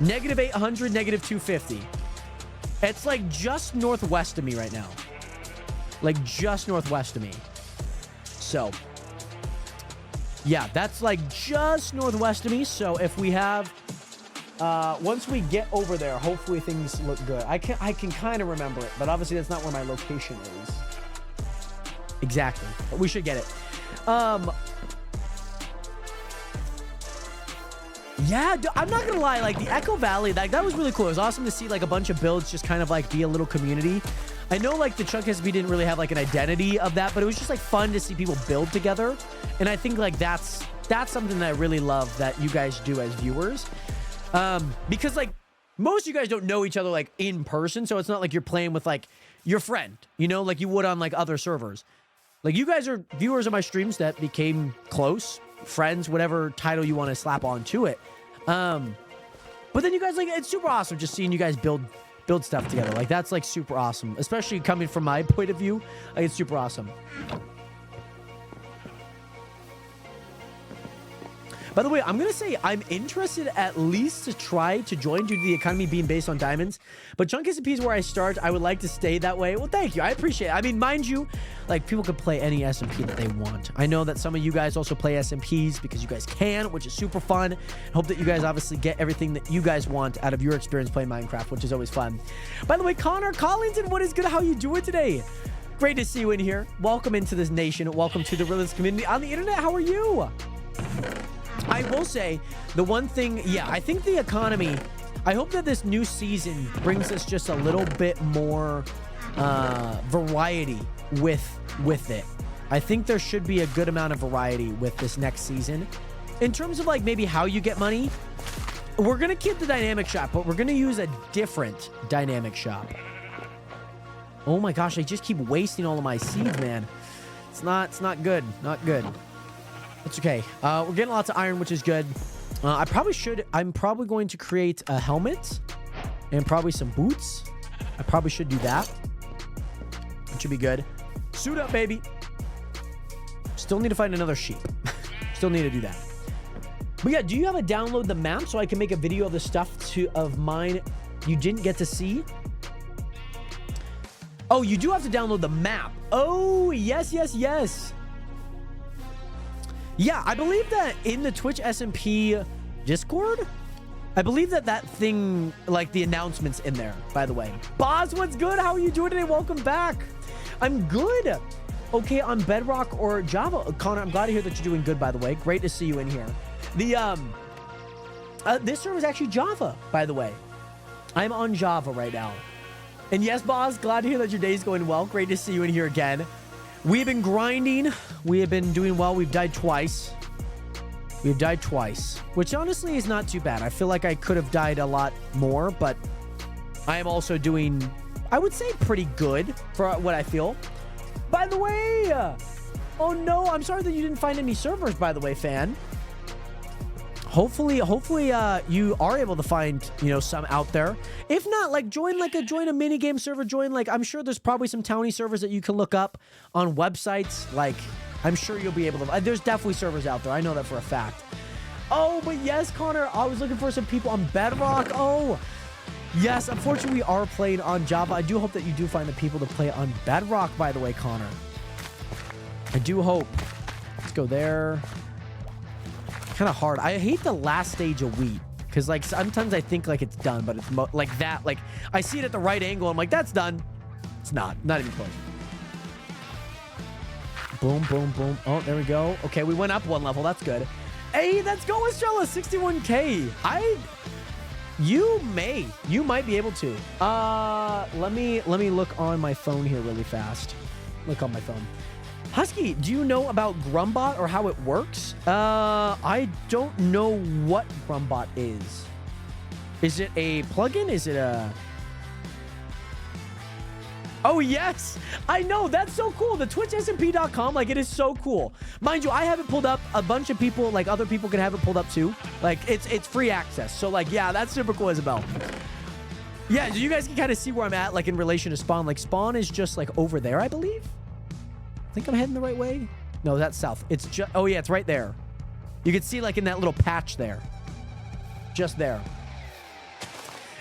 Negative 800, negative 250. It's like just northwest of me right now. Like just northwest of me. So, yeah, that's like just northwest of me. So if we have, once we get over there, hopefully things look good. I can kind of remember it, but obviously that's not where my location is. Exactly, but we should get it. Yeah, I'm not gonna lie, like the Echo Valley, like that was really cool. It was awesome to see like a bunch of builds just kind of like be a little community. I know like the Chunk SB didn't really have like an identity of that, but it was just like fun to see people build together. And I think like that's something that I really love that you guys do as viewers. Because like most of you guys don't know each other like in person, so it's not like you're playing with like your friend, you know, like you would on like other servers. Like you guys are viewers of my streams that became close friends, whatever title you want to slap on to it. But then you guys, like, it's super awesome just seeing you guys build build stuff together. Like, that's like super awesome, especially coming from my point of view. Like, it's super awesome. By the way, I'm going to say I'm interested at least to try to join due to the economy being based on diamonds. But Chunk SMP is where I start. I would like to stay that way. Well, thank you. I appreciate it. I mean, mind you, like, people can play any SMP that they want. I know that some of you guys also play SMPs because you guys can, which is super fun. I hope that you guys obviously get everything that you guys want out of your experience playing Minecraft, which is always fun. By the way, Connor Collington, what is good? How you doing today? Great to see you in here. Welcome into this nation. Welcome to the realist community on the internet. How are you? I will say the one thing, yeah, I think the economy, I hope that this new season brings us just a little bit more variety with it. I think there should be a good amount of variety with this next season. In terms of like maybe how you get money, we're going to keep the dynamic shop, but we're going to use a different dynamic shop. Oh my gosh, I just keep wasting all of my seeds, man. It's not good. Not good. It's okay. We're getting lots of iron, which is good. I'm probably going to create a helmet and probably some boots. I probably should do that. It should be good. Suit up, baby. Still need to find another sheep. Still need to do that. But yeah, do you have a download the map so I can make a video of the stuff of mine you didn't get to see? Oh, you do have to download the map. Oh, yes, yes, yes. Yeah, I believe that in the Twitch SMP Discord, I believe that thing, like the announcements in there, by the way. Boz, what's good? How are you doing today? Welcome back. I'm good. Okay, on Bedrock or Java. Connor, I'm glad to hear that you're doing good, by the way. Great to see you in here. This server is actually Java, by the way. I'm on Java right now. And yes, Boz, glad to hear that your day's going well. Great to see you in here again. We've been grinding. We have been doing well. We've died twice. We've died twice, which honestly is not too bad. I feel like I could have died a lot more, but I am also doing, I would say, pretty good for what I feel. By the way, oh no, I'm sorry that you didn't find any servers, by the way, fan. Hopefully, you are able to find, you know, some out there. If not, like join a minigame server. I'm sure there's probably some townie servers that you can look up on websites. Like, I'm sure you'll be able to. There's definitely servers out there. I know that for a fact. Oh, but yes, Connor, I was looking for some people on Bedrock. Oh, yes. Unfortunately, we are playing on Java. I do hope that you do find the people to play on Bedrock, by the way, Connor. I do hope. Let's go there. Kind of hard. I hate the last stage of wheat because like sometimes I think like it's done, but it's like that. Like I see it at the right angle. I'm like, that's done. It's not even close. Boom, boom, boom. Oh, there we go. Okay, we went up one level. That's good. Hey, let's go, Estrella. 61K. You might be able to. Let me look on my phone here really fast. Look on my phone. Husky, do you know about Grumbot or how it works? I don't know what Grumbot is. Is it a plugin? Is it a... Oh, yes. I know. That's so cool. The twitchsmp.com, like, it is so cool. Mind you, I have it pulled up. A bunch of people, like, other people can have it pulled up, too. Like, it's free access. So, like, yeah, that's super cool, Isabel. Yeah, so you guys can kind of see where I'm at, like, in relation to Spawn. Like, Spawn is just, like, over there, I believe. I think I'm heading the right way. No, that's south. It's just... Oh, yeah, it's right there. You can see, like, in that little patch there. Just there.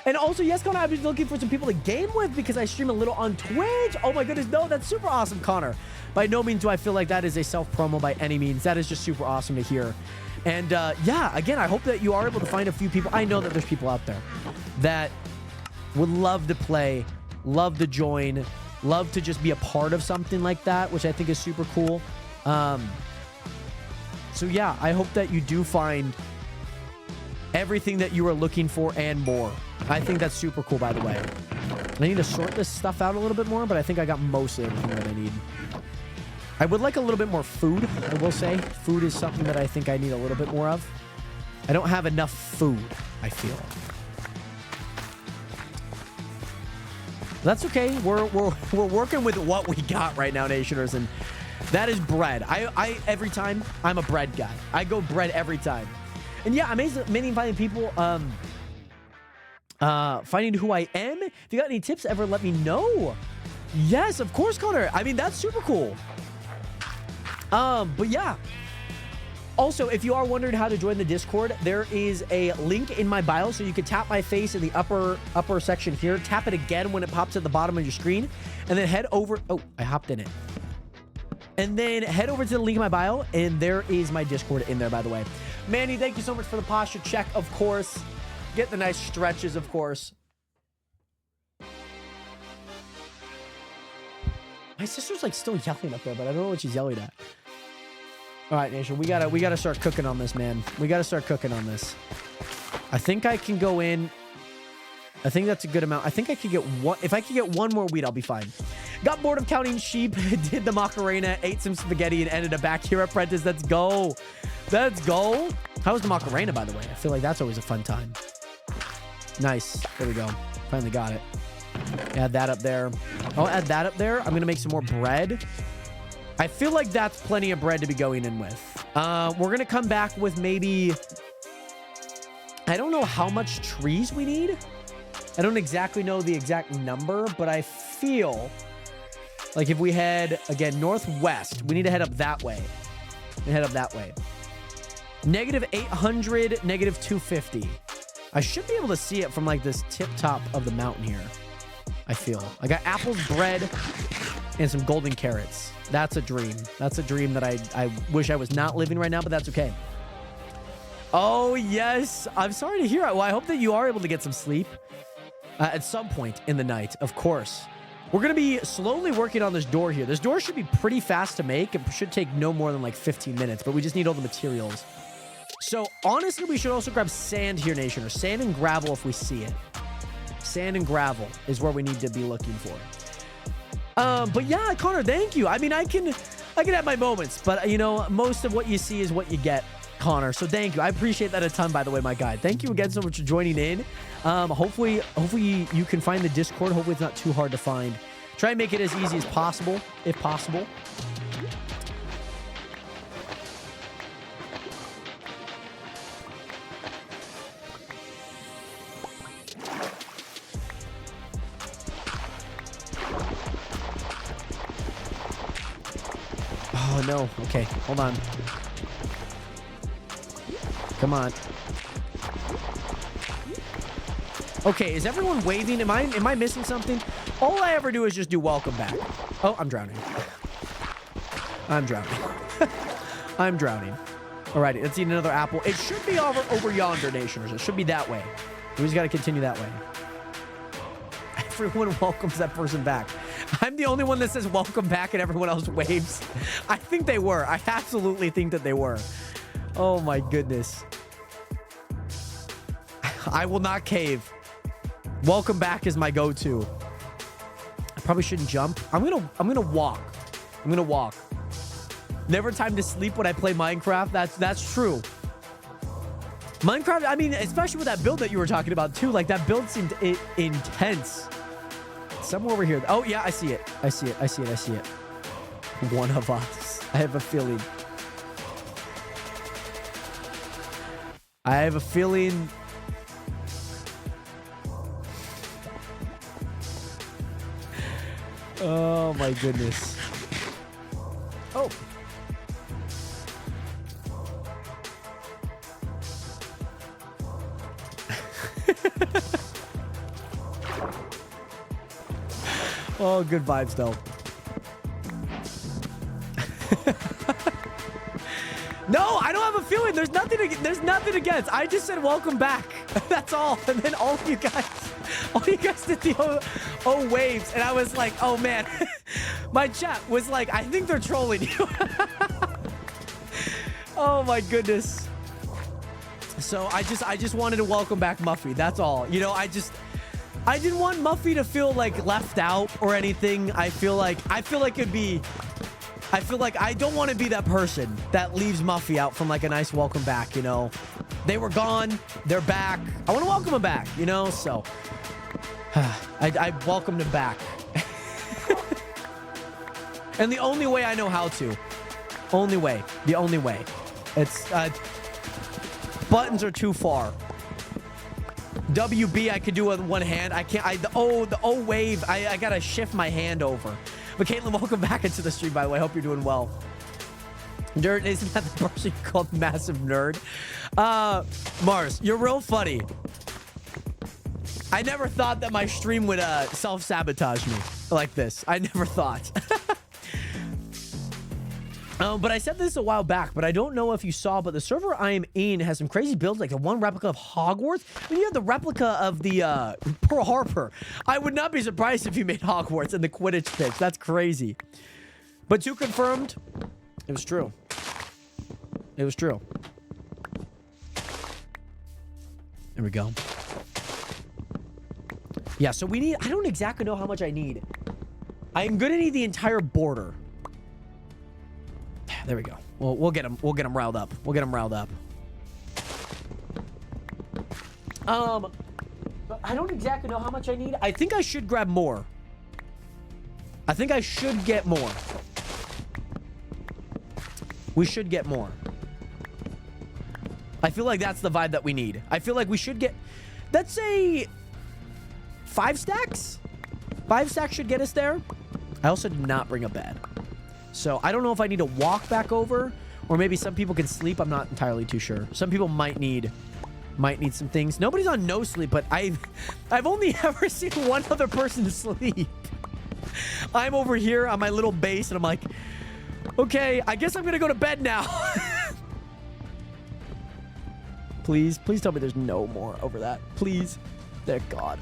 And also, yes, Connor, I've been looking for some people to game with because I stream a little on Twitch. Oh, my goodness. No, that's super awesome, Connor. By no means do I feel like that is a self-promo by any means. That is just super awesome to hear. And, yeah, again, I hope that you are able to find a few people. I know that there's people out there that would love to play, love to join, love to just be a part of something like that, which I think is super cool. So yeah, I hope that you do find everything that you are looking for and more. I think that's super cool, by the way. I need to sort this stuff out a little bit more, but I think I got most of everything that I need. I would like a little bit more food, I will say. Food is something that I think I need a little bit more of. I don't have enough food, I feel. That's okay. We're working with what we got right now, Nationers, and that is bread. I every time I'm a bread guy. I go bread every time. And yeah, amazing finding people. Finding who I am. If you got any tips, ever let me know. Yes, of course, Connor. I mean, that's super cool. But yeah. Also, if you are wondering how to join the Discord, there is a link in my bio, so you can tap my face in the upper section here. Tap it again when it pops at the bottom of your screen, and then head over. Oh, I hopped in it. And then head over to the link in my bio, and there is my Discord in there, by the way. Manny, thank you so much for the posture check, of course. Get the nice stretches, of course. My sister's like still yelling up there, but I don't know what she's yelling at. All right, Nation, we gotta start cooking on this, man. We gotta start cooking on this. I think I can go in. I think that's a good amount. I think I could get one. If I could get one more wheat, I'll be fine. Got bored of counting sheep, did the Macarena, ate some spaghetti, and ended up back here at Prentice. Let's go. Let's go. How was the Macarena, by the way? I feel like that's always a fun time. Nice. There we go. Finally got it. Add that up there. I'll add that up there. I'm going to make some more bread. I feel like that's plenty of bread to be going in with. We're going to come back with maybe... I don't know how much trees we need. I don't exactly know the exact number, but I feel like if we head, again, northwest, we need to head up that way. And head up that way. Negative 800, negative 250. I should be able to see it from like this tip top of the mountain here. I feel. I got apples, bread, and some golden carrots. That's a dream. That's a dream that I wish I was not living right now, but that's okay. Oh, yes. I'm sorry to hear it. Well, I hope that you are able to get some sleep at some point in the night, of course. We're going to be slowly working on this door here. This door should be pretty fast to make. It should take no more than like 15 minutes, but we just need all the materials. So, honestly, we should also grab sand here, Nation, or sand and gravel if we see it. Sand and gravel is where we need to be looking for. But yeah, Connor, thank you. I mean, I can have my moments, but you know, most of what you see is what you get, Connor. So thank you. I appreciate that a ton, by the way, my guy. Thank you again so much for joining in. Hopefully you can find the Discord. Hopefully it's not too hard to find. Try and make it as easy as possible, if possible. Oh, no. Okay, hold on. Come on. Okay, is everyone waving? Am I missing something? All I ever do is just do welcome back. Oh, I'm drowning. I'm drowning. I'm drowning. Alrighty, let's eat another apple. It should be over yonder, Nationers. It should be that way. We just got to continue that way. Everyone welcomes that person back. I'm the only one that says welcome back and everyone else waves. I think they were. I absolutely think that they were. Oh my goodness. I will not cave. Welcome back is my go-to. I probably shouldn't jump. I'm gonna walk. I'm gonna walk. Never time to sleep when I play Minecraft. That's true. Minecraft, I mean, especially with that build that you were talking about too. Like that build seemed intense. Somewhere over here. Oh, yeah, I see it. I see it. I see it. I see it. One of us. I have a feeling. I have a feeling. Oh, my goodness. Oh. Oh, good vibes, though. No, I don't have a feeling. There's nothing against. I just said welcome back. That's all. And then all you guys did the oh waves, and I was like, oh man. My chat was like, I think they're trolling you. Oh my goodness. So I just wanted to welcome back Muffy. That's all. You know, I didn't want Muffy to feel like left out or anything. I feel like I don't want to be that person that leaves Muffy out from like a nice welcome back, you know. They were gone, they're back. I want to welcome them back, you know, so I welcomed them back. And the only way I know how to. The only way. It's buttons are too far. WB I could do with one hand. I can't. The O wave. I gotta shift my hand over. But Caitlin, welcome back into the stream. By the way, I hope you're doing well. Nerd, isn't that the person you called massive nerd? Mars, you're real funny. I never thought that my stream would self-sabotage me like this. I never thought. But I said this a while back, but I don't know if you saw, but the server I am in has some crazy builds, like the one replica of Hogwarts. I mean, you have the replica of the Pearl Harbor. I would not be surprised if you made Hogwarts in the Quidditch pitch. That's crazy. But 2 confirmed. It was true. It was true. There we go. Yeah, so we need... I don't exactly know how much I need. I'm gonna need the entire border. There we go. We'll get them. We'll get them riled up. We'll get them riled up. But I don't exactly know how much I need. I think I should grab more. I think I should get more. We should get more. I feel like that's the vibe that we need. I feel like we should get... Let's say 5 stacks? 5 stacks should get us there. I also did not bring a bed. So I don't know if I need to walk back over, or maybe some people can sleep. I'm not entirely too sure. Some people might need some things. Nobody's on no sleep, but I've only ever seen one other person sleep. I'm over here on my little base, and I'm like, okay, I guess I'm gonna go to bed now. Please tell me there's no more over that. Please. Thank God.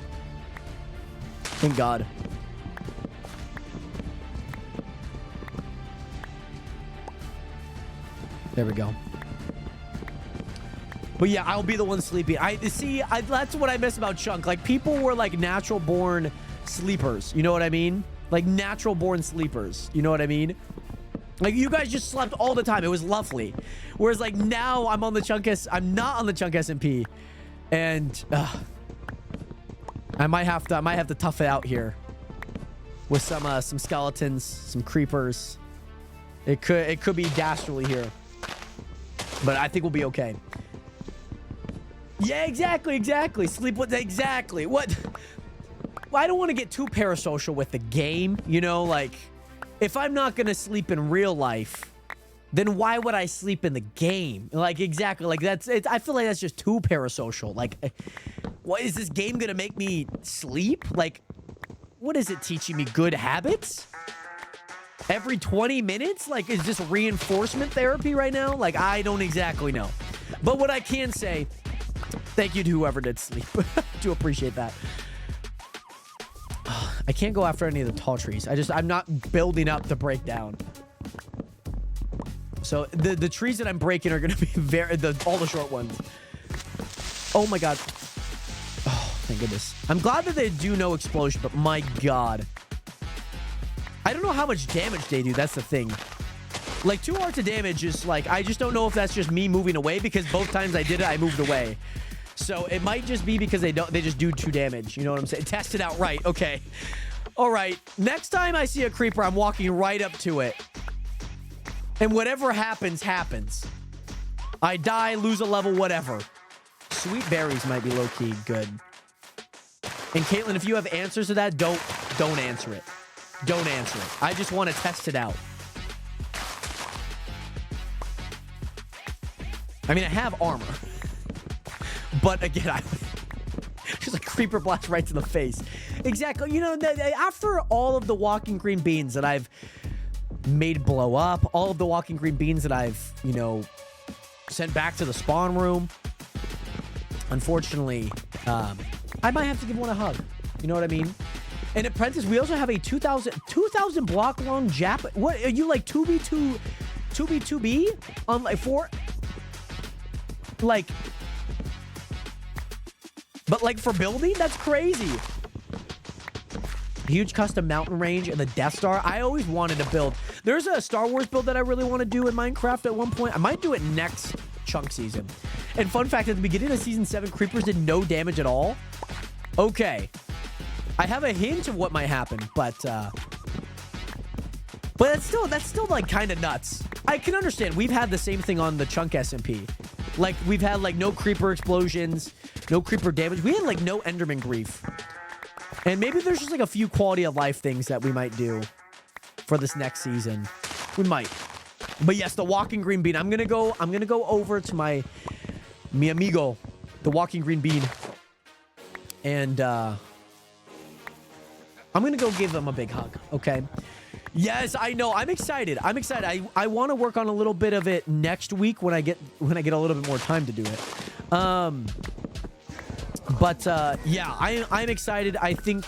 Thank God. There we go. But yeah, I'll be the one sleeping. That's what I miss about Chunk. Like, people were like natural born sleepers. You know what I mean? Like natural born sleepers. You know what I mean? Like, you guys just slept all the time. It was lovely. Whereas like now I'm on the Chunk I'm not on the Chunk SMP. And I might have to tough it out here with some skeletons, some creepers. It could be dastardly here. But I think we'll be okay. Yeah, exactly. Sleep with... Exactly. What? Well, I don't want to get too parasocial with the game. You know, like... If I'm not going to sleep in real life, then why would I sleep in the game? Like, exactly. Like, I feel like that's just too parasocial. Like, what is this game going to make me sleep? Like, what is it teaching me? Good habits? Every 20 minutes? Like, is this reinforcement therapy right now? Like, I don't exactly know. But what I can say, thank you to whoever did sleep. Do appreciate that. I can't go after any of the tall trees. I'm not building up to break down. So the trees that I'm breaking are going to be all the short ones. Oh my God. Oh, thank goodness. I'm glad that they do no explosion, but my God. I don't know how much damage they do. That's the thing. Like, 2 hearts of damage is like, I just don't know if that's just me moving away, because both times I did it, I moved away. So it might just be because they just do 2 damage. You know what I'm saying? Test it out right. Okay. All right. Next time I see a creeper, I'm walking right up to it. And whatever happens, happens. I die, lose a level, whatever. Sweet berries might be low-key good. And Caitlin, if you have answers to that, don't answer it. Don't answer it. I just want to test it out. I mean, I have armor. But again, just a creeper blast right to the face. Exactly. You know, after all of the walking green beans that I've made blow up, all of the walking green beans that I've, you know, sent back to the spawn room, unfortunately, I might have to give one a hug. You know what I mean? And Apprentice, we also have a 2,000 block long Jap. What are you, like 2B2B on like 4? Like, but like for building, that's crazy. Huge custom mountain range and the Death Star. I always wanted to build. There's a Star Wars build that I really want to do in Minecraft at one point. I might do it next Chunk season. And fun fact, at the beginning of season 7, creepers did no damage at all. Okay. I have a hint of what might happen, but that's still like kind of nuts. I can understand. We've had the same thing on the Chunk SMP. Like, we've had, like, no creeper explosions, no creeper damage. We had, like, no Enderman grief. And maybe there's just, like, a few quality of life things that we might do for this next season. We might. But yes, the walking green bean. I'm gonna go over to mi amigo, the walking green bean. And I'm gonna go give him a big hug, okay? Yes, I know. I'm excited. I want to work on a little bit of it next week when I get a little bit more time to do it. Yeah, I'm excited. I think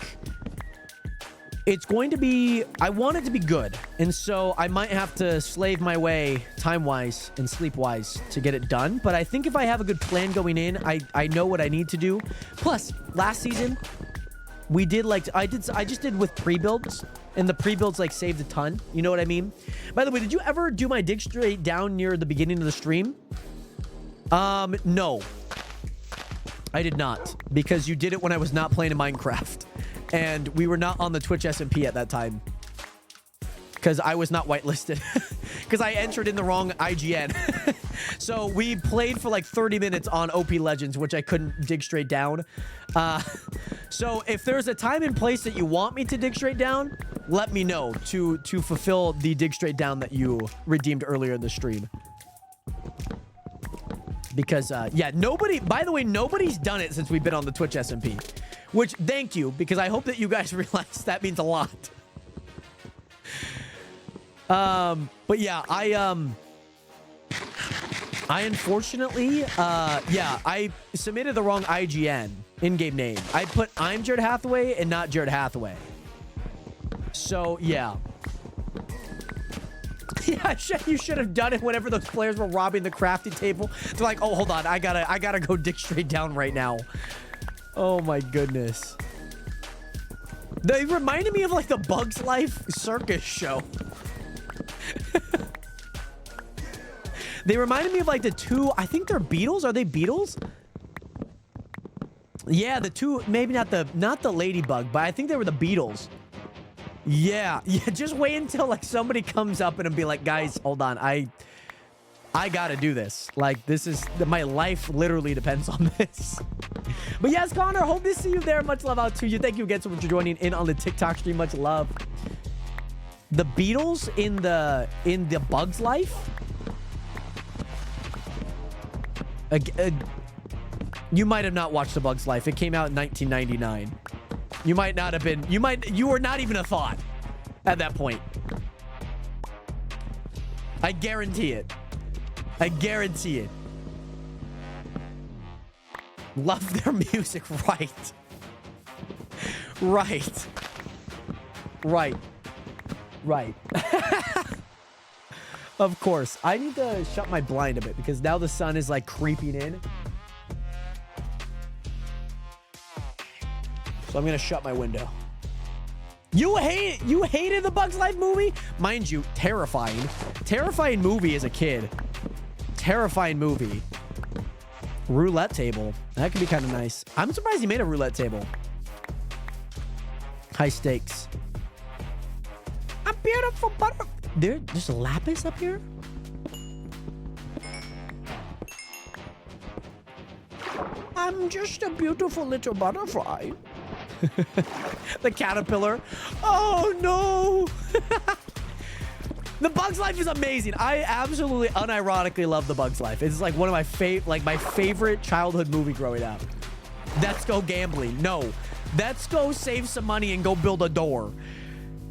it's going to be, I want it to be good. And so I might have to slave my way time-wise and sleep-wise to get it done. But I think if I have a good plan going in, I know what I need to do. Plus, last season, we did like, I just did with pre-builds. And the pre-builds like saved a ton. You know what I mean? By the way, did you ever do my dig straight down near the beginning of the stream? No. I did not. Because you did it when I was not playing in Minecraft. And we were not on the Twitch SMP at that time. Because I was not whitelisted. Because I entered in the wrong IGN. So we played for like 30 minutes on OP Legends, which I couldn't dig straight down. So if there's a time and place that you want me to dig straight down, let me know to fulfill the dig straight down that you redeemed earlier in the stream. Because, yeah, by the way, nobody's done it since we've been on the Twitch SMP. Which, thank you, because I hope that you guys realize that means a lot. But yeah, I unfortunately, yeah, I submitted the wrong IGN in-game name. I put I'm Jared Hathaway and not Jared Hathaway. So, yeah. Yeah, you should have done it whenever those players were robbing the crafting table. They're like, oh, hold on, I gotta go dig straight down right now. Oh my goodness. They reminded me of like the Bugs Life circus show. They reminded me of like the two, I think they're beetles. Are they beetles? Yeah, the two, maybe not the ladybug, but I think they were the beetles. Yeah, just wait until like somebody comes up and be like, guys, hold on, I gotta do this. Like, this is, my life literally depends on this. But yes, Connor, hope to see you there. Much love out to you. Thank you again so much for joining in on the TikTok stream. Much love. The Beatles in the Bugs Life? You might have not watched The Bugs Life. It came out in 1999. You might not have been, you were not even a thought at that point. I guarantee it. I guarantee it. Love their music, right. Right. Right. Right. Of course. I need to shut my blind a bit because now the sun is like creeping in. So I'm gonna shut my window. You hated the Bugs Life movie? Mind you, terrifying. Terrifying movie as a kid. Terrifying movie. Roulette table. That could be kind of nice. I'm surprised he made a roulette table. High stakes. A beautiful butter. There's a lapis up here? I'm just a beautiful little butterfly. The caterpillar. Oh no. The Bugs Life is amazing. I absolutely unironically love The Bugs Life. It's like one of my favorite childhood movie growing up. Let's go gambling. No. Let's go save some money and go build a door.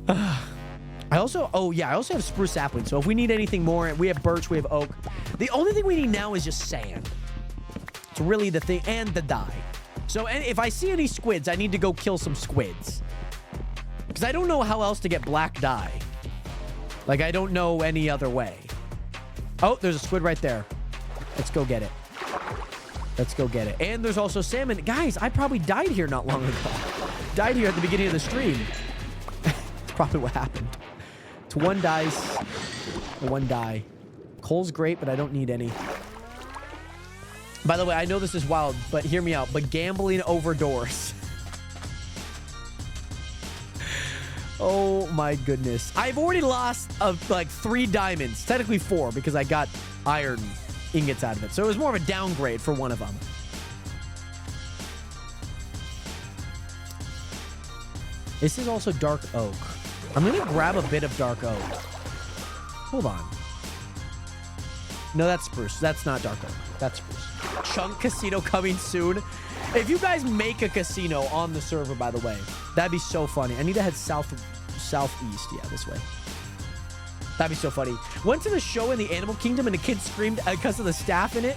I also have spruce sapling. So if we need anything more, we have birch, we have oak. The only thing we need now is just sand. It's really the thing, and the dye. So if I see any squids, I need to go kill some squids. Because I don't know how else to get black dye. Like, I don't know any other way. Oh, there's a squid right there. Let's go get it. Let's go get it. And there's also salmon. Guys, I probably died here not long ago. Died here at the beginning of the stream. That's probably what happened. It's one dice. One die. Coal's great, but I don't need any. By the way, I know this is wild, but hear me out. But gambling over doors. Oh my goodness. I've already lost like 3 diamonds. Technically 4 because I got iron ingots out of it. So it was more of a downgrade for one of them. This is also dark oak. I'm going to grab a bit of dark oak. Hold on. No, that's spruce. That's not dark oak. That's spruce. Chunk casino coming soon. If you guys make a casino on the server, by the way, that'd be so funny. I need to head southeast. Yeah, this way. That'd be so funny. Went to the show in the Animal Kingdom and the kids screamed because of the staff in it.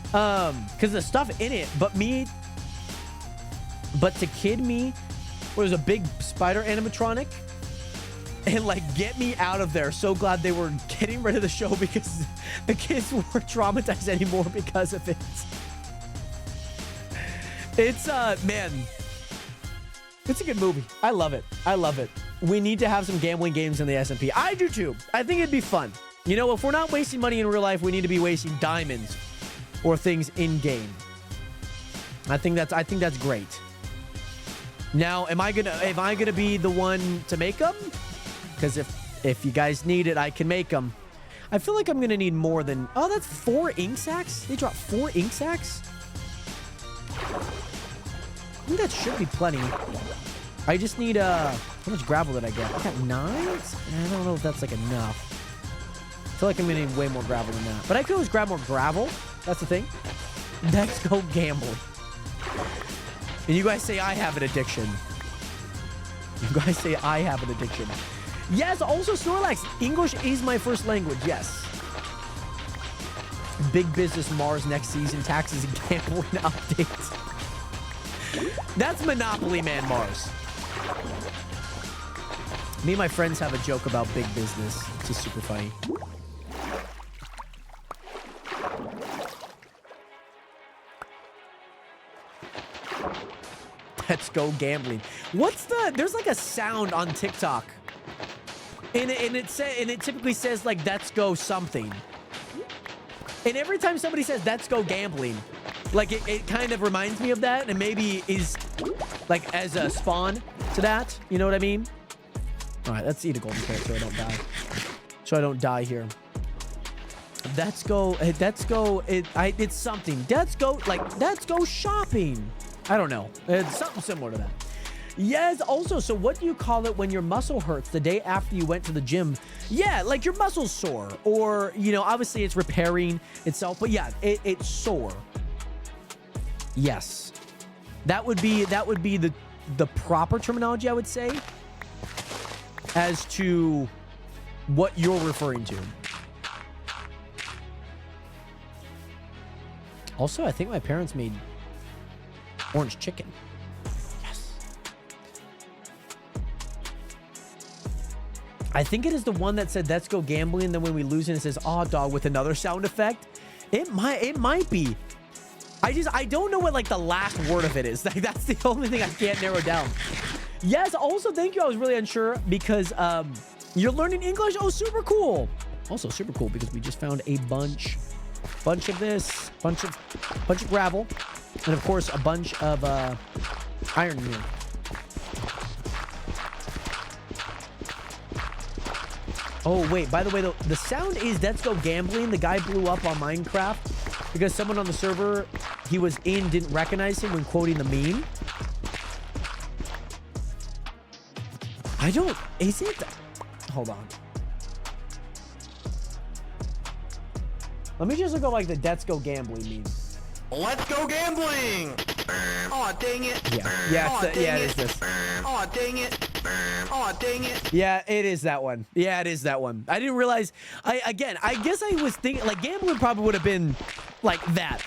Because the stuff in it. But to kid me, was a big spider animatronic. And like, get me out of there. So glad they were getting rid of the show because the kids weren't traumatized anymore because of it. It's, man, it's a good movie. I love it. I love it. We need to have some gambling games in the SMP. I do too. I think it'd be fun. You know, if we're not wasting money in real life, we need to be wasting diamonds or things in game. I think that's great. Now, am I gonna be the one to make them? Because if you guys need it, I can make them. I feel like I'm gonna need more than... Oh, that's 4 ink sacks? They dropped 4 ink sacks? I think that should be plenty. I just need, how much gravel did I get? I got 9? I don't know if that's, like, enough. I feel like I'm gonna need way more gravel than that. But I could always grab more gravel. That's the thing. Let's go gambling. And you guys say I have an addiction. You guys say I have an addiction. Yes, also Snorlax. English is my first language, yes. Big Business Mars next season. Taxes and gambling updates. That's Monopoly Man Mars. Me and my friends have a joke about big business. It's just super funny. Let's go gambling. What's the... There's like a sound on TikTok. And it typically says like, let's go something. And every time somebody says, let's go gambling, like it kind of reminds me of that. And maybe is like as a spawn to that. You know what I mean? All right, let's eat a golden carrot so I don't die. So I don't die here. Let's go. Let's go. It's something. Let's go. Like, let's go shopping. I don't know. It's something similar to that. Yes, also, so what do you call it when your muscle hurts the day after you went to the gym? Yeah, like your muscle's sore. Or, you know, obviously it's repairing itself. But yeah, it's sore. Yes. That would be the proper terminology, I would say, as to what you're referring to. Also, I think my parents made orange chicken. Yes. I think it is the one that said, let's go gambling. And then when we lose it, it says, aw, dog, with another sound effect. It might be. I don't know what like the last word of it is. Like, that's the only thing I can't narrow down. Yes. Also, thank you. I was really unsure because you're learning English. Oh, super cool. Also super cool because we just found a bunch of this, bunch of gravel. And of course, a bunch of iron here. Oh, wait. By the way, the sound is let's go gambling. The guy blew up on Minecraft because someone on the server he was in didn't recognize him when quoting the meme. Is it? Hold on. Let me just look at like the let's go gambling meme. Let's go gambling! Oh dang it! Yeah, it is this. Oh dang it! Oh dang it! Yeah, it is that one. Yeah, it is that one. I didn't realize. I guess I was thinking like gambling probably would have been like that.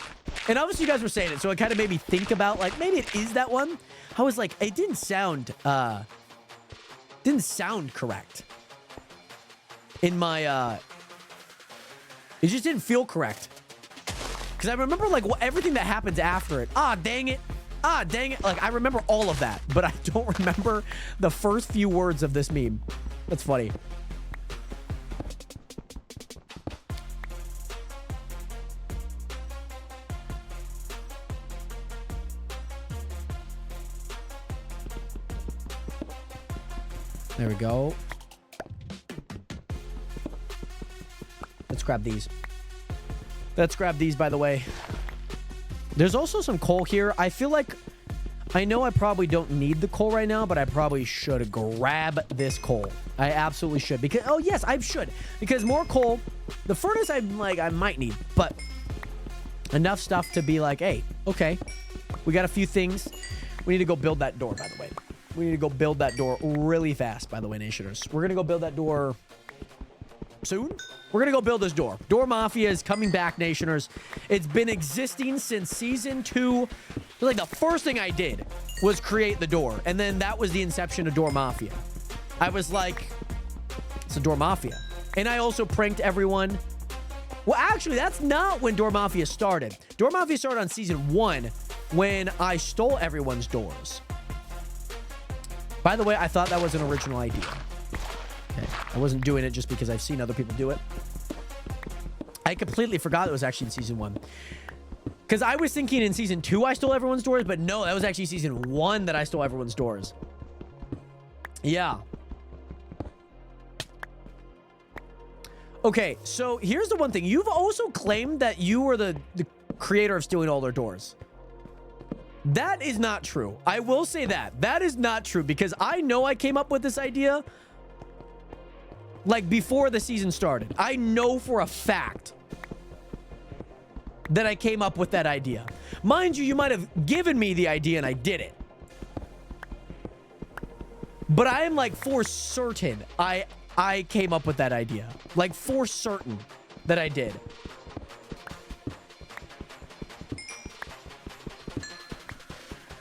And obviously you guys were saying it, so it kind of made me think about like maybe it is that one. I was like, it didn't sound correct in my it just didn't feel correct. Because I remember, like, everything that happens after it. Ah, dang it. Ah, dang it. Like, I remember all of that. But I don't remember the first few words of this meme. That's funny. There we go. Let's grab these. Let's grab these, by the way. There's also some coal here. I feel like... I know I probably don't need the coal right now, but I probably should grab this coal. I absolutely should. Because... Oh, yes, I should. Because more coal... The furnace, I'm like, I might need. But... Enough stuff to be like, hey, okay. We got a few things. We need to go build that door, by the way. We need to go build that door really fast, by the way, Nationers. We're going to go build that door... soon. We're gonna go build this door. Door Mafia is coming back, Nationers. It's been existing since season 2. Like the first thing I did was create the door, and then that was the inception of Door Mafia. I was like, it's a Door Mafia, and I also pranked everyone. Well, actually, that's not when Door Mafia started. Door Mafia started on season 1 when I stole everyone's doors. By the way, I thought that was an original idea. Okay. I wasn't doing it just because I've seen other people do it. I completely forgot it was actually in season 1. Because I was thinking in season 2 I stole everyone's doors, but no, that was actually season 1 that I stole everyone's doors. Yeah. Okay, so here's the one thing. You've also claimed that you were the creator of stealing all their doors. That is not true. I will say that. That is not true because I know I came up with this idea like before the season started. I know for a fact that I came up with that idea. Mind you, you might have given me the idea and I did it. But I am like for certain I came up with that idea. Like for certain that I did.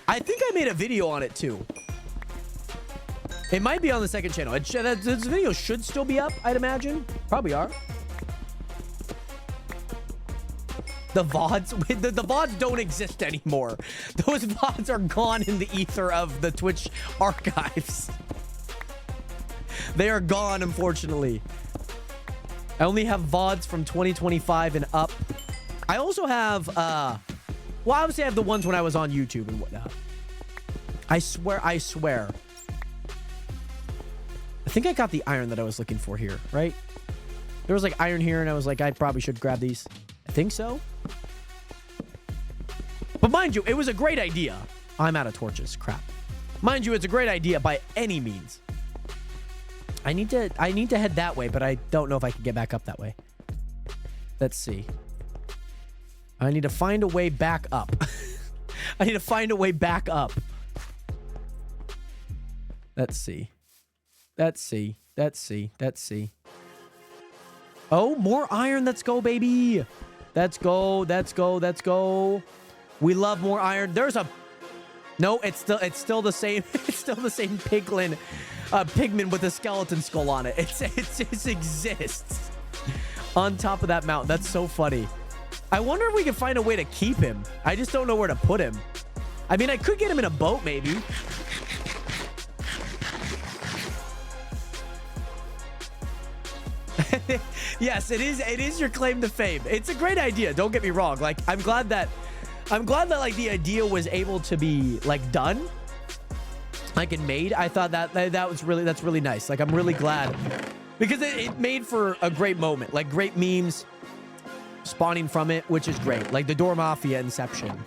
I think I made a video on it too. It might be on the second channel. This video should still be up, I'd imagine. Probably are. The VODs, the VODs don't exist anymore. Those VODs are gone in the ether of the Twitch archives. They are gone, unfortunately. I only have VODs from 2025 and up. I also have, well, obviously I have the ones when I was on YouTube and whatnot. I swear. I think I got the iron that I was looking for here, right? There was like iron here and I was like, I probably should grab these. I think so. But mind you, it was a great idea. I'm out of torches. Crap. Mind you, it's a great idea by any means. I need to head that way, but I don't know if I can get back up that way. Let's see. I need to find a way back up. I need to find a way back up. Let's see. Let's see. Let's see. Let's see. Oh, more iron. Let's go, baby. Let's go. Let's go. Let's go. We love more iron. There's a... No, it's still the same. It's still the same pigment with a skeleton skull on it. It exists on top of that mountain. That's so funny. I wonder if we can find a way to keep him. I just don't know where to put him. I mean, I could get him in a boat, maybe. Yes, it is your claim to fame. It's a great idea. Don't get me wrong. Like, I'm glad that like the idea was able to be like done, like and made. I thought that's really nice. Like, I'm really glad because it made for a great moment, like great memes spawning from it, which is great. Like the Door Mafia inception.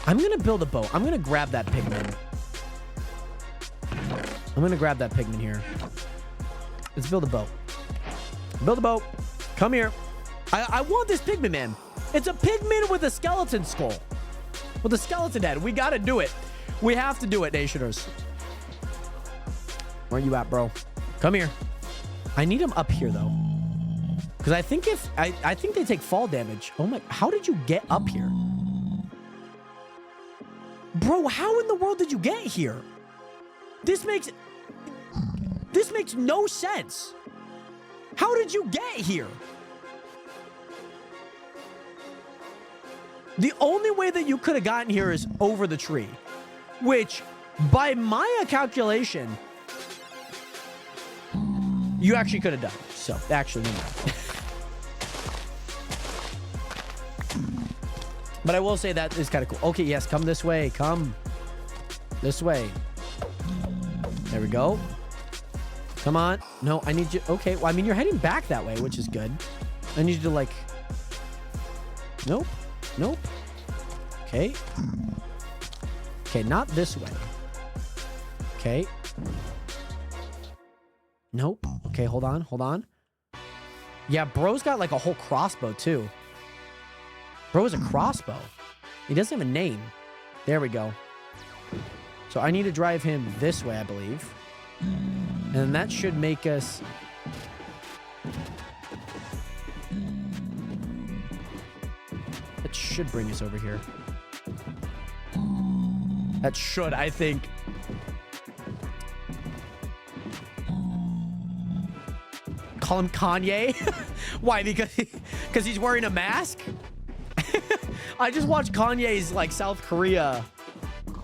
I'm gonna build a boat. I'm gonna grab that pigman. I'm gonna grab that pigman here. Let's build a boat. Build a boat. Come here. I want this pigman, man. It's a pigman with a skeleton skull. With a skeleton head. We gotta do it. We have to do it, Nationers. Where you at, bro? Come here. I need him up here, though. Because I think I think they take fall damage. Oh my... How did you get up here? Bro, how in the world did you get here? This makes no sense. How did you get here? The only way that you could have gotten here is over the tree, which by my calculation, you actually could have done. So actually, no. But I will say that is kind of cool. Okay, yes, come this way. Come this way. There we go. Come on. No, I need you. Okay, well, I mean, you're heading back that way, which is good. I need you to, like... Nope. Nope. Okay. Okay, not this way. Okay. Nope. Okay, hold on. Hold on. Yeah, bro's got, like, a whole crossbow, too. Bro is a crossbow. He doesn't have a name. There we go. So I need to drive him this way, I believe. And that should make us... That should bring us over here. That should, I think. Call him Kanye? Why? Because he's wearing a mask? I just watched Kanye's like South Korea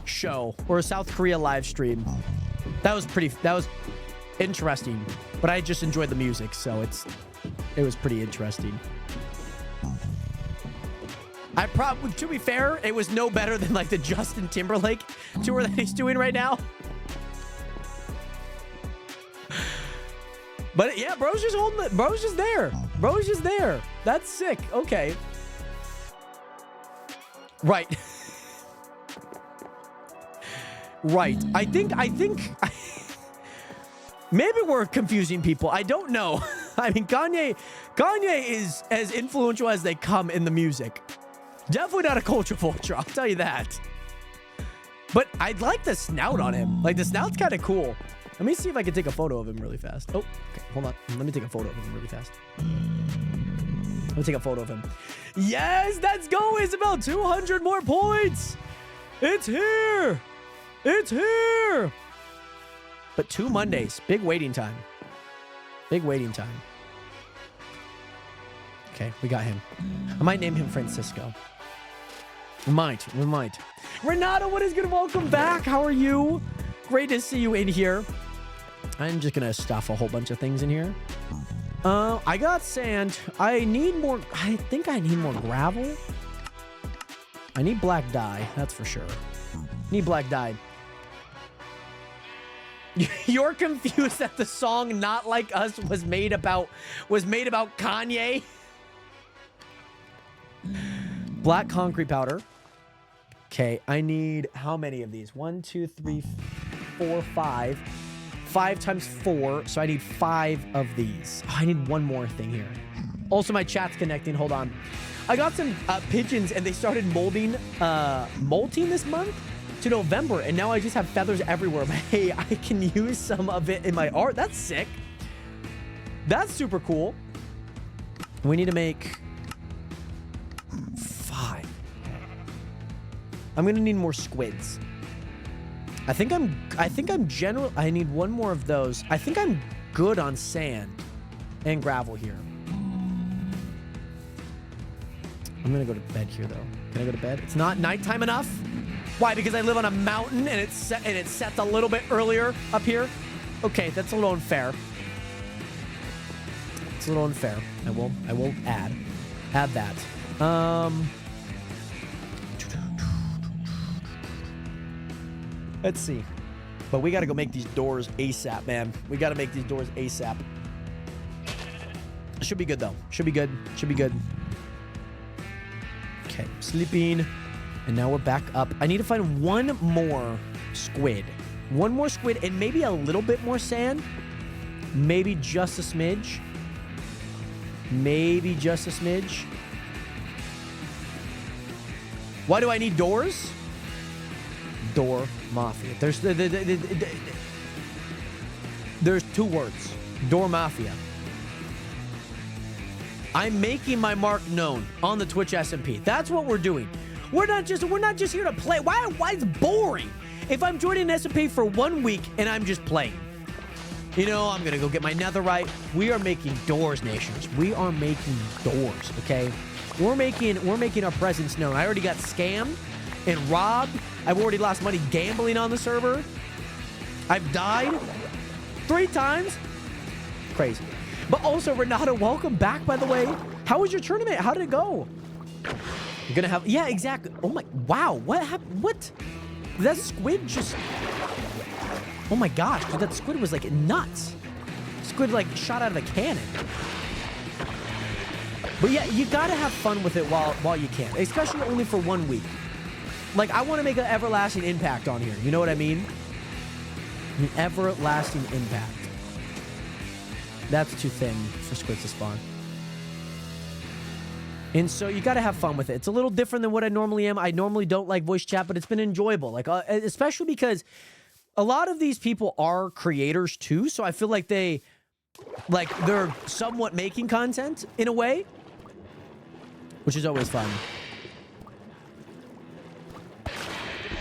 show or a South Korea live stream. That was interesting, but I just enjoyed the music, so it was pretty interesting. To be fair, it was no better than like the Justin Timberlake tour that he's doing right now. But yeah, bro's just holding it. Bro's just there. Bro's just there. That's sick. Okay. Right. Right. I think maybe we're confusing people. I don't know. I mean, Kanye is as influential as they come in the music. Definitely not a culture vulture, I'll tell you that. But I'd like the snout on him. Like, the snout's kind of cool. Let me see if I can take a photo of him really fast. Oh, okay, hold on. Let me take a photo of him really fast. Let me take a photo of him. Yes, let's go, Isabel. 200 more points. It's here. It's here. But 2 Mondays. Big waiting time. Big waiting time. Okay, we got him. I might name him Francisco. We might. Renato, what is good? Welcome back. How are you? Great to see you in here. I'm just gonna stuff a whole bunch of things in here. I got sand. I think I need more gravel. I need black dye, that's for sure. Need black dye. You're confused that the song Not Like Us was made about Kanye? Black concrete powder. Okay, I need how many of these? 1, 2, 3, 4, 5. 5 times 4, so I need 5 of these. Oh, I need one more thing here. Also, my chat's connecting. Hold on. I got some pigeons, and they started molting this month to November, and now I just have feathers everywhere. But hey, I can use some of it in my art. That's sick. That's super cool. We need to make 5. I'm gonna need more squids. I think I'm general. I need one more of those. I think I'm good on sand and gravel here. I'm gonna go to bed here though. Can I go to bed? It's not nighttime enough. Why? Because I live on a mountain and it's set a little bit earlier up here. Okay, that's a little unfair. It's a little unfair. I will add that. Let's see. But we got to go make these doors ASAP, man. We got to make these doors ASAP. Should be good, though. Should be good. Should be good. Okay, sleeping. And now we're back up. I need to find one more squid. One more squid and maybe a little bit more sand. Maybe just a smidge. Maybe just a smidge. Why do I need doors? Door Mafia. There's 2 words. Door Mafia. I'm making my mark known on the Twitch SMP. That's what we're doing. We're not just here to play. Why it's boring if I'm joining SMP for 1 week and I'm just playing. You know, I'm gonna go get my netherite. We are making doors, nations. We are making doors, okay? We're making our presence known. I already got scammed and robbed. I've already lost money gambling on the server. I've died 3 times. Crazy. But also, Renato, welcome back, by the way. How was your tournament? How did it go? You're gonna have... Yeah, exactly. Oh my... Wow. What happened? What? That squid just... Oh my gosh. Dude, that squid was like nuts. Squid like shot out of a cannon. But yeah, you gotta have fun with it while you can, especially only for 1 week. Like, I want to make an everlasting impact on here. You know what I mean? An everlasting impact. That's too thin for Squid to spawn. And so you got to have fun with it. It's a little different than what I normally am. I normally don't like voice chat, but it's been enjoyable. Like, especially because a lot of these people are creators too. So I feel like they're somewhat making content in a way, which is always fun.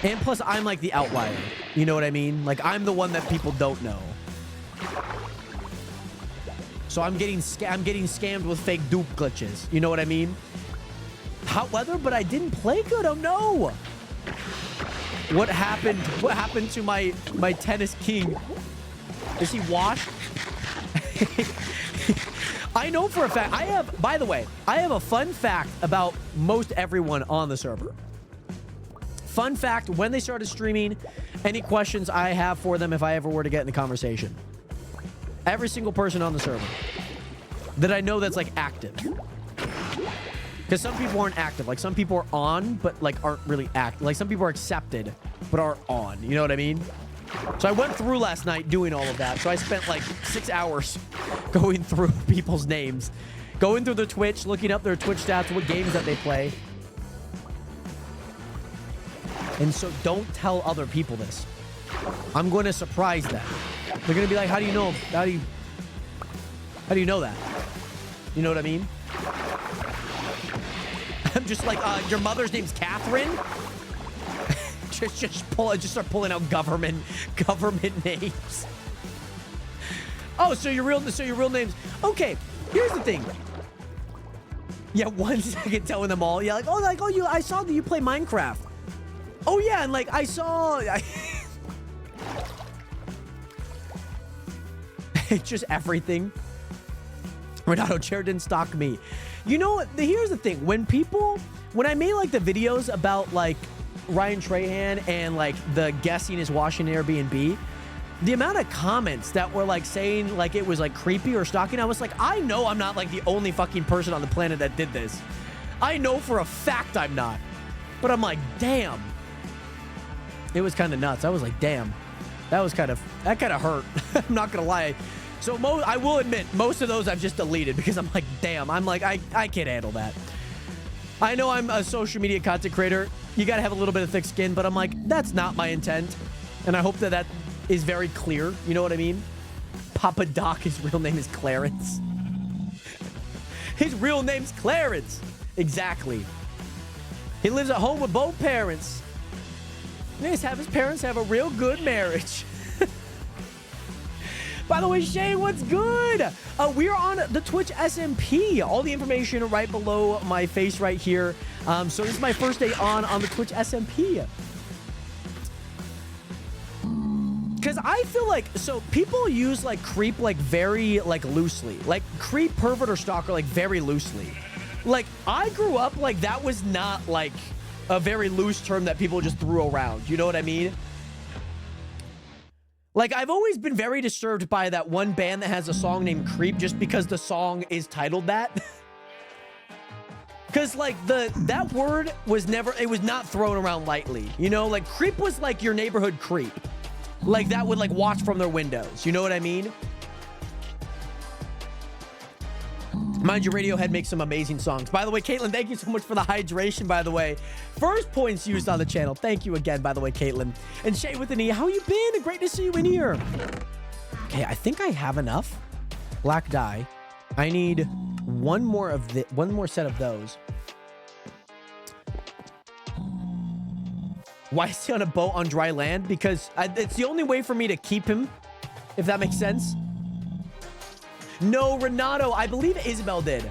And plus, I'm like the outlier. You know what I mean? Like, I'm the one that people don't know. So I'm getting scammed with fake dupe glitches. You know what I mean? Hot weather, but I didn't play good. Oh no! What happened? What happened to my tennis king? Is he washed? I know for a fact. By the way, I have a fun fact about most everyone on the server. Fun fact, when they started streaming, any questions I have for them if I ever were to get in the conversation. Every single person on the server that I know that's like active. Because some people aren't active. Like some people are on, but like aren't really active. Like some people are accepted, but aren't on. You know what I mean? So I went through last night doing all of that. So I spent like 6 hours going through people's names. Going through their Twitch, looking up their Twitch stats, what games that they play. And so don't tell other people this. I'm going to surprise them. They're going to be like, how do you know? How do you know that? You know what I mean? I'm just like, your mother's name's Catherine? just start pulling out government names. Oh, so your real name's okay. Here's the thing. Yeah, 1 second telling them all. Yeah, I saw that you play Minecraft. Oh yeah, and like I saw it's just everything. Renato Chair didn't stalk me. You know what? Here's the thing. When I made like the videos about like Ryan Trahan and like the guessing his Washington Airbnb, the amount of comments that were like saying like it was like creepy or stalking, I was like, I know I'm not like the only fucking person on the planet that did this. I know for a fact I'm not. But I'm like, damn. It was kind of nuts. I was like, damn. That kind of hurt. I'm not gonna lie. So I will admit, most of those I've just deleted because I'm like, damn. I'm like, I can't handle that. I know I'm a social media content creator. You gotta have a little bit of thick skin, but I'm like, that's not my intent. And I hope that is very clear. You know what I mean? Papa Doc, his real name is Clarence. His real name's Clarence. Exactly. He lives at home with both parents. His parents have a real good marriage. By the way, Shay, what's good? We're on the Twitch SMP. All the information right below my face right here. So this is my first day on the Twitch SMP. Because I feel like, so people use like creep like very like loosely. Like creep, pervert, or stalker like very loosely. Like I grew up like that was not like a very loose term that people just threw around. You know what I mean? Like, I've always been very disturbed by that one band that has a song named Creep just because the song is titled that. Because, like, that word was not thrown around lightly. You know, like, creep was like your neighborhood creep. Like, that would, like, watch from their windows. You know what I mean? Mind you, Radiohead makes some amazing songs. By the way, Caitlin, thank you so much for the hydration, by the way. First points used on the channel. Thank you again, by the way, Caitlin. And Shay with an E, how you been? Great to see you in here. Okay, I think I have enough black dye. I need one more set of those. Why is he on a boat on dry land? Because it's the only way for me to keep him, if that makes sense. No, Renato, I believe Isabel did.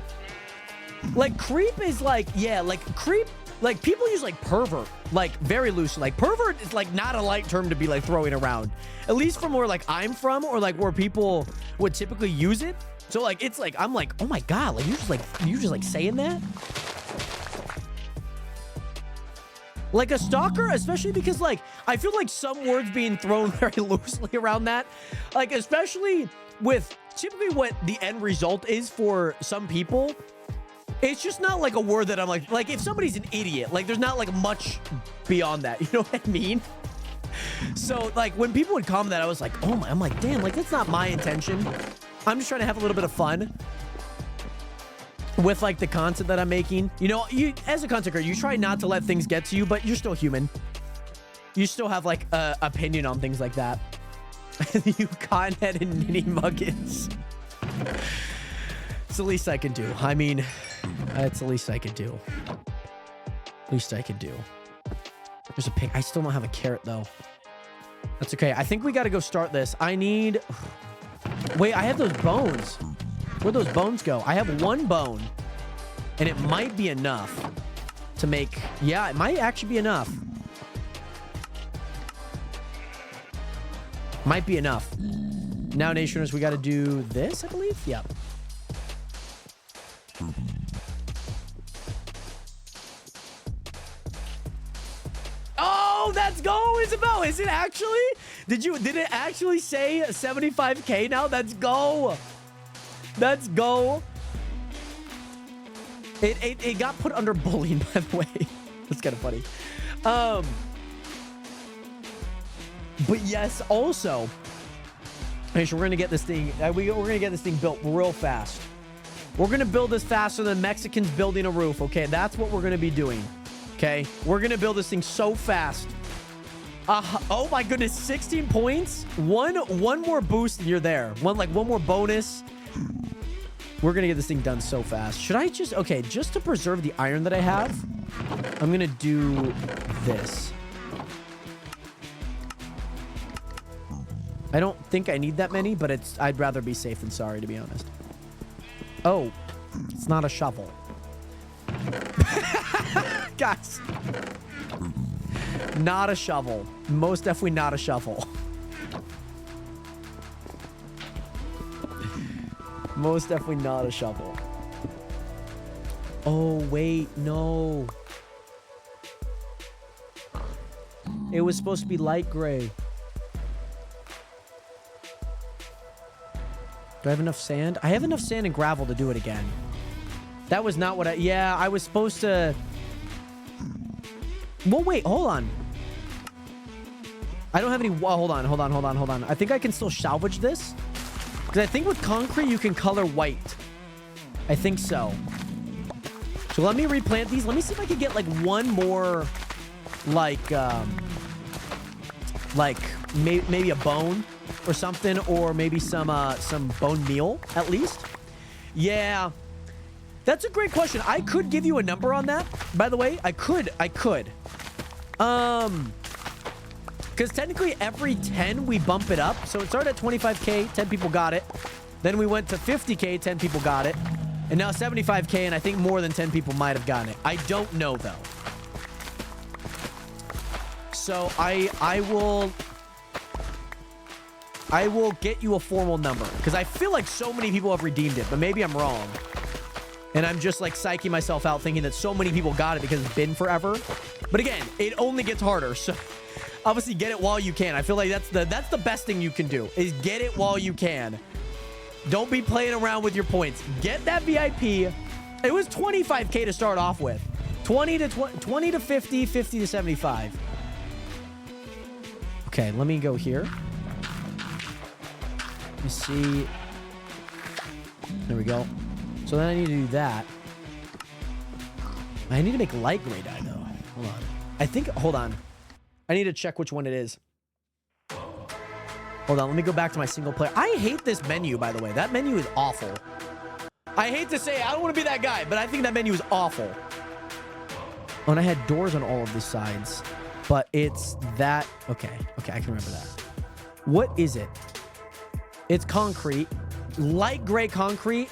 Like, creep is like, yeah, like, creep, like, people use, like, pervert, like, very loosely. Like, pervert is, like, not a light term to be, like, throwing around. At least from where, like, I'm from, or, like, where people would typically use it. So, like, it's, like, I'm, like, oh, my God, like, you just, like, saying that? Like, a stalker, especially because, like, I feel like some words being thrown very loosely around that. Like, especially with typically what the end result is for some people. It's just not like a word that I'm like if somebody's an idiot, like there's not like much beyond that. You know what I mean? So like when people would comment that, I was like, oh my, I'm like, damn, like that's not my intention. I'm just trying to have a little bit of fun with like the content that I'm making. You know, you as a content creator, you try not to let things get to you, but you're still human. You still have like a opinion on things like that. You cotton-headed nitty muggins. It's the least I can do. I mean, it's the least I can do. Least I can do. There's a pig. I still don't have a carrot though. That's okay. I think we got to go start this. I need... Wait, I have those bones. Where'd those bones go? I have one bone. And it might be enough to make... Yeah, it might actually be enough. Might be enough. Now, Nationers, we got to do this, I believe? Yep. Oh, that's go, Isabel. Is it actually? Did it actually say 75K now? Let's go. Let's go. It got put under bullying, by the way. That's kind of funny. But yes, also, we're gonna get this thing. We're gonna get this thing built real fast. We're gonna build this faster than Mexicans building a roof. Okay, that's what we're gonna be doing. Okay, we're gonna build this thing so fast. Oh my goodness, 16 points. One more boost and you're there. One more bonus. We're gonna get this thing done so fast. Should I just just to preserve the iron that I have, I'm gonna do this. I don't think I need that many, but I'd rather be safe than sorry, to be honest. Oh, it's not a shovel. Guys. Not a shovel. Most definitely not a shovel. Most definitely not a shovel. Oh, wait, no. It was supposed to be light gray. Do I have enough sand? I have enough sand and gravel to do it again. That was not what yeah, I was supposed to... Well, wait, hold on. I don't have any... Well, hold on. I think I can still salvage this. Because I think with concrete, you can color white. I think so. So let me replant these. Let me see if I can get, like, one more... maybe a bone or something, or maybe some bone meal at least. Yeah, that's a great question. I could give you a number on that, by the way. I could because technically every 10 we bump it up. So it started at 25K, 10 people got it. Then we went to 50K, 10 people got it, and now 75K, and I think more than 10 people might have gotten it. I don't know though. So I will get you a formal number, because I feel like so many people have redeemed it, but maybe I'm wrong. And I'm just like psyching myself out thinking that so many people got it because it's been forever. But again, it only gets harder. So obviously get it while you can. I feel like that's the best thing you can do, is get it while you can. Don't be playing around with your points. Get that VIP. It was 25K to start off with. 20 to 50, 50 to 75. Okay, let me go here. Let me see. There we go. So then I need to do that. I need to make light gray dye though. Hold on. Hold on. I need to check which one it is. Hold on, let me go back to my single player. I hate this menu, by the way. That menu is awful. I hate to say it, I don't want to be that guy, but I think that menu is awful. Oh, and I had doors on all of the sides. But it's that... Okay, I can remember that. What is it? It's concrete. Light gray concrete.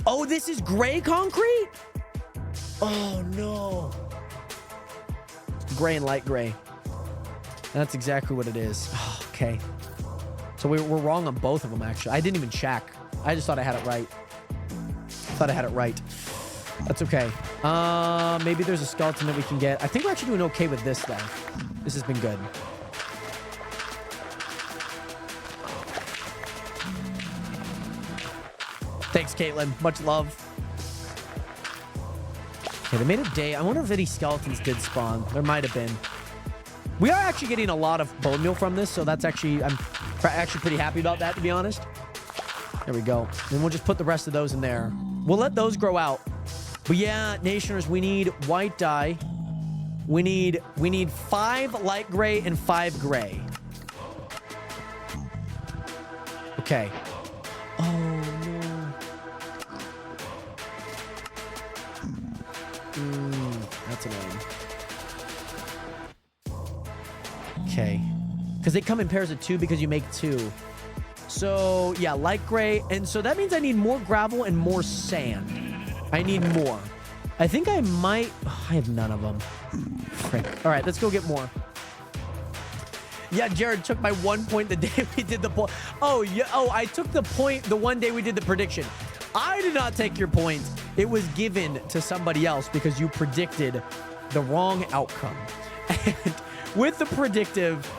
Oh, this is gray concrete? Oh, no. Gray and light gray. That's exactly what it is. Oh, okay. So we're wrong on both of them, actually. I didn't even check. I just thought I had it right. That's okay. Maybe there's a skeleton that we can get. I think we're actually doing okay with this, though. This has been good. Thanks, Caitlin. Much love. Okay, they made a day. I wonder if any skeletons did spawn. There might have been. We are actually getting a lot of bone meal from this, so that's actually... I'm actually pretty happy about that, to be honest. There we go. Then we'll just put the rest of those in there. We'll let those grow out. But yeah, Nationers, we need white dye. We need 5 light gray and 5 gray. Okay. Oh, no. That's annoying. Okay. Because they come in pairs of 2 because you make 2. So, yeah, light gray. And so that means I need more gravel and more sand. I need more. I think I might... Oh, I have none of them. Frick. All right, let's go get more. Yeah, Jared took my 1 point the day we did the poll. Oh, yeah. Oh, I took the point the one day we did the prediction. I did not take your point. It was given to somebody else because you predicted the wrong outcome. And with the predictive...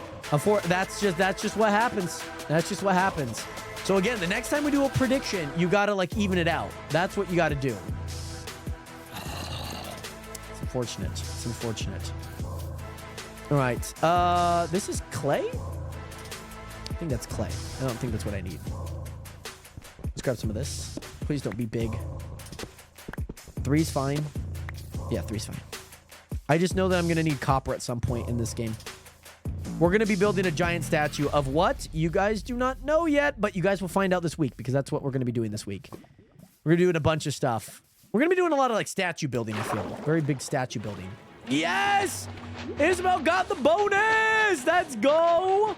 That's just what happens. That's just what happens. So again, the next time we do a prediction, you gotta like even it out. That's what you gotta do. It's unfortunate. It's unfortunate. All right. This is clay? I think that's clay. I don't think that's what I need. Let's grab some of this. Please don't be big. 3's fine. Yeah, 3's fine. I just know that I'm gonna need copper at some point in this game. We're going to be building a giant statue of what? You guys do not know yet, but you guys will find out this week because that's what we're going to be doing this week. We're going to be doing a bunch of stuff. We're going to be doing a lot of like statue building, I feel. Very big statue building. Yes! Isabel got the bonus! Let's go!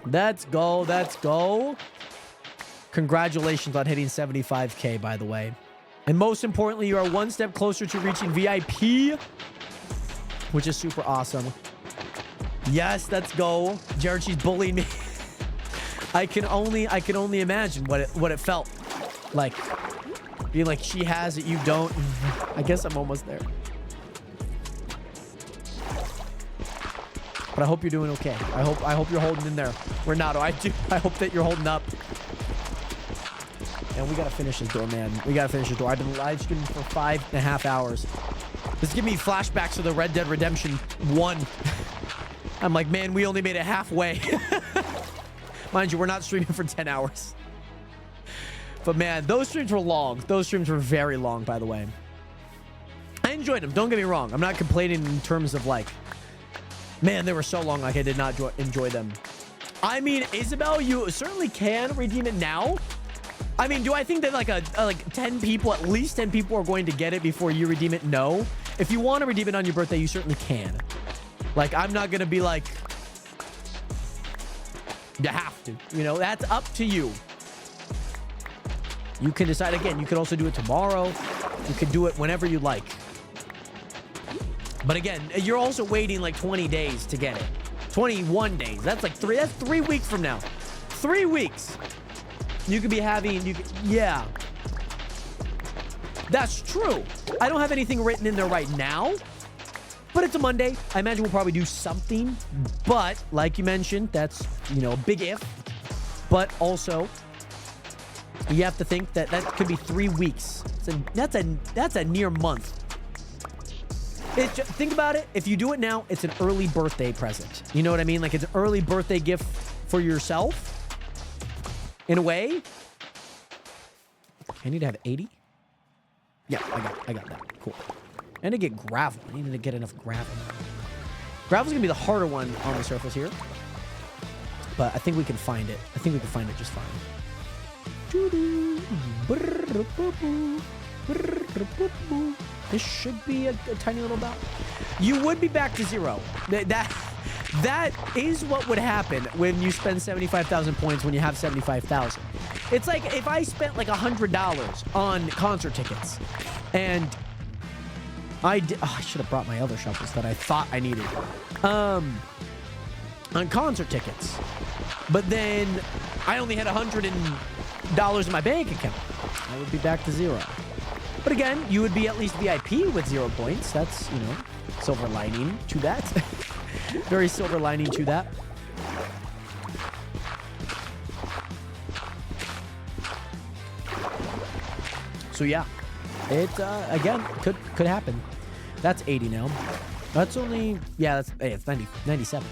Let's go. Let's go. Congratulations on hitting 75K, by the way. And most importantly, you are one step closer to reaching VIP, which is super awesome. Yes, let's go. Jared, she's bullying me. I can only imagine what it felt like. Being like, she has it, you don't. I guess I'm almost there. But I hope you're doing okay. I hope you're holding in there. Renato, I hope that you're holding up. And we gotta finish this door, man. We gotta finish this door. I've been live streaming for 5.5 hours. This is giving me flashbacks to the Red Dead Redemption 1. I'm like, man, we only made it halfway. Mind you, we're not streaming for 10 hours. But man, those streams were long. Those streams were very long, by the way. I enjoyed them. Don't get me wrong. I'm not complaining in terms of like, man, they were so long. Like I did not enjoy them. I mean, Isabel, you certainly can redeem it now. I mean, do I think that like 10 people, at least 10 people are going to get it before you redeem it? No. If you want to redeem it on your birthday, you certainly can. Like, I'm not going to be like, you have to. You know, that's up to you. You can decide. Again, you could also do it tomorrow. You could do it whenever you like. But again, you're also waiting like 20 days to get it. 21 days. That's like 3 weeks from now. 3 weeks. You could be having, yeah. That's true. I don't have anything written in there right now. But it's a Monday. I imagine we'll probably do something. But like you mentioned, that's, you know, a big if. But also, you have to think that that could be 3 weeks. That's a near month. Think about it. If you do it now, it's an early birthday present. You know what I mean? Like it's an early birthday gift for yourself. In a way. I need to have 80. Yeah, I got that. Cool. And to get gravel. I needed to get enough gravel. Gravel's gonna be the harder one on the surface here. But I think we can find it. I think we can find it just fine. This should be a tiny little dot. You would be back to 0. That is what would happen when you spend 75,000 points when you have 75,000. It's like if I spent like $100 on concert tickets and I should have brought my other shovels that I thought I needed. On concert tickets. But then I only had $100 in my bank account. I would be back to 0. But again, you would be at least VIP with 0 points. That's, you know, silver lining to that. Very silver lining to that. So yeah, it again could happen. That's 80 now. That's only, yeah, that's, hey, it's 90, 97.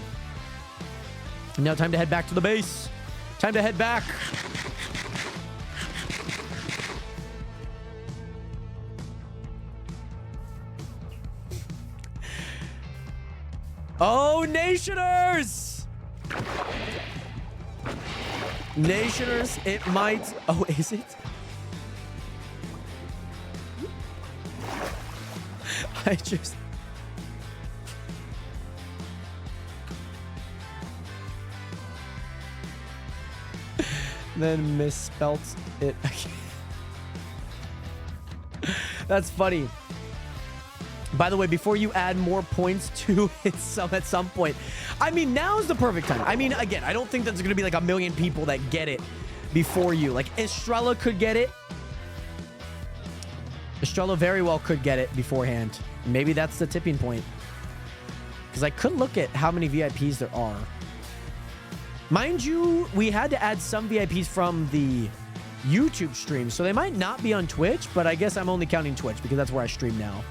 Now time to head back to the base. Time to head back. Oh, Nationers! Nationers, it might, oh, is it? I just... then misspelt it again. That's funny. By the way, before you add more points to it at some point, I mean, now's the perfect time. I mean, again, I don't think there's going to be like 1 million people that get it before you. Like, Estrella could get it. Estrella very well could get it beforehand. Maybe that's the tipping point. Because I could look at how many VIPs there are. Mind you, we had to add some VIPs from the YouTube stream, so they might not be on Twitch, but I guess I'm only counting Twitch because that's where I stream now.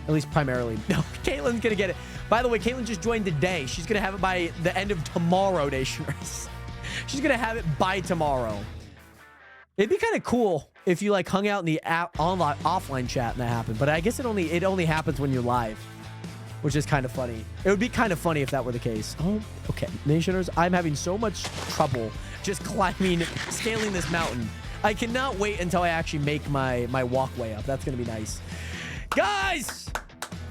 At least primarily. No, Caitlin's going to get it. By the way, Caitlin just joined today. She's going to have it by the end of tomorrow, Nationers. She's going to have it by tomorrow. It'd be kind of cool if you like hung out in the offline chat and that happened, but I guess it only happens when you're live, which is kind of funny. It would be kind of funny if that were the case. Oh, okay. Nationers, I'm having so much trouble just scaling this mountain. I cannot wait until I actually make my walkway up. That's going to be nice. Guys,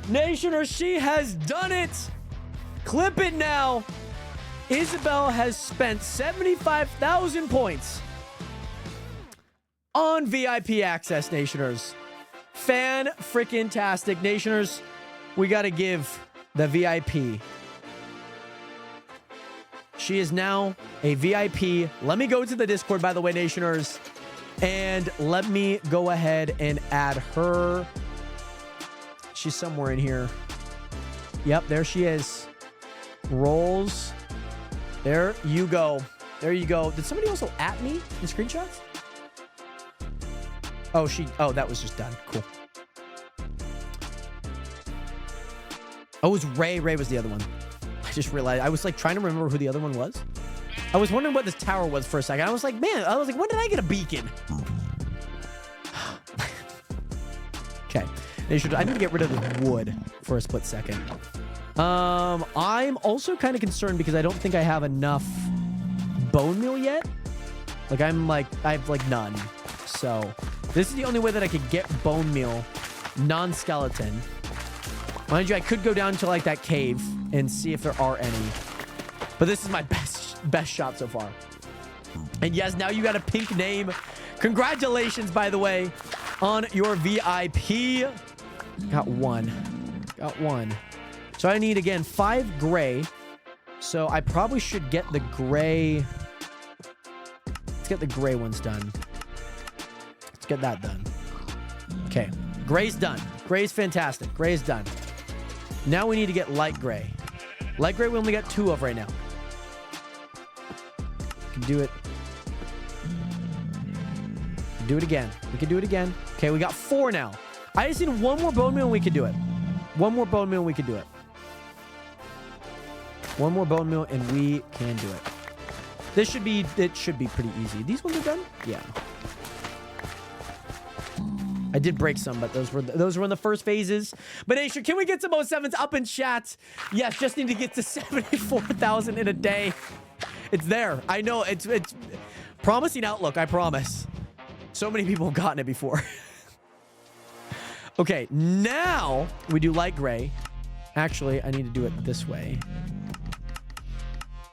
Nationers, she has done it. Clip it now. Isabel has spent 75,000 points on VIP access, Nationers. Fan-freaking-tastic. Nationers, we got to give the VIP. She is now a VIP. Let me go to the Discord, by the way, Nationers, and let me go ahead and add her. She's somewhere in here. Yep, there she is. Rolls. There you go. There you go. Did somebody also at me in screenshots? Oh, that was just done. Cool. Oh, it was Ray. Ray was the other one. I just realized. I was like trying to remember who the other one was. I was wondering what this tower was for a second. I was like, man, when did I get a beacon? Okay. I need to get rid of the wood for a split second. I'm also kind of concerned because I don't think I have enough bone meal yet. Like, I have like none. So this is the only way that I could get bone meal non-skeleton. Mind you, I could go down to like that cave and see if there are any. But this is my best shot so far. And yes, now you got a pink name. Congratulations, by the way, on your VIP. Got one. So I need, again, 5 gray. So I probably should get the gray. Let's get the gray ones done. Let's get that done. Okay. Gray's done. Gray's fantastic. Gray's done. Now we need to get light gray. Light gray we only got 2 of right now. We can do it. Do it again. We can do it again. Okay, we got 4 now. I just need 1 more bone meal and we can do it. 1 more bone meal and we can do it. 1 more bone meal and we can do it. It should be pretty easy. These ones are done? Yeah. I did break some, but those were in the first phases. But Nation, can we get some 07s up in chat? Yes, just need to get to 74,000 in a day. It's there. I know it's promising outlook, I promise. So many people have gotten it before. Okay, now we do light gray. Actually, I need to do it this way.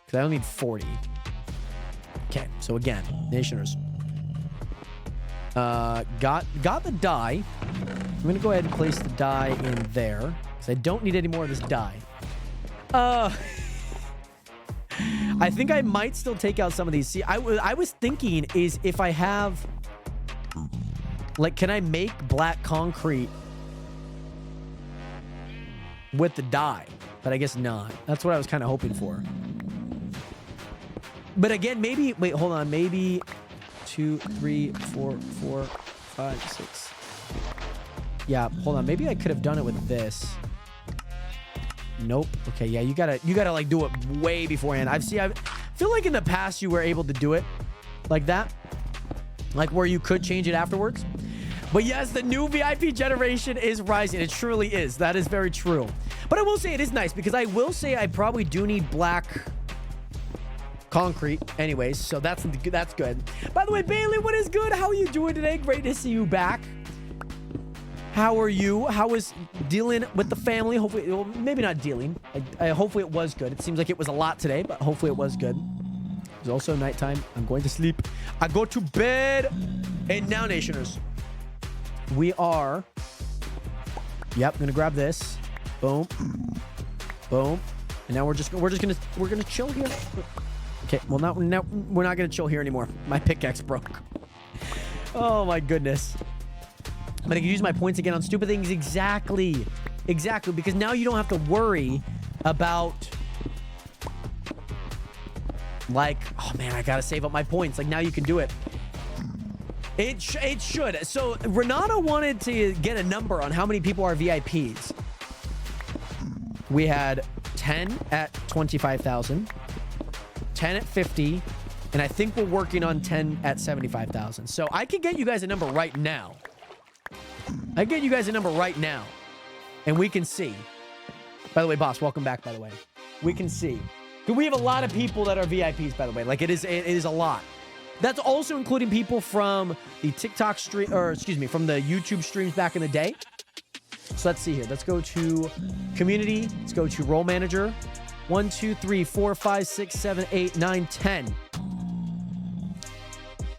Because I only need 40. Okay, so again, Nationers. Got the dye. I'm going to go ahead and place the dye in there. Because I don't need any more of this dye. I think I might still take out some of these. See, I was thinking is if I have... Like, can I make black concrete? with the die, but I guess not. That's what I was kind of hoping for. But again, maybe, wait, hold on. Maybe 2, 3, 4, 5, 6. Yeah, hold on. Maybe I could have done it with this. Nope. Okay, yeah, you gotta like do it way beforehand. I feel like in the past you were able to do it like that. Like where you could change it afterwards. But yes, the new VIP generation is rising. It truly is. That is very true. But I will say it is nice because I will say I probably do need black concrete anyways. So that's good. By the way, Bailey, what is good? How are you doing today? Great to see you back. How are you? How is dealing with the family? Hopefully, well, maybe not dealing. Hopefully it was good. It seems like it was a lot today, but hopefully it was good. It's also nighttime. I'm going to sleep. I go to bed. And now, Nationers, we are. Yep, gonna grab this. Boom, boom, and now we're gonna chill here. Okay, well now we're not gonna chill here anymore. My pickaxe broke. Oh my goodness. But I can use my points again on stupid things. Exactly. Because now you don't have to worry about like, oh man, I gotta save up my points. Like now you can do it. It should. So Renato wanted to get a number on how many people are VIPs. We had 10 at 25,000, 10 at 50, and I think we're working on 10 at 75,000. So I can get you guys a number right now. I get you guys a number right now, and we can see. By the way, boss, welcome back. By the way, we can see. We have a lot of people that are VIPs. By the way, like it is a lot. That's also including people from the TikTok stream, or excuse me, from the YouTube streams back in the day. So let's see here. Let's go to community. Let's go to role manager. 1, 2, 3, 4, 5, 6, 7, 8, 9, 10,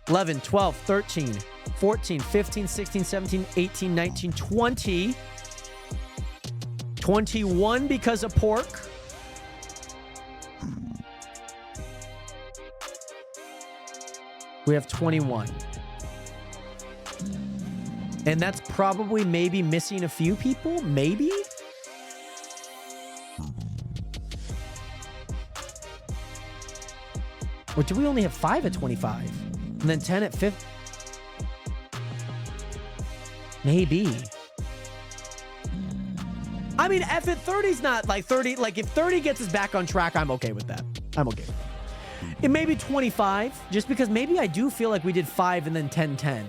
11, 12, 13, 14, 15, 16, 17, 18, 19, 20, 21 because of pork. We have 21. And that's probably maybe missing a few people. Maybe? Or do we only have 5 at 25? And then 10 at 50? Maybe. I mean, F at 30's not like 30. Like if 30 gets us back on track, I'm okay with that. I'm okay with that. It may be 25, just because maybe I do feel like we did 5 and then 10, 10.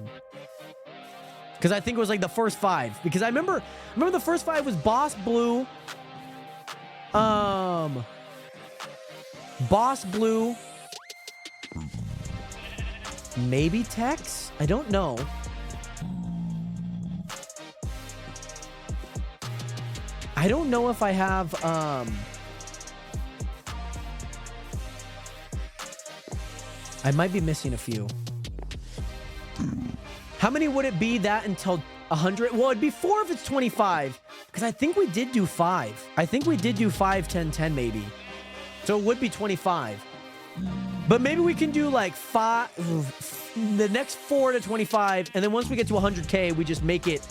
Because I think it was like the first 5. Because I remember the first 5 was Boss Blue. Boss Blue. Maybe Tex? I don't know. I don't know if I have, I might be missing a few. How many would it be that until 100? Well, it'd be 4 if it's 25. Because I think we did do 5. I think we did do 5, 10, 10 maybe. So it would be 25. But maybe we can do like 5, the next 4 to 25. And then once we get to 100K, we just make it,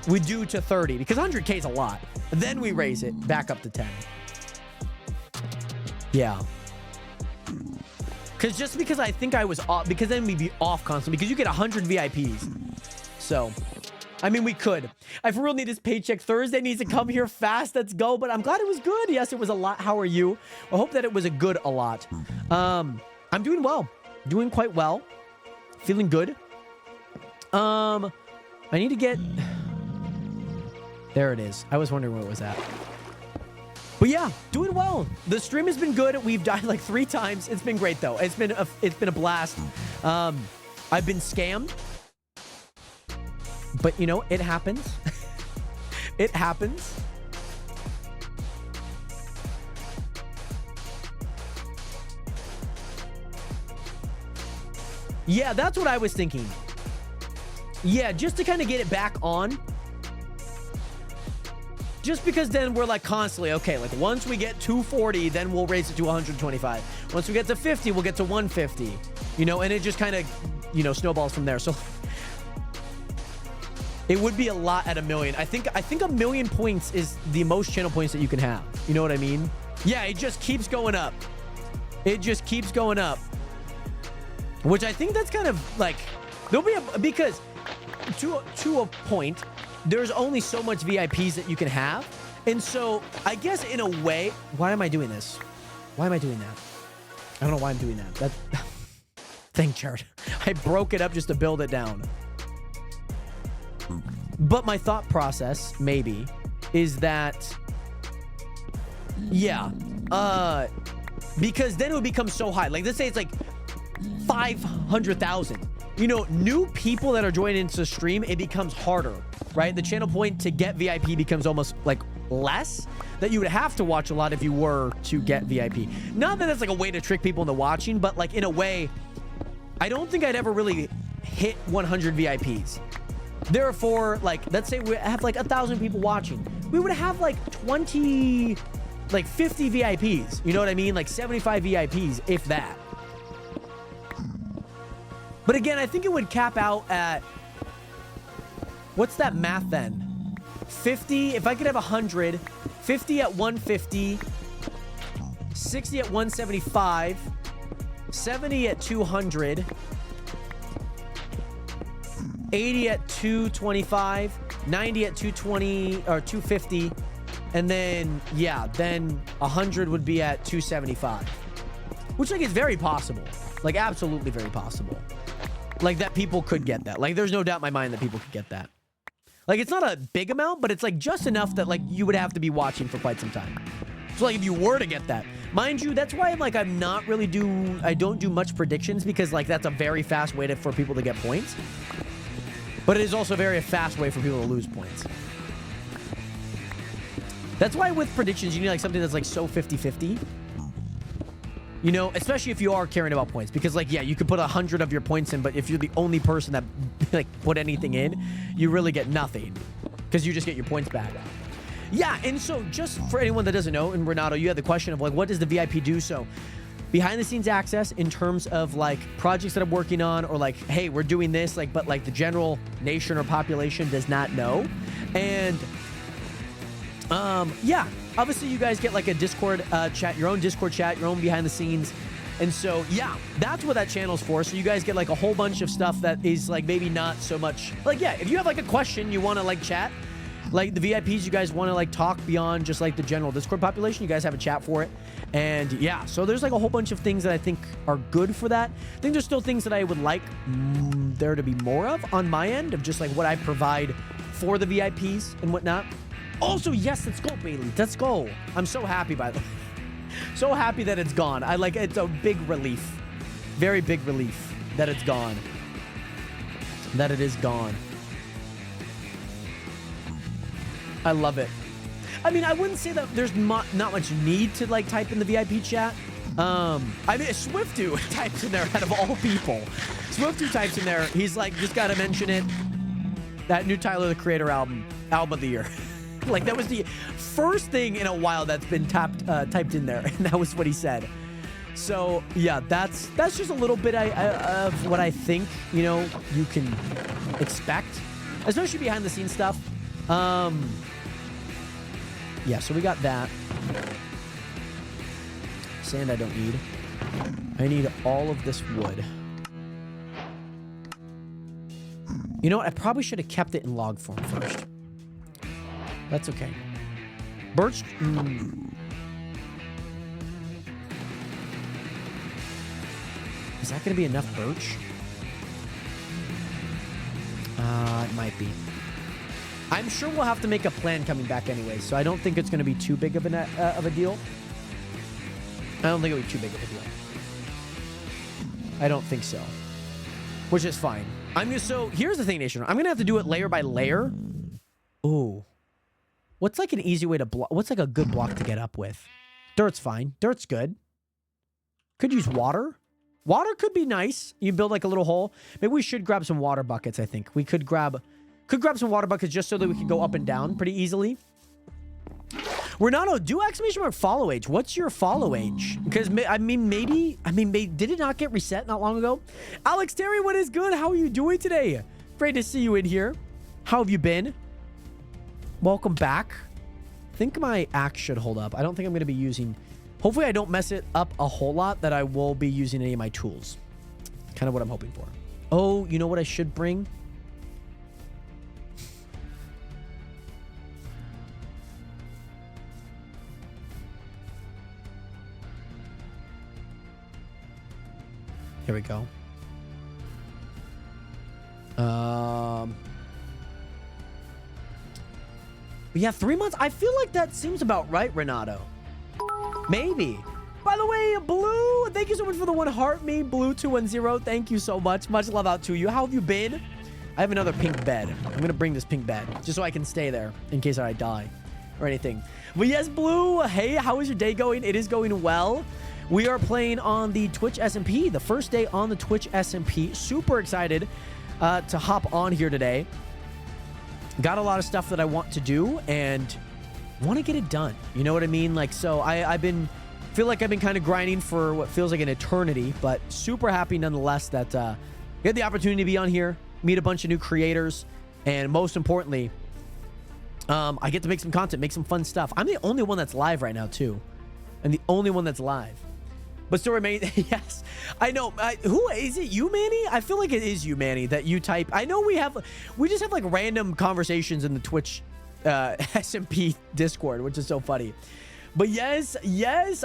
we do to 30. Because 100K is a lot. Then we raise it back up to 10. Yeah. Because just because I think I was off, because then we'd be off constantly, because you get 100 VIPs. So, I mean, we could. I for real need this paycheck. Thursday needs to come here fast. Let's go. But I'm glad it was good. Yes, it was a lot. How are you? I hope that it was a good a lot. I'm doing well. Doing quite well. Feeling good. I need to get... There it is. I was wondering where it was at. But yeah, doing well. The stream has been good. We've died like 3 times. It's been great though. It's been a blast. I've been scammed. But you know, it happens. It happens. Yeah, that's what I was thinking. Yeah, just to kind of get it back on. Just because then we're like constantly, okay, like once we get 240, then we'll raise it to 125. Once we get to 50, we'll get to 150. You know, and it just kind of, you know, snowballs from there. So It would be a lot at 1 million. I think 1 million points is the most channel points that you can have. You know what I mean? Yeah, it just keeps going up. It just keeps going up. Which I think that's kind of like, there'll be a, because to a point, there's only so much VIPs that you can have. And so I guess in a way, why am I doing this? Why am I doing that? I don't know why I'm doing that. That thing, Jared. I broke it up just to build it down. But my thought process, maybe, is that, yeah, because then it would become so high. Like, let's say it's like 500,000. You know, new people that are joining into the stream, it becomes harder, right? The channel point to get VIP becomes almost like less, that you would have to watch a lot if you were to get VIP. Not that it's like a way to trick people into watching, but like in a way, I don't think I'd ever really hit 100 VIPs. Therefore, like, let's say we have like 1,000 people watching. We would have like 50 VIPs. You know what I mean? Like 75 VIPs, if that. But again, I think it would cap out at, what's that math then? 50, if I could have 100, 50 at 150, 60 at 175, 70 at 200, 80 at 225, 90 at 220 or 250, and then, yeah, then 100 would be at 275. Which, like, is very possible. Like, absolutely very possible. Like, that people could get that. Like, there's no doubt in my mind that people could get that. Like, it's not a big amount, but it's, like, just enough that, like, you would have to be watching for quite some time. So, like, if you were to get that. Mind you, that's why, like, I'm not really I don't do much predictions, because, like, that's a very fast way for people to get points. But it is also a very fast way for people to lose points. That's why with predictions, you need, like, something that's, like, so 50-50. You know, especially if you are caring about points. Because, like, yeah, you could put 100 of your points in, but if you're the only person that, like, put anything in, you really get nothing. Because you just get your points back. Yeah, and so just for anyone that doesn't know, and Renato, you had the question of, like, what does the VIP do? So, behind-the-scenes access in terms of, like, projects that I'm working on, or, like, hey, we're doing this, like, but, like, the general nation or population does not know. And, yeah. Obviously, you guys get, like, a Discord chat, your own Discord chat, your own behind-the-scenes. And so, yeah, that's what that channel's for. So you guys get, like, a whole bunch of stuff that is, like, maybe not so much. Like, yeah, if you have, like, a question you want to, like, chat, like, the VIPs, you guys want to, like, talk beyond just, like, the general Discord population, you guys have a chat for it. And, yeah, so there's, like, a whole bunch of things that I think are good for that. I think there's still things that I would like there to be more of on my end, of just, like, what I provide for the VIPs and whatnot. Also, yes, let's go, Bailey. Let's go. I'm so happy, by the way. So happy that it's gone. It's a big relief. Very big relief that it's gone. That it is gone. I love it. I mean, I wouldn't say that there's not much need to, like, type in the VIP chat. I mean, Swiftu types in there out of all people. Swiftu types in there. He's like, just got to mention it. That new Tyler, the Creator album of the year. Like, that was the first thing in a while that's been typed in there, and that was what he said. So, yeah, that's just a little bit of what I think, you know, you can expect, especially behind-the-scenes stuff. Yeah, so we got that. Sand I don't need. I need all of this wood. You know what? I probably should have kept it in log form first. That's okay. Birch. Is that going to be enough birch? It might be. I'm sure we'll have to make a plan coming back anyway, so I don't think it's going to be too big of a deal. I don't think it'll be too big of a deal. I don't think so. Which is fine. So here's the thing, Nation. I'm going to have to do it layer by layer. Ooh. What's like an easy way to block? What's like a good block to get up with? Dirt's fine. Dirt's good. Could use water. Water could be nice. You build like a little hole. Maybe we should grab some water buckets, I think. We could grab some water buckets just so that we can go up and down pretty easily. Renato, do exclamation mark follow age. What's your follow age? Because, maybe, did it not get reset not long ago? Alex Terry, what is good? How are you doing today? Great to see you in here. How have you been? Welcome back. I think my axe should hold up. I don't think I'm going to be using... Hopefully I don't mess it up a whole lot that I will be using any of my tools. Kind of what I'm hoping for. Oh, you know what I should bring? Here we go. Yeah, 3 months. I feel like that seems about right, Renato. Maybe. By the way, Blue, thank you so much for the 1 heart. Me, Blue210. Thank you so much. Much love out to you. How have you been? I have another pink bed. I'm going to bring this pink bed just so I can stay there in case I die or anything. But yes, Blue, hey, how is your day going? It is going well. We are playing on the Twitch SMP, the first day on the Twitch SMP. Super excited to hop on here today. Got a lot of stuff that I want to do and want to get it done. You know what I mean? Like, so feel like I've been kind of grinding for what feels like an eternity, but super happy nonetheless that get the opportunity to be on here, meet a bunch of new creators, and most importantly, I get to make some content, make some fun stuff. I'm the only one that's live right now too. I'm the only one that's live. But still remain, yes, I know. Who is it? You, Manny? I feel like it is you, Manny, that you type. I know we just have like random conversations in the Twitch SMP Discord, which is so funny. But yes,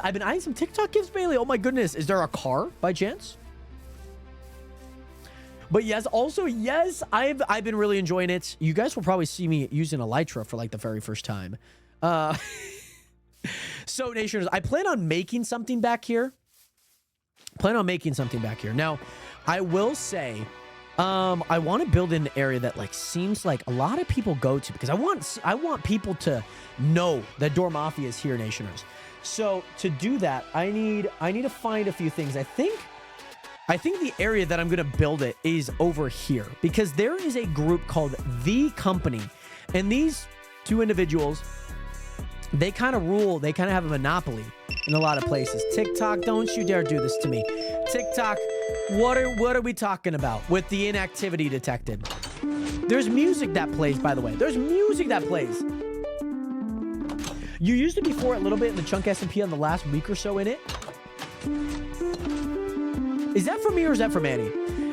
I've been eyeing some TikTok gifts, Bailey. Oh my goodness, is there a car by chance? But yes, also yes, I've been really enjoying it. You guys will probably see me using Elytra for like the very first time. So Nationers, I plan on making something back here. Now, I will say, I want to build in an area that like seems like a lot of people go to because I want people to know that Door Mafia is here, Nationers. So to do that, I need to find a few things. I think the area that I'm going to build it is over here because there is a group called The Company, and these two individuals, they kind of rule. They kind of have a monopoly in a lot of places. TikTok, don't you dare do this to me. TikTok, what are we talking about with the inactivity detected? There's music that plays, by the way. There's music that plays. You used to be for it a little bit in the Chunk SMP on the last week or so in it. Is that for me or is that for Manny?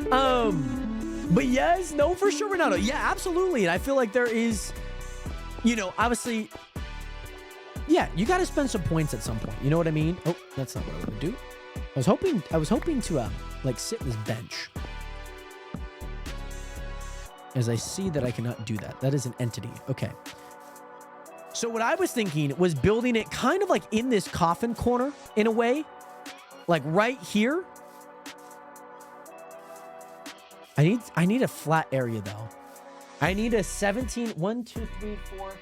But yes, no, for sure, Renato. Yeah, absolutely. And I feel like there is, you know, obviously... Yeah, you got to spend some points at some point. You know what I mean? Oh, that's not what I want to do. I was hoping to like sit in this bench. As I see that I cannot do that. That is an entity. Okay. So what I was thinking was building it kind of like in this coffin corner in a way. Like right here. I need a flat area though. I need a 17, 1, 2, 3, 4,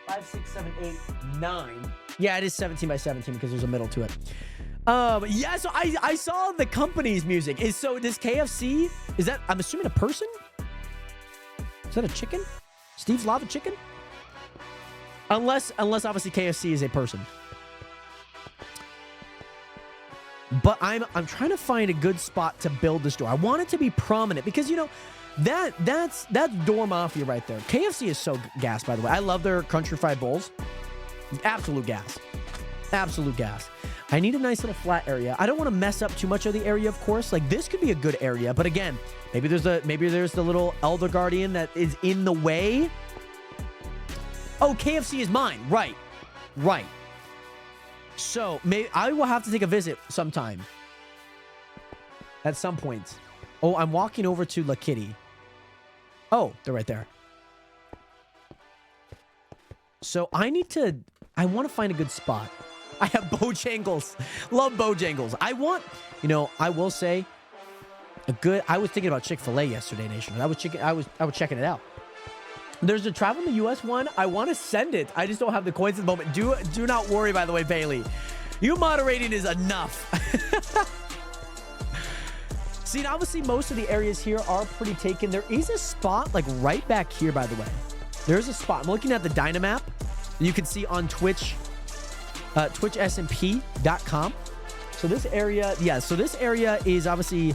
5, 6, 7, 8, 9. Yeah, it is 17 by 17 because there's a middle to it. Yeah, so I saw The Company's music. So this KFC, is that, I'm assuming, a person? Is that a chicken? Steve's Lava Chicken? Unless obviously KFC is a person. But I'm trying to find a good spot to build this door. I want it to be prominent because, you know, that's Door Mafia right there. KFC is so gas, by the way. I love their country fried bowls. Absolute gas. Absolute gas. I need a nice little flat area. I don't want to mess up too much of the area, of course. Like, this could be a good area. But again, maybe there's the little Elder Guardian that is in the way. Oh, KFC is mine. Right. Right. So, I will have to take a visit sometime. At some point. Oh, I'm walking over to La Kitty. Oh, they're right there. So, I want to find a good spot. I have Bojangles. Love Bojangles. I will say, I was thinking about Chick-fil-A yesterday, Nation. I was checking it out. There's a Travel in the U.S. one. I want to send it. I just don't have the coins at the moment. Do not worry, by the way, Bailey. You moderating is enough. See, obviously, most of the areas here are pretty taken. There is a spot, like, right back here, by the way. There's a spot. I'm looking at the Dynamap. You can see on Twitch, twitchsmp.com. So this area, yeah, so this area is obviously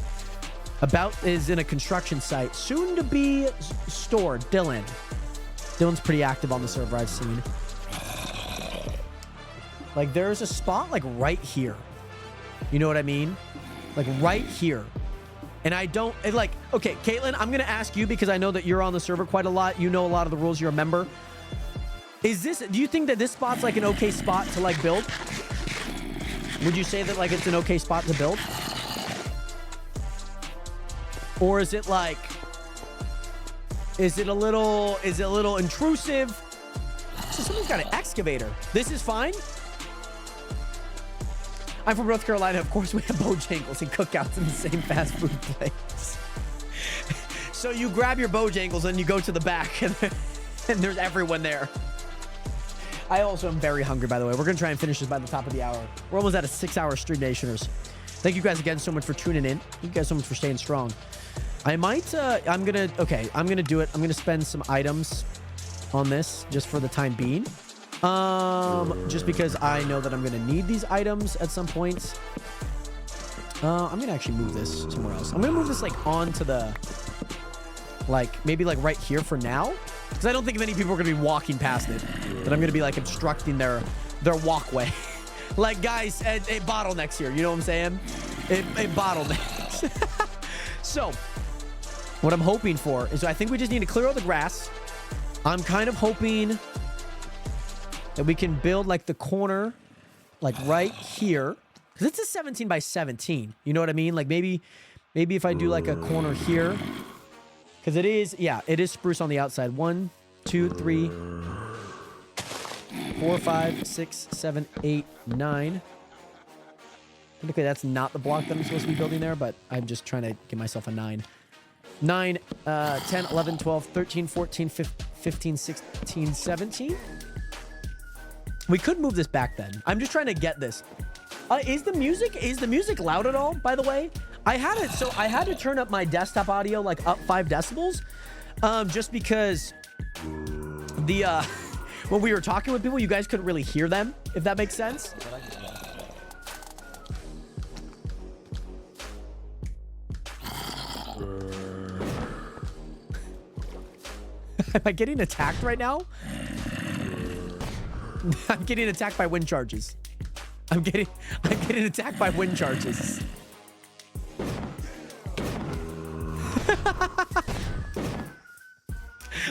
About is in a construction site, soon to be stored. Dylan. Dylan's pretty active on the server, I've seen. Like, there's a spot, like, right here. You know what I mean? Like, right here. And I don't... like, okay, Caitlin, I'm going to ask you because I know that you're on the server quite a lot. You know a lot of the rules. You're a member. Is this... Do you think that this spot's, like, an okay spot to, like, build? Would you say that, like, it's an okay spot to build? Or is it, like... Is it a little intrusive? So someone's got an excavator. This is fine? I'm from North Carolina. Of course, we have Bojangles and cookouts in the same fast food place. So you grab your Bojangles and you go to the back, and there's everyone there. I also am very hungry, by the way. We're going to try and finish this by the top of the hour. We're almost at a 6-hour stream, Nationers. Thank you guys again so much for tuning in. Thank you guys so much for staying strong. I might, I'm going to do it. I'm going to spend some items on this just for the time being. Just because I know that I'm going to need these items at some point. I'm going to actually move this somewhere else. I'm going to move this, like, onto the, like, maybe, like, right here for now. Because I don't think many people are going to be walking past it. That I'm going to be, like, obstructing their walkway. Like, guys, it bottlenecks here. You know what I'm saying? It bottlenecks. So, what I'm hoping for is I think we just need to clear all the grass. I'm kind of hoping that we can build, like, the corner, like, right here. Because it's a 17 by 17. You know what I mean? Like, maybe if I do, like, a corner here. Because it is, yeah, it is spruce on the outside. 1, 2, 3, 4, 5, 6, 7, 8, 9. Okay, that's not the block that I'm supposed to be building there, but I'm just trying to give myself a 9. 9, 10, 11, 12, 13, 14, 15, 16, 17. We could move this back then. I'm just trying to get this. Is the music loud at all, by the way? I had to turn up my desktop audio, like, up 5 decibels. Just because when we were talking with people, you guys couldn't really hear them, if that makes sense. Am I getting attacked right now? I'm getting attacked by wind charges. I'm getting attacked by wind charges.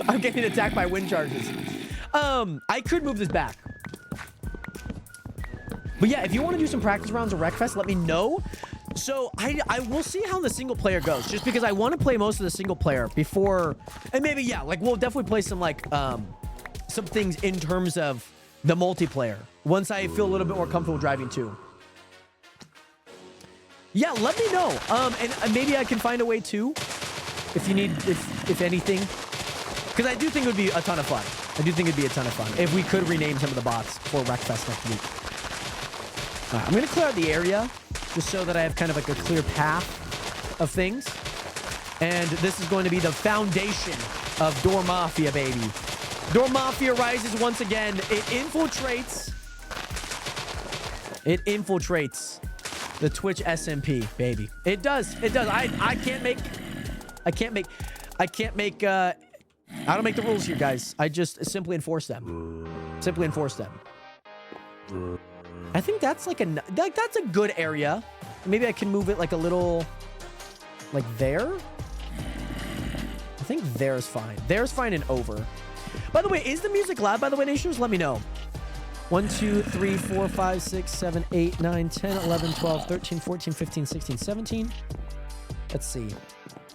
I'm getting attacked by wind charges. I could move this back. But yeah, if you want to do some practice rounds of Wreckfest, let me know. So I will see how the single player goes, just because I want to play most of the single player before, and maybe, yeah, like, we'll definitely play some, like, some things in terms of the multiplayer once I feel a little bit more comfortable driving too. Yeah, let me know. And maybe I can find a way too, if you need, if anything, because I do think it would be a ton of fun. I do think it'd be a ton of fun if we could rename some of the bots for Wreckfest next week. All right, I'm gonna clear out the area just so that I have kind of like a clear path of things. And this is going to be the foundation of Door Mafia, baby. Door Mafia rises once again. It infiltrates the Twitch SMP, baby. It does. I don't make the rules here, guys. I just simply enforce them. I think that's like that's a good area. Maybe I can move it like a little, like there. I think there's fine. There's fine and over. By the way, is the music loud, by the way, Nations? Let me know. 1, 2, 3, 4, 5, 6, 7, 8, 9, 10, 11, 12, 13, 14, 15, 16, 17. Let's see.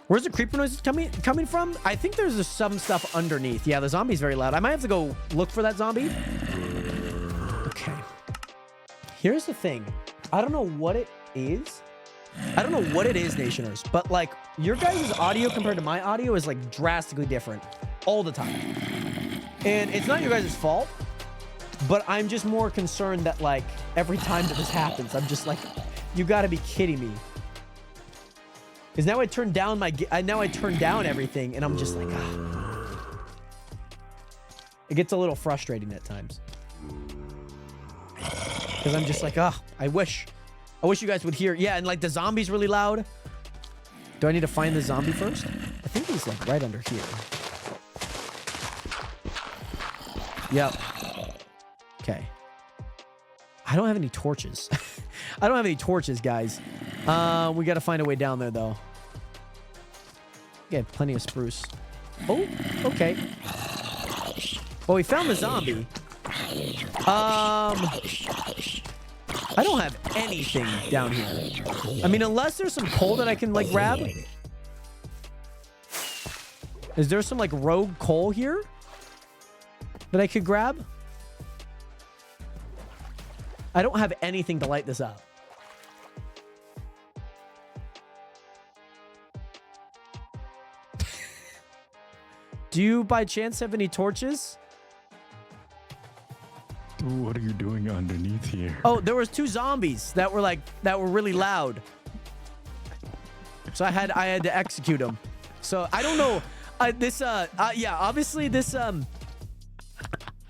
Where's the creeper noises coming from? I think there's some stuff underneath. Yeah, the zombie's very loud. I might have to go look for that zombie. Okay. Here's the thing. I don't know what it is. Nationers. But, like, your guys' audio compared to my audio is, like, drastically different all the time. And it's not your guys' fault. But I'm just more concerned that, like, every time that this happens, I'm just like, you gotta be kidding me. Because now I turn down everything, and I'm just like, ah. It gets a little frustrating at times. Because I'm just like, I wish you guys would hear. Yeah, and like the zombie's really loud. Do I need to find the zombie first? I think he's like right under here. Yep. Okay. I don't have any torches. I don't have any torches, guys. We got to find a way down there, though. Okay, plenty of spruce. Oh, okay. Well, we found the zombie. I don't have anything down here. I mean, unless there's some coal that I can, like, grab. Is there some, like, rogue coal here that I could grab? I don't have anything to light this up. Do you, by chance, have any torches? What are you doing underneath here? Oh, there was 2 zombies that were really loud. So I had to execute them. So I don't know. Yeah, obviously this I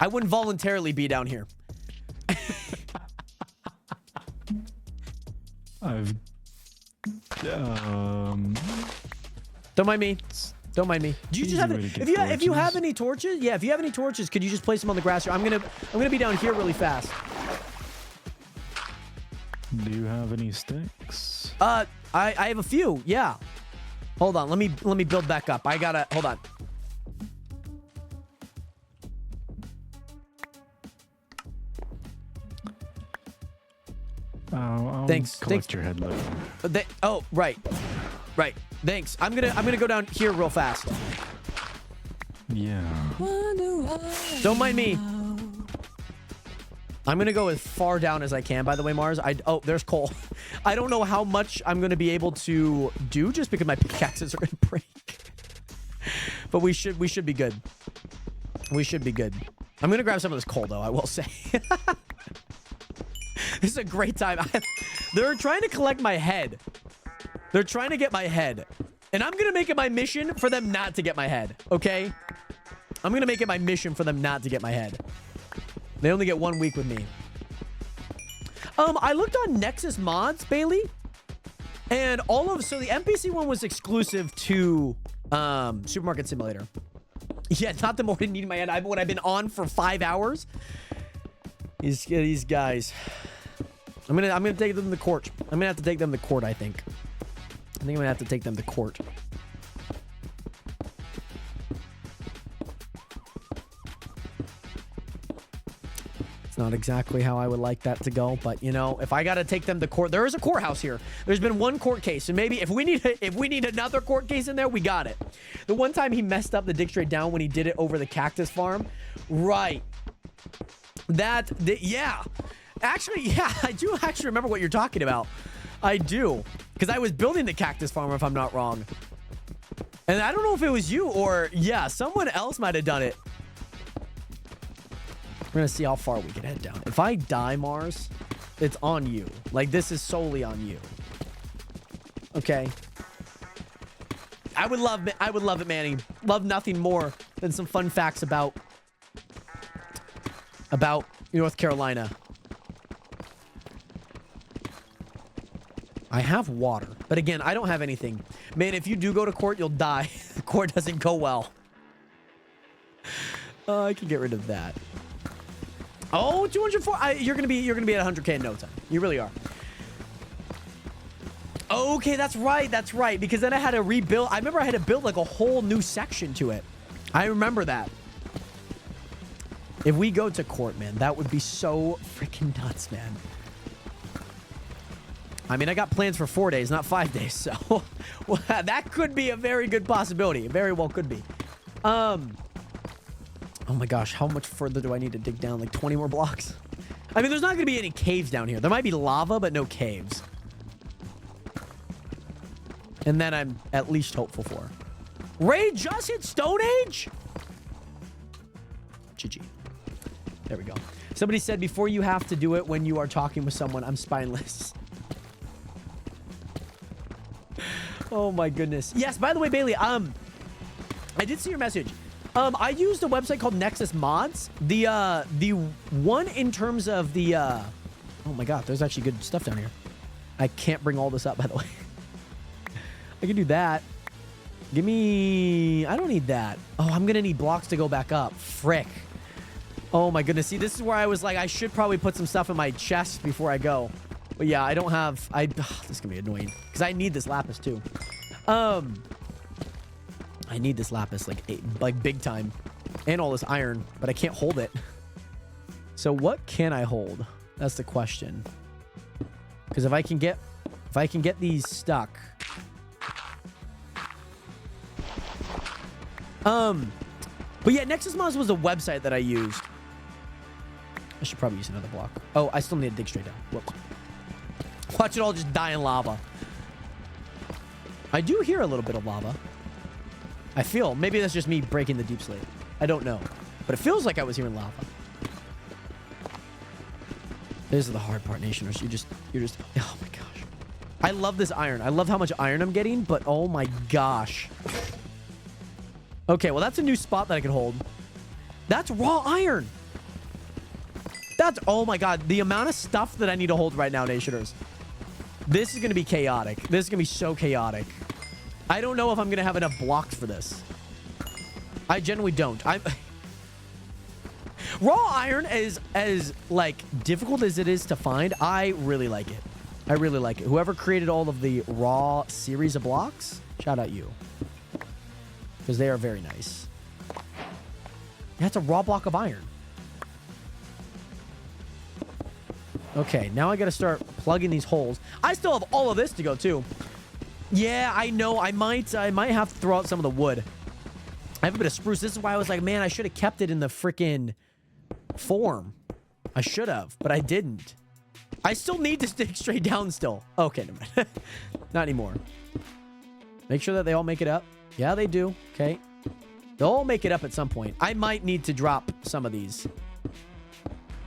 wouldn't voluntarily be down here. Don't mind me. Don't mind me. Do you just have if you have any torches? Yeah, if you have any torches, could you just place them on the grass here? I'm gonna be down here really fast. Do you have any sticks? I have a few. Yeah. Hold on. Let me build back up. I gotta hold on. Thanks. Collect your headlight. Oh, right. Thanks. I'm gonna go down here real fast. Yeah. Don't mind me. I'm gonna go as far down as I can. By the way, Mars. Oh, there's coal. I don't know how much I'm gonna be able to do just because my pickaxes are gonna break. But we should be good. We should be good. I'm gonna grab some of this coal though. I will say. This is a great time. They're trying to collect my head. They're trying to get my head. And I'm going to make it my mission for them not to get my head. Okay? I'm going to make it my mission for them not to get my head. They only get 1 week with me. I looked on Nexus Mods, Bailey. And so the NPC one was exclusive to Supermarket Simulator. Yeah, not the more needing my head. I've been on for 5 hours. These guys. I'm gonna take them to court. I'm gonna have to take them to court, I think. I'm gonna have to take them to court. It's not exactly how I would like that to go, but you know, if I gotta take them to court, there is a courthouse here. There's been one court case, and maybe if we need another court case in there, we got it. The one time he messed up the Dick Straight Down when he did it over the cactus farm, right? Yeah. Actually, yeah, I do actually remember what you're talking about. I do. Because I was building the cactus farm, if I'm not wrong. And I don't know if it was you or, yeah, someone else might have done it. We're going to see how far we can head down. If I die, Mars, it's on you. Like, this is solely on you. Okay. I would love it, Manny. Love nothing more than some fun facts about North Carolina. I have water, but again, I don't have anything. Man, if you do go to court, you'll die. The court doesn't go well. I can get rid of that. Oh, 204. You're gonna be at 100K in no time. You really are. Okay, that's right. That's right. Because then I had to rebuild. I remember I had to build like a whole new section to it. I remember that. If we go to court, man, that would be so freaking nuts, man. I mean, I got plans for 4 days, not 5 days, so well, that could be a very good possibility. It very well could be. Oh my gosh, how much further do I need to dig down? Like 20 more blocks? I mean, there's not going to be any caves down here. There might be lava, but no caves. And then I'm at least hopeful for. Ray just hit Stone Age? GG. There we go. Somebody said before you have to do it when you are talking with someone, I'm spineless. Oh my goodness. Yes, by the way, Bailey, I did see your message. I used a website called Nexus Mods. The one in terms of the oh my god, there's actually good stuff down here. I can't bring all this up, by the way. I can do that. Give me... I don't need that. Oh, I'm going to need blocks to go back up. Frick. Oh, my goodness. See, this is where I was like, I should probably put some stuff in my chest before I go. But yeah, I don't have... this is going to be annoying. Because I need this lapis, too. I need this lapis, like big time. And all this iron. But I can't hold it. So what can I hold? That's the question. Because if I can get these stuck... But yeah, Nexus Mods was a website that I used. I should probably use another block. Oh, I still need to dig straight down. Whoops. Watch it all just die in lava. I do hear a little bit of lava. I feel. Maybe that's just me breaking the deep slate. I don't know. But it feels like I was hearing lava. This is the hard part, Nationers. You're just... Oh my gosh. I love this iron. I love how much iron I'm getting, but oh my gosh. Okay, well, that's a new spot that I can hold. That's raw iron. That's... Oh, my God. The amount of stuff that I need to hold right now, Nationers. This is going to be chaotic. This is going to be so chaotic. I don't know if I'm going to have enough blocks for this. I generally don't. Raw iron is as, like, difficult as it is to find. I really like it. I really like it. Whoever created all of the raw series of blocks, shout out you. Because they are very nice. That's a raw block of iron. Okay, now I got to start plugging these holes. I still have all of this to go, too. Yeah, I know. I might have to throw out some of the wood. I have a bit of spruce. This is why I was like, man, I should have kept it in the freaking form. I should have, but I didn't. I still need to dig straight down still. Okay, never mind. Not anymore. Make sure that they all make it up. Yeah, they do. Okay. They'll all make it up at some point. I might need to drop some of these.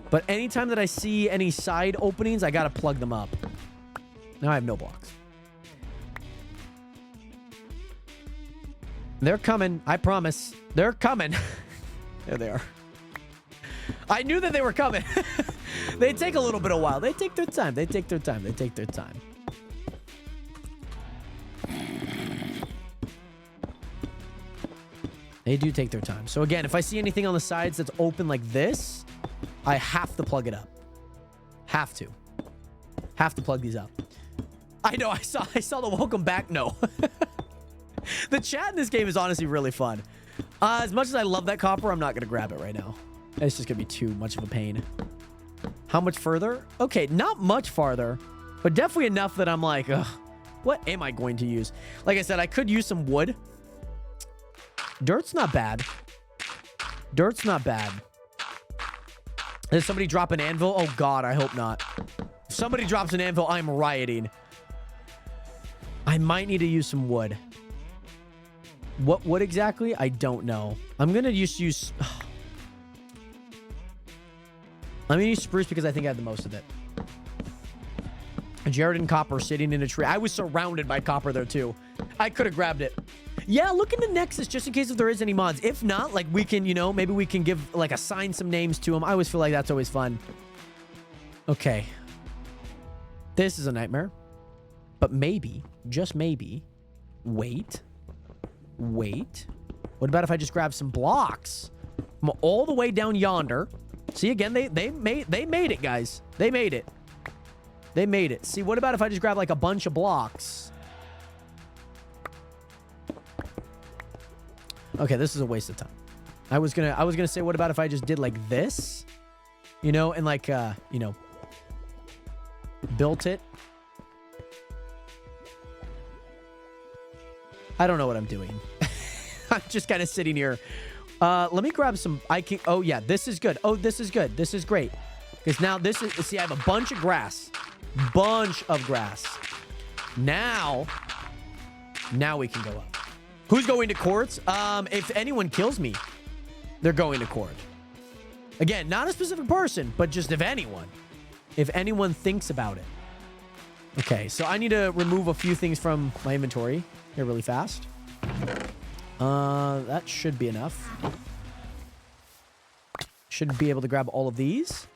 But anytime that I see any side openings, I got to plug them up. Now I have no blocks. They're coming. I promise. They're coming. There they are. I knew that they were coming. They take a little bit of while. They take their time. They take their time. They take their time. They do take their time. So again, if I see anything on the sides that's open like this, I have to plug it up. Have to. Have to plug these up. I know. I saw the welcome back. No. The chat in this game is honestly really fun. As much as I love that copper, I'm not going to grab it right now. It's just going to be too much of a pain. How much further? Okay, not much farther, but definitely enough that I'm like, ugh, what am I going to use? Like I said, I could use some wood. Dirt's not bad. Dirt's not bad. Did somebody drop an anvil? Oh, God, I hope not. If somebody drops an anvil, I'm rioting. I might need to use some wood. What wood exactly? I don't know. I'm going to just use... I'm going to use spruce because I think I have the most of it. Jared and copper sitting in a tree. I was surrounded by copper there, too. I could have grabbed it. Yeah, look into Nexus just in case if there is any mods. If not, like, we can, you know, maybe we can give, like, assign some names to them. I always feel like that's always fun. Okay. This is a nightmare. But maybe, just maybe, wait. What about if I just grab some blocks from all the way down yonder? See, again, they made it, guys. They made it. They made it. See, what about if I just grab like a bunch of blocks? Okay, this is a waste of time. I was gonna say, what about if I just did like this? You know, and like you know, built it. I don't know what I'm doing. I'm just kind of sitting here. Let me grab some. Oh, yeah. This is good. Oh, this is good. This is great. Because now this is... See, I have a bunch of grass. Bunch of grass. Now we can go up. Who's going to court? If anyone kills me, they're going to court. Again, not a specific person, but just if anyone. If anyone thinks about it. Okay, so I need to remove a few things from my inventory here really fast. That should be enough. Should be able to grab all of these.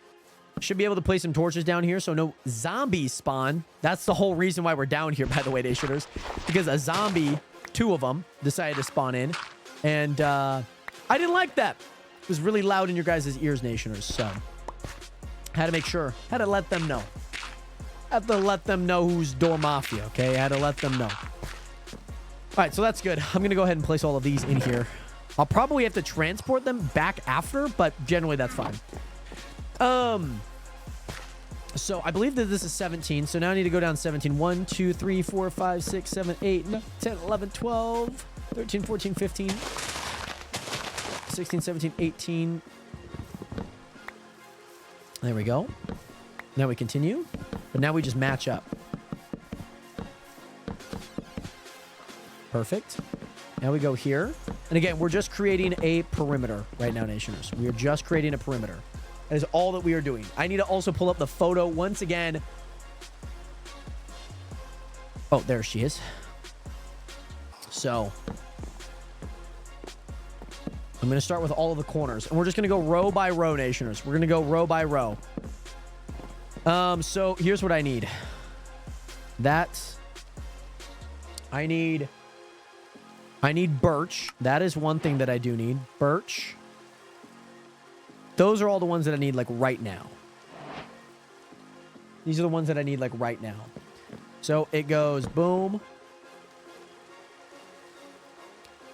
Should be able to place some torches down here so no zombies spawn. That's the whole reason why we're down here, by the way, Nationers. Because a zombie, 2 of them, decided to spawn in. And I didn't like that. It was really loud in your guys' ears, Nationers. So, had to make sure. Had to let them know. Had to let them know who's Door Mafia, okay? I had to let them know. All right, so that's good. I'm going to go ahead and place all of these in here. I'll probably have to transport them back after, but generally that's fine. So I believe that this is 17. So now I need to go down 17. 1, 2, 3, 4, 5, 6, 7, 8, 9, 10, 11, 12, 13, 14, 15, 16, 17, 18. There we go. Now we continue. But now we just match up. Perfect. Now we go here. And again, we're just creating a perimeter right now, Nationers. We are just creating a perimeter. That is all that we are doing. I need to also pull up the photo once again. Oh, there she is. So, I'm going to start with all of the corners. And we're just going to go row by row, Nationers. We're going to go row by row. So, here's what I need. I need birch. That is one thing that I do need. Birch. Those are all the ones that I need, like, right now. These are the ones that I need, like, right now. So, it goes boom.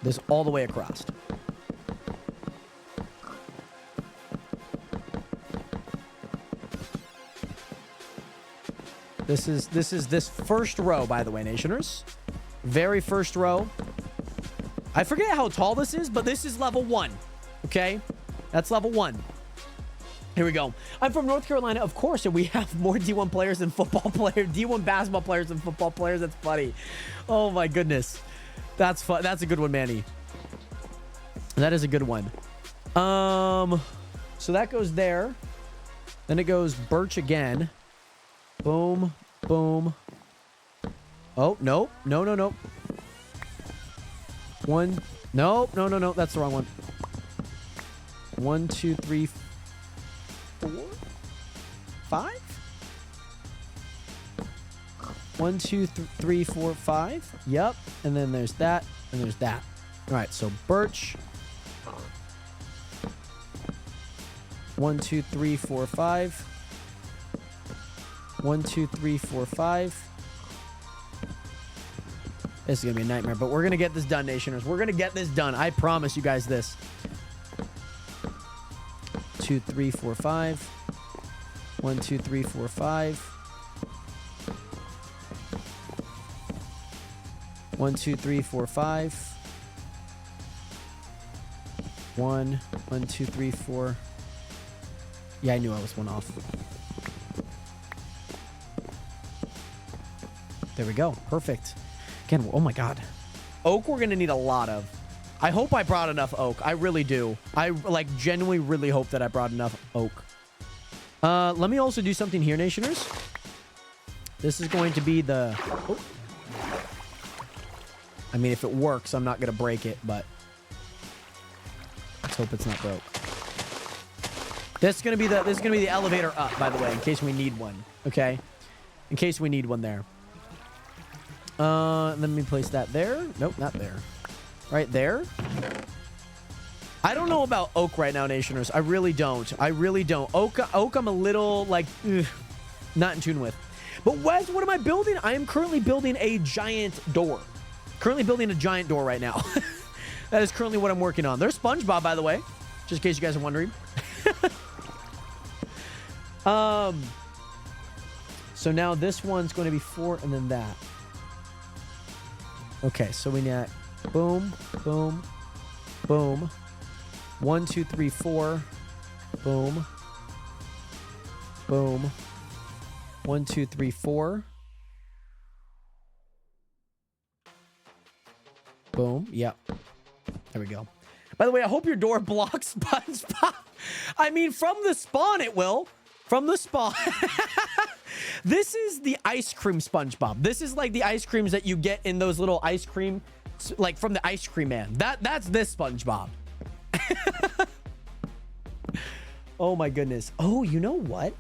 This all the way across. This is this first row, by the way, Nationers. Very first row. I forget how tall this is, but this is level 1. Okay? That's level 1. Here we go. I'm from North Carolina, of course, and we have more D1 players than football players. D1 basketball players than football players. That's funny. Oh, my goodness. That's fun. That's a good one, Manny. That is a good one. So that goes there. Then it goes birch again. Boom. Boom. Oh, no. No, no, no. One. No, no, no, no. That's the wrong one. 1, 2, 3, 4, 5. 1, 2, 3, 4, 5. Yep. And then there's that. And there's that. All right. So birch. 1, 2, 3, 4, 5. 1, 2, 3, 4, 5. This is going to be a nightmare, but we're going to get this done, Nationers. We're going to get this done. I promise you guys this. 2, 3, 4, 5. 1, 2, 3, 4, 5. 1, 2, 3, 4, 5. 1, 2, 3, 4. Yeah, I knew I was one off. There we go. Perfect. Again, oh my God. Oak we're going to need a lot of. I hope I brought enough oak. I really do. I like genuinely really hope that I brought enough oak. Let me also do something here, Nationers. This is going to be the... Oh. I mean, if it works, I'm not going to break it, but... Let's hope it's not broke. This is going to be the elevator up, by the way, in case we need one. Okay? In case we need one there. Let me place that there. Nope, not there. Right there. I don't know about oak right now, Nationers. I really don't. I really don't. Oak I'm a little, like, not in tune with. But Wes, what am I building? I am currently building a giant door. Currently building a giant door right now. That is currently what I'm working on. There's SpongeBob, by the way. Just in case you guys are wondering. So now this one's going to be 4 and then that. Okay, so we need boom, boom, boom. 1, 2, 3, 4. Boom. Boom. 1, 2, 3, 4. Boom. Yep. There we go. By the way, I hope your door blocks SpongeBob. I mean, from the spawn, it will. From the spawn. This is the ice cream SpongeBob. This is like the ice creams that you get in those little ice cream, like from the ice cream man. That's this SpongeBob. Oh my goodness. Oh, you know what?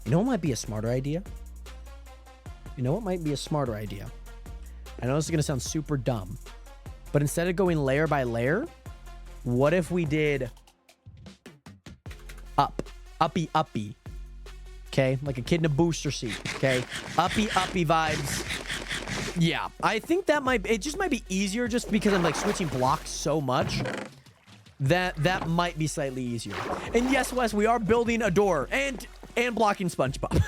You know what might be a smarter idea? You know what might be a smarter idea? I know this is going to sound super dumb, but instead of going layer by layer, what if we did uppy, okay? Like a kid in a booster seat, okay? Uppy vibes. Yeah, I think that it just might be easier just because I'm like switching blocks so much that might be slightly easier. And yes, Wes, we are building a door and blocking SpongeBob.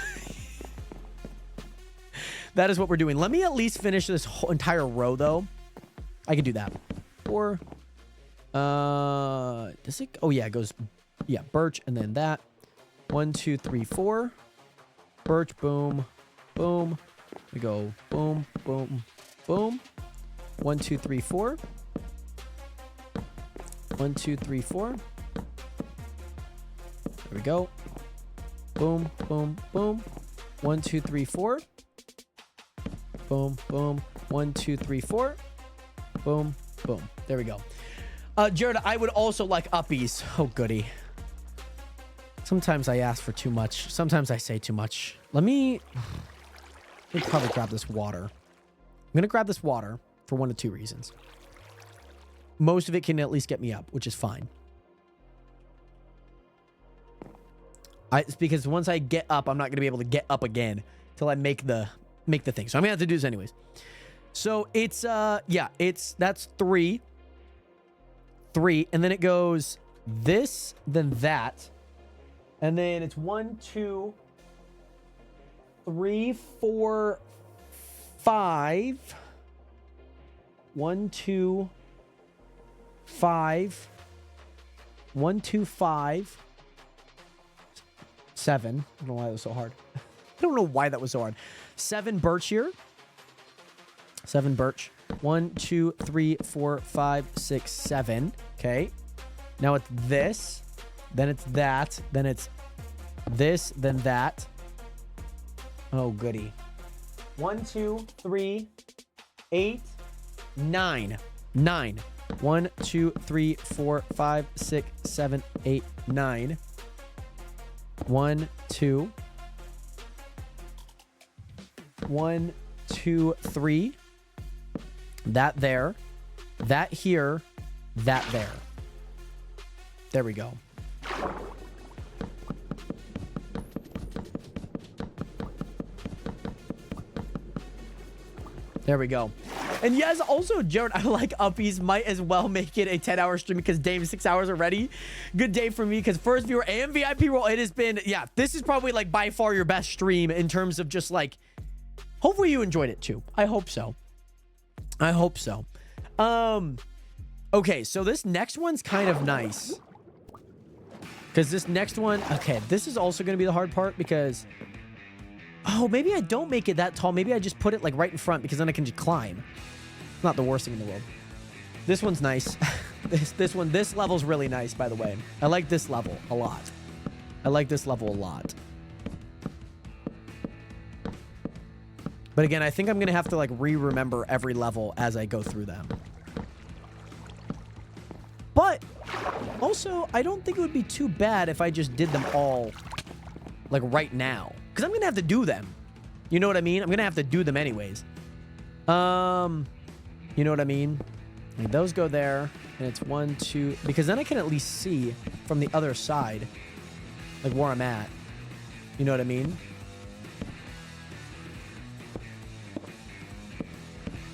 That is what we're doing. Let me at least finish this whole entire row, though. I can do that. Or, does it? Oh, yeah, it goes, yeah, birch, and then that. 1, 2, 3, 4. Birch, boom, boom. We go boom, boom, boom. 1, 2, 3, 4. 1, 2, 3, 4. There we go. Boom, boom, boom. 1, 2, 3, 4. Boom, boom. 1, 2, 3, 4. Boom, boom. There we go. Jared, I would also like uppies. Oh, goody. Sometimes I ask for too much. Sometimes I say too much. Let me probably grab this water. I'm going to grab this water for 1 of 2 reasons. Most of it can at least get me up, which is fine. It's because once I get up, I'm not going to be able to get up again till I make the thing. So I'm going to have to do this anyways. So it's, yeah, that's 3. 3. And then it goes this, then that. And then it's 1, 2, 3, 4, 5. 1, 2, 5. 1, 2, 5. 7. I don't know why that was so hard. I don't know why that was so hard. 7 birch here. 7 birch. 1, 2, 3, 4, 5, 6, 7. Okay. Now it's this. Then it's that. Then it's this. Then that. Oh, goody. 1, 2, 3, 8, 9. 9. 1, 2, 3, 4, 5, 6, 7, 8, 9. 1, 2. 1, 2, 3. That there. That here. That there. There we go. There we go. And yes, also, Jared, I like uppies. Might as well make it a 10-hour stream because Dave's 6 hours already. Good day for me because first viewer and VIP role. It has been, yeah, this is probably like by far your best stream in terms of just like, hopefully you enjoyed it too. I hope so. I hope so. Okay, so this next one's kind of nice. Because this next one, okay, this is also going to be the hard part because, oh, maybe I don't make it that tall. Maybe I just put it like right in front because then I can just climb. Not the worst thing in the world. This one's nice. This level's really nice, by the way. I like this level a lot. I like this level a lot. But again, I think I'm going to have to like remember every level as I go through them. But also, I don't think it would be too bad if I just did them all like right now. Because I'm going to have to do them. You know what I mean? I'm going to have to do them anyways. You know what I mean? And those go there. And it's 1, 2. Because then I can at least see from the other side. Like where I'm at. You know what I mean?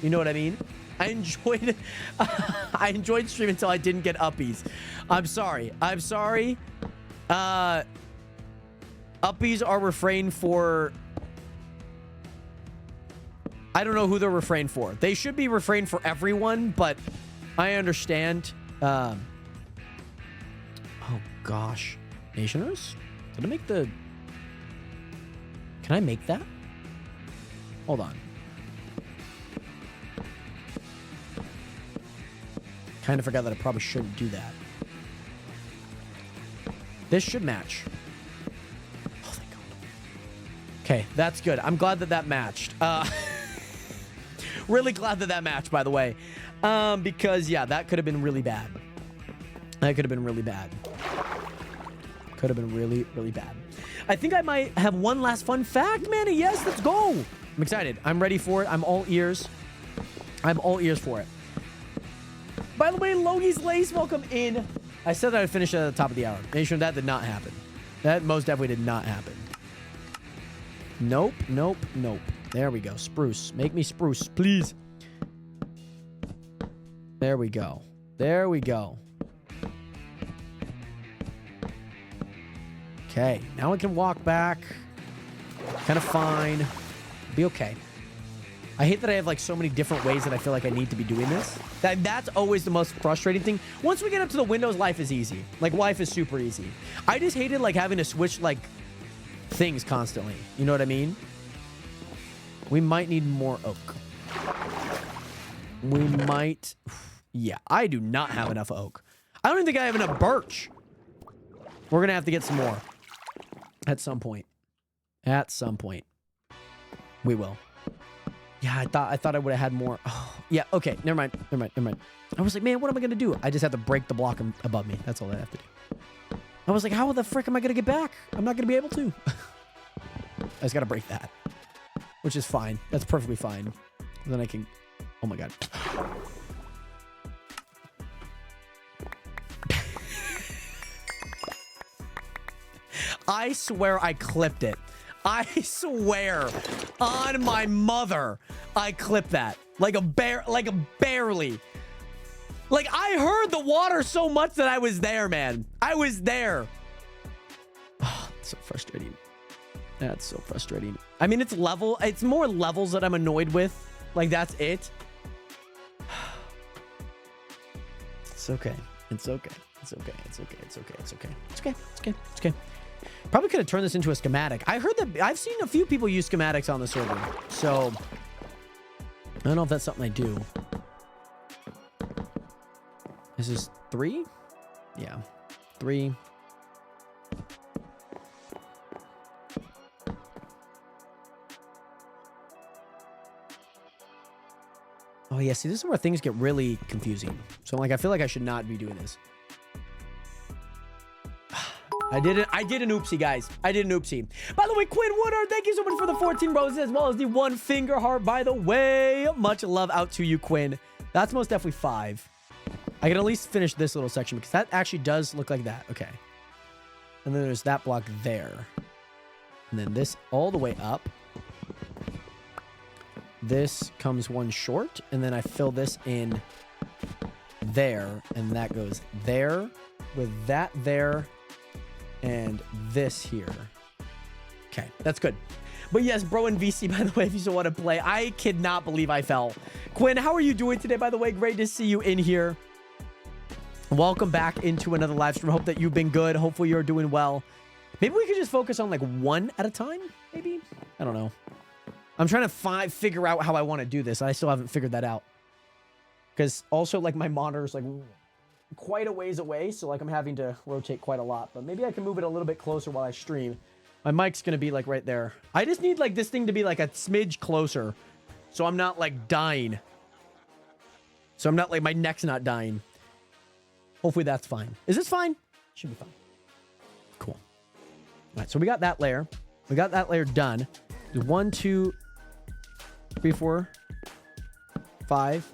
You know what I mean? I enjoyed I enjoyed stream until I didn't get uppies. I'm sorry. I'm sorry. Uppies are refrained for. I don't know who they're refrained for. They should be refrained for everyone, but I understand. Oh gosh. Nationers? Did I make the... Can I make that? Hold on. Kind of forgot that I probably shouldn't do that. This should match. Oh, thank God. Okay, that's good. I'm glad that that matched. Really glad that that matched, by the way. Because, yeah, that could have been really bad. That could have been really bad. Could have been really, really bad. I think I might have one last fun fact, Manny. Yes, let's go. I'm excited. I'm ready for it. I'm all ears. I'm all ears for it. By the way, Logie's Lace, welcome in. I said that I'd finish at the top of the hour. Nation, that did not happen. That most definitely did not happen. Nope, nope, nope. There we go. Spruce. Make me spruce, please. There we go. There we go. Okay, now we can walk back. Kind of fine. Be okay. I hate that I have like so many different ways that I feel like I need to be doing this. That's always the most frustrating thing. Once we get up to the windows, life is easy. Like life is super easy. I just hated like having to switch like things constantly. You know what I mean? We might need more oak. We might. Yeah, I do not have enough oak. I don't even think I have enough birch. We're going to have to get some more. At some point. At some point. We will. Yeah, I thought I would have had more. Oh, yeah, okay. Never mind. I was like, man, what am I going to do? I just have to break the block above me. That's all I have to do. I was like, how the frick am I going to get back? I'm not going to be able to. I just got to break that. Which is fine. That's perfectly fine. Then I can... Oh my god. I swear I clipped it. I swear on my mother, I clipped that. Like a barely. Like I heard the water so much that I was there, man. I was there. Oh, it's so frustrating. That's so frustrating. I mean, it's more levels that I'm annoyed with. Like that's it. It's okay. It's okay. It's okay. It's okay. It's okay. It's okay. It's okay. It's okay. It's okay. Probably could have turned this into a schematic. I heard that I've seen a few people use schematics on the server. So I don't know if that's something I do. This is 3? Yeah. 3. Oh yeah, see, this is where things get really confusing. So like I feel like I should not be doing this. I did an oopsie, guys. I did an oopsie. By the way, Quinn Woodard, thank you so much for the 14 roses as well as the 1 finger heart, by the way. Much love out to you, Quinn. That's most definitely 5. I can at least finish this little section because that actually does look like that. Okay. And then there's that block there. And then this all the way up. This comes one short. And then I fill this in there. And that goes there with that there. And this here. Okay, that's good. But yes, bro and VC, by the way, if you still want to play. I cannot believe I fell. Quinn, how are you doing today, by the way? Great to see you in here. Welcome back into another live stream. Hope that you've been good. Hopefully you're doing well. Maybe we could just focus on like one at a time, maybe? I don't know. I'm trying to figure out how I want to do this. I still haven't figured that out. Because also like my monitor's like quite a ways away, so like I'm having to rotate quite a lot, but maybe I can move it a little bit closer while I stream. My mic's gonna be like right there. I just need like this thing to be like a smidge closer so I'm not like dying, so I'm not like my neck's not dying. Hopefully that's fine. Is this fine? Should be fine. Cool. All right, so we got that layer done. 1 2 3 4 5.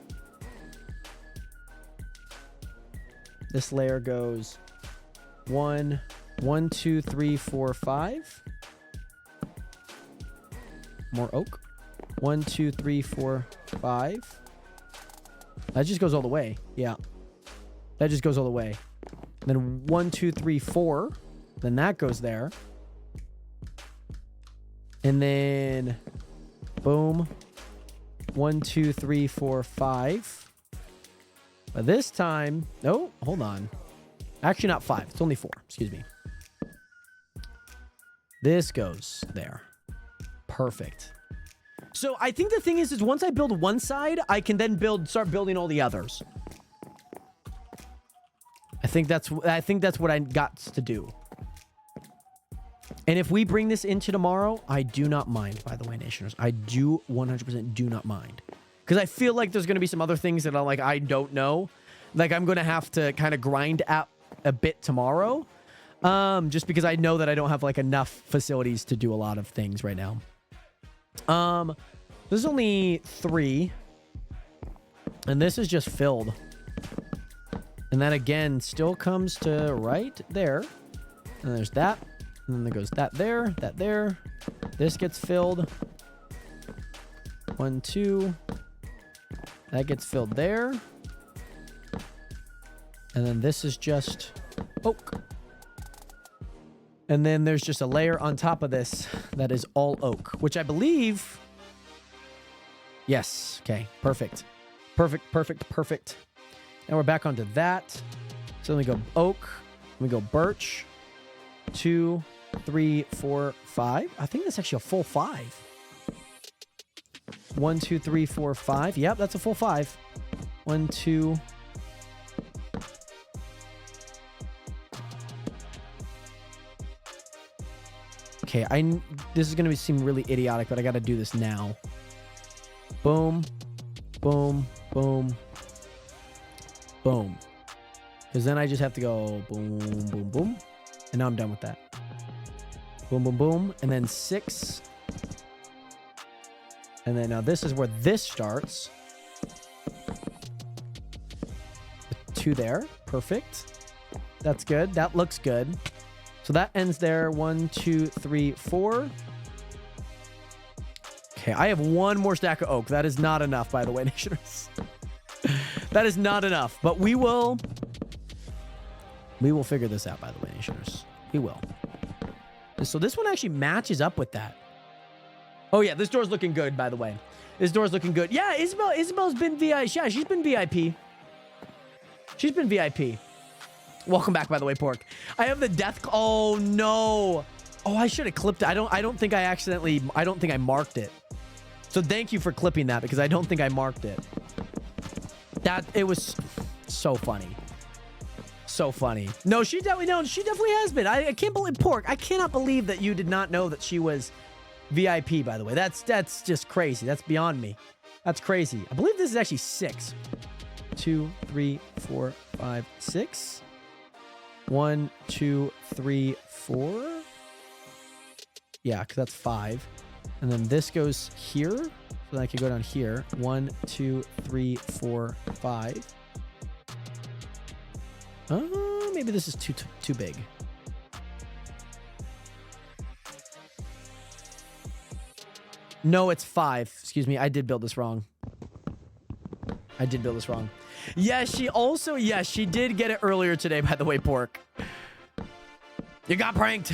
This layer goes 1 2 3 4 5. More oak. 1 2 3 4 5. That just goes all the way. Yeah. That just goes all the way. Then 1 2 3 4. Then that goes there. And then boom. 1 2 3 4 5. But this time, no, hold on. Actually, not 5. It's only 4. Excuse me. This goes there. Perfect. So I think the thing is once I build one side, I can then start building all the others. I think that's what I got to do. And if we bring this into tomorrow, I do not mind, by the way, Nationers. I do 100% do not mind. Because I feel like there's going to be some other things that I don't know. Like I'm going to have to kind of grind out a bit tomorrow. Just because I know that I don't have like enough facilities to do a lot of things right now. This is only 3. And this is just filled. And that again still comes to right there. And there's that. And then there goes that there, that there. This gets filled. 1, 2. That gets filled there. And then this is just oak. And then there's just a layer on top of this that is all oak, which I believe... Yes. Okay. Perfect. Perfect, perfect, perfect. Now we're back onto that. So then we go oak. We go birch. 2, 3, 4, 5. I think that's actually a full 5. 1, 2, 3, 4, 5. Yep, that's a full 5. 1, 2. Okay, this is gonna seem really idiotic, but I gotta do this now. Boom, boom, boom, boom. Because then I just have to go boom, boom, boom. And now I'm done with that. Boom, boom, boom. And then 6. And then now this is where this starts. 2 there. Perfect. That's good. That looks good. So that ends there. 1, 2, 3, 4. Okay, I have 1 more stack of oak. That is not enough, by the way, Nationers. That is not enough. But we will figure this out, by the way, Nationers. We will. So this one actually matches up with that. Oh, yeah, this door's looking good, by the way. This door's looking good. Yeah, Isabel's been VIP. Yeah, she's been VIP. She's been VIP. Welcome back, by the way, Pork. I have the death... Oh, no. Oh, I should have clipped it. I don't think I marked it. So thank you for clipping that, because I don't think I marked it. It was so funny. So funny. No, she definitely has been. I can't believe, Pork, I cannot believe that you did not know that she was VIP, by the way. That's just crazy. That's beyond me. That's crazy. I believe this is actually 6. 2, 3, 4, 5, 6. 1, 2, 3, 4. Yeah, because that's 5. And then this goes here. So then I could go down here. 1, 2, 3, 4, 5. Maybe this is too big. No, it's 5. Excuse me. I did build this wrong. Yeah, she did get it earlier today, by the way, Pork. You got pranked.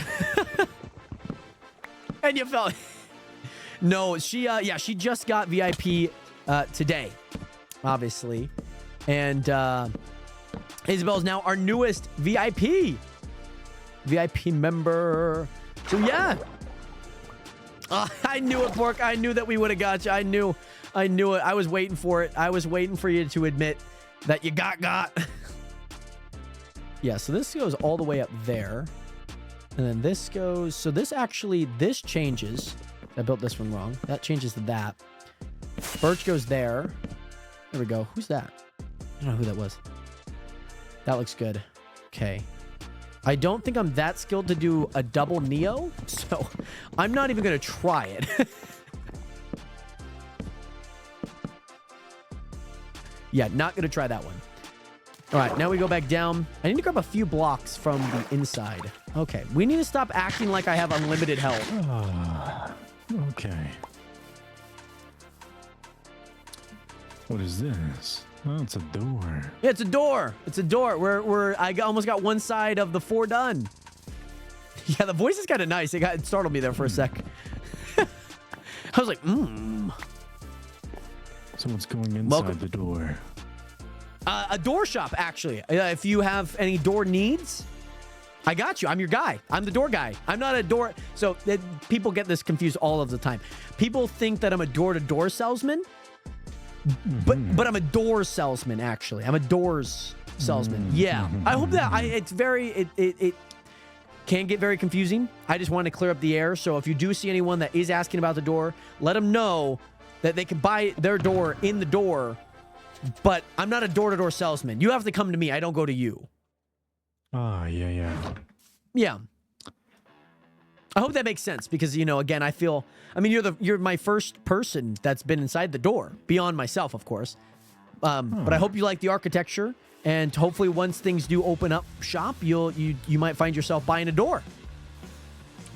And you fell. No, she just got VIP today, obviously. And Isabel's now our newest VIP member. So yeah. I knew it, Pork. I knew that we would have got you. I knew it. I was waiting for it. I was waiting for you to admit that you got. Yeah, so this goes all the way up there. And then this goes... So this changes. I built this one wrong. That changes to that. Birch goes there. There we go. Who's that? I don't know who that was. That looks good. Okay. I don't think I'm that skilled to do a double Neo, so I'm not even going to try it. Yeah, not going to try that one. All right, now we go back down. I need to grab a few blocks from the inside. Okay, we need to stop acting like I have unlimited health. Okay. What is this? Oh, it's a door. Yeah, it's a door. It's a door. I almost got one side of the 4 done. Yeah, the voice is kind of nice. It startled me there for a sec. I was like, Someone's going inside the door. A door shop, actually. If you have any door needs, I got you. I'm your guy. I'm the door guy. I'm not a door. So people get this confused all of the time. People think that I'm a door-to-door salesman. But I'm a door salesman, actually. I'm a doors salesman. Yeah. I hope that it can get very confusing. I just want to clear up the air. So if you do see anyone that is asking about the door, let them know that they can buy their door in the door. But I'm not a door-to-door salesman. You have to come to me. I don't go to you. Ah, yeah. Yeah. I hope that makes sense because, you know, again, I feel, I mean, you're my first person that's been inside the door, beyond myself, of course. But I hope you like the architecture, and hopefully once things do open up shop, you might find yourself buying a door.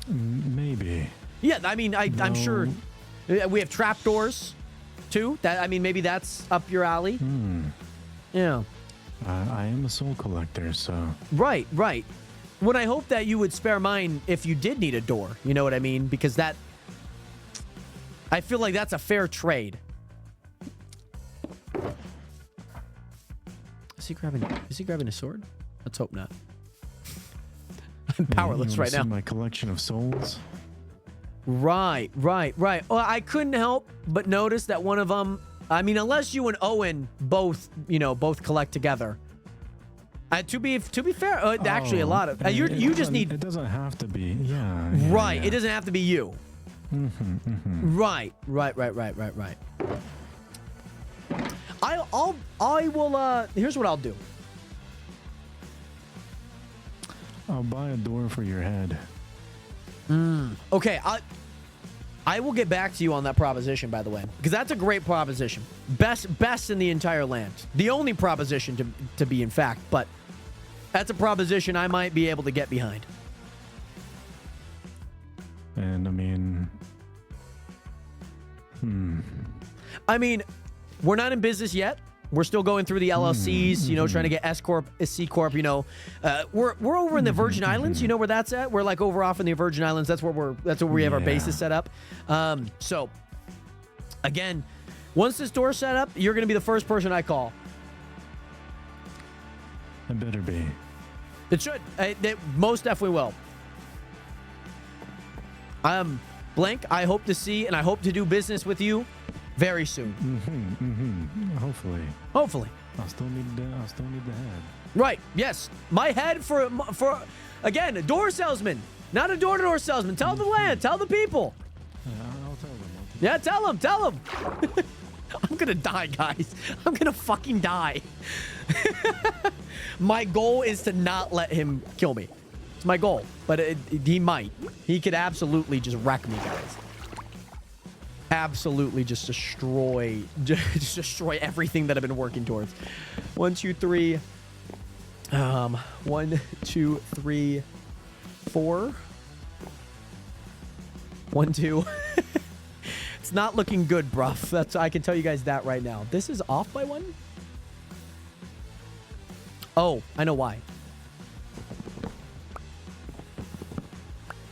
Maybe. Yeah, I mean, I'm sure we have trap doors too. That, I mean, maybe that's up your alley. Yeah. I am a soul collector, so. Right. When I hope that you would spare mine if you did need a door. You know what I mean? Because that, I feel like that's a fair trade. Is he grabbing a sword? Let's hope not. I'm powerless right now. See my collection of souls. Right. Well, I couldn't help but notice that one of them, I mean, unless you and Owen both collect together. To be fair, actually a lot of you just need. It doesn't have to be. Yeah. Right. Yeah. It doesn't have to be you. Right. I will. Here's what I'll do. I'll buy a door for your head. Okay. I will get back to you on that proposition, by the way, because that's a great proposition. Best in the entire land. The only proposition to be, in fact, but that's a proposition I might be able to get behind. And I mean, we're not in business yet. We're still going through the LLCs, you know, trying to get S Corp, C Corp, you know. We're over in the Virgin Islands. You know where that's at? We're like over off in the Virgin Islands. That's where we have our bases set up. So again, once this door's set up, you're going to be the first person I call. it better be. It should. It most definitely will. Blank, I hope to see and I hope to do business with you very soon. Hopefully. I'll still need the head. Right. Yes. My head for again, a door salesman, not a door-to-door salesman. Tell the land. Tell the people. I'll tell them. Yeah, tell them. I'm gonna die, guys. I'm gonna fucking die. My goal is to not let him kill me. It's my goal, but he might. He could absolutely just wreck me, guys. Absolutely just destroy everything that I've been working towards. 1, 2, 3. 1, 2, 3, 4. 1, 2. It's not looking good, bruv. I can tell you guys that right now. This is off by 1. Oh, I know why.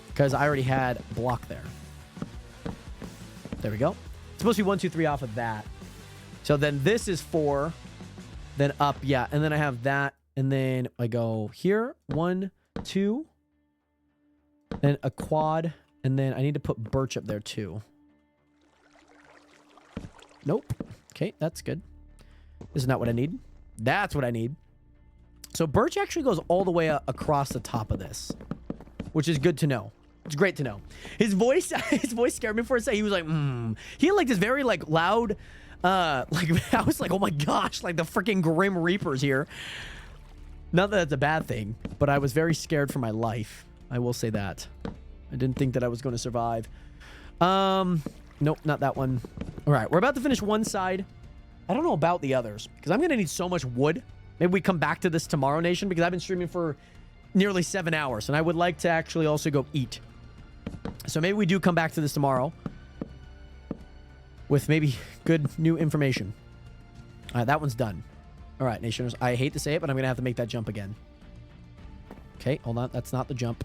Because I already had block there. There we go. It's supposed to be 1, 2, 3 off of that. So then this is 4. Then up, yeah. And then I have that. And then I go here. 1, 2. And a quad. And then I need to put birch up there too. Nope. Okay, that's good. This is not what I need. That's what I need. So birch actually goes all the way across the top of this, which is good to know. It's great to know. His voice scared me for a second. He was like, He had like this very like loud, like I was like, oh my gosh, like the freaking Grim Reaper's here. Not that that's a bad thing, but I was very scared for my life. I will say that. I didn't think that I was going to survive. Nope, not that one. All right, we're about to finish one side. I don't know about the others because I'm going to need so much wood. Maybe we come back to this tomorrow, Nation, because I've been streaming for nearly 7 hours and I would like to actually also go eat. So maybe we do come back to this tomorrow with maybe good new information. All right, that one's done. All right, Nationers, I hate to say it, but I'm going to have to make that jump again. Okay, hold on. That's not the jump.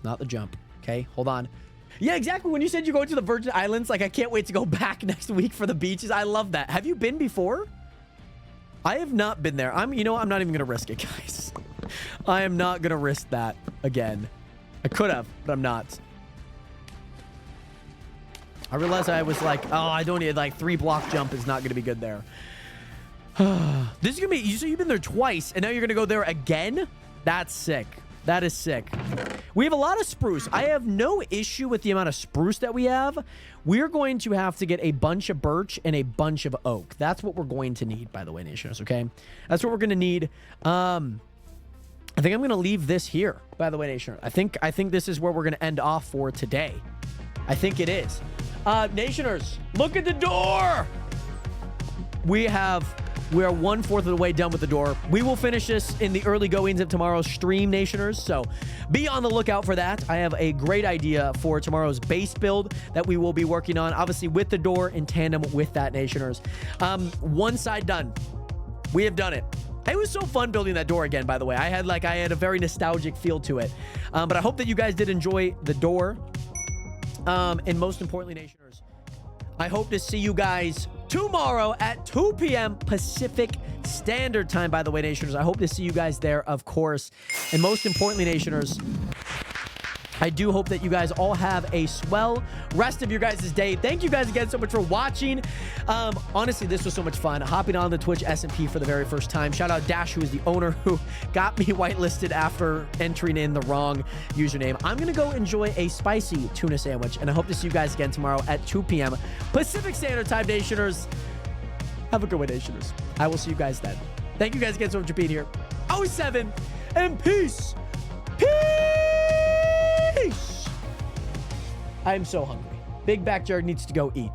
Not the jump. Okay, hold on. Yeah, exactly. When you said you're going to the Virgin Islands, like I can't wait to go back next week for the beaches. I love that. Have you been before? I have not been there. I'm not even going to risk it, guys. I am not going to risk that again. I could have, but I'm not. I realized I was like, oh, I don't need like 3 block jump is not going to be good there. This is going to be, so you've been there twice and now you're going to go there again? That's sick. That is sick. We have a lot of spruce. I have no issue with the amount of spruce that we have. We're going to have to get a bunch of birch and a bunch of oak. That's what we're going to need, by the way, Nationers, okay? That's what we're going to need. And I think I'm going to leave this here, by the way, Nation. I think this is where we're going to end off for today. I think it is. Nationers, look at the door. We are 1/4 of the way done with the door. We will finish this in the early goings of tomorrow's stream, Nationers. So be on the lookout for that. I have a great idea for tomorrow's base build that we will be working on, obviously with the door in tandem with that, Nationers. One side done. We have done it. It was so fun building that door again, by the way. I had a very nostalgic feel to it. But I hope that you guys did enjoy the door. And most importantly, Nationers, I hope to see you guys tomorrow at 2 p.m. Pacific Standard Time, by the way, Nationers. I hope to see you guys there, of course. And most importantly, Nationers, I do hope that you guys all have a swell rest of your guys' day. Thank you guys again so much for watching. Honestly, this was so much fun. Hopping on the Twitch SMP for the very first time. Shout out Dash, who is the owner, who got me whitelisted after entering in the wrong username. I'm going to go enjoy a spicy tuna sandwich, and I hope to see you guys again tomorrow at 2 p.m. Pacific Standard Time, Nationers. Have a good one, Nationers. I will see you guys then. Thank you guys again so much for being here. 07 and peace. Peace. I'm so hungry. Big Backyard needs to go eat.